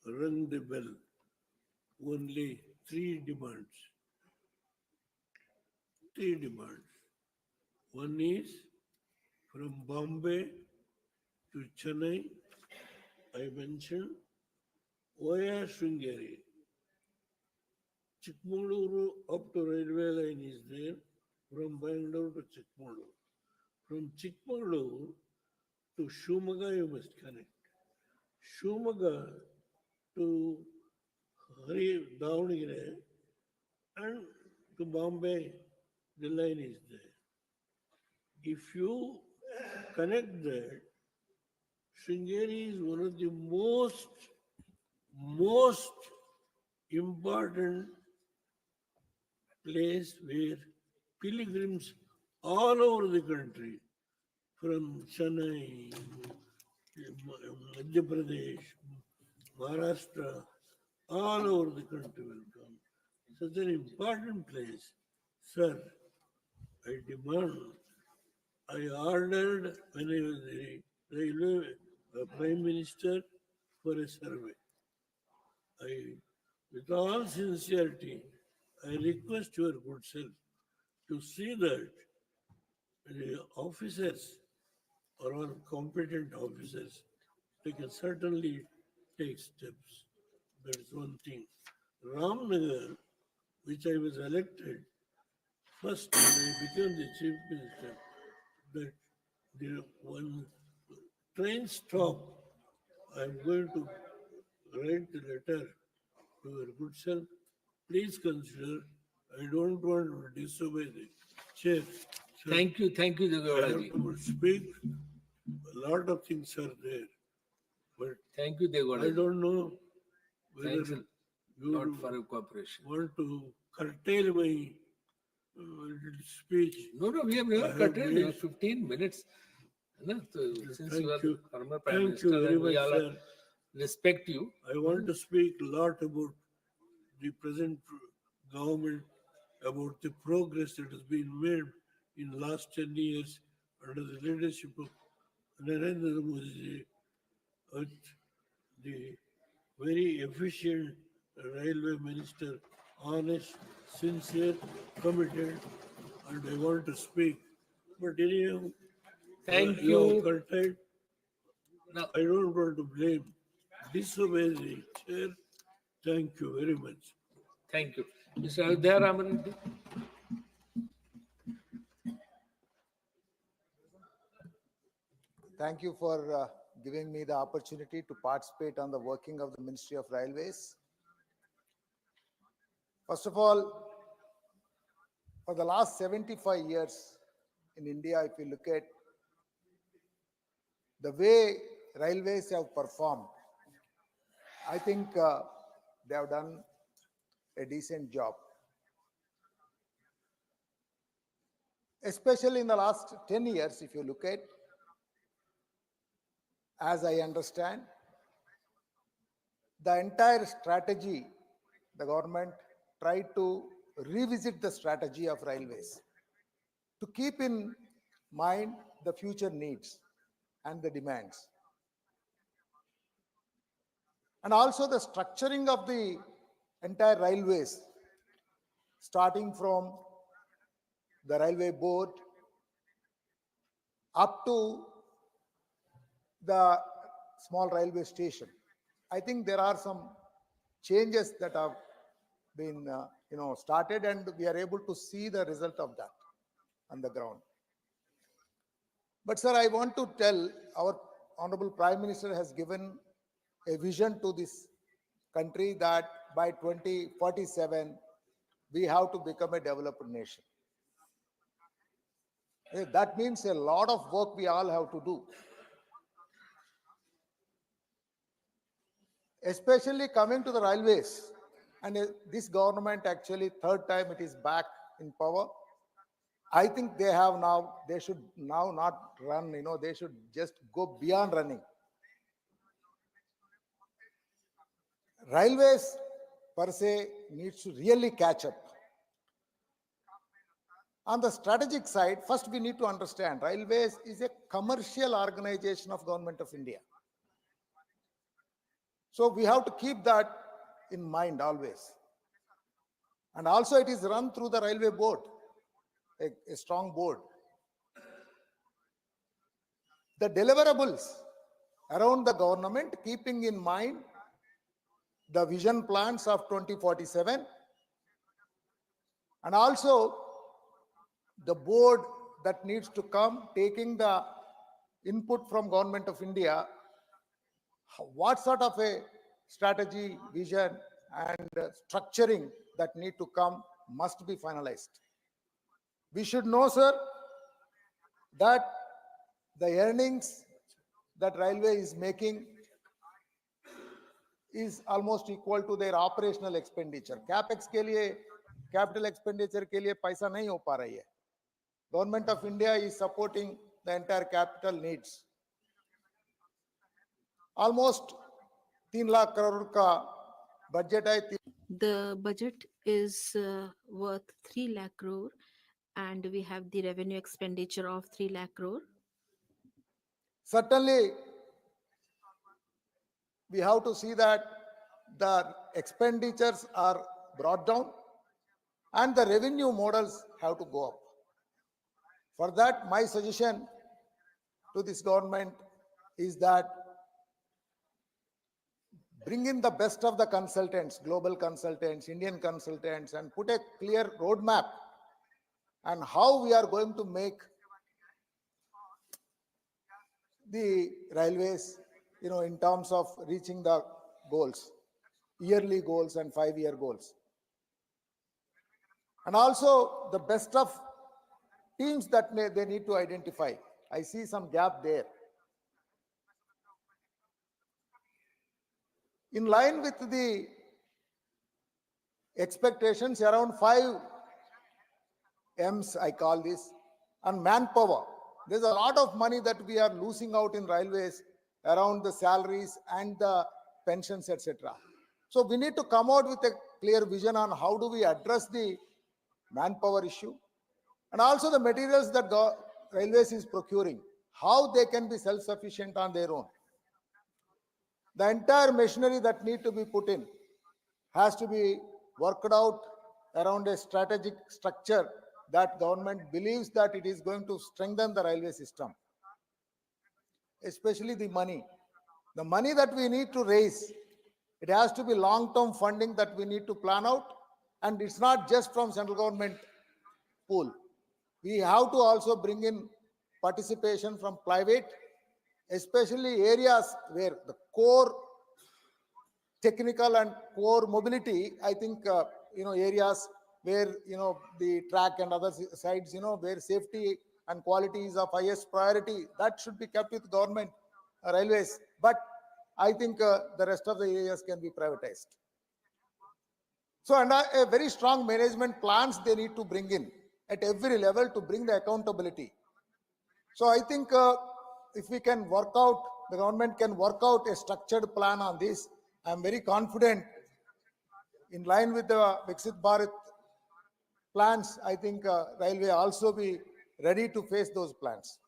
rang the bell, only 3 demands. 3 demands. One is from Bombay to Chennai, I mentioned, via Sringeri. Chikmagaluru up to railway line is there, from Bangalore to Chikmagaluru. From Chikmagaluru to Shumaga you must connect. Shumaga to Davangere and to Bombay, the line is there. If you connect that, Sringeri is one of the most important place where pilgrims all over the country, from Chennai, Madhya Pradesh, Maharashtra, all over the country will come. Such an important place. Sir, I demand, I ordered when I was the railway prime minister for a survey. With all sincerity, I request your good self to see that the officers are all competent officers. They can certainly take steps. That's one thing. Ramnagar, which I was elected, first when I became the chief minister, that the one train stop, I'm going to write the letter to your good self. Please consider, I don't want to disobey the chair. Sir, Thank you, I have Devgowdaji. to speak. A lot of things are there, but Thank you, I Devgowdaji. don't know whether Thanks a you lot for your cooperation. want to curtail my little speech. No, we have I never have curtailed you. made- 15 minutes. No, so since Thank you are you. the former Prime Thank you Minister very and we much, all sir. respect you. I want to speak a lot about the present government, about the progress that has been made in the last 10 years under the leadership of Narendra Modi ji, with the very efficient railway minister, honest, sincere, committed, and I want to speak. But anyhow, Thank you have you. curtailed. Now, I don't want to blame. Disobey the chair. Thank you very much. thank you. Mr. Ayodhya Ramareddy. Thank you for giving me the opportunity to participate on the working of the Ministry of Railways. First of all, for the last 75 years in India, if you look at the way railways have performed, I think they have done a decent job. Especially in the last 10 years, if you look at, as I understand, the entire strategy, the government tried to revisit the strategy of railways to keep in mind the future needs and the demands. And also the structuring of the entire railways, starting from the railway board up to the small railway station. I think there are some changes that have been started, and we are able to see the result of that on the ground. But sir, I want to tell, our Honorable Prime Minister has given a vision to this country that by 2047, we have to become a developed nation. That means a lot of work we all have to do. Especially coming to the railways. And this government actually, third time it is back in power. I think they should now not run, they should just go beyond running. Railways per se needs to really catch up. On the strategic side, first we need to understand railways is a commercial organization of Government of India. So we have to keep that in mind always. And also it is run through the railway board, a strong board. The deliverables around the government, keeping in mind the vision plans of 2047, and also the board that needs to come, taking the input from Government of India what sort of a strategy, vision, and structuring that need to come must be finalized. We should know, sir, that the earnings that railway is making is almost equal to their operational expenditure. Capex के लिए, capital expenditure के लिए पैसा नहीं हो पा रही है. Government of India is supporting the entire capital needs. Almost 3 lakh crore का budget है. The budget is worth 3 lakh crore and we have the revenue expenditure of 3 lakh crore. Certainly, we have to see that the expenditures are brought down and the revenue models have to go up. For that, my suggestion to this government is that bring in the best of the consultants, global consultants, Indian consultants, and put a clear roadmap on how we are going to make the railways, in terms of reaching the goals, yearly goals and 5-year goals. And also the best of teams that they need to identify. I see some gap there. In line with the expectations, around 5 M's, I call this, and manpower. There's a lot of money that we are losing out in railways around the salaries and the pensions, etc. So we need to come out with a clear vision on how do we address the manpower issue and also the materials that railways is procuring, how they can be self-sufficient on their own. The entire machinery that need to be put in has to be worked out around a strategic structure that government believes that it is going to strengthen the railway system. Especially the money. The money that we need to raise, it has to be long-term funding that we need to plan out, and it's not just from central government pool. We have to also bring in participation from private, especially areas where the core technical and core mobility, I think, areas where, the track and other sides, where safety and quality is of highest priority, that should be kept with government railways. But I think the rest of the areas can be privatized. So, and a very strong management plans they need to bring in at every level to bring the accountability. So I think if we can work out, the government can work out a structured plan on this, I'm very confident in line with the Viksit Bharat plans, I think railway also be ready to face those plans.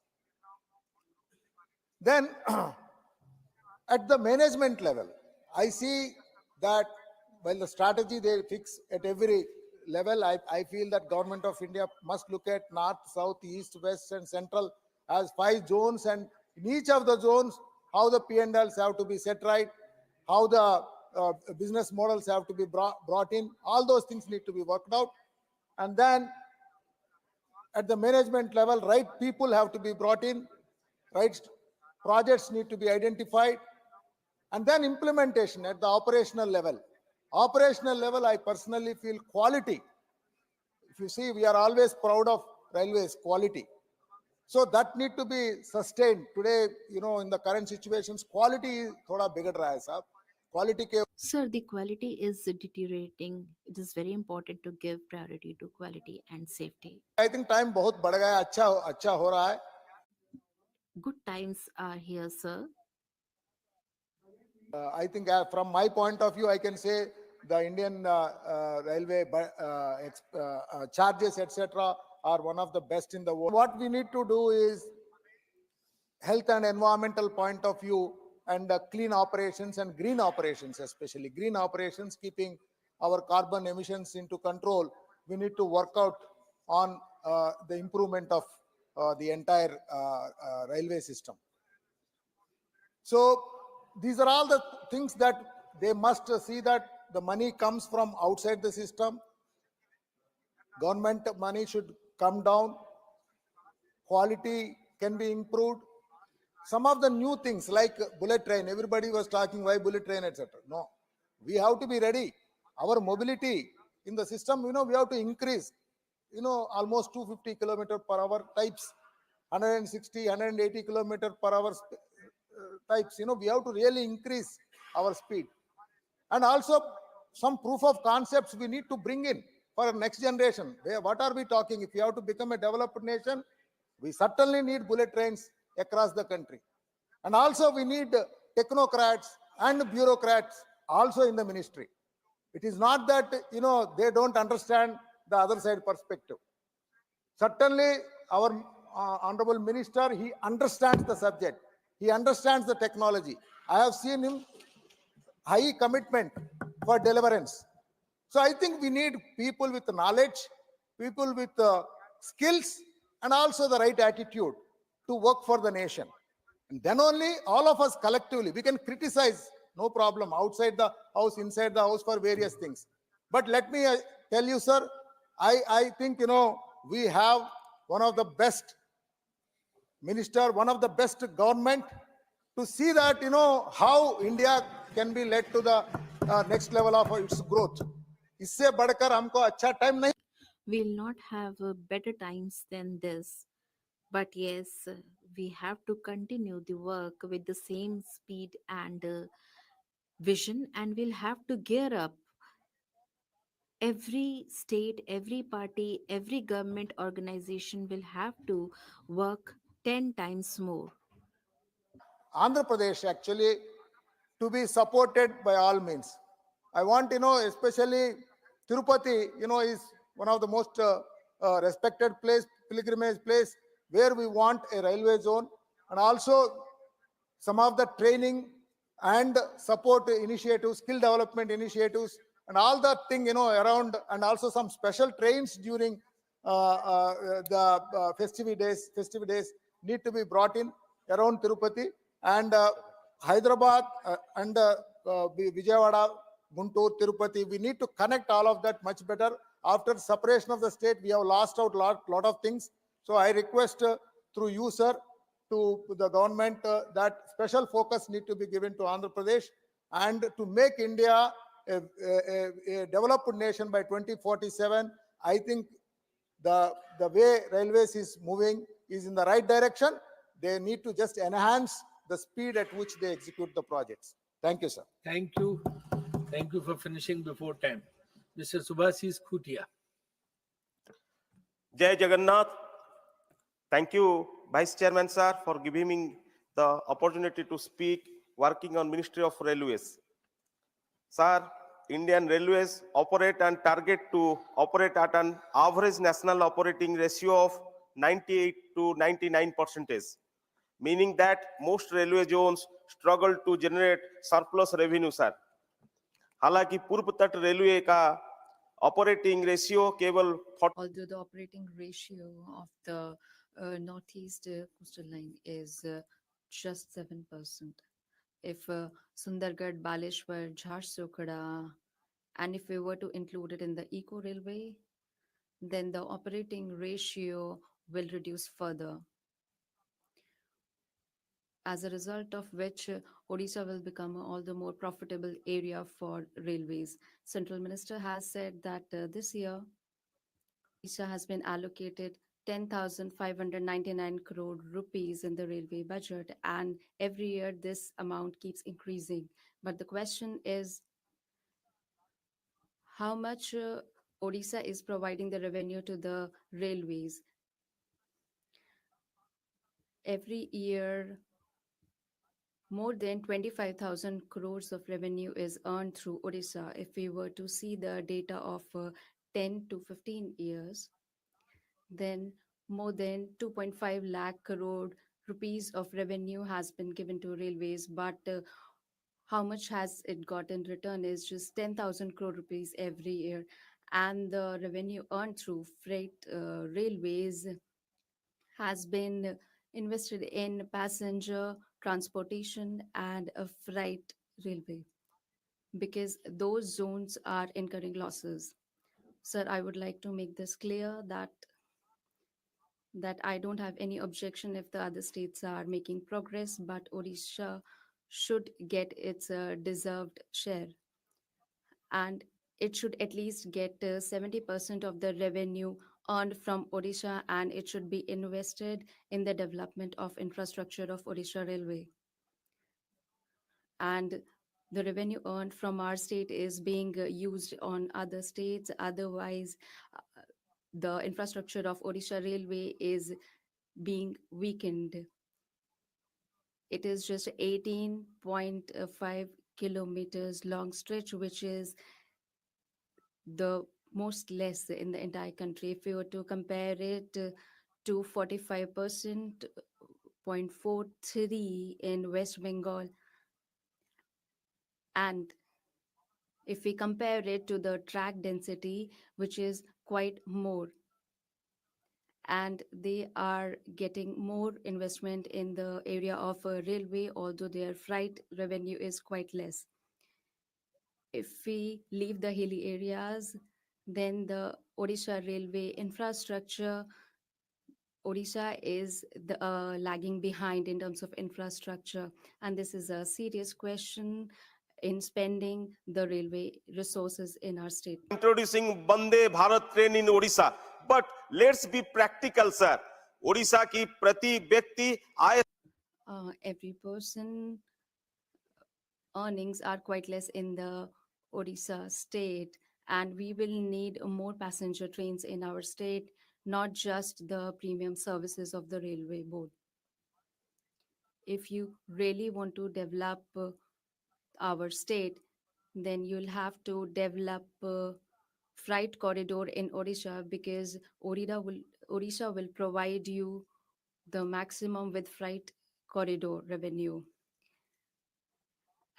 Then at the management level, I see that while the strategy they fix at every level, I feel that government of India must look at north, south, east, west, and central as 5 zones, and in each of the zones, how the P&Ls have to be set right, how the business models have to be brought in, all those things need to be worked out. And then at the management level, right people have to be brought in, right projects need to be identified, and then implementation at the operational level. Operational level, I personally feel quality. If you see, we are always proud of railways quality. So that need to be sustained. Today, in the current situations, quality is thoda bigad raha hai, sahab. Quality ke... Sir, the quality is deteriorating. It is very important to give priority to quality and safety. I think time bahut bad gaya, acha ho raha hai. Good times are here, sir. I think from my point of view, I can say the Indian railway charges, etc., are one of the best in the world. What we need to do is health and environmental point of view and clean operations and green operations, especially green operations, keeping our carbon emissions into control. We need to work out on the improvement of the entire railway system. So these are all the things that they must see, that the money comes from outside the system. Government money should come down. Quality can be improved. some of the new things like bullet train. Everybody was talking why bullet train, etc. No, we have to be ready. Our mobility in the system, we have to increase, almost 250 kilometer per hour types, 160, 180 kilometer per hour types. We have to really increase our speed. And also some proof of concepts we need to bring in for next generation. What are we talking? If we have to become a developed nation, we certainly need bullet trains across the country. And also we need technocrats and bureaucrats also in the ministry. It is not that, they don't understand the other side perspective. Certainly our honorable minister, he understands the subject. He understands the technology. I have seen him high commitment for deliverance. So I think we need people with knowledge, people with skills, and also the right attitude to work for the nation. And then only all of us collectively, we can criticize, no problem, outside the house, inside the house for various things. But let me tell you, sir, I think, we have one of the best minister, one of the best government to see that, how India can be led to the next level of its growth. इससे बढ़कर हमको अच्छा time नहीं. We'll not have better times than this. But yes, we have to continue the work with the same speed and vision, and we'll have to gear up. Every state, every party, every government organization will have to work 10 times more. Andhra Pradesh actually to be supported by all means. I want, especially Tirupati, is one of the most respected place, pilgrimage place, where we want a railway zone, and also some of the training and support initiatives, skill development initiatives, and all that thing, around, and also some special trains during the festive days need to be brought in around Tirupati, and Hyderabad and Vijayawada, Guntur, Tirupati. We need to connect all of that much better. After separation of the state, we have lost out lot of things. So I request through you, sir, to the government that special focus need to be given to Andhra Pradesh, and to make India a developed nation by 2047. I think the way railways is moving is in the right direction. They need to just enhance the speed at which they execute the projects. Thank you, sir. Thank you. Thank you for finishing before time. Mr. Subhasis Khutia. Jai Jagannath. Thank you, Vice Chairman, sir, for giving me the opportunity to speak working on Ministry of Railways. Sir, Indian Railways operate and target to operate at an average national operating ratio of 98 to 99%, meaning that most railway zones struggle to generate surplus revenue, sir. हालांकि पूर्व तट railway का operating ratio केवल although the operating ratio of the northeast coastal line is just 7%. If Sundargarh, Baleshwar, Jharsuguda, and if we were to include it in the eco railway, then the operating ratio will reduce further. As a result of which, Odisha will become all the more profitable area for railways. Central Minister has said that this year, Odisha has been allocated 10,599 crore rupees in the railway budget, and every year this amount keeps increasing. But the question is, how much Odisha is providing the revenue to the railways? Every year, more than 25,000 crores of revenue is earned through Odisha. If we were to see the data of 10 to 15 years, then more than 2.5 lakh crore rupees of revenue has been given to railways, but how much has it got in return is just 10,000 crore rupees every year. And the revenue earned through freight railways has been invested in passenger transportation and a freight railway, because those zones are incurring losses. Sir, I would like to make this clear that that I don't have any objection if the other states are making progress, but Odisha should get its deserved share. And it should at least get 70% of the revenue earned from Odisha, and it should be invested in the development of infrastructure of Odisha Railway. And the revenue earned from our state is being used on other states. Otherwise, the infrastructure of Odisha Railway is being weakened. It is just 18.5 kilometers long stretch, which is the most less in the entire country. If we were to compare it to 45% 0.43 in West Bengal, and if we compare it to the track density, which is quite more, and they are getting more investment in the area of railway, although their freight revenue is quite less. If we leave the hilly areas, then the Odisha railway infrastructure, Odisha is lagging behind in terms of infrastructure, and this is a serious question in spending the railway resources in our state. Introducing Vande Bharat train in Odisha, but let's be practical, sir. Odisha ki prati vyakti aay Every person earnings are quite less in the Odisha state, and we will need more passenger trains in our state, not just the premium services of the railway board. If you really want to develop our state, then you'll have to develop freight corridor in Odisha, because Odisha will provide you the maximum with freight corridor revenue.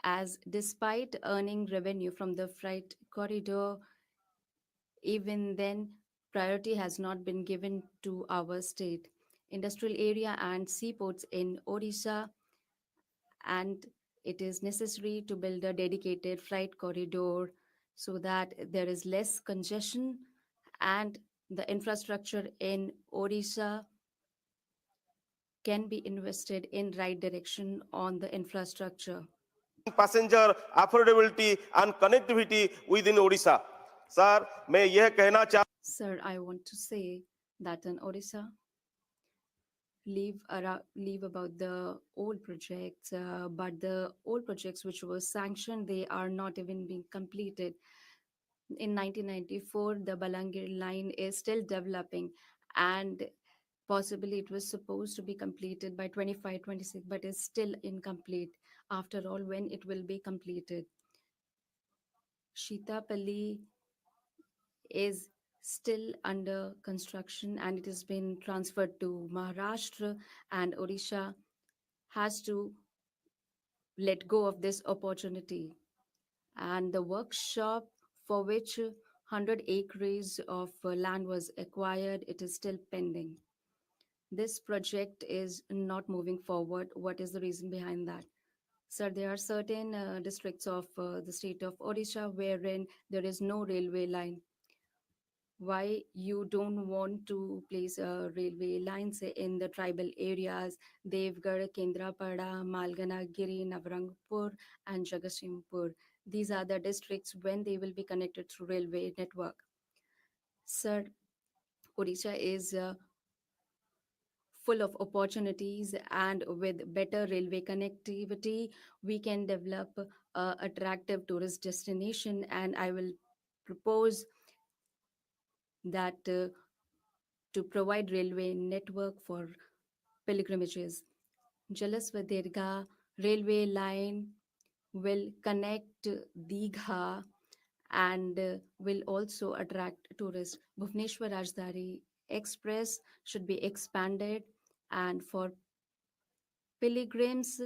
As despite earning revenue from the freight corridor, even then priority has not been given to our state. Industrial area and seaports in Odisha, and it is necessary to build a dedicated freight corridor so that there is less congestion, and the infrastructure in Odisha can be invested in right direction on the infrastructure. passenger affordability and connectivity within Odisha. Sir, मैं यह कहना चाह Sir, I want to say that in Odisha, leave about the old projects, but the old projects which were sanctioned, they are not even being completed. In 1994, the Balangir line is still developing, and possibly it was supposed to be completed by 25-26, but is still incomplete. After all, when it will be completed? Shitapalli is still under construction, and it has been transferred to Maharashtra, and Odisha has to let go of this opportunity. And the workshop for which 100 acres of land was acquired, it is still pending. This project is not moving forward. What is the reason behind that? Sir, there are certain districts of the state of Odisha wherein there is no railway line. Why you don't want to place railway lines in the tribal areas, Devgarh, Kendrapada, Malganagiri, Navrangpur, and Jagatsinghpur? These are the districts when they will be connected through railway network. Sir, Odisha is full of opportunities, and with better railway connectivity, we can develop attractive tourist destination, and I will propose that to provide railway network for pilgrimages. Jalasvadirga railway line will connect Digha and will also attract tourists. Bhubaneswar Rajdhani Express should be expanded, and for pilgrims,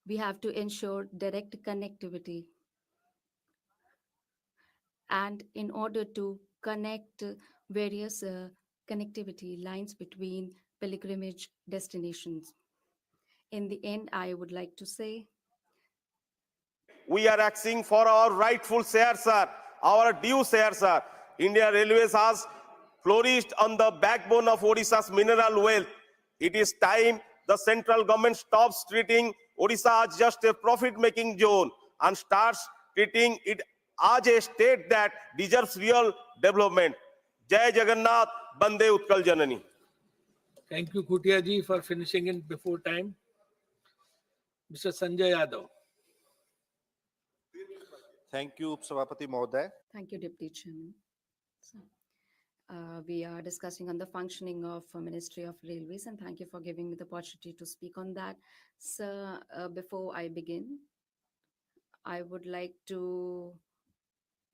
we have to ensure direct connectivity. And in order to connect various connectivity lines between pilgrimage destinations. In the end, I would like to say, we are asking for our rightful share, sir, our due share, sir. India Railways has flourished on the backbone of Odisha's mineral wealth. It is time the central government stops treating Odisha as just a profit-making zone and starts treating it as a state that deserves real development. Jai Jagannath, Bande Utkal Janani. Thank you, Kutia ji, for finishing in before time. Mr. Sanjay Yadav. Thank you, Sabhapati Mohoday. Thank you, Deputy Chairman. So, we are discussing on the functioning of Ministry of Railways, and thank you for giving me the opportunity to speak on that. Sir, before I begin, I would like to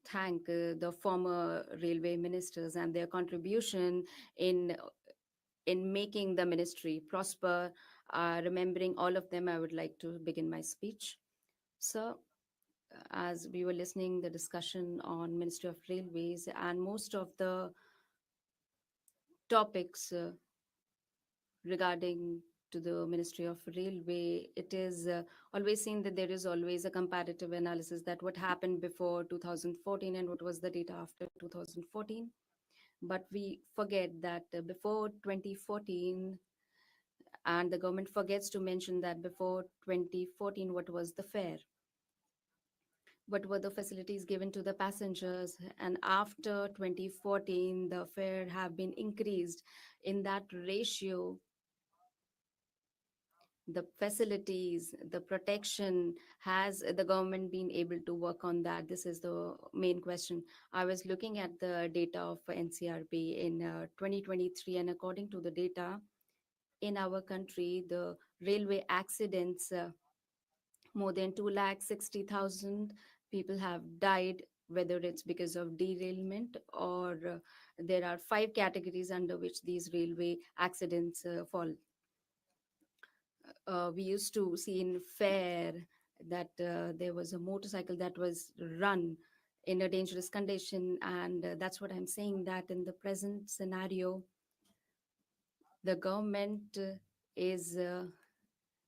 thank the former railway ministers and their contribution in making the ministry prosper. Remembering all of them, I would like to begin my speech. So, as we were listening the discussion on Ministry of Railways, and most of the topics regarding to the Ministry of Railway, it is always seen that there is always a comparative analysis that what happened before 2014 and what was the data after 2014. But we forget that before 2014, and the government forgets to mention that before 2014, what was the fare? What were the facilities given to the passengers? And after 2014, the fare have been increased. In that ratio, the facilities, the protection, has the government been able to work on that? This is the main question. I was looking at the data of NCRP in 2023, and according to the data in our country, the railway accidents, more than 260,000 people have died, whether it's because of derailment or there are 5 categories under which these railway accidents fall. We used to see in fare that there was a motorcycle that was run in a dangerous condition, and that's what I'm saying, that in the present scenario, the government is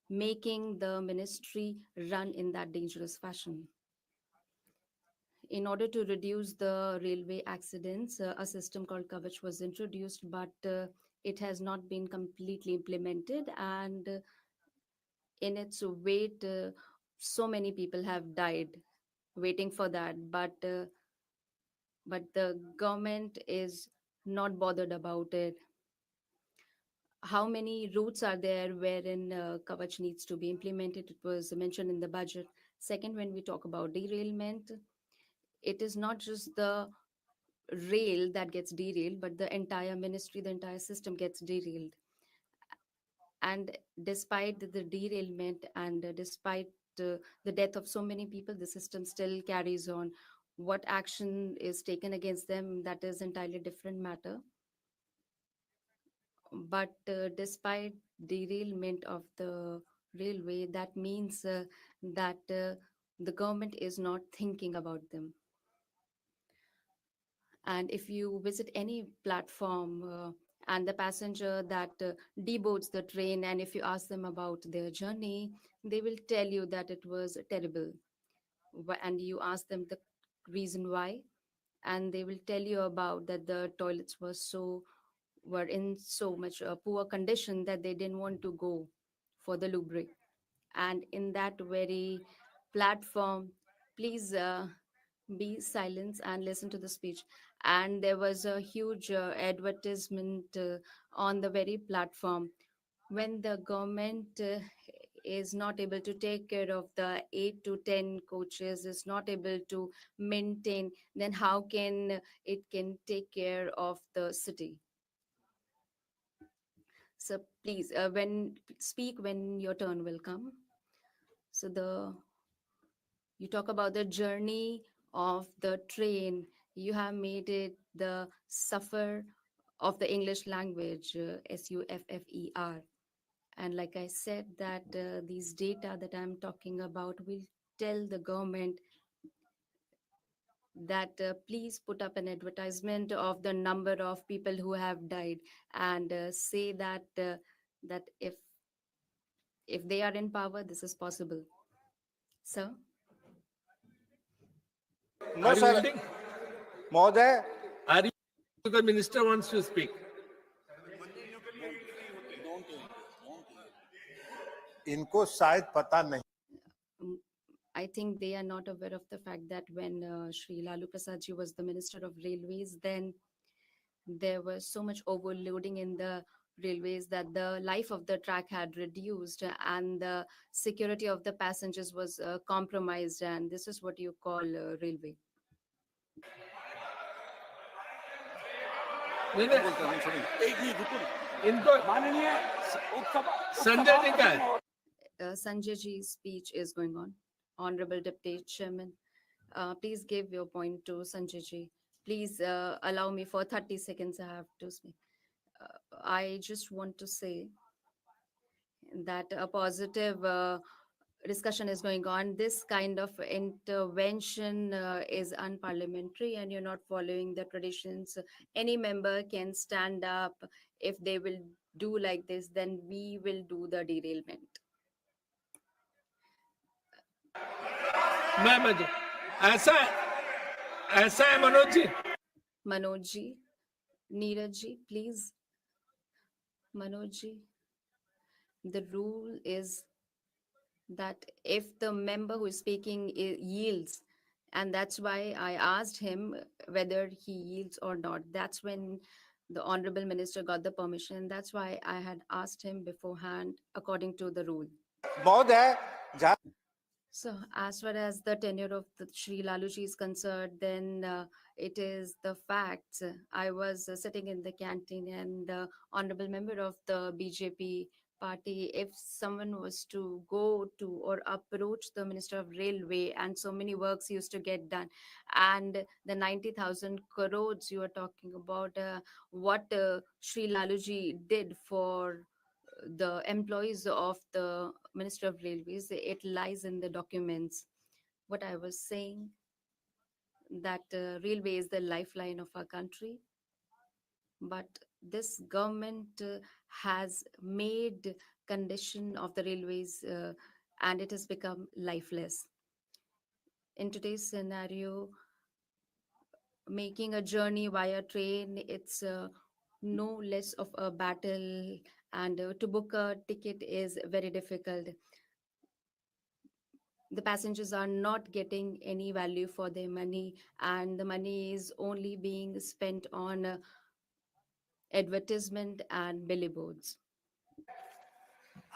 making the ministry run in that dangerous fashion. In order to reduce the railway accidents, a system called Kavach was introduced, but it has not been completely implemented, and in its wait, so many people have died waiting for that, but the government is not bothered about it. How many routes are there wherein Kavach needs to be implemented? It was mentioned in the budget. Second, when we talk about derailment, it is not just the rail that gets derailed, but the entire ministry, the entire system gets derailed. And despite the derailment and despite the death of so many people, the system still carries on. What action is taken against them, that is entirely different matter. But despite derailment of the railway, that means that the government is not thinking about them. And if you visit any platform and the passenger that deboards the train, and if you ask them about their journey, they will tell you that it was terrible. And you ask them the reason why, and they will tell you about that the toilets were in so much poor condition that they didn't want to go for the lubric. And in that very platform, please be silent and listen to the speech. And there was a huge advertisement on the very platform. When the government is not able to take care of the 8 to 10 coaches, is not able to maintain, then how can it can take care of the city? So please, speak when your turn will come. So you talk about the journey of the train. You have made it the suffer of the English language, SUFFER. And like I said, that these data that I'm talking about will tell the government that please put up an advertisement of the number of people who have died, and say that that if they are in power, this is possible. Sir? No, sir. Mohoday, The minister wants to speak. इनको शायद पता नहीं Mm, I think they are not aware of the fact that when Sri Lalu Prasad ji was the Minister of Railways, then there was so much overloading in the railways that the life of the track had reduced and the security of the passengers was compromised. And this is what you call railway. इनको संजय जी का है. Sanjay ji's speech is going on. Honorable Deputy Chairman, please give your point to Sanjay ji. Please allow me for 30 seconds. I have to speak. I just want to say that a positive discussion is going on. This kind of intervention is unparliamentary and you're not following the traditions. Any member can stand up. If they will do like this, then we will do the derailment. मैं ऐसा है Manoj ji. Manoj ji, Neeraj ji, please. Manoj ji, the rule is that if the member who is speaking yields, and that's why I asked him whether he yields or not. That's when the Honorable Minister got the permission. That's why I had asked him beforehand according to the rule. महोदय So, as far as the tenure of the Sri Laluji is concerned, then it is the facts. I was sitting in the canteen, and the honorable member of the BJP party, if someone was to go to or approach the Minister of Railway, and so many works used to get done, and the 90,000 crores you are talking about, what Sri Laluji did for the employees of the Minister of Railways, it lies in the documents. What I was saying, that railway is the lifeline of our country, but this government has made condition of the railways and it has become lifeless. In today's scenario, making a journey via train, it's no less of a battle, and to book a ticket is very difficult. The passengers are not getting any value for their money, and the money is only being spent on advertisement and billboards.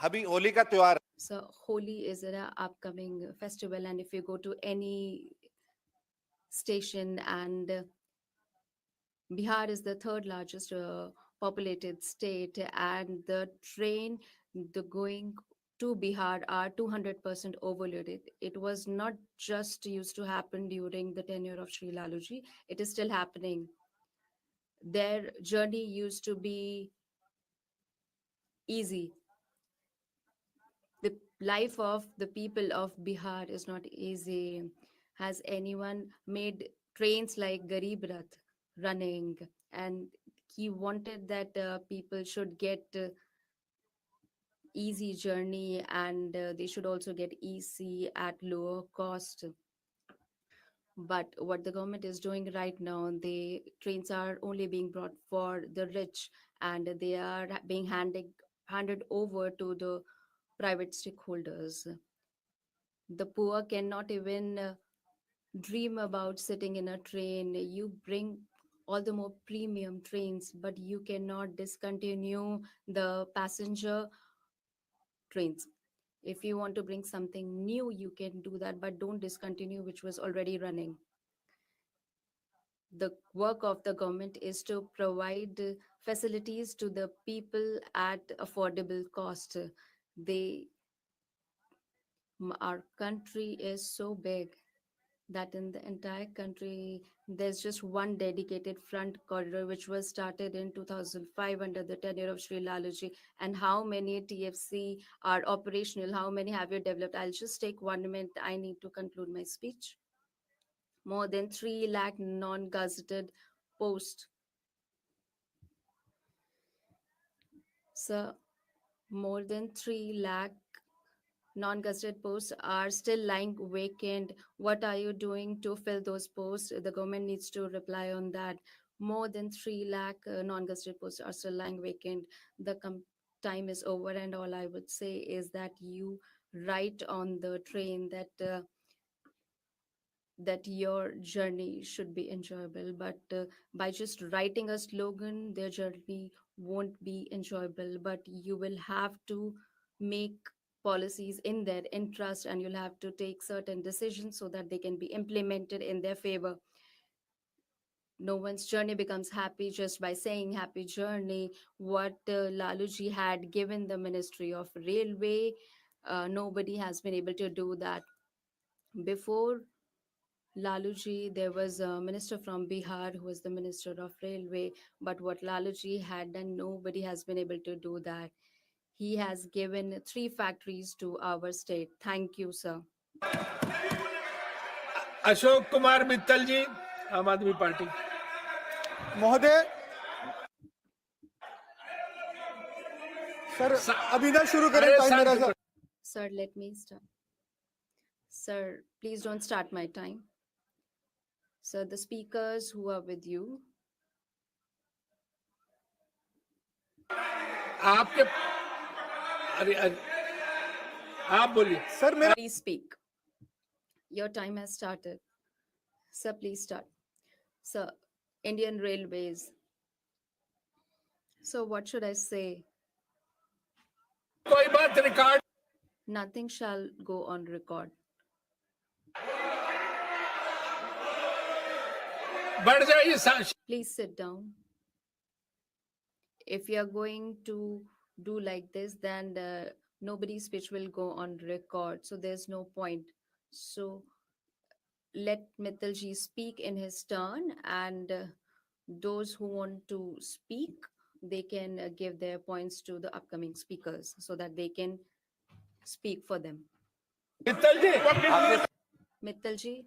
अभी होली का त्योहार So Holi is an upcoming festival, and if you go to any station, and Bihar is the third largest populated state, and the train the going to Bihar are 200% overloaded. It was not just used to happen during the tenure of Sri Laluji, it is still happening. Their journey used to be easy. The life of the people of Bihar is not easy. Has anyone made trains like Garib Rath running? And he wanted that people should get easy journey, and they should also get easy at lower cost. But what the government is doing right now, the trains are only being brought for the rich, and they are being handed over to the private stakeholders. The poor cannot even dream about sitting in a train. You bring all the more premium trains, but you cannot discontinue the passenger trains. If you want to bring something new, you can do that, but don't discontinue which was already running. The work of the government is to provide facilities to the people at affordable cost. Our country is so big that in the entire country, there's just one dedicated front corridor, which was started in 2005 under the tenure of Sri Laluji. And how many TFC are operational? How many have you developed? I'll just take 1 minute. I need to conclude my speech. More than 3 lakh non-gazetted posts. So, more than 3 lakh non-gazetted posts are still lying vacant. What are you doing to fill those posts? The government needs to reply on that. More than 3 lakh non-gazetted posts are still lying vacant. The time is over, and all I would say is that you write on the train that your journey should be enjoyable, but by just writing a slogan, their journey won't be enjoyable. But you will have to make policies in their interest, and you'll have to take certain decisions so that they can be implemented in their favor. No one's journey becomes happy just by saying happy journey. What Laluji had given the Ministry of Railway, nobody has been able to do that. Before Laluji, there was a minister from Bihar who was the Minister of Railway. But what Laluji had done, nobody has been able to do that. He has given 3 factories to our state. Thank you, sir. Ashok Kumar Mittal जी, आम आदमी party. महोदय, sir अभी ना शुरू करें, time मेरा sir. Sir, let me start. Sir, please don't start my time. Sir, the speakers who are with you, आपके अरे अरे, आप बोलिए सर मेरा please speak. Your time has started. Sir, please start. Sir, Indian Railways. So what should I say? कोई बात record Nothing shall go on record. बढ़ जाइए Please sit down. If you are going to do like this, then nobody's speech will go on record. So there's no point. So let Mittalji speak in his turn, and those who want to speak, they can give their points to the upcoming speakers so that they can speak for them. Mittal ji Mittalji,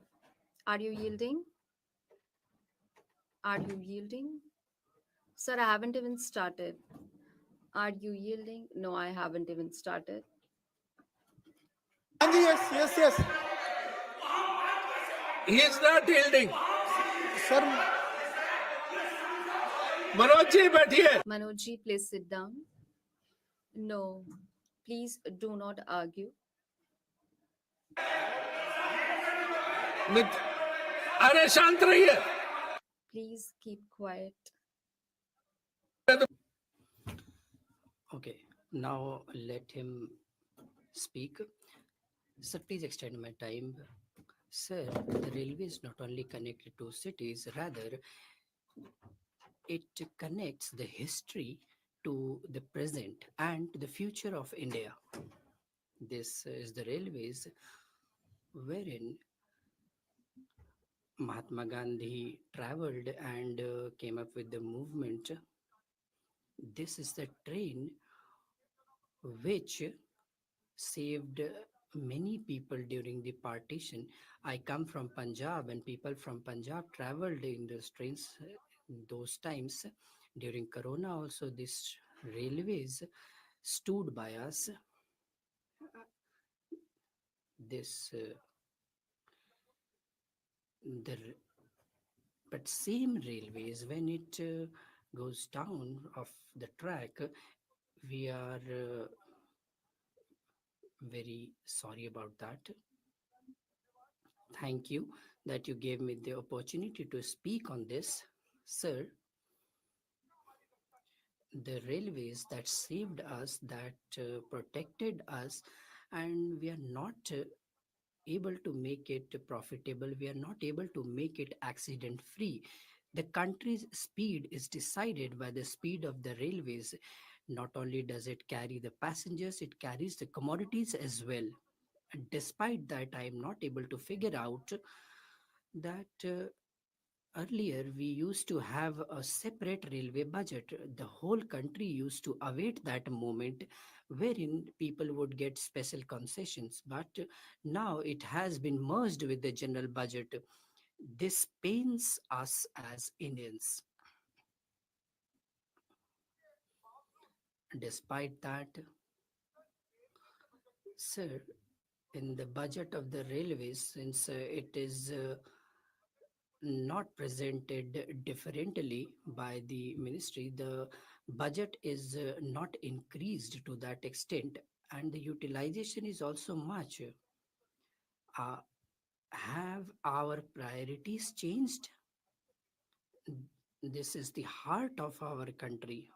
are you yielding? Are you yielding? Sir, I haven't even started. Are you yielding? No, I haven't even started. हाँ जी, yes. he is not yielding sir Manoj ji बैठिए Manojji, please sit down. No, please do not argue. मित अरे शांत रहिए Please keep quiet. Okay, now let him speak. Sir, please extend my time. Sir, the railway is not only connected to cities, rather, it connects the history to the present and the future of India. This is the railways wherein Mahatma Gandhi traveled and came up with the movement. This is the train which saved many people during the partition. I come from Punjab, and people from Punjab traveled in those trains in those times. During Corona also, these railways stood by us. This but same railways, when it goes down off the track, we are very sorry about that. Thank you that you gave me the opportunity to speak on this. Sir, the railways that saved us, that protected us, and we are not able to make it profitable, we are not able to make it accident free. The country's speed is decided by the speed of the railways. Not only does it carry the passengers, it carries the commodities as well. And despite that, I am not able to figure out that earlier we used to have a separate railway budget. The whole country used to await that moment wherein people would get special concessions. But now it has been merged with the general budget. This pains us as Indians. Despite that, sir, in the budget of the railways, since it is not presented differently by the ministry. The budget is not increased to that extent, and the utilization is also much. Uh, have our priorities changed? This is the heart of our country.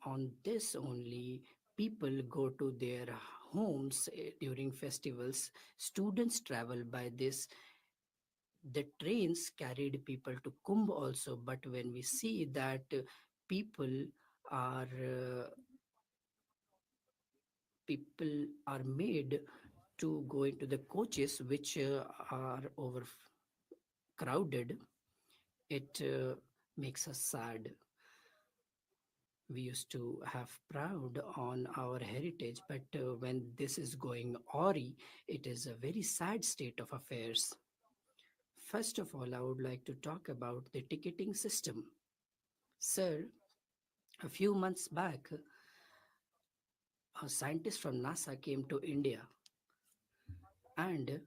On this only, people go to their homes during festivals. Students travel by this. The trains carried people to Kumbh also, but when we see that people are uh, people are made to go into the coaches which are overcrowded, it makes us sad. We used to have proud on our heritage, but when this is going awry, it is a very sad state of affairs. First of all, I would like to talk about the ticketing system. Sir, a few months back, a scientist from NASA came to India, and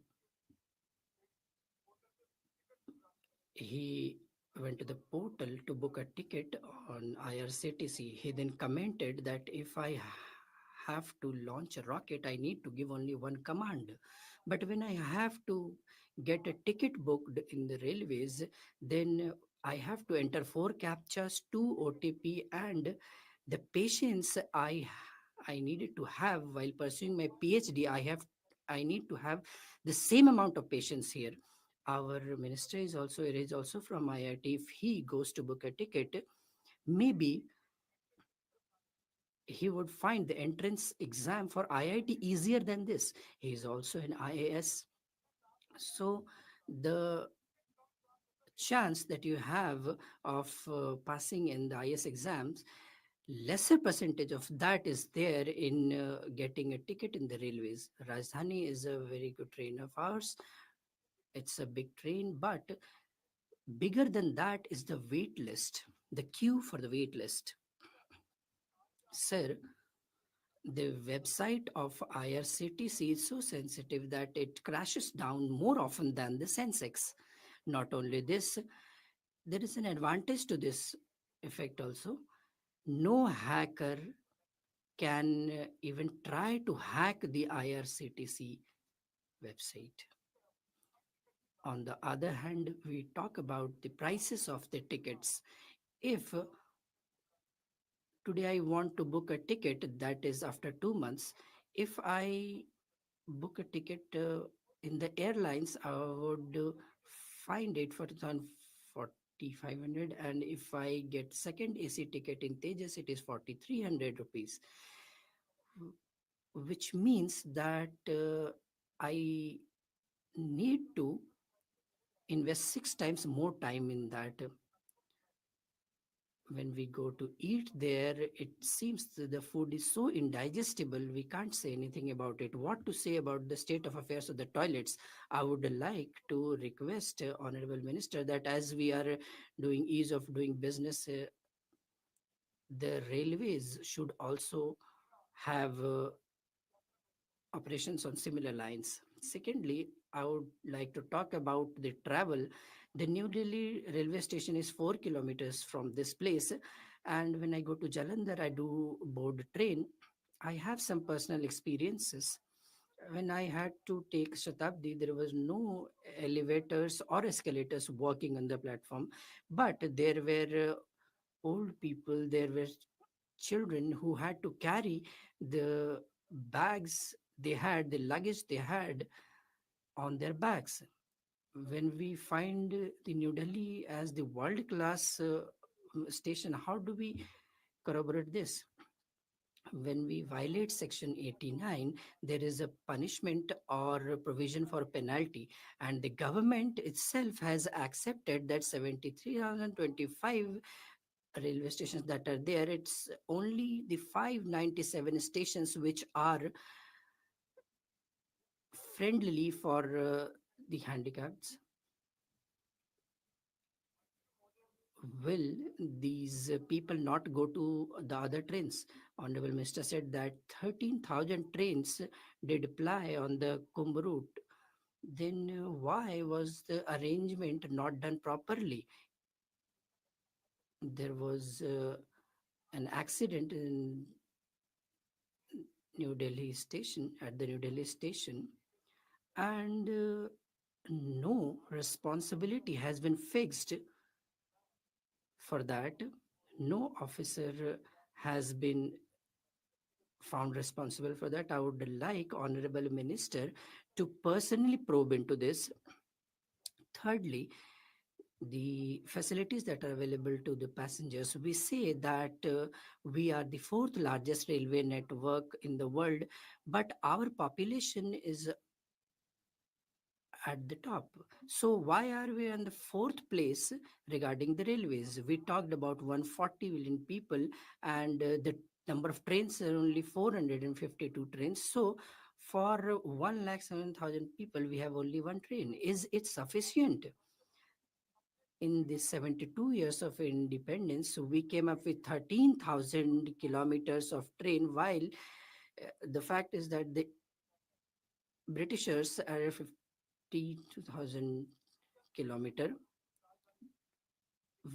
he went to the portal to book a ticket on IRCTC. He then commented that if I have to launch a rocket, I need to give only one command. But when I have to get a ticket booked in the railways, then I have to enter four captchas, two OTP, and the patience I needed to have while pursuing my PhD, I need to have the same amount of patience here. Our minister is also from IIT. If he goes to book a ticket, maybe he would find the entrance exam for IIT easier than this. He is also an IAS. So the chance that you have of passing in the IAS exams, lesser percentage of that is there in getting a ticket in the railways. Rajdhani is a very good train of ours. It's a big train, but bigger than that is the wait list, the queue for the wait list. Sir, the website of IRCTC is so sensitive that it crashes down more often than the Sensex. Not only this, there is an advantage to this effect also. No hacker can even try to hack the IRCTC website. On the other hand, we talk about the prices of the tickets. If today I want to book a ticket, that is after 2 months, if I book a ticket in the airlines, I would find it for 4,500, and if I get second AC ticket in Tejas, it is 4,300 rupees, which means that I need to invest 6 times more time in that. When we go to eat there, it seems that the food is so indigestible, we can't say anything about it. What to say about the state of affairs of the toilets? I would like to request Honorable Minister that as we are doing ease of doing business, the railways should also have operations on similar lines. Secondly, I would like to talk about the travel. The New Delhi railway station is 4 kilometers from this place. And when I go to Jalandhar, I do board train. I have some personal experiences. When I had to take Shatabdi, there was no elevators or escalators working on the platform, but there were old people, there were children who had to carry the bags they had, the luggage they had on their backs. When we find the New Delhi as the world class station, how do we corroborate this? When we violate section 89, there is a punishment or provision for penalty, and the government itself has accepted that 73,025 railway stations that are there, it's only the 597 stations which are friendly for the handicapped. Will these people not go to the other trains? Honorable Minister said that 13,000 trains did ply on the Kumbh route. then why was the arrangement not done properly? There was an accident in New Delhi station, at the New Delhi station, and no responsibility has been fixed for that. No officer has been found responsible for that. I would like Honorable Minister to personally probe into this. Thirdly, the facilities that are available to the passengers. We say that we are the fourth largest railway network in the world, but our population is at the top. So why are we on the fourth place regarding the railways? We talked about 140 million people, and the number of trains are only 452 trains. So for 107,000 people, we have only one train. Is it sufficient? In the 72 years of independence, we came up with 13,000 kilometers of train, while the fact is that the Britishers are 52,000 kilometer.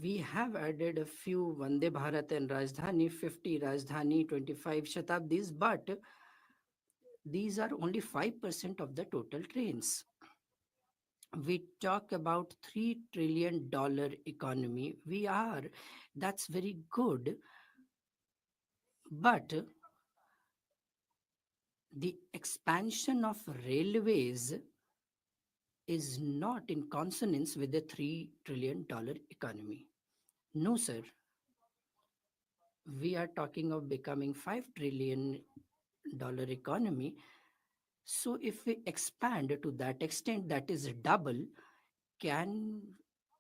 We have added a few Vande Bharat and Rajdhani, 50 Rajdhani, 25 Shatabdis, but these are only 5% of the total trains. We talk about $3 trillion economy. That's very good, but the expansion of railways is not in consonance with the $3 trillion economy. No, sir. We are talking of becoming $5 trillion economy. So if we expand to that extent, that is double, can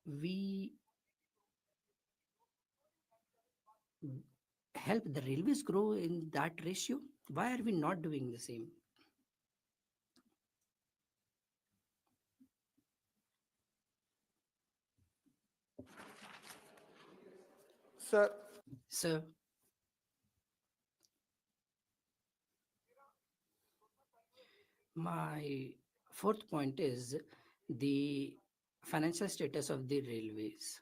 we help the railways grow in that ratio? Why are we not doing the same? Sir, Sir, my fourth point is the financial status of the railways.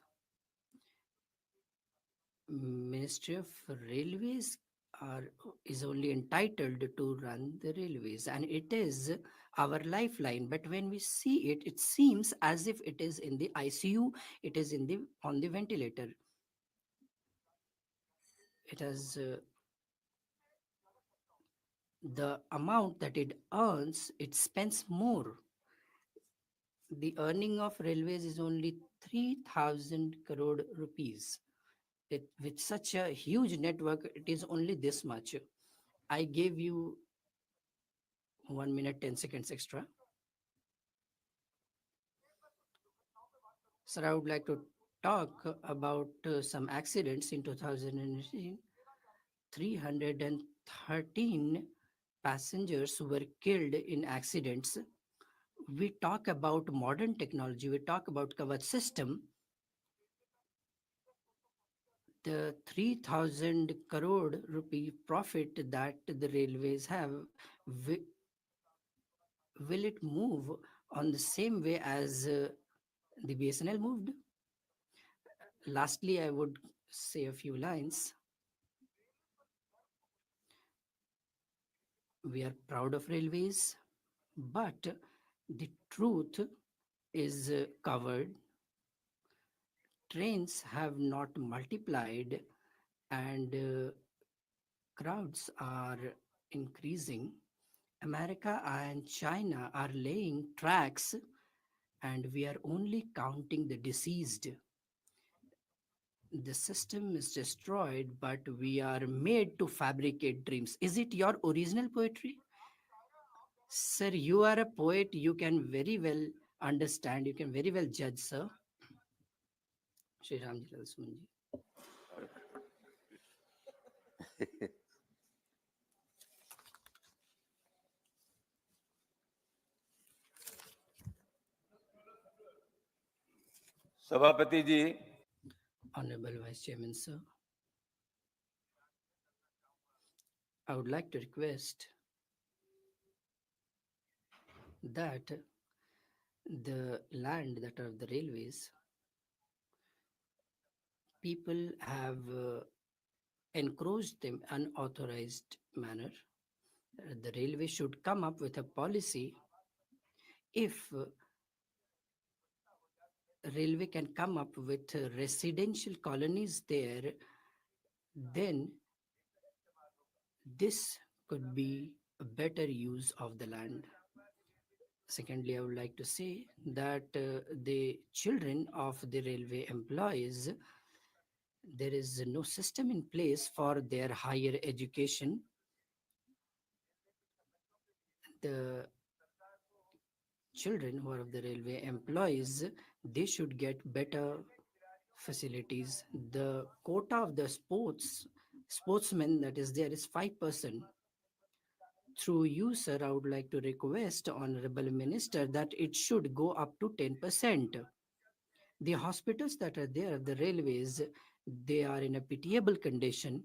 Ministry of Railways is only entitled to run the railways, and it is our lifeline. But when we see it, it seems as if it is in the ICU, it is on the ventilator. It has the amount that it earns, it spends more. The earning of railways is only 3,000 crore rupees. With such a huge network, it is only this much. I gave you 1 minute, 10 seconds extra. Sir, I would like to talk about some accidents in 2018. 313 passengers were killed in accidents. We talk about modern technology, we talk about Kavach system. The 3,000 crore rupee profit that the railways have, will it move on the same way as the BSNL moved? Lastly, I would say a few lines. We are proud of railways, but the truth is covered. Trains have not multiplied, and crowds are increasing. America and China are laying tracks, and we are only counting the deceased. The system is destroyed, but we are made to fabricate dreams. Is it your original poetry? Sir, you are a poet. You can very well understand. You can very well judge, sir. Shri Ramji Lal Suman ji. सभापति जी, Honorable Vice Chairman, sir. I would like to request that The land that are the railways, people have encroached them unauthorized manner. The railway should come up with a policy. If railway can come up with residential colonies there, then this could be a better use of the land. Secondly, I would like to say that the children of the railway employees, there is no system in place for their higher education. The children who are of the railway employees, they should get better facilities. The quota of the sportsmen that is there is 5%. Through you, sir, I would like to request Honorable Minister that it should go up to 10%. The hospitals that are there, the railways, they are in a pitiable condition.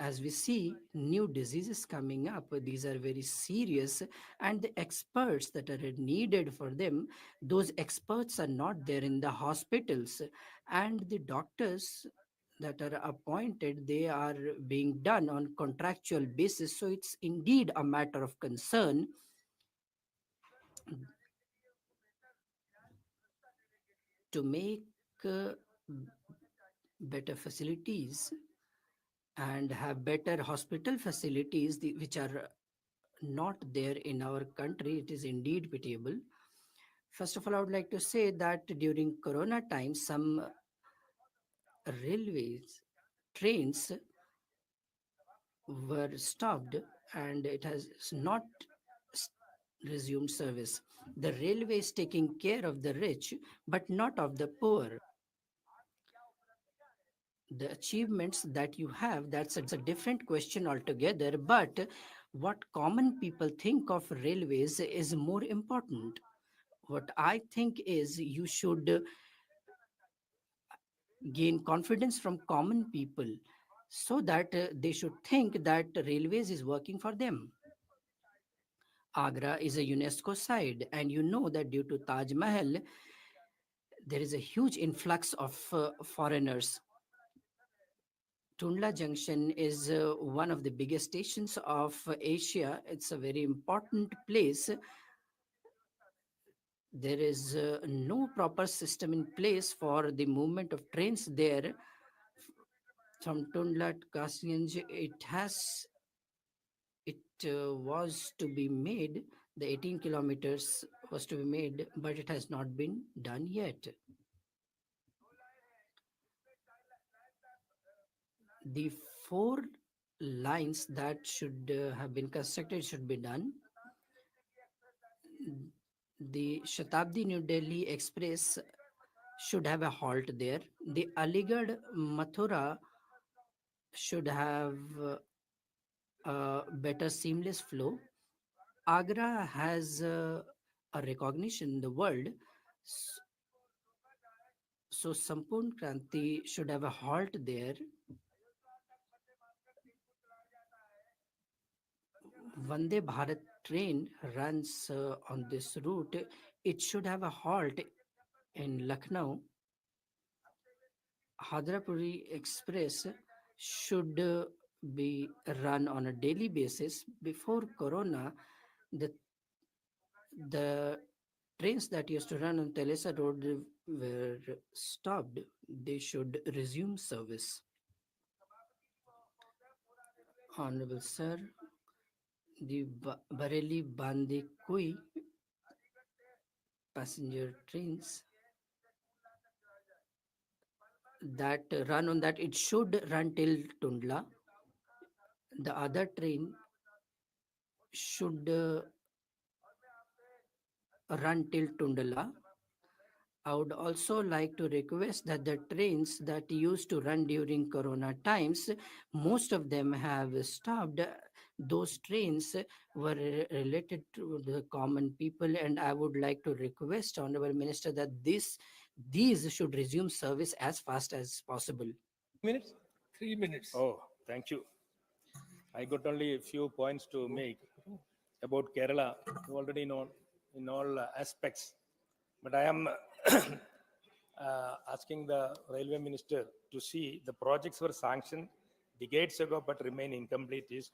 As we see new diseases coming up, these are very serious, and the experts that are needed for them, those experts are not there in the hospitals, and the doctors that are appointed, they are being done on contractual basis. So it's indeed a matter of concern. To make better facilities and have better hospital facilities, which are not there in our country, it is indeed pitiable. First of all, I would like to say that during Corona time, some railways trains were stopped and it has not resumed service. The railway is taking care of the rich, but not of the poor. The achievements that you have, that's a different question altogether, but what common people think of railways is more important. What I think is you should gain confidence from common people so that they should think that railways is working for them. Agra is a UNESCO site, and you know that due to Taj Mahal, there is a huge influx of foreigners. Tundla Junction is one of the biggest stations of Asia. It's a very important place. There is no proper system in place for the movement of trains there. From Tundla to Kasganj, it was to be made, the 18 kilometers was to be made, but it has not been done yet. The 4 lines that should have been constructed should be done. The Shatabdi New Delhi Express should have a halt there. The Aligarh Mathura should have a better seamless flow. Agra has a recognition in the world. So Sampurn Kranti should have a halt there. Vande Bharat train runs on this route. It should have a halt in Lucknow. Hadrapuri Express should be run on a daily basis. Before Corona, the trains that used to run on Telesa Road were stopped. They should resume service. Honorable Sir, the Bareilly Bandikui passenger trains that run on that, it should run till Tundla. The other train should run till Tundla. I would also like to request that the trains that used to run during Corona times, most of them have stopped. Those trains were related to the common people, and I would like to request Honorable Minister that these should resume service as fast as possible. 3 minutes. Oh, thank you. I got only a few points to make about Kerala. You already know in all aspects. But I am asking the railway minister to see the projects were sanctioned decades ago but remain incomplete is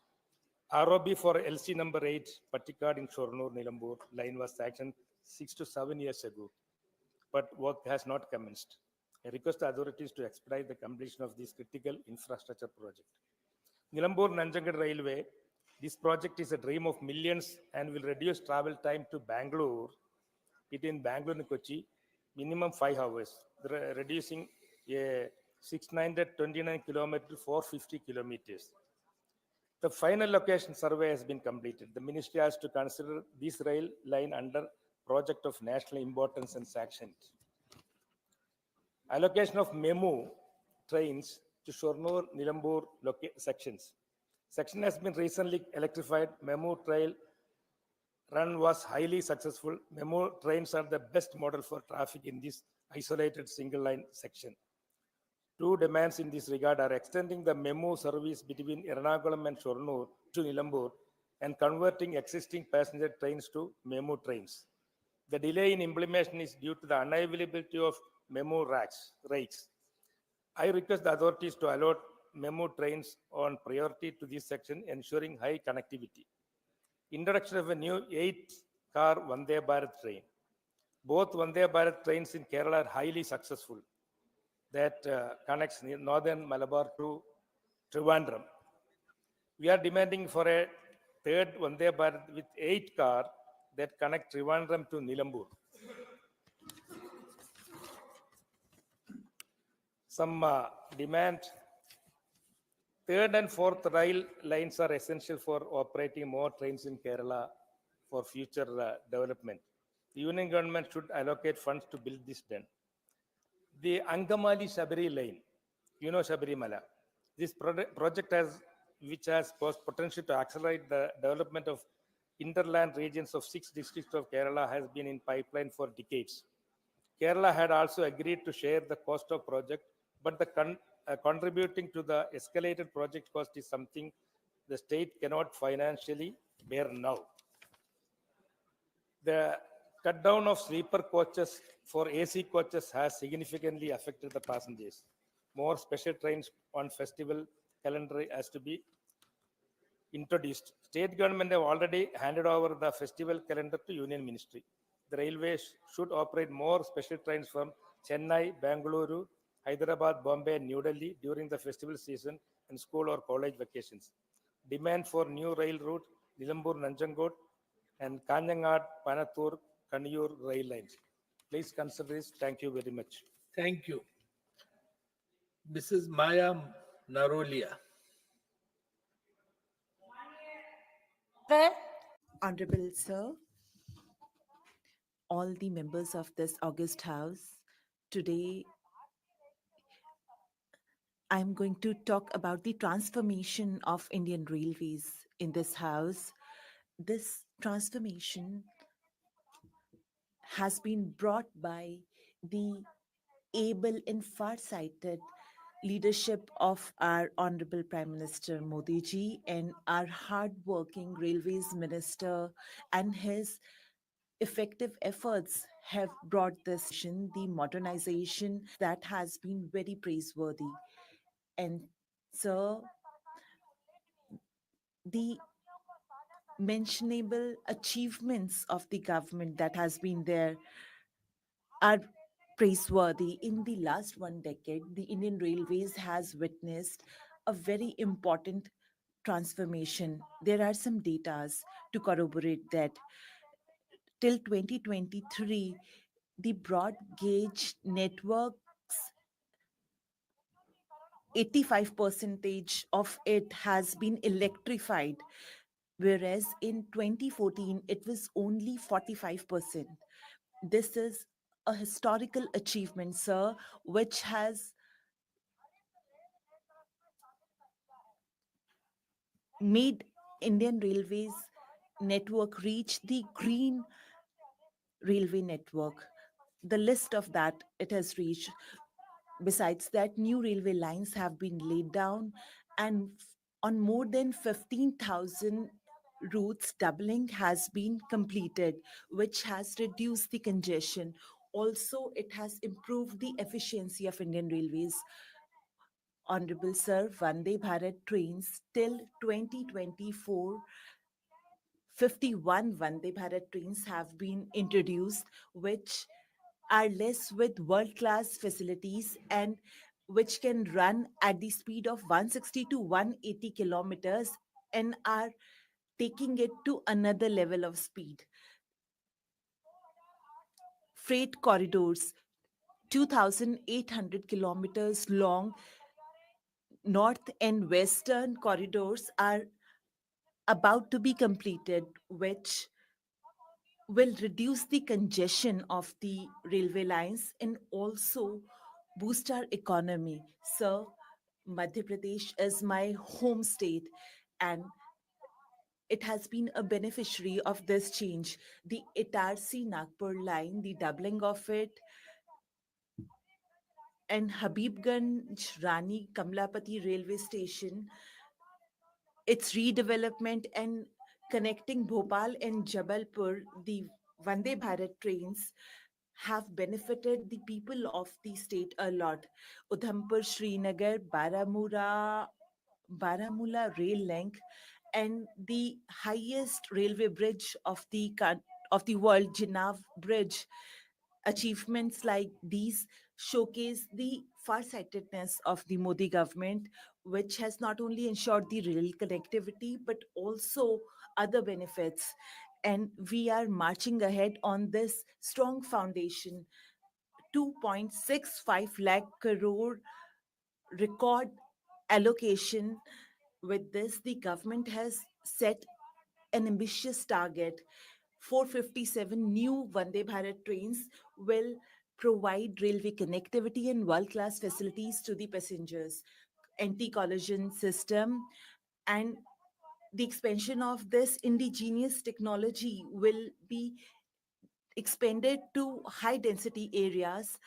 ROB for LC number 8, Pattikad in Shornur, Nilambur line was sanctioned 6 to 7 years ago, but work has not commenced. I request the authorities to expedite the completion of this critical infrastructure project. Nilambur Nanjangad Railway, this project is a dream of millions and will reduce travel time to Bangalore, between Bangalore and Kochi, minimum 5 hours, reducing a 629 kilometers to 450 kilometers. The final location survey has been completed. The ministry has to consider this rail line under project of national importance and sanction it. Allocation of MEMU trains to Shornur, Nilambur sections. Section has been recently electrified. MEMU trail run was highly successful. MEMU trains are the best model for traffic in this isolated single line section. Two demands in this regard are extending the MEMU service between Ernakulam and Shornur to Nilambur and converting existing passenger trains to MEMU trains. The delay in implementation is due to the unavailability of MEMU rakes. I request the authorities to allot MEMU trains on priority to this section, ensuring high connectivity. Introduction of a new 8-car Vande Bharat train. Both Vande Bharat trains in Kerala are highly successful. That connects northern Malabar to Trivandrum. We are demanding for a third Vande Bharat with 8 cars that connect Trivandrum to Nilambur. Some demand. Third and fourth rail lines are essential for operating more trains in Kerala for future development. The union government should allocate funds to build this done. The Anganwadi Sabari line, Sabarimala. This project which has potential to accelerate the development of interland regions of 6 districts of Kerala has been in pipeline for decades. Kerala had also agreed to share the cost of project, but the contributing to the escalated project cost is something the state cannot financially bear now. The cut down of sleeper coaches for AC coaches has significantly affected the passengers. More special trains on festival calendar has to be introduced. State government have already handed over the festival calendar to Union Ministry. The railways should operate more special trains from Chennai, Bangalore, Hyderabad, Bombay, and New Delhi during the festival season and school or college vacations. Demand for new rail route, Nilambur, Nanjangod, and Kanjangad, Panathur, Kaniyur rail lines. Please consider this. Thank you very much. Thank you. Mrs. Maya Narolia. Honorable Sir, all the members of this August House, today I'm going to talk about the transformation of Indian Railways in this House. This transformation has been brought by the able and far-sighted leadership of our Honorable Prime Minister Modi ji and our hard-working Railways Minister, and his effective efforts have brought this the modernization that has been very praiseworthy. And so the mentionable achievements of the government that has been there are praiseworthy. In the last 1 decade, the Indian Railways has witnessed a very important transformation. There are some datas to corroborate that. Till 2023, the broad gauge networks, 85% of it has been electrified, whereas in 2014, it was only 45%. This is a historical achievement, sir, which has made Indian Railways network reach the green railway network. The list of that it has reached. Besides that, new railway lines have been laid down, and on more than 15,000 routes doubling has been completed, which has reduced the congestion. Also, it has improved the efficiency of Indian Railways. Honorable Sir, Vande Bharat trains till 2024, 51 Vande Bharat trains have been introduced, which are less with world-class facilities and which can run at the speed of 160 to 180 kilometers and are taking it to another level of speed. Freight corridors, 2,800 kilometers long, north and western corridors are about to be completed, which will reduce the congestion of the railway lines and also boost our economy. So, Madhya Pradesh is my home state and it has been a beneficiary of this change. The Itarsi Nagpur line, the doubling of it, and Habibganj Rani Kamlapati railway station, its redevelopment and connecting Bhopal and Jabalpur, the Vande Bharat trains have benefited the people of the state a lot. Udhampur, Srinagar, Baramulla rail link, and the highest railway bridge of the world, Jinav Bridge. Achievements like these showcase the farsightedness of the Modi government, which has not only ensured the rail connectivity but also other benefits. And we are marching ahead on this strong foundation. 2.65 lakh crore record allocation. With this, the government has set an ambitious target. 457 new Vande Bharat trains will provide railway connectivity and world-class facilities to the passengers. Anti-collision system and the expansion of this indigenous technology will be expanded to high density areas.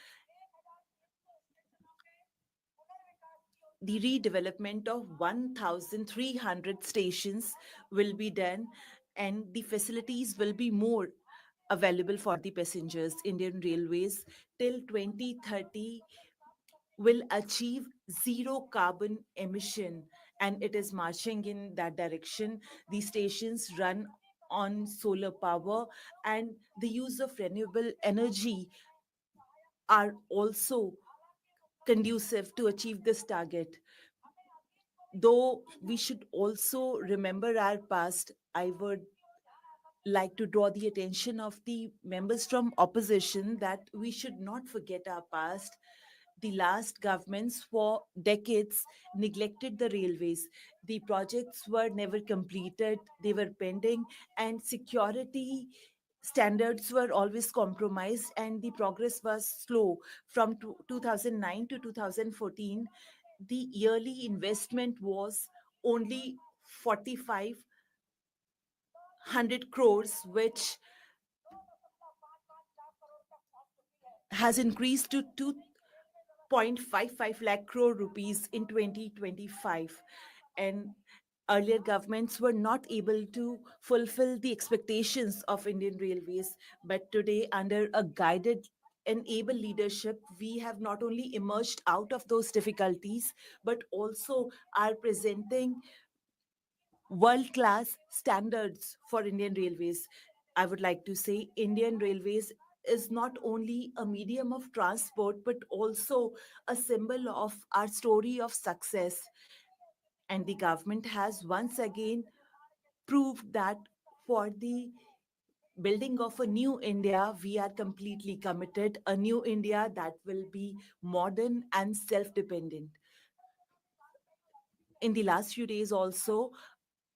The redevelopment of 1,300 stations will be done and the facilities will be more available for the passengers. Indian Railways till 2030 will achieve zero carbon emission and it is marching in that direction. The stations run on solar power and the use of renewable energy are also conducive to achieve this target. Though we should also remember our past, I would like to draw the attention of the members from opposition that we should not forget our past. The last governments for decades neglected the railways. The projects were never completed, they were pending, and security standards were always compromised, and the progress was slow. From 2009 to 2014, the yearly investment was only 4,500 crores, which has increased to 2.55 lakh crore rupees in 2025. And earlier governments were not able to fulfill the expectations of Indian Railways. But today, under a guided and able leadership, we have not only emerged out of those difficulties, but also are presenting world class standards for Indian Railways. I would like to say Indian Railways is not only a medium of transport but also a symbol of our story of success. And the government has once again proved that for the building of a new India, we are completely committed, a new India that will be modern and self dependent. In the last few days, also,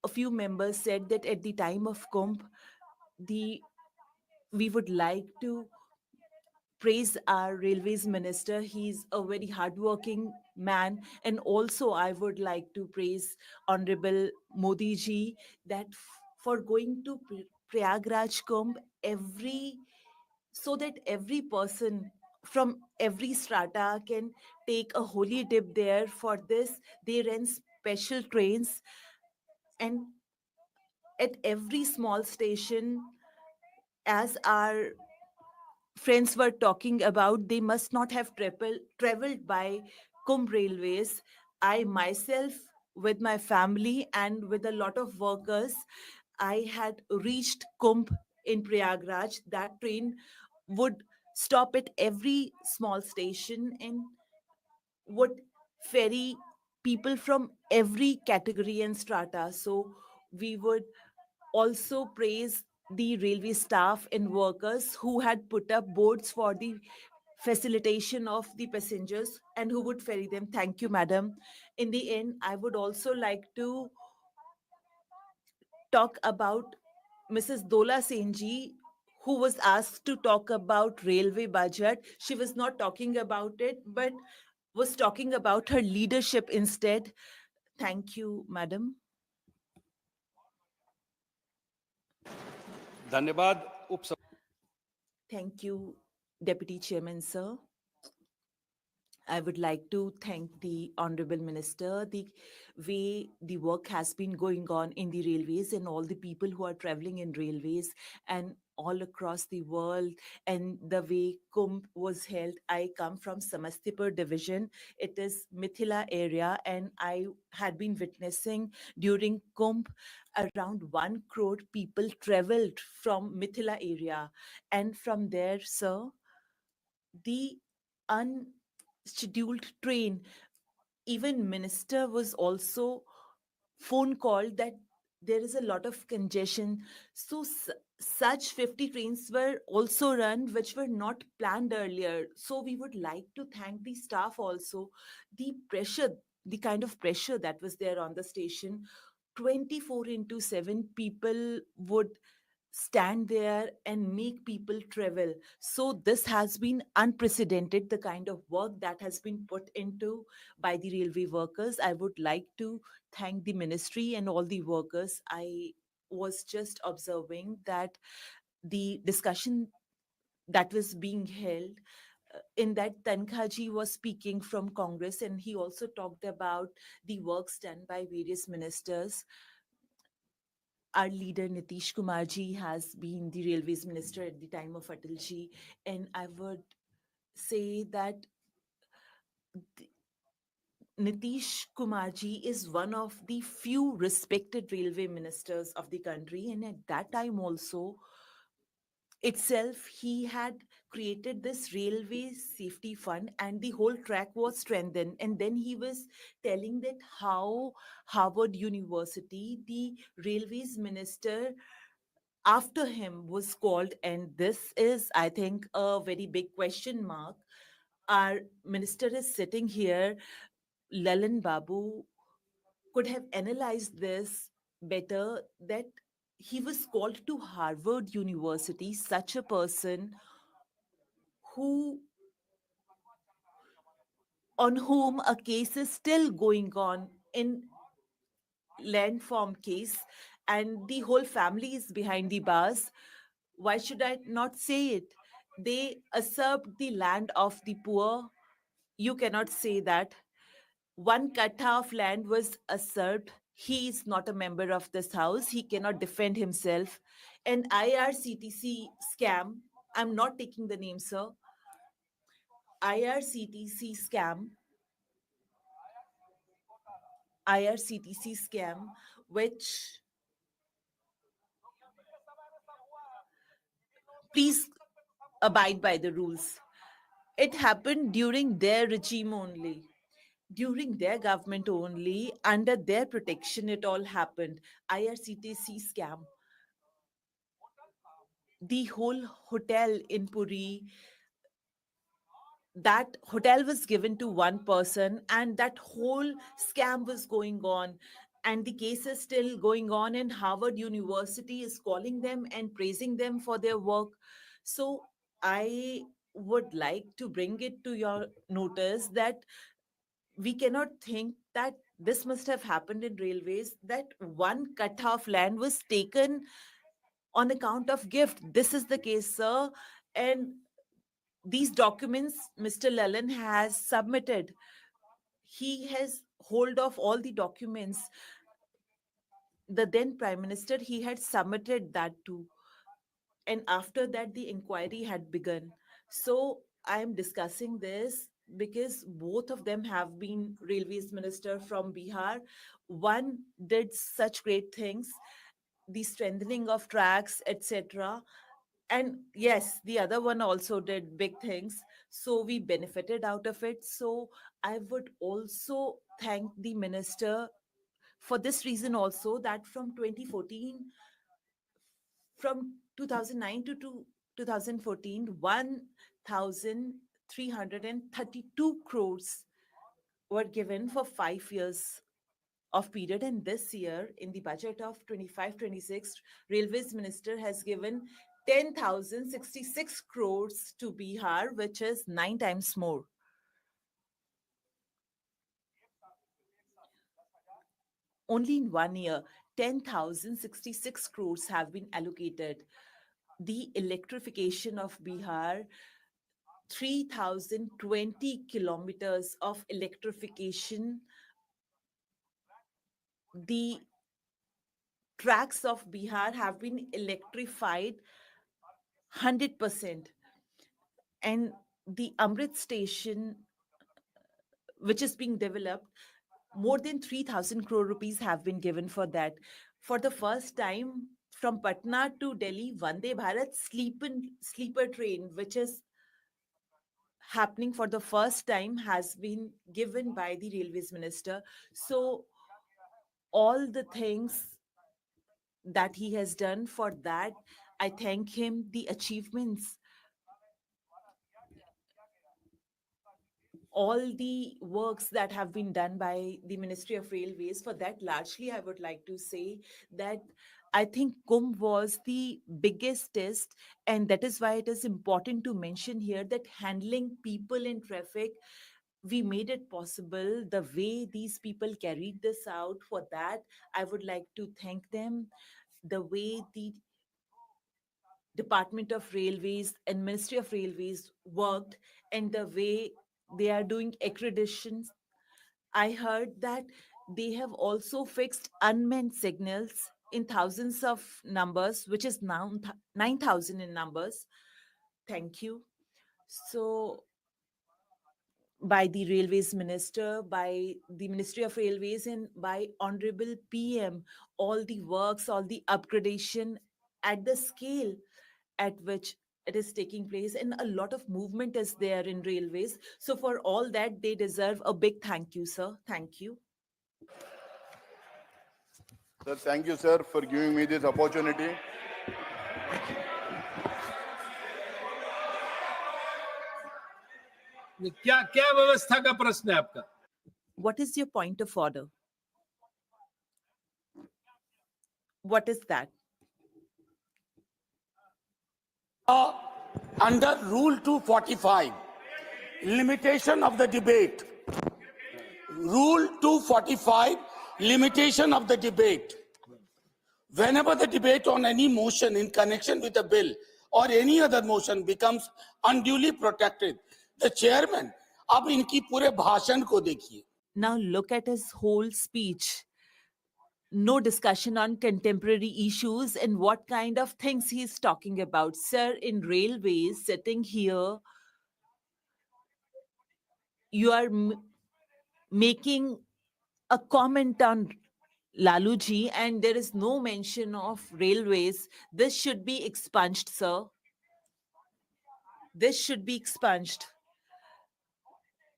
a few members said that at the time of Kumbh, the we would like to praise our railways minister. He's a very hardworking man, and also I would like to praise Honorable Modi ji that for going to Prayagraj Kumbh every so that every person from every strata can take a holy dip there. For this, they rent special trains and at every small station, as our friends were talking about, they must not have traveled by Kumbh railways. I myself, with my family and with a lot of workers, I had reached Kumbh in Prayagraj. That train would stop at every small station and would ferry people from every category and strata. So we would also praise the railway staff and workers who had put up boards for the facilitation of the passengers and who would ferry them. Thank you, madam. In the end, I would also like to talk about Mrs. Dola Senji, who was asked to talk about railway budget. She was not talking about it, but was talking about her leadership instead. Thank you, madam. धन्यवाद उप Thank you, Deputy Chairman, sir. I would like to thank the Honorable Minister, the way the work has been going on in the railways and all the people who are traveling in railways and all across the world, and the way Kumbh was held. I come from Samastipur division. It is Mithila area, and I had been witnessing during Kumbh around 1 crore people traveled from Mithila area. And from there, sir, the unscheduled train, even minister was also phone called that there is a lot of congestion. So such 50 trains were also run which were not planned earlier. So we would like to thank the staff also. The pressure, the kind of pressure that was there on the station, 24 into 7 people would stand there and make people travel. So this has been unprecedented, the kind of work that has been put into by the railway workers. I would like to thank the ministry and all the workers. I was just observing that the discussion that was being held, in that Tankhaji was speaking from Congress, and he also talked about the works done by various ministers. Our leader Nitish Kumarji has been the railways minister at the time of Atalji, and I would say that Nitish Kumarji is one of the few respected railway ministers of the country, and at that time also itself he had created this railway safety fund and the whole track was strengthened. And then he was telling that how Harvard University, the railways minister after him was called, and this is, I think, a very big question mark. Our minister is sitting here, Lalan Babu could have analyzed this better, that he was called to Harvard University, such a person who on whom a case is still going on in landform case, and the whole family is behind the bars. Why should I not say it? They usurped the land of the poor. You cannot say that. 1 kattha of land was usurped. He is not a member of this house. He cannot defend himself. An IRCTC scam. I'm not taking the name, sir. IRCTC scam. IRCTC scam, which, please abide by the rules. It happened during their regime only, during their government only, under their protection, it all happened. IRCTC scam. The whole hotel in Puri, that hotel was given to one person, and that whole scam was going on. And the case is still going on, and Harvard University is calling them and praising them for their work. So I would like to bring it to your notice that we cannot think that this must have happened in railways, that 1 kattha of land was taken on account of gift. This is the case, sir. And these documents Mr. Lalan has submitted. He has hold of all the documents. the then Prime Minister, he had submitted that too. And after that, the inquiry had begun. So I am discussing this because both of them have been railways minister from Bihar. One did such great things, the strengthening of tracks, etc. And yes, the other one also did big things. So we benefited out of it. So I would also thank the minister for this reason also, that from 2014, from 2009 to 2014, 1,332 crores were given for 5 years of period. And this year, in the budget of 25-26, Railways Minister has given 10,066 crores to Bihar, which is 9 times more. Only in 1 year, 10,066 crores have been allocated. The electrification of Bihar, 3,020 kilometers of electrification. The tracks of Bihar have been electrified 100%. And the Amrit station, which is being developed, more than 3,000 crore rupees have been given for that. For the first time, from Patna to Delhi, Vande Bharat sleeper train, which is happening for the first time, has been given by the railways minister. So all the things that he has done, for that I thank him. The achievements, all the works that have been done by the Ministry of Railways, for that largely I would like to say that I think Kumbh was the biggest test, and that is why it is important to mention here that handling people in traffic, we made it possible. The way these people carried this out, for that I would like to thank them. The way the Department of Railways and Ministry of Railways worked, and the way they are doing accreditations. I heard that they have also fixed unmanned signals in thousands of numbers, which is now 9,000 in numbers. Thank you. So, by the Railways Minister, by the Ministry of Railways, and by Honorable PM, all the works, all the upgradation at the scale at which it is taking place, and a lot of movement is there in railways. So for all that, they deserve a big thank you, sir. Thank you. Sir, thank you, sir, for giving me this opportunity. क्या क्या व्यवस्था का प्रश्न है आपका? What is your point of order? What is that? Under Rule 245, limitation of the debate. Rule 245, limitation of the debate. Whenever the debate on any motion in connection with a bill or any other motion becomes unduly protected, the chairman, अब इनकी पूरे भाषण को देखिए. Now look at his whole speech. No discussion on contemporary issues and what kind of things he's talking about. Sir, in railways, sitting here, you are making a comment on Laluji, and there is no mention of railways. This should be expunged, sir. This should be expunged.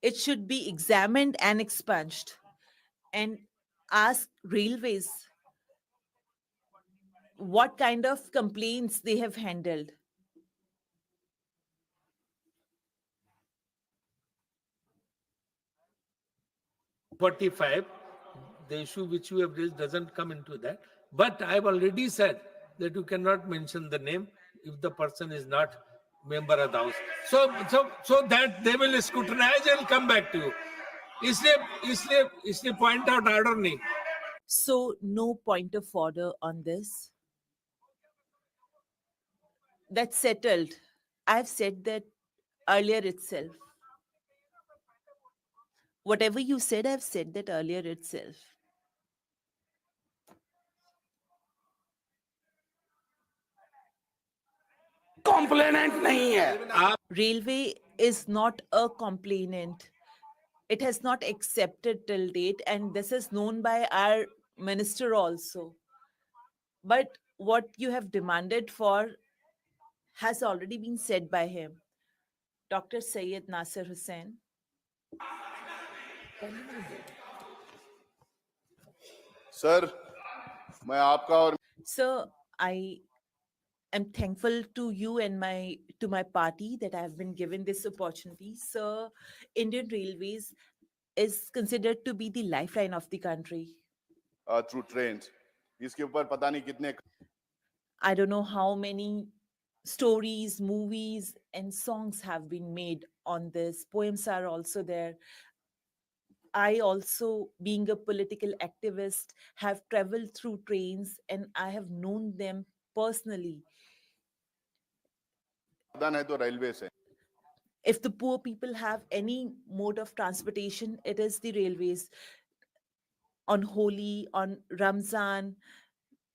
It should be examined and expunged. And ask railways what kind of complaints they have handled. .45, the issue which you have raised doesn't come into that. But I have already said that you cannot mention the name if the person is not member of the house. So that they will scrutinize and come back to you. इसलिए point out order नहीं. So no point of order on this. That's settled. I've said that earlier itself. Whatever you said, I've said that earlier itself. कॉम्प्लेनेंट नहीं है. Railway is not a complainant. It has not accepted till date, and this is known by our minister also. But what you have demanded for has already been said by him, Dr. Syed Nasir Hussain. Sir मैं आपका और Sir, I am thankful to you and to my party that I have been given this opportunity. Sir, Indian Railways is considered to be the lifeline of the country. Through trains इसके ऊपर पता नहीं कितने I don't know how many stories, movies, and songs have been made on this. Poems are also there. I also, being a political activist, have traveled through trains and I have known them personally. है तो railway से If the poor people have any mode of transportation, it is the railways. On Holi, on Ramzan,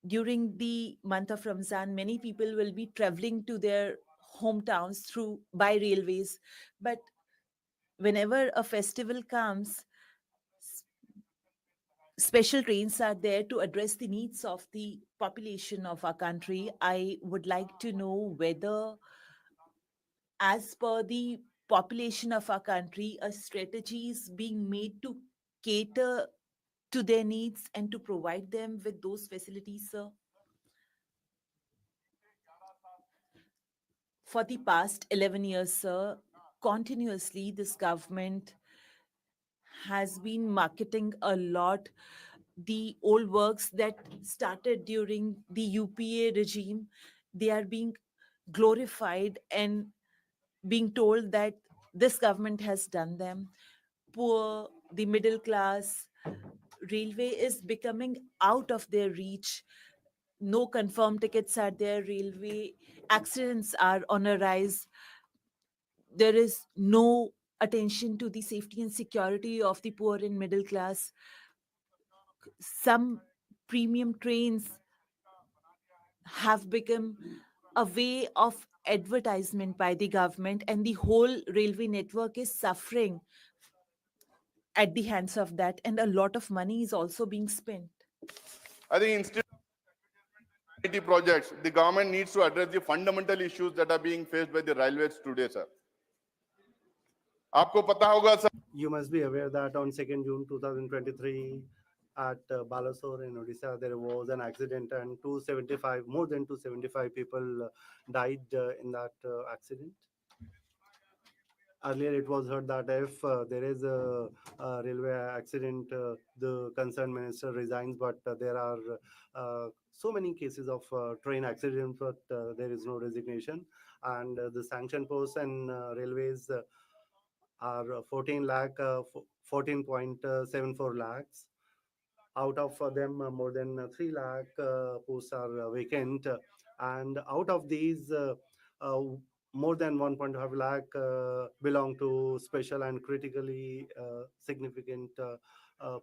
during the month of Ramzan, many people will be traveling to their hometowns by railways. But whenever a festival comes, special trains are there to address the needs of the population of our country. I would like to know whether, as per the population of our country, a strategy is being made to cater to their needs and to provide them with those facilities, sir. For the past 11 years, sir, continuously this government has been marketing a lot the old works that started during the UPA regime. They are being glorified and being told that this government has done them. Poor, the middle class, railway is becoming out of their reach. No confirmed tickets are there. Railway accidents are on a rise. There is no attention to the safety and security of the poor and middle class. Some premium trains have become a way of advertisement by the government, and the whole railway network is suffering at the hands of that, and a lot of money is also being spent. I think instead of IT projects, the government needs to address the fundamental issues that are being faced by the railways today, sir. आपको पता होगा sir You must be aware that on 2nd June 2023 at Balasore in Odisha, there was an accident and more than 275 people died in that accident. Earlier, it was heard that if there is a railway accident, the concerned minister resigns, but there are so many cases of train accidents, but there is no resignation. And the sanction posts and railways are 14.74 lakhs. Out of them, more than 3 lakh posts are vacant. And out of these, more than 1.5 lakh belong to special and critically significant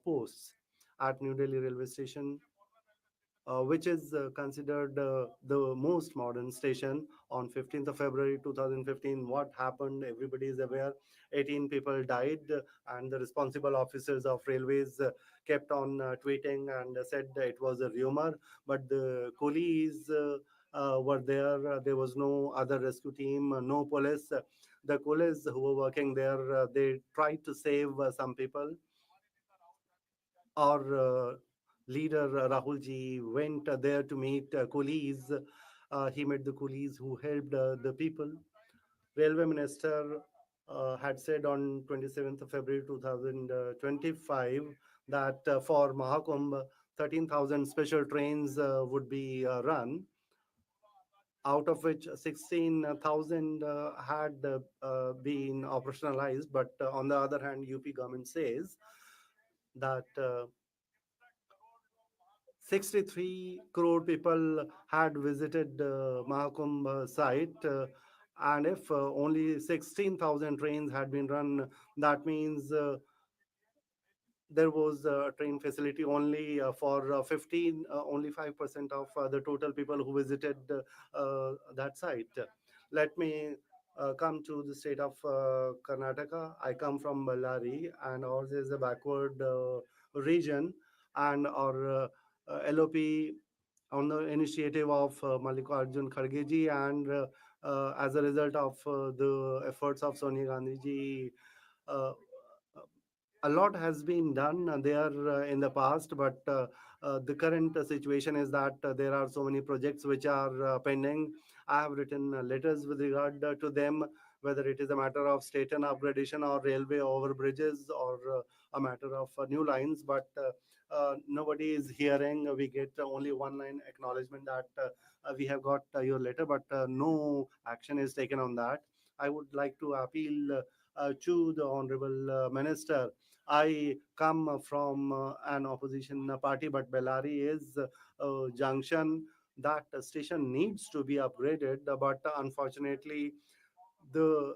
posts at New Delhi railway station, which is considered the most modern station. On 15th of February 2015, what happened, everybody is aware. 18 people died, and the responsible officers of railways kept on tweeting and said it was a rumor, but the coolies were there. There was no other rescue team, no police. The coolies who were working there, they tried to save some people. Our leader Rahul ji went there to meet coolies. He met the coolies who helped the people. Railway Minister had said on 27th of February 2025 that for Mahakumbh, 13,000 special trains would be run, out of which 16,000 had been operationalized. But on the other hand, UP government says that 63 crore people had visited Mahakumbh site. And if only 16,000 trains had been run, that means there was a train facility only for only 5% of the total people who visited that site. Let me come to the state of Karnataka. I come from Ballari, and ours is a backward region, and our LOP on the initiative of Mallikarjun Kharge and as a result of the efforts of Sonia Gandhi ji, uh, a lot has been done there in the past, but the current situation is that there are so many projects which are pending. I have written letters with regard to them, whether it is a matter of station upgradation or railway overbridges or a matter of new lines, but nobody is hearing. We get only one line acknowledgement that we have got your letter, but no action is taken on that. I would like to appeal to the Honorable Minister. I come from an opposition party, but Bellary is a junction. That station needs to be upgraded, but unfortunately, the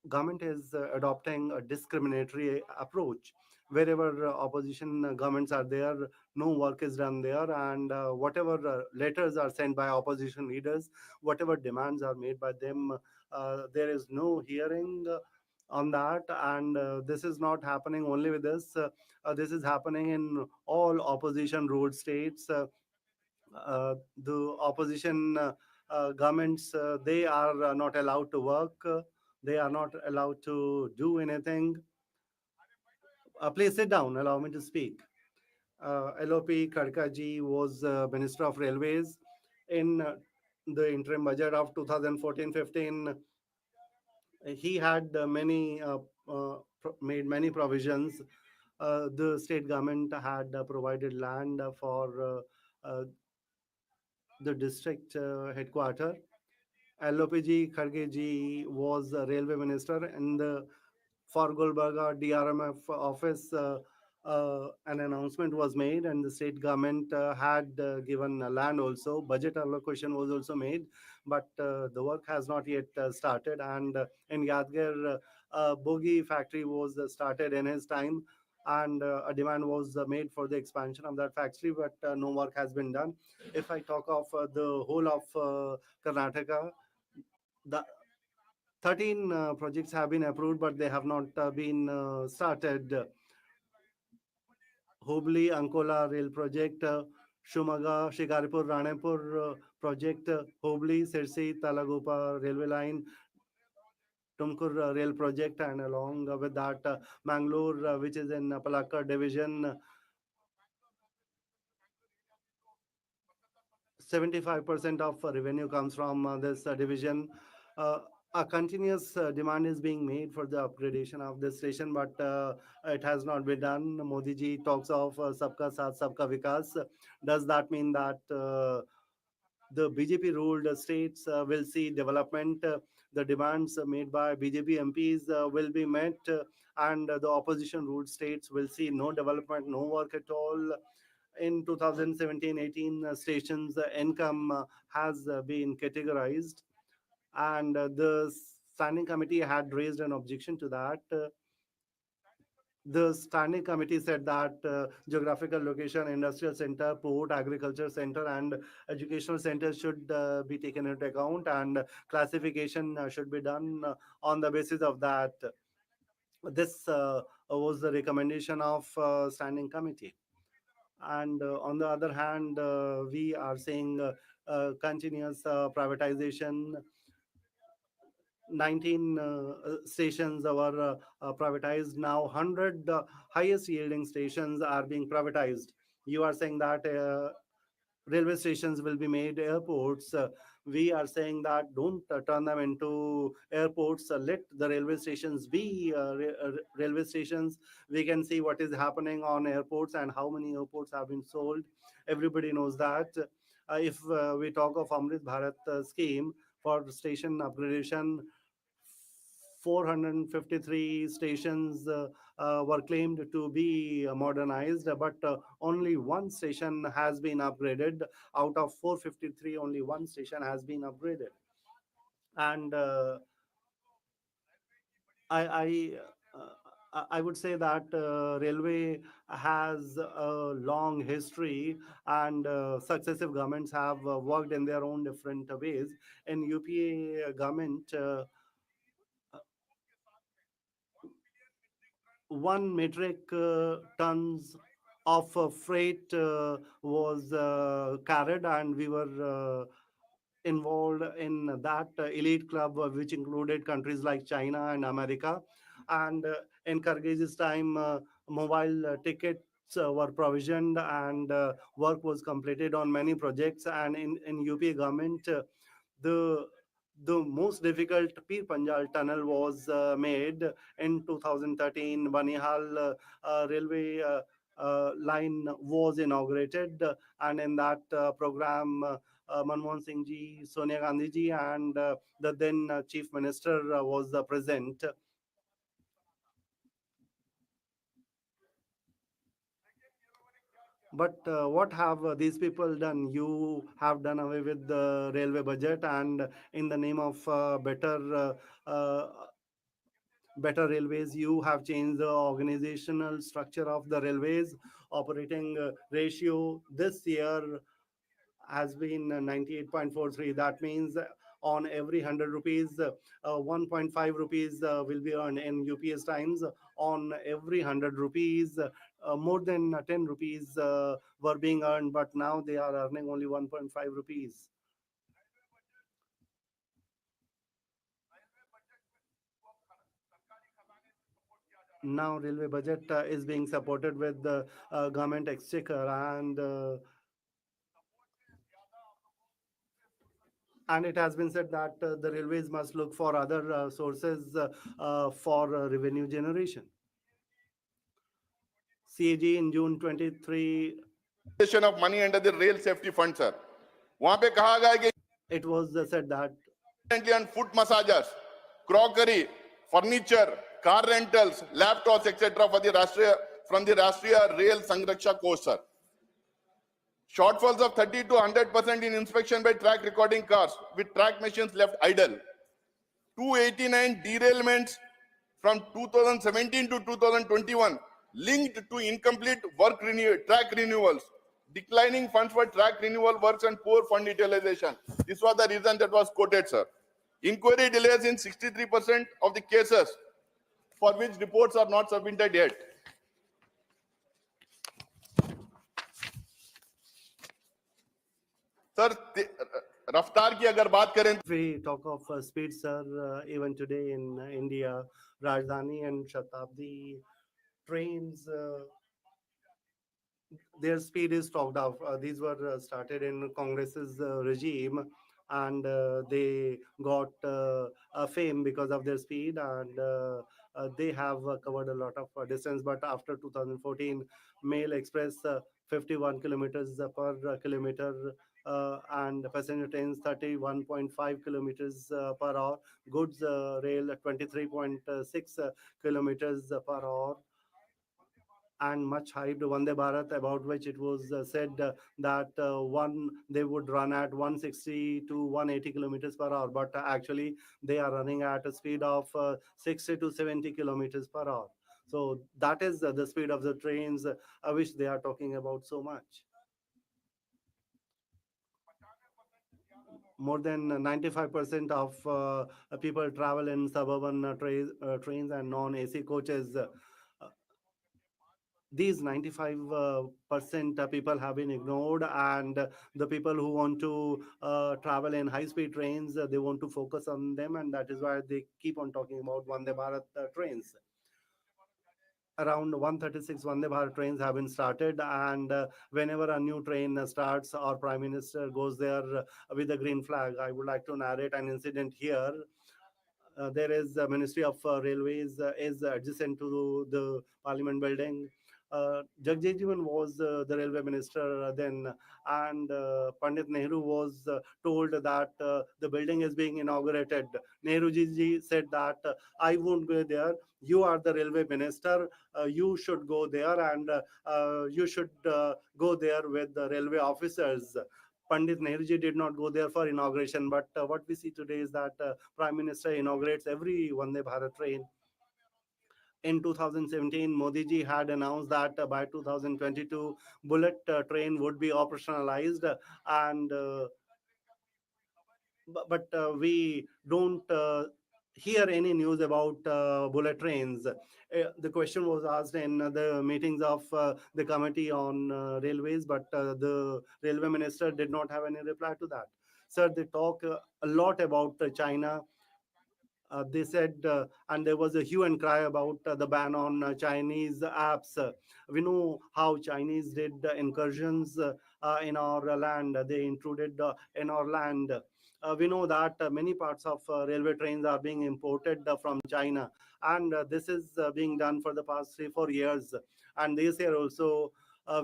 government is adopting a discriminatory approach. Wherever opposition governments are there, no work is done there, and whatever letters are sent by opposition leaders, whatever demands are made by them, there is no hearing on that. And this is not happening only with us. This is happening in all opposition ruled states. The opposition governments, they are not allowed to work. They are not allowed to do anything. Please sit down. Allow me to speak. LOP Khadka was Minister of Railways in the interim budget of 2014-15. He had made many provisions. The state government had provided land for the district headquarter. LOPG Kharge was a railway minister, and for Gulbarga DRMF office, an announcement was made, and the state government had given land also. Budget allocation was also made, but the work has not yet started. And in Yadgir, bogie factory was started in his time, and a demand was made for the expansion of that factory, but no work has been done. If I talk of the whole of Karnataka, the 13 projects have been approved, but they have not been started. Hubli Ankola Rail Project, Shumaga Shikaripur Ranepur Project, Hubli Sirsi Talagopa Railway Line, Tumkur Rail Project, and along with that, Mangalore, which is in Palakkad Division, 75% of revenue comes from this division. Uh, a continuous demand is being made for the upgradation of the station, but it has not been done. Modi ji talks of Sabka Saath, Sabka Vikas. Does that mean that the BJP ruled states will see development? The demands made by BJP MPs will be met, and the opposition ruled states will see no development, no work at all. In 2017-18 stations income has been categorized, and the standing committee had raised an objection to that. The standing committee said that geographical location, industrial center, port, agriculture center, and educational center should be taken into account, and classification should be done on the basis of that. This was the recommendation of standing committee. And on the other hand, we are saying continuous privatization. 19 stations were privatized. Now 100 highest yielding stations are being privatized. You are saying that railway stations will be made airports. We are saying that don't turn them into airports. Let the railway stations be railway stations. We can see what is happening on airports and how many airports have been sold. Everybody knows that. If we talk of Amrit Bharat scheme for station upgradation, 453 stations were claimed to be modernized, but only one station has been upgraded. Out of 453, only one station has been upgraded. And I I would say that railway has a long history, and successive governments have worked in their own different ways. In UPA government, 1 metric tons of freight was carried, and we were involved in that elite club, which included countries like China and America. And in Khargeji's time, mobile tickets were provisioned, and work was completed on many projects. And in UPA government, the the most difficult Pir Panjal tunnel was made in 2013. Banihal railway line was inaugurated, and in that program, Manmohan Singh ji, Sonia Gandhi ji, and the then Chief Minister was present. But what have these people done? You have done away with the railway budget, and in the name of better railways, you have changed the organizational structure of the railways. Operating ratio this year has been 98.43. That means on every 100 rupees, 1.5 rupees will be earned. In UPS times, on every 100 rupees, more than 10 rupees were being earned, but now they are earning only 1.5 rupees. Now railway budget is being supported with the government exchequer, and it has been said that the railways must look for other sources for revenue generation. CAG in June 23, of money under the rail safety fund, sir. वहां पे कहा गया कि it was said that on foot massagers, crockery, furniture, car rentals, laptops, etc. for the Rashtriya Rail Sangraksha Course, sir. Shortfalls of 30 to 100% in inspection by track recording cars with track machines left idle. 289 derailments from 2017 to 2021 linked to incomplete track renewals, declining funds for track renewal works and poor fund utilization. This was the reason that was quoted, sir. Inquiry delays in 63% of the cases for which reports are not submitted yet. Sir, रफ्तार की अगर बात करें, if we talk of speed, sir, even today in India, Rajdhani and Shatabdi trains, their speed is talked of. These were started in Congress's regime, and they got a fame because of their speed, and they have covered a lot of distance. But after 2014, Mail Express 51 kilometers per kilometer, and passenger trains 31.5 kilometers per hour, goods rail 23.6 kilometers per hour, and much hyped Vande Bharat, about which it was said that they would run at 160 to 180 kilometers per hour, but actually they are running at a speed of 60 to 70 kilometers per hour. So that is the speed of the trains, which they are talking about so much. More than 95% of people travel in suburban trains and non-AC coaches. These 95% people have been ignored, and the people who want to travel in high-speed trains, they want to focus on them, and that is why they keep on talking about Vande Bharat trains. Around 136 Vande Bharat trains have been started, and whenever a new train starts, our Prime Minister goes there with a green flag. I would like to narrate an incident here. There is the Ministry of Railways is adjacent to the Parliament building. Jagjeevan was the railway minister then, and Pandit Nehru was told that the building is being inaugurated. Nehru ji said that I won't go there. You are the railway minister. You should go there, and you should go there with the railway officers. Pandit Nehruji did not go there for inauguration, but what we see today is that Prime Minister inaugurates every Vande Bharat train. in 2017, Modi ji had announced that by 2022, bullet train would be operationalized, and but we don't hear any news about bullet trains. The question was asked in the meetings of the committee on railways, but the railway minister did not have any reply to that. Sir, they talk a lot about China. They said, and there was a hue and cry about the ban on Chinese apps. We know how Chinese did incursions in our land. They intruded in our land. We know that many parts of railway trains are being imported from China, and this is being done for the past 3-4 years. And this year also,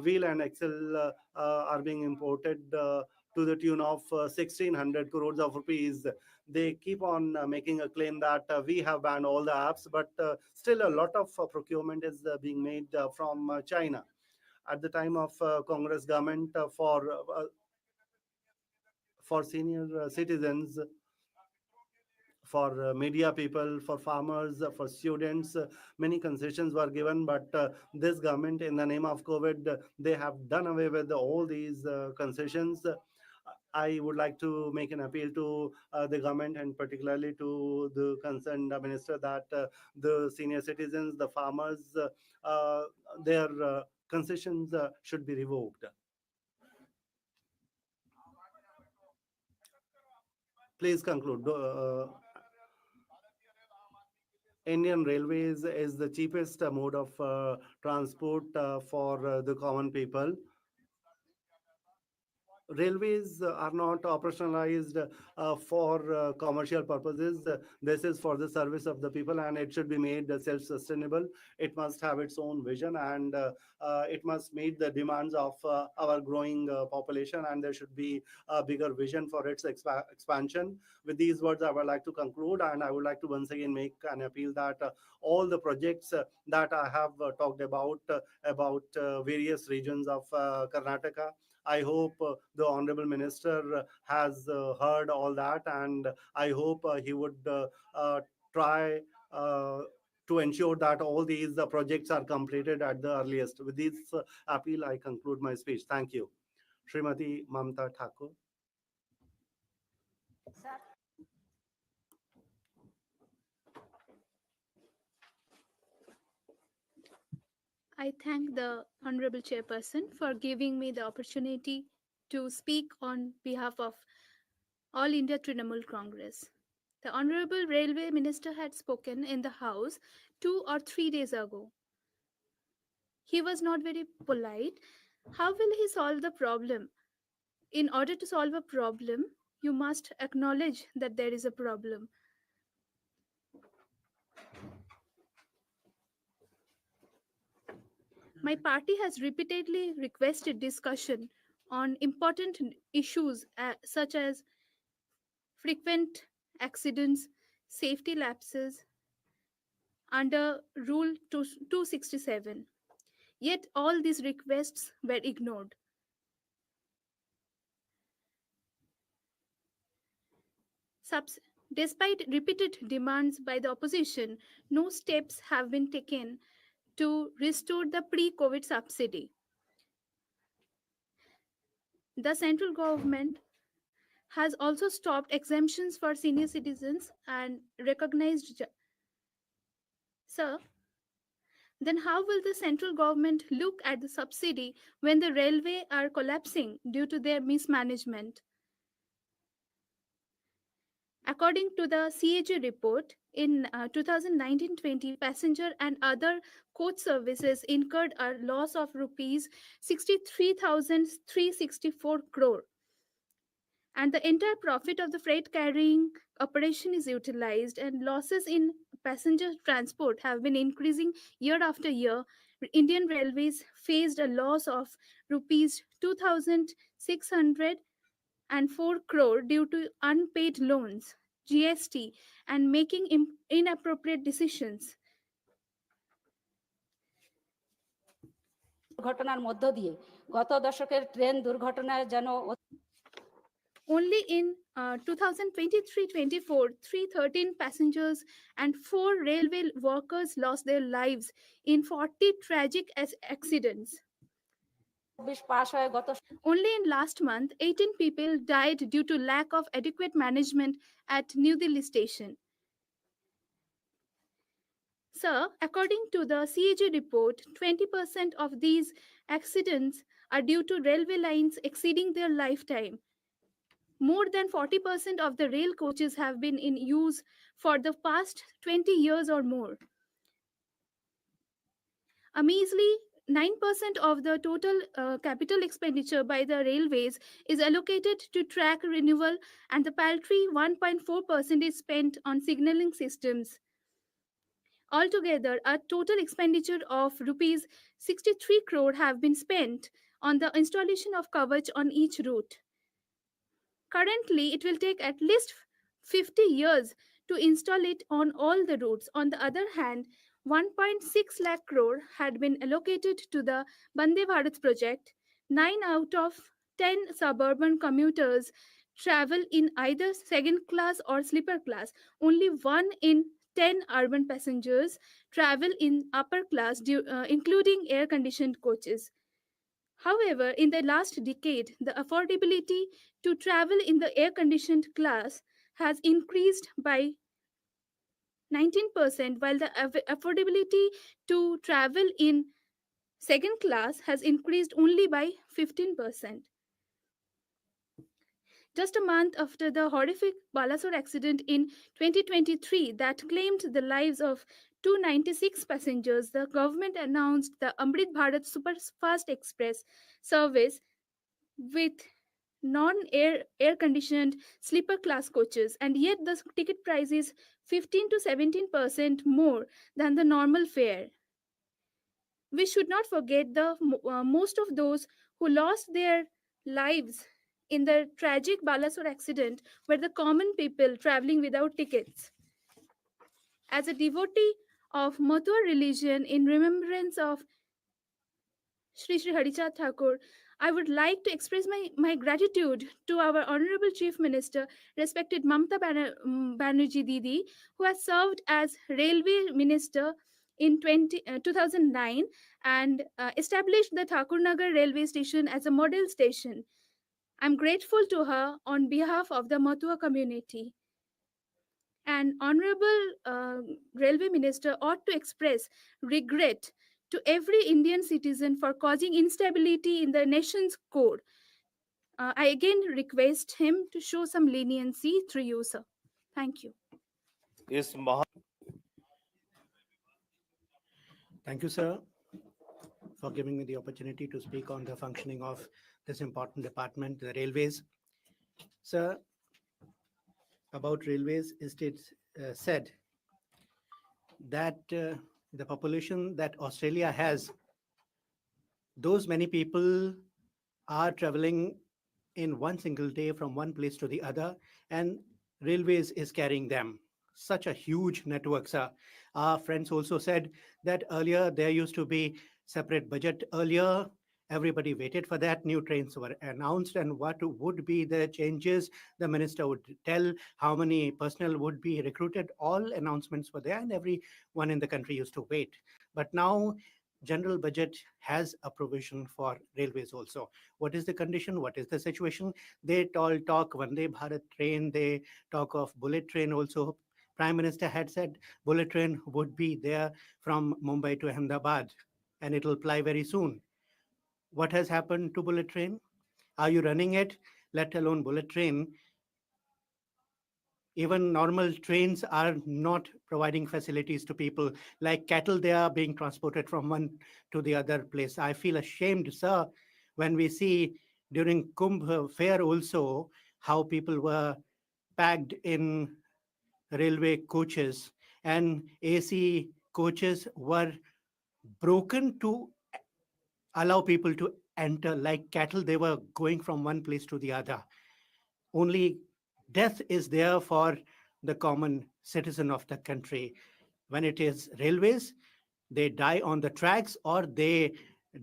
wheel and axle are being imported to the tune of 1,600 crores of rupees. They keep on making a claim that we have banned all the apps, but still a lot of procurement is being made from China. At the time of Congress government, for senior citizens, for media people, for farmers, for students, many concessions were given. But this government, in the name of COVID, they have done away with all these concessions. I would like to make an appeal to the government, and particularly to the concerned minister, that the senior citizens, the farmers, their concessions should be revoked. Please conclude. Indian Railways is the cheapest mode of transport for the common people. Railways are not operationalized for commercial purposes. This is for the service of the people, and it should be made self-sustainable. It must have its own vision, and it must meet the demands of our growing population, and there should be a bigger vision for its expansion. With these words, I would like to conclude, and I would like to once again make an appeal that all the projects that I have talked about various regions of Karnataka, I hope the Honorable Minister has heard all that, and I hope he would try to ensure that all these projects are completed at the earliest. With this appeal, I conclude my speech. Thank you. Srimati Mamta Thakur. I thank the Honorable Chairperson for giving me the opportunity to speak on behalf of All India Trinamool Congress. The Honorable Railway Minister had spoken in the House 2 or 3 days ago. He was not very polite. How will he solve the problem? In order to solve a problem, you must acknowledge that there is a problem. My party has repeatedly requested discussion on important issues such as frequent accidents, safety lapses under Rule 267. Yet all these requests were ignored. Despite repeated demands by the opposition, no steps have been taken to restore the pre-COVID subsidy. The central government has also stopped exemptions for senior citizens and recognized. Sir, then how will the central government look at the subsidy when the railway are collapsing due to their mismanagement? According to the CAG report, in 2019-20, passenger and other coach services incurred a loss of rupees 63,364 crore. And the entire profit of the freight carrying operation is utilized, and losses in passenger transport have been increasing year after year. Indian Railways faced a loss of rupees 2,604 crore due to unpaid loans, GST, and making inappropriate decisions. ঘটনার মধ্য দিয়ে গত দশকের train দুর্ঘটনায় যেন Only in 2023-24, 313 passengers and 4 railway workers lost their lives in 40 tragic accidents. Only in last month, 18 people died due to lack of adequate management at New Delhi station. Sir, according to the CAG report, 20% of these accidents are due to railway lines exceeding their lifetime. More than 40% of the rail coaches have been in use for the past 20 years or more. A measly 9% of the total capital expenditure by the railways is allocated to track renewal, and the paltry 1.4% is spent on signaling systems. Altogether, a total expenditure of rupees 63 crore have been spent on the installation of coverage on each route. Currently, it will take at least 50 years to install it on all the routes. On the other hand, 1.6 lakh crore had been allocated to the Vande Bharat project. 9 out of 10 suburban commuters travel in either second class or sleeper class. Only 1 in 10 urban passengers travel in upper class, including air-conditioned coaches. However, in the last decade, the affordability to travel in the air-conditioned class has increased by 19%, while the affordability to travel in second class has increased only by 15%. Just a month after the horrific Balasore accident in 2023 that claimed the lives of 296 passengers, the government announced the Amrit Bharat Superfast Express service with air-conditioned sleeper class coaches, and yet the ticket price is 15 to 17% more than the normal fare. We should not forget the most of those who lost their lives in the tragic Balasore accident were the common people traveling without tickets. As a devotee of Matua religion, in remembrance of Sri Sri Harichand Thakur, I would like to express my gratitude to our Honorable Chief Minister, respected Mamta Banerjee Didi, who has served as Railway Minister in 2009 and established the Thakurnagar railway station as a model station. I'm grateful to her on behalf of the Matua community. An honorable railway minister ought to express regret to every Indian citizen for causing instability in the nation's core. I again request him to show some leniency through you, sir. Thank you. Thank you, sir, for giving me the opportunity to speak on the functioning of this important department, the railways. Sir, about railways, it said that the population that Australia has, those many people are traveling in one single day from one place to the other, and railways is carrying them. Such a huge network, sir. Our friends also said that earlier there used to be separate budget earlier. Everybody waited for that. New trains were announced, and what would be the changes, the minister would tell how many personnel would be recruited. All announcements were there, and everyone in the country used to wait. But now general budget has a provision for railways also. What is the condition? What is the situation? They all talk Vande Bharat train, they talk of bullet train also. Prime Minister had said bullet train would be there from Mumbai to Ahmedabad, and it will ply very soon. What has happened to bullet train? Are you running it? Let alone bullet train. Even normal trains are not providing facilities to people. Like cattle, they are being transported from one to the other place. I feel ashamed, sir, when we see during Kumbh fair also how people were packed in railway coaches, and AC coaches were broken to allow people to enter. Like cattle, they were going from one place to the other. Only death is there for the common citizen of the country. When it is railways, they die on the tracks or they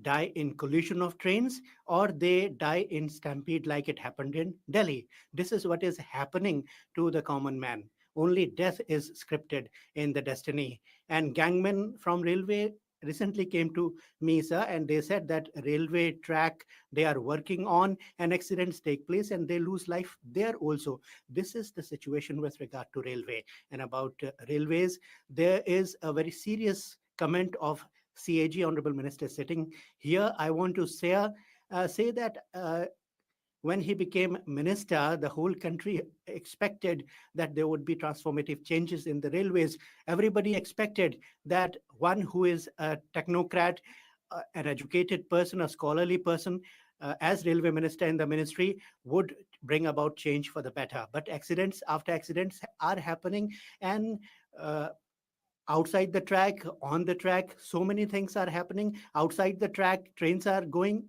die in collision of trains or they die in stampede like it happened in Delhi. This is what is happening to the common man. Only death is scripted in the destiny. And gangmen from railway recently came to me, sir, and they said that railway track they are working on and accidents take place and they lose life there also. This is the situation with regard to railway. And about railways, there is a very serious comment of CAG, Honorable Minister, sitting here. I want to say that when he became minister, the whole country expected that there would be transformative changes in the railways. Everybody expected that one who is a technocrat, an educated person, a scholarly person, as railway minister in the ministry would bring about change for the better. But accidents after accidents are happening, and outside the track, on the track, so many things are happening. Outside the track, trains are going.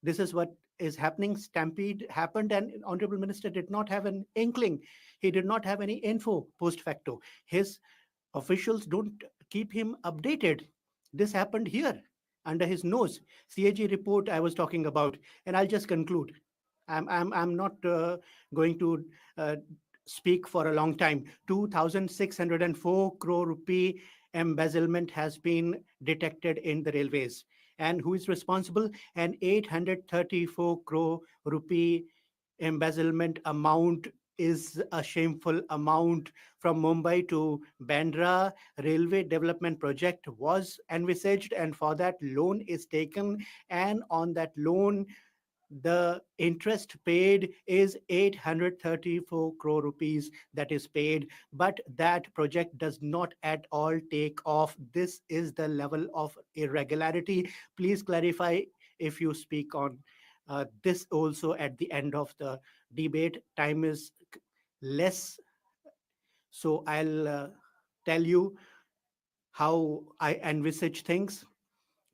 This is what is happening. Stampede happened, and Honorable Minister did not have an inkling. He did not have any info post facto. His officials don't keep him updated. This happened here under his nose. CAG report I was talking about, and I'll just conclude. I'm not going to speak for a long time. 2,604 crore rupee embezzlement has been detected in the railways. And who is responsible? An 834 crore rupee embezzlement amount is a shameful amount. From Mumbai to Bandra railway development project was envisaged, and for that loan is taken, and on that loan the interest paid is 834 crore rupees that is paid, but that project does not at all take off. This is the level of irregularity. Please clarify if you speak on this also at the end of the debate. Time is less, so I'll tell you how I envisage things.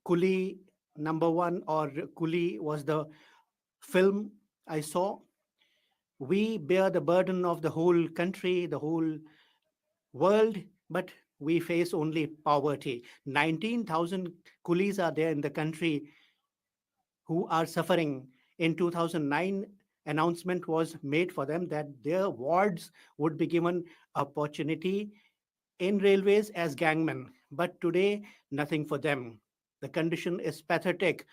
Kuli number one, or Kuli was the film I saw. We bear the burden of the whole country, the whole world, but we face only poverty. 19,000 coolies are there in the country who are suffering. In 2009, announcement was made for them that their wards would be given opportunity in railways as gangmen. But today, nothing for them. The condition is pathetic.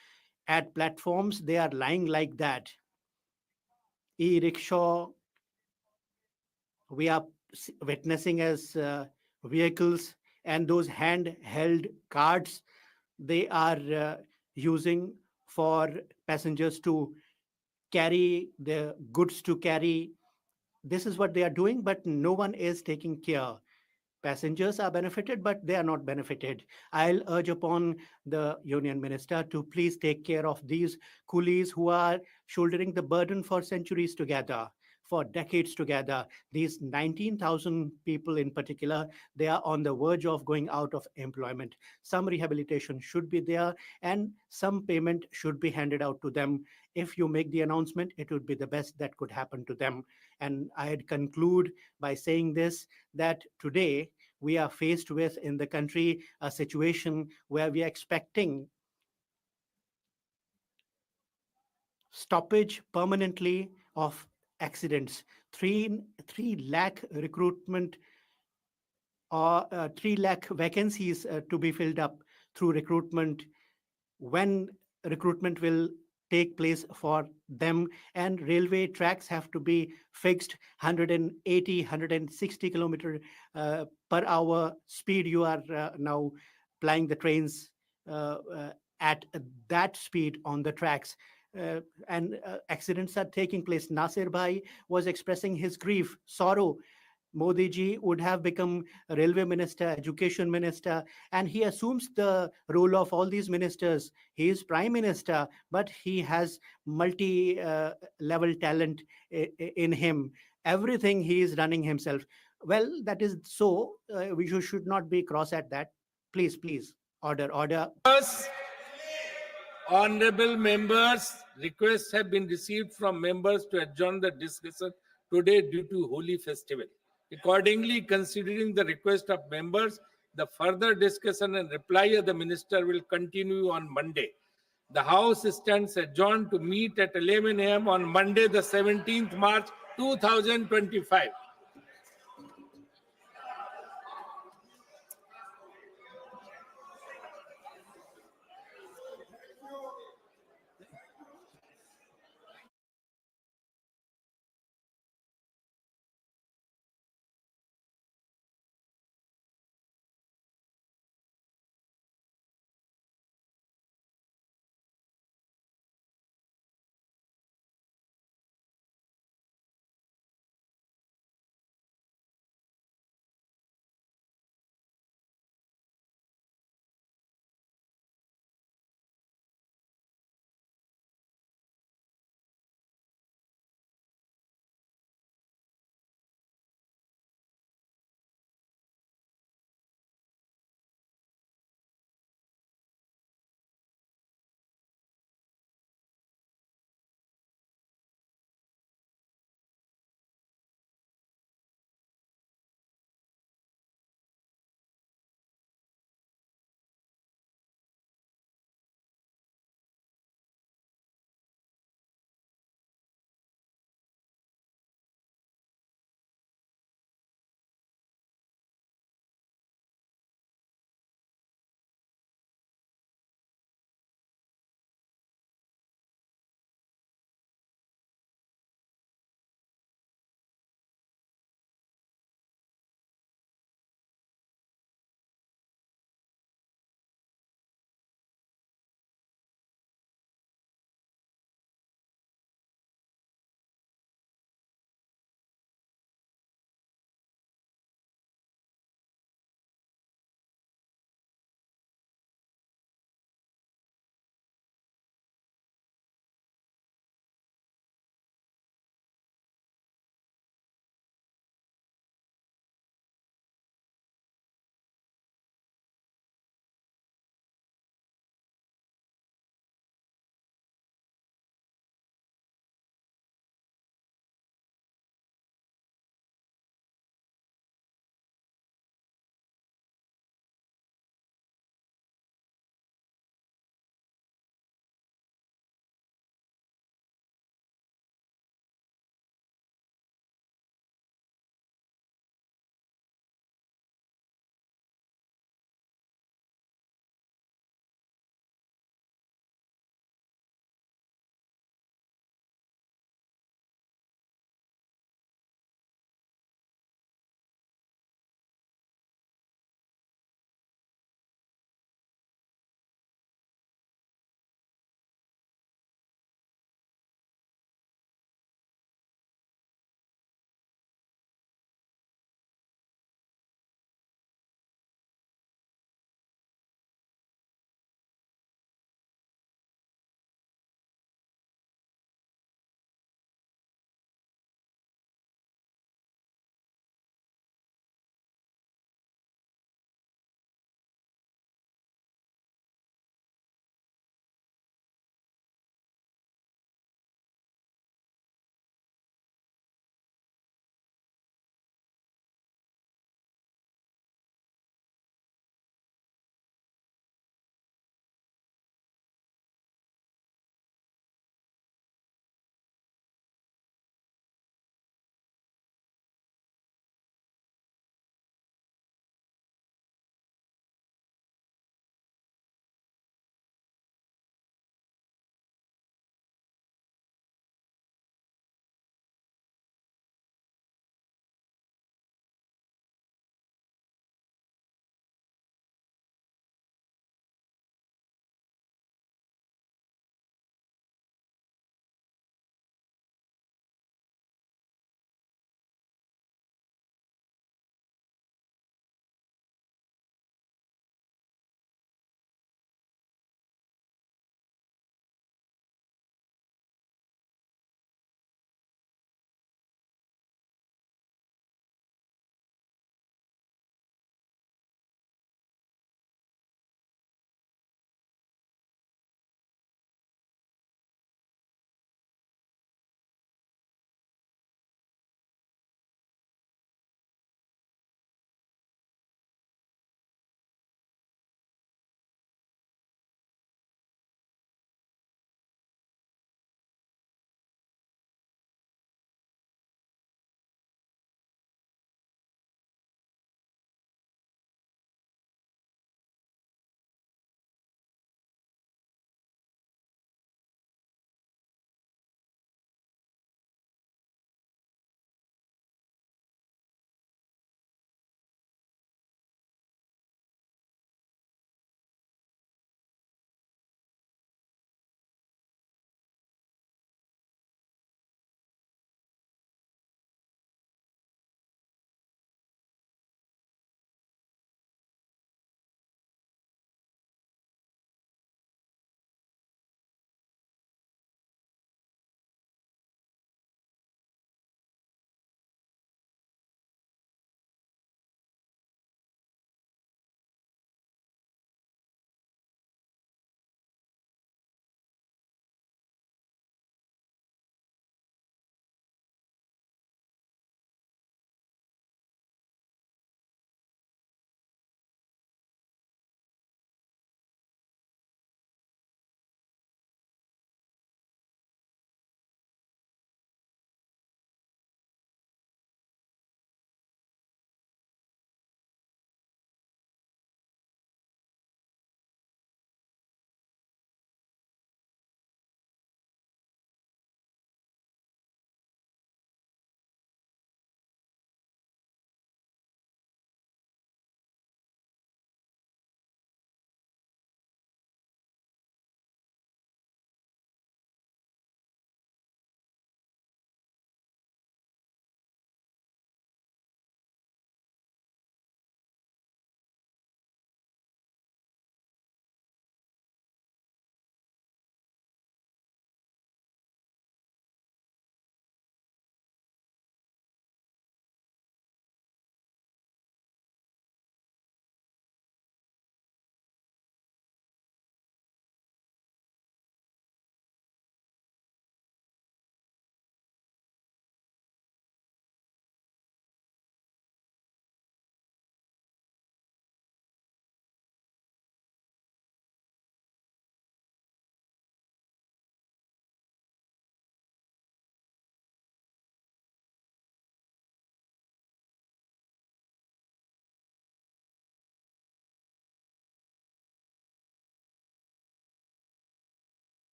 At platforms, they are lying like that. E-rickshaw, we are witnessing as vehicles, and those handheld carts they are using for passengers to carry the goods to carry. This is what they are doing, but no one is taking care. Passengers are benefited, but they are not benefited. I'll urge upon the union minister to please take care of these coolies who are shouldering the burden for centuries together, for decades together. These 19,000 people in particular, they are on the verge of going out of employment. Some rehabilitation should be there, and some payment should be handed out to them. If you make the announcement, it would be the best that could happen to them. And I'd conclude by saying this, that today we are faced with in the country a situation where we are expecting stoppage permanently of accidents. 3 lakh recruitment, or 3 lakh vacancies to be filled up through recruitment. When recruitment will take place for them, and railway tracks have to be fixed 180 160 kilometer per hour speed. You are now plying the trains at that speed on the tracks, and accidents are taking place. Nasir Bhai was expressing his grief, sorrow. Modi ji would have become a railway minister, education minister, and he assumes the role of all these ministers. He is prime minister, but he has multi-level talent in him. Everything he is running himself. Well, that is so. We should not be cross at that. Please, please, order. Honorable members, requests have been received from members to adjourn the discussion today due to Holy festival. Accordingly, considering the request of members, the further discussion and reply of the minister will continue on Monday. The House stands adjourned to meet at 11 a.m. on Monday, the 17th March 2025.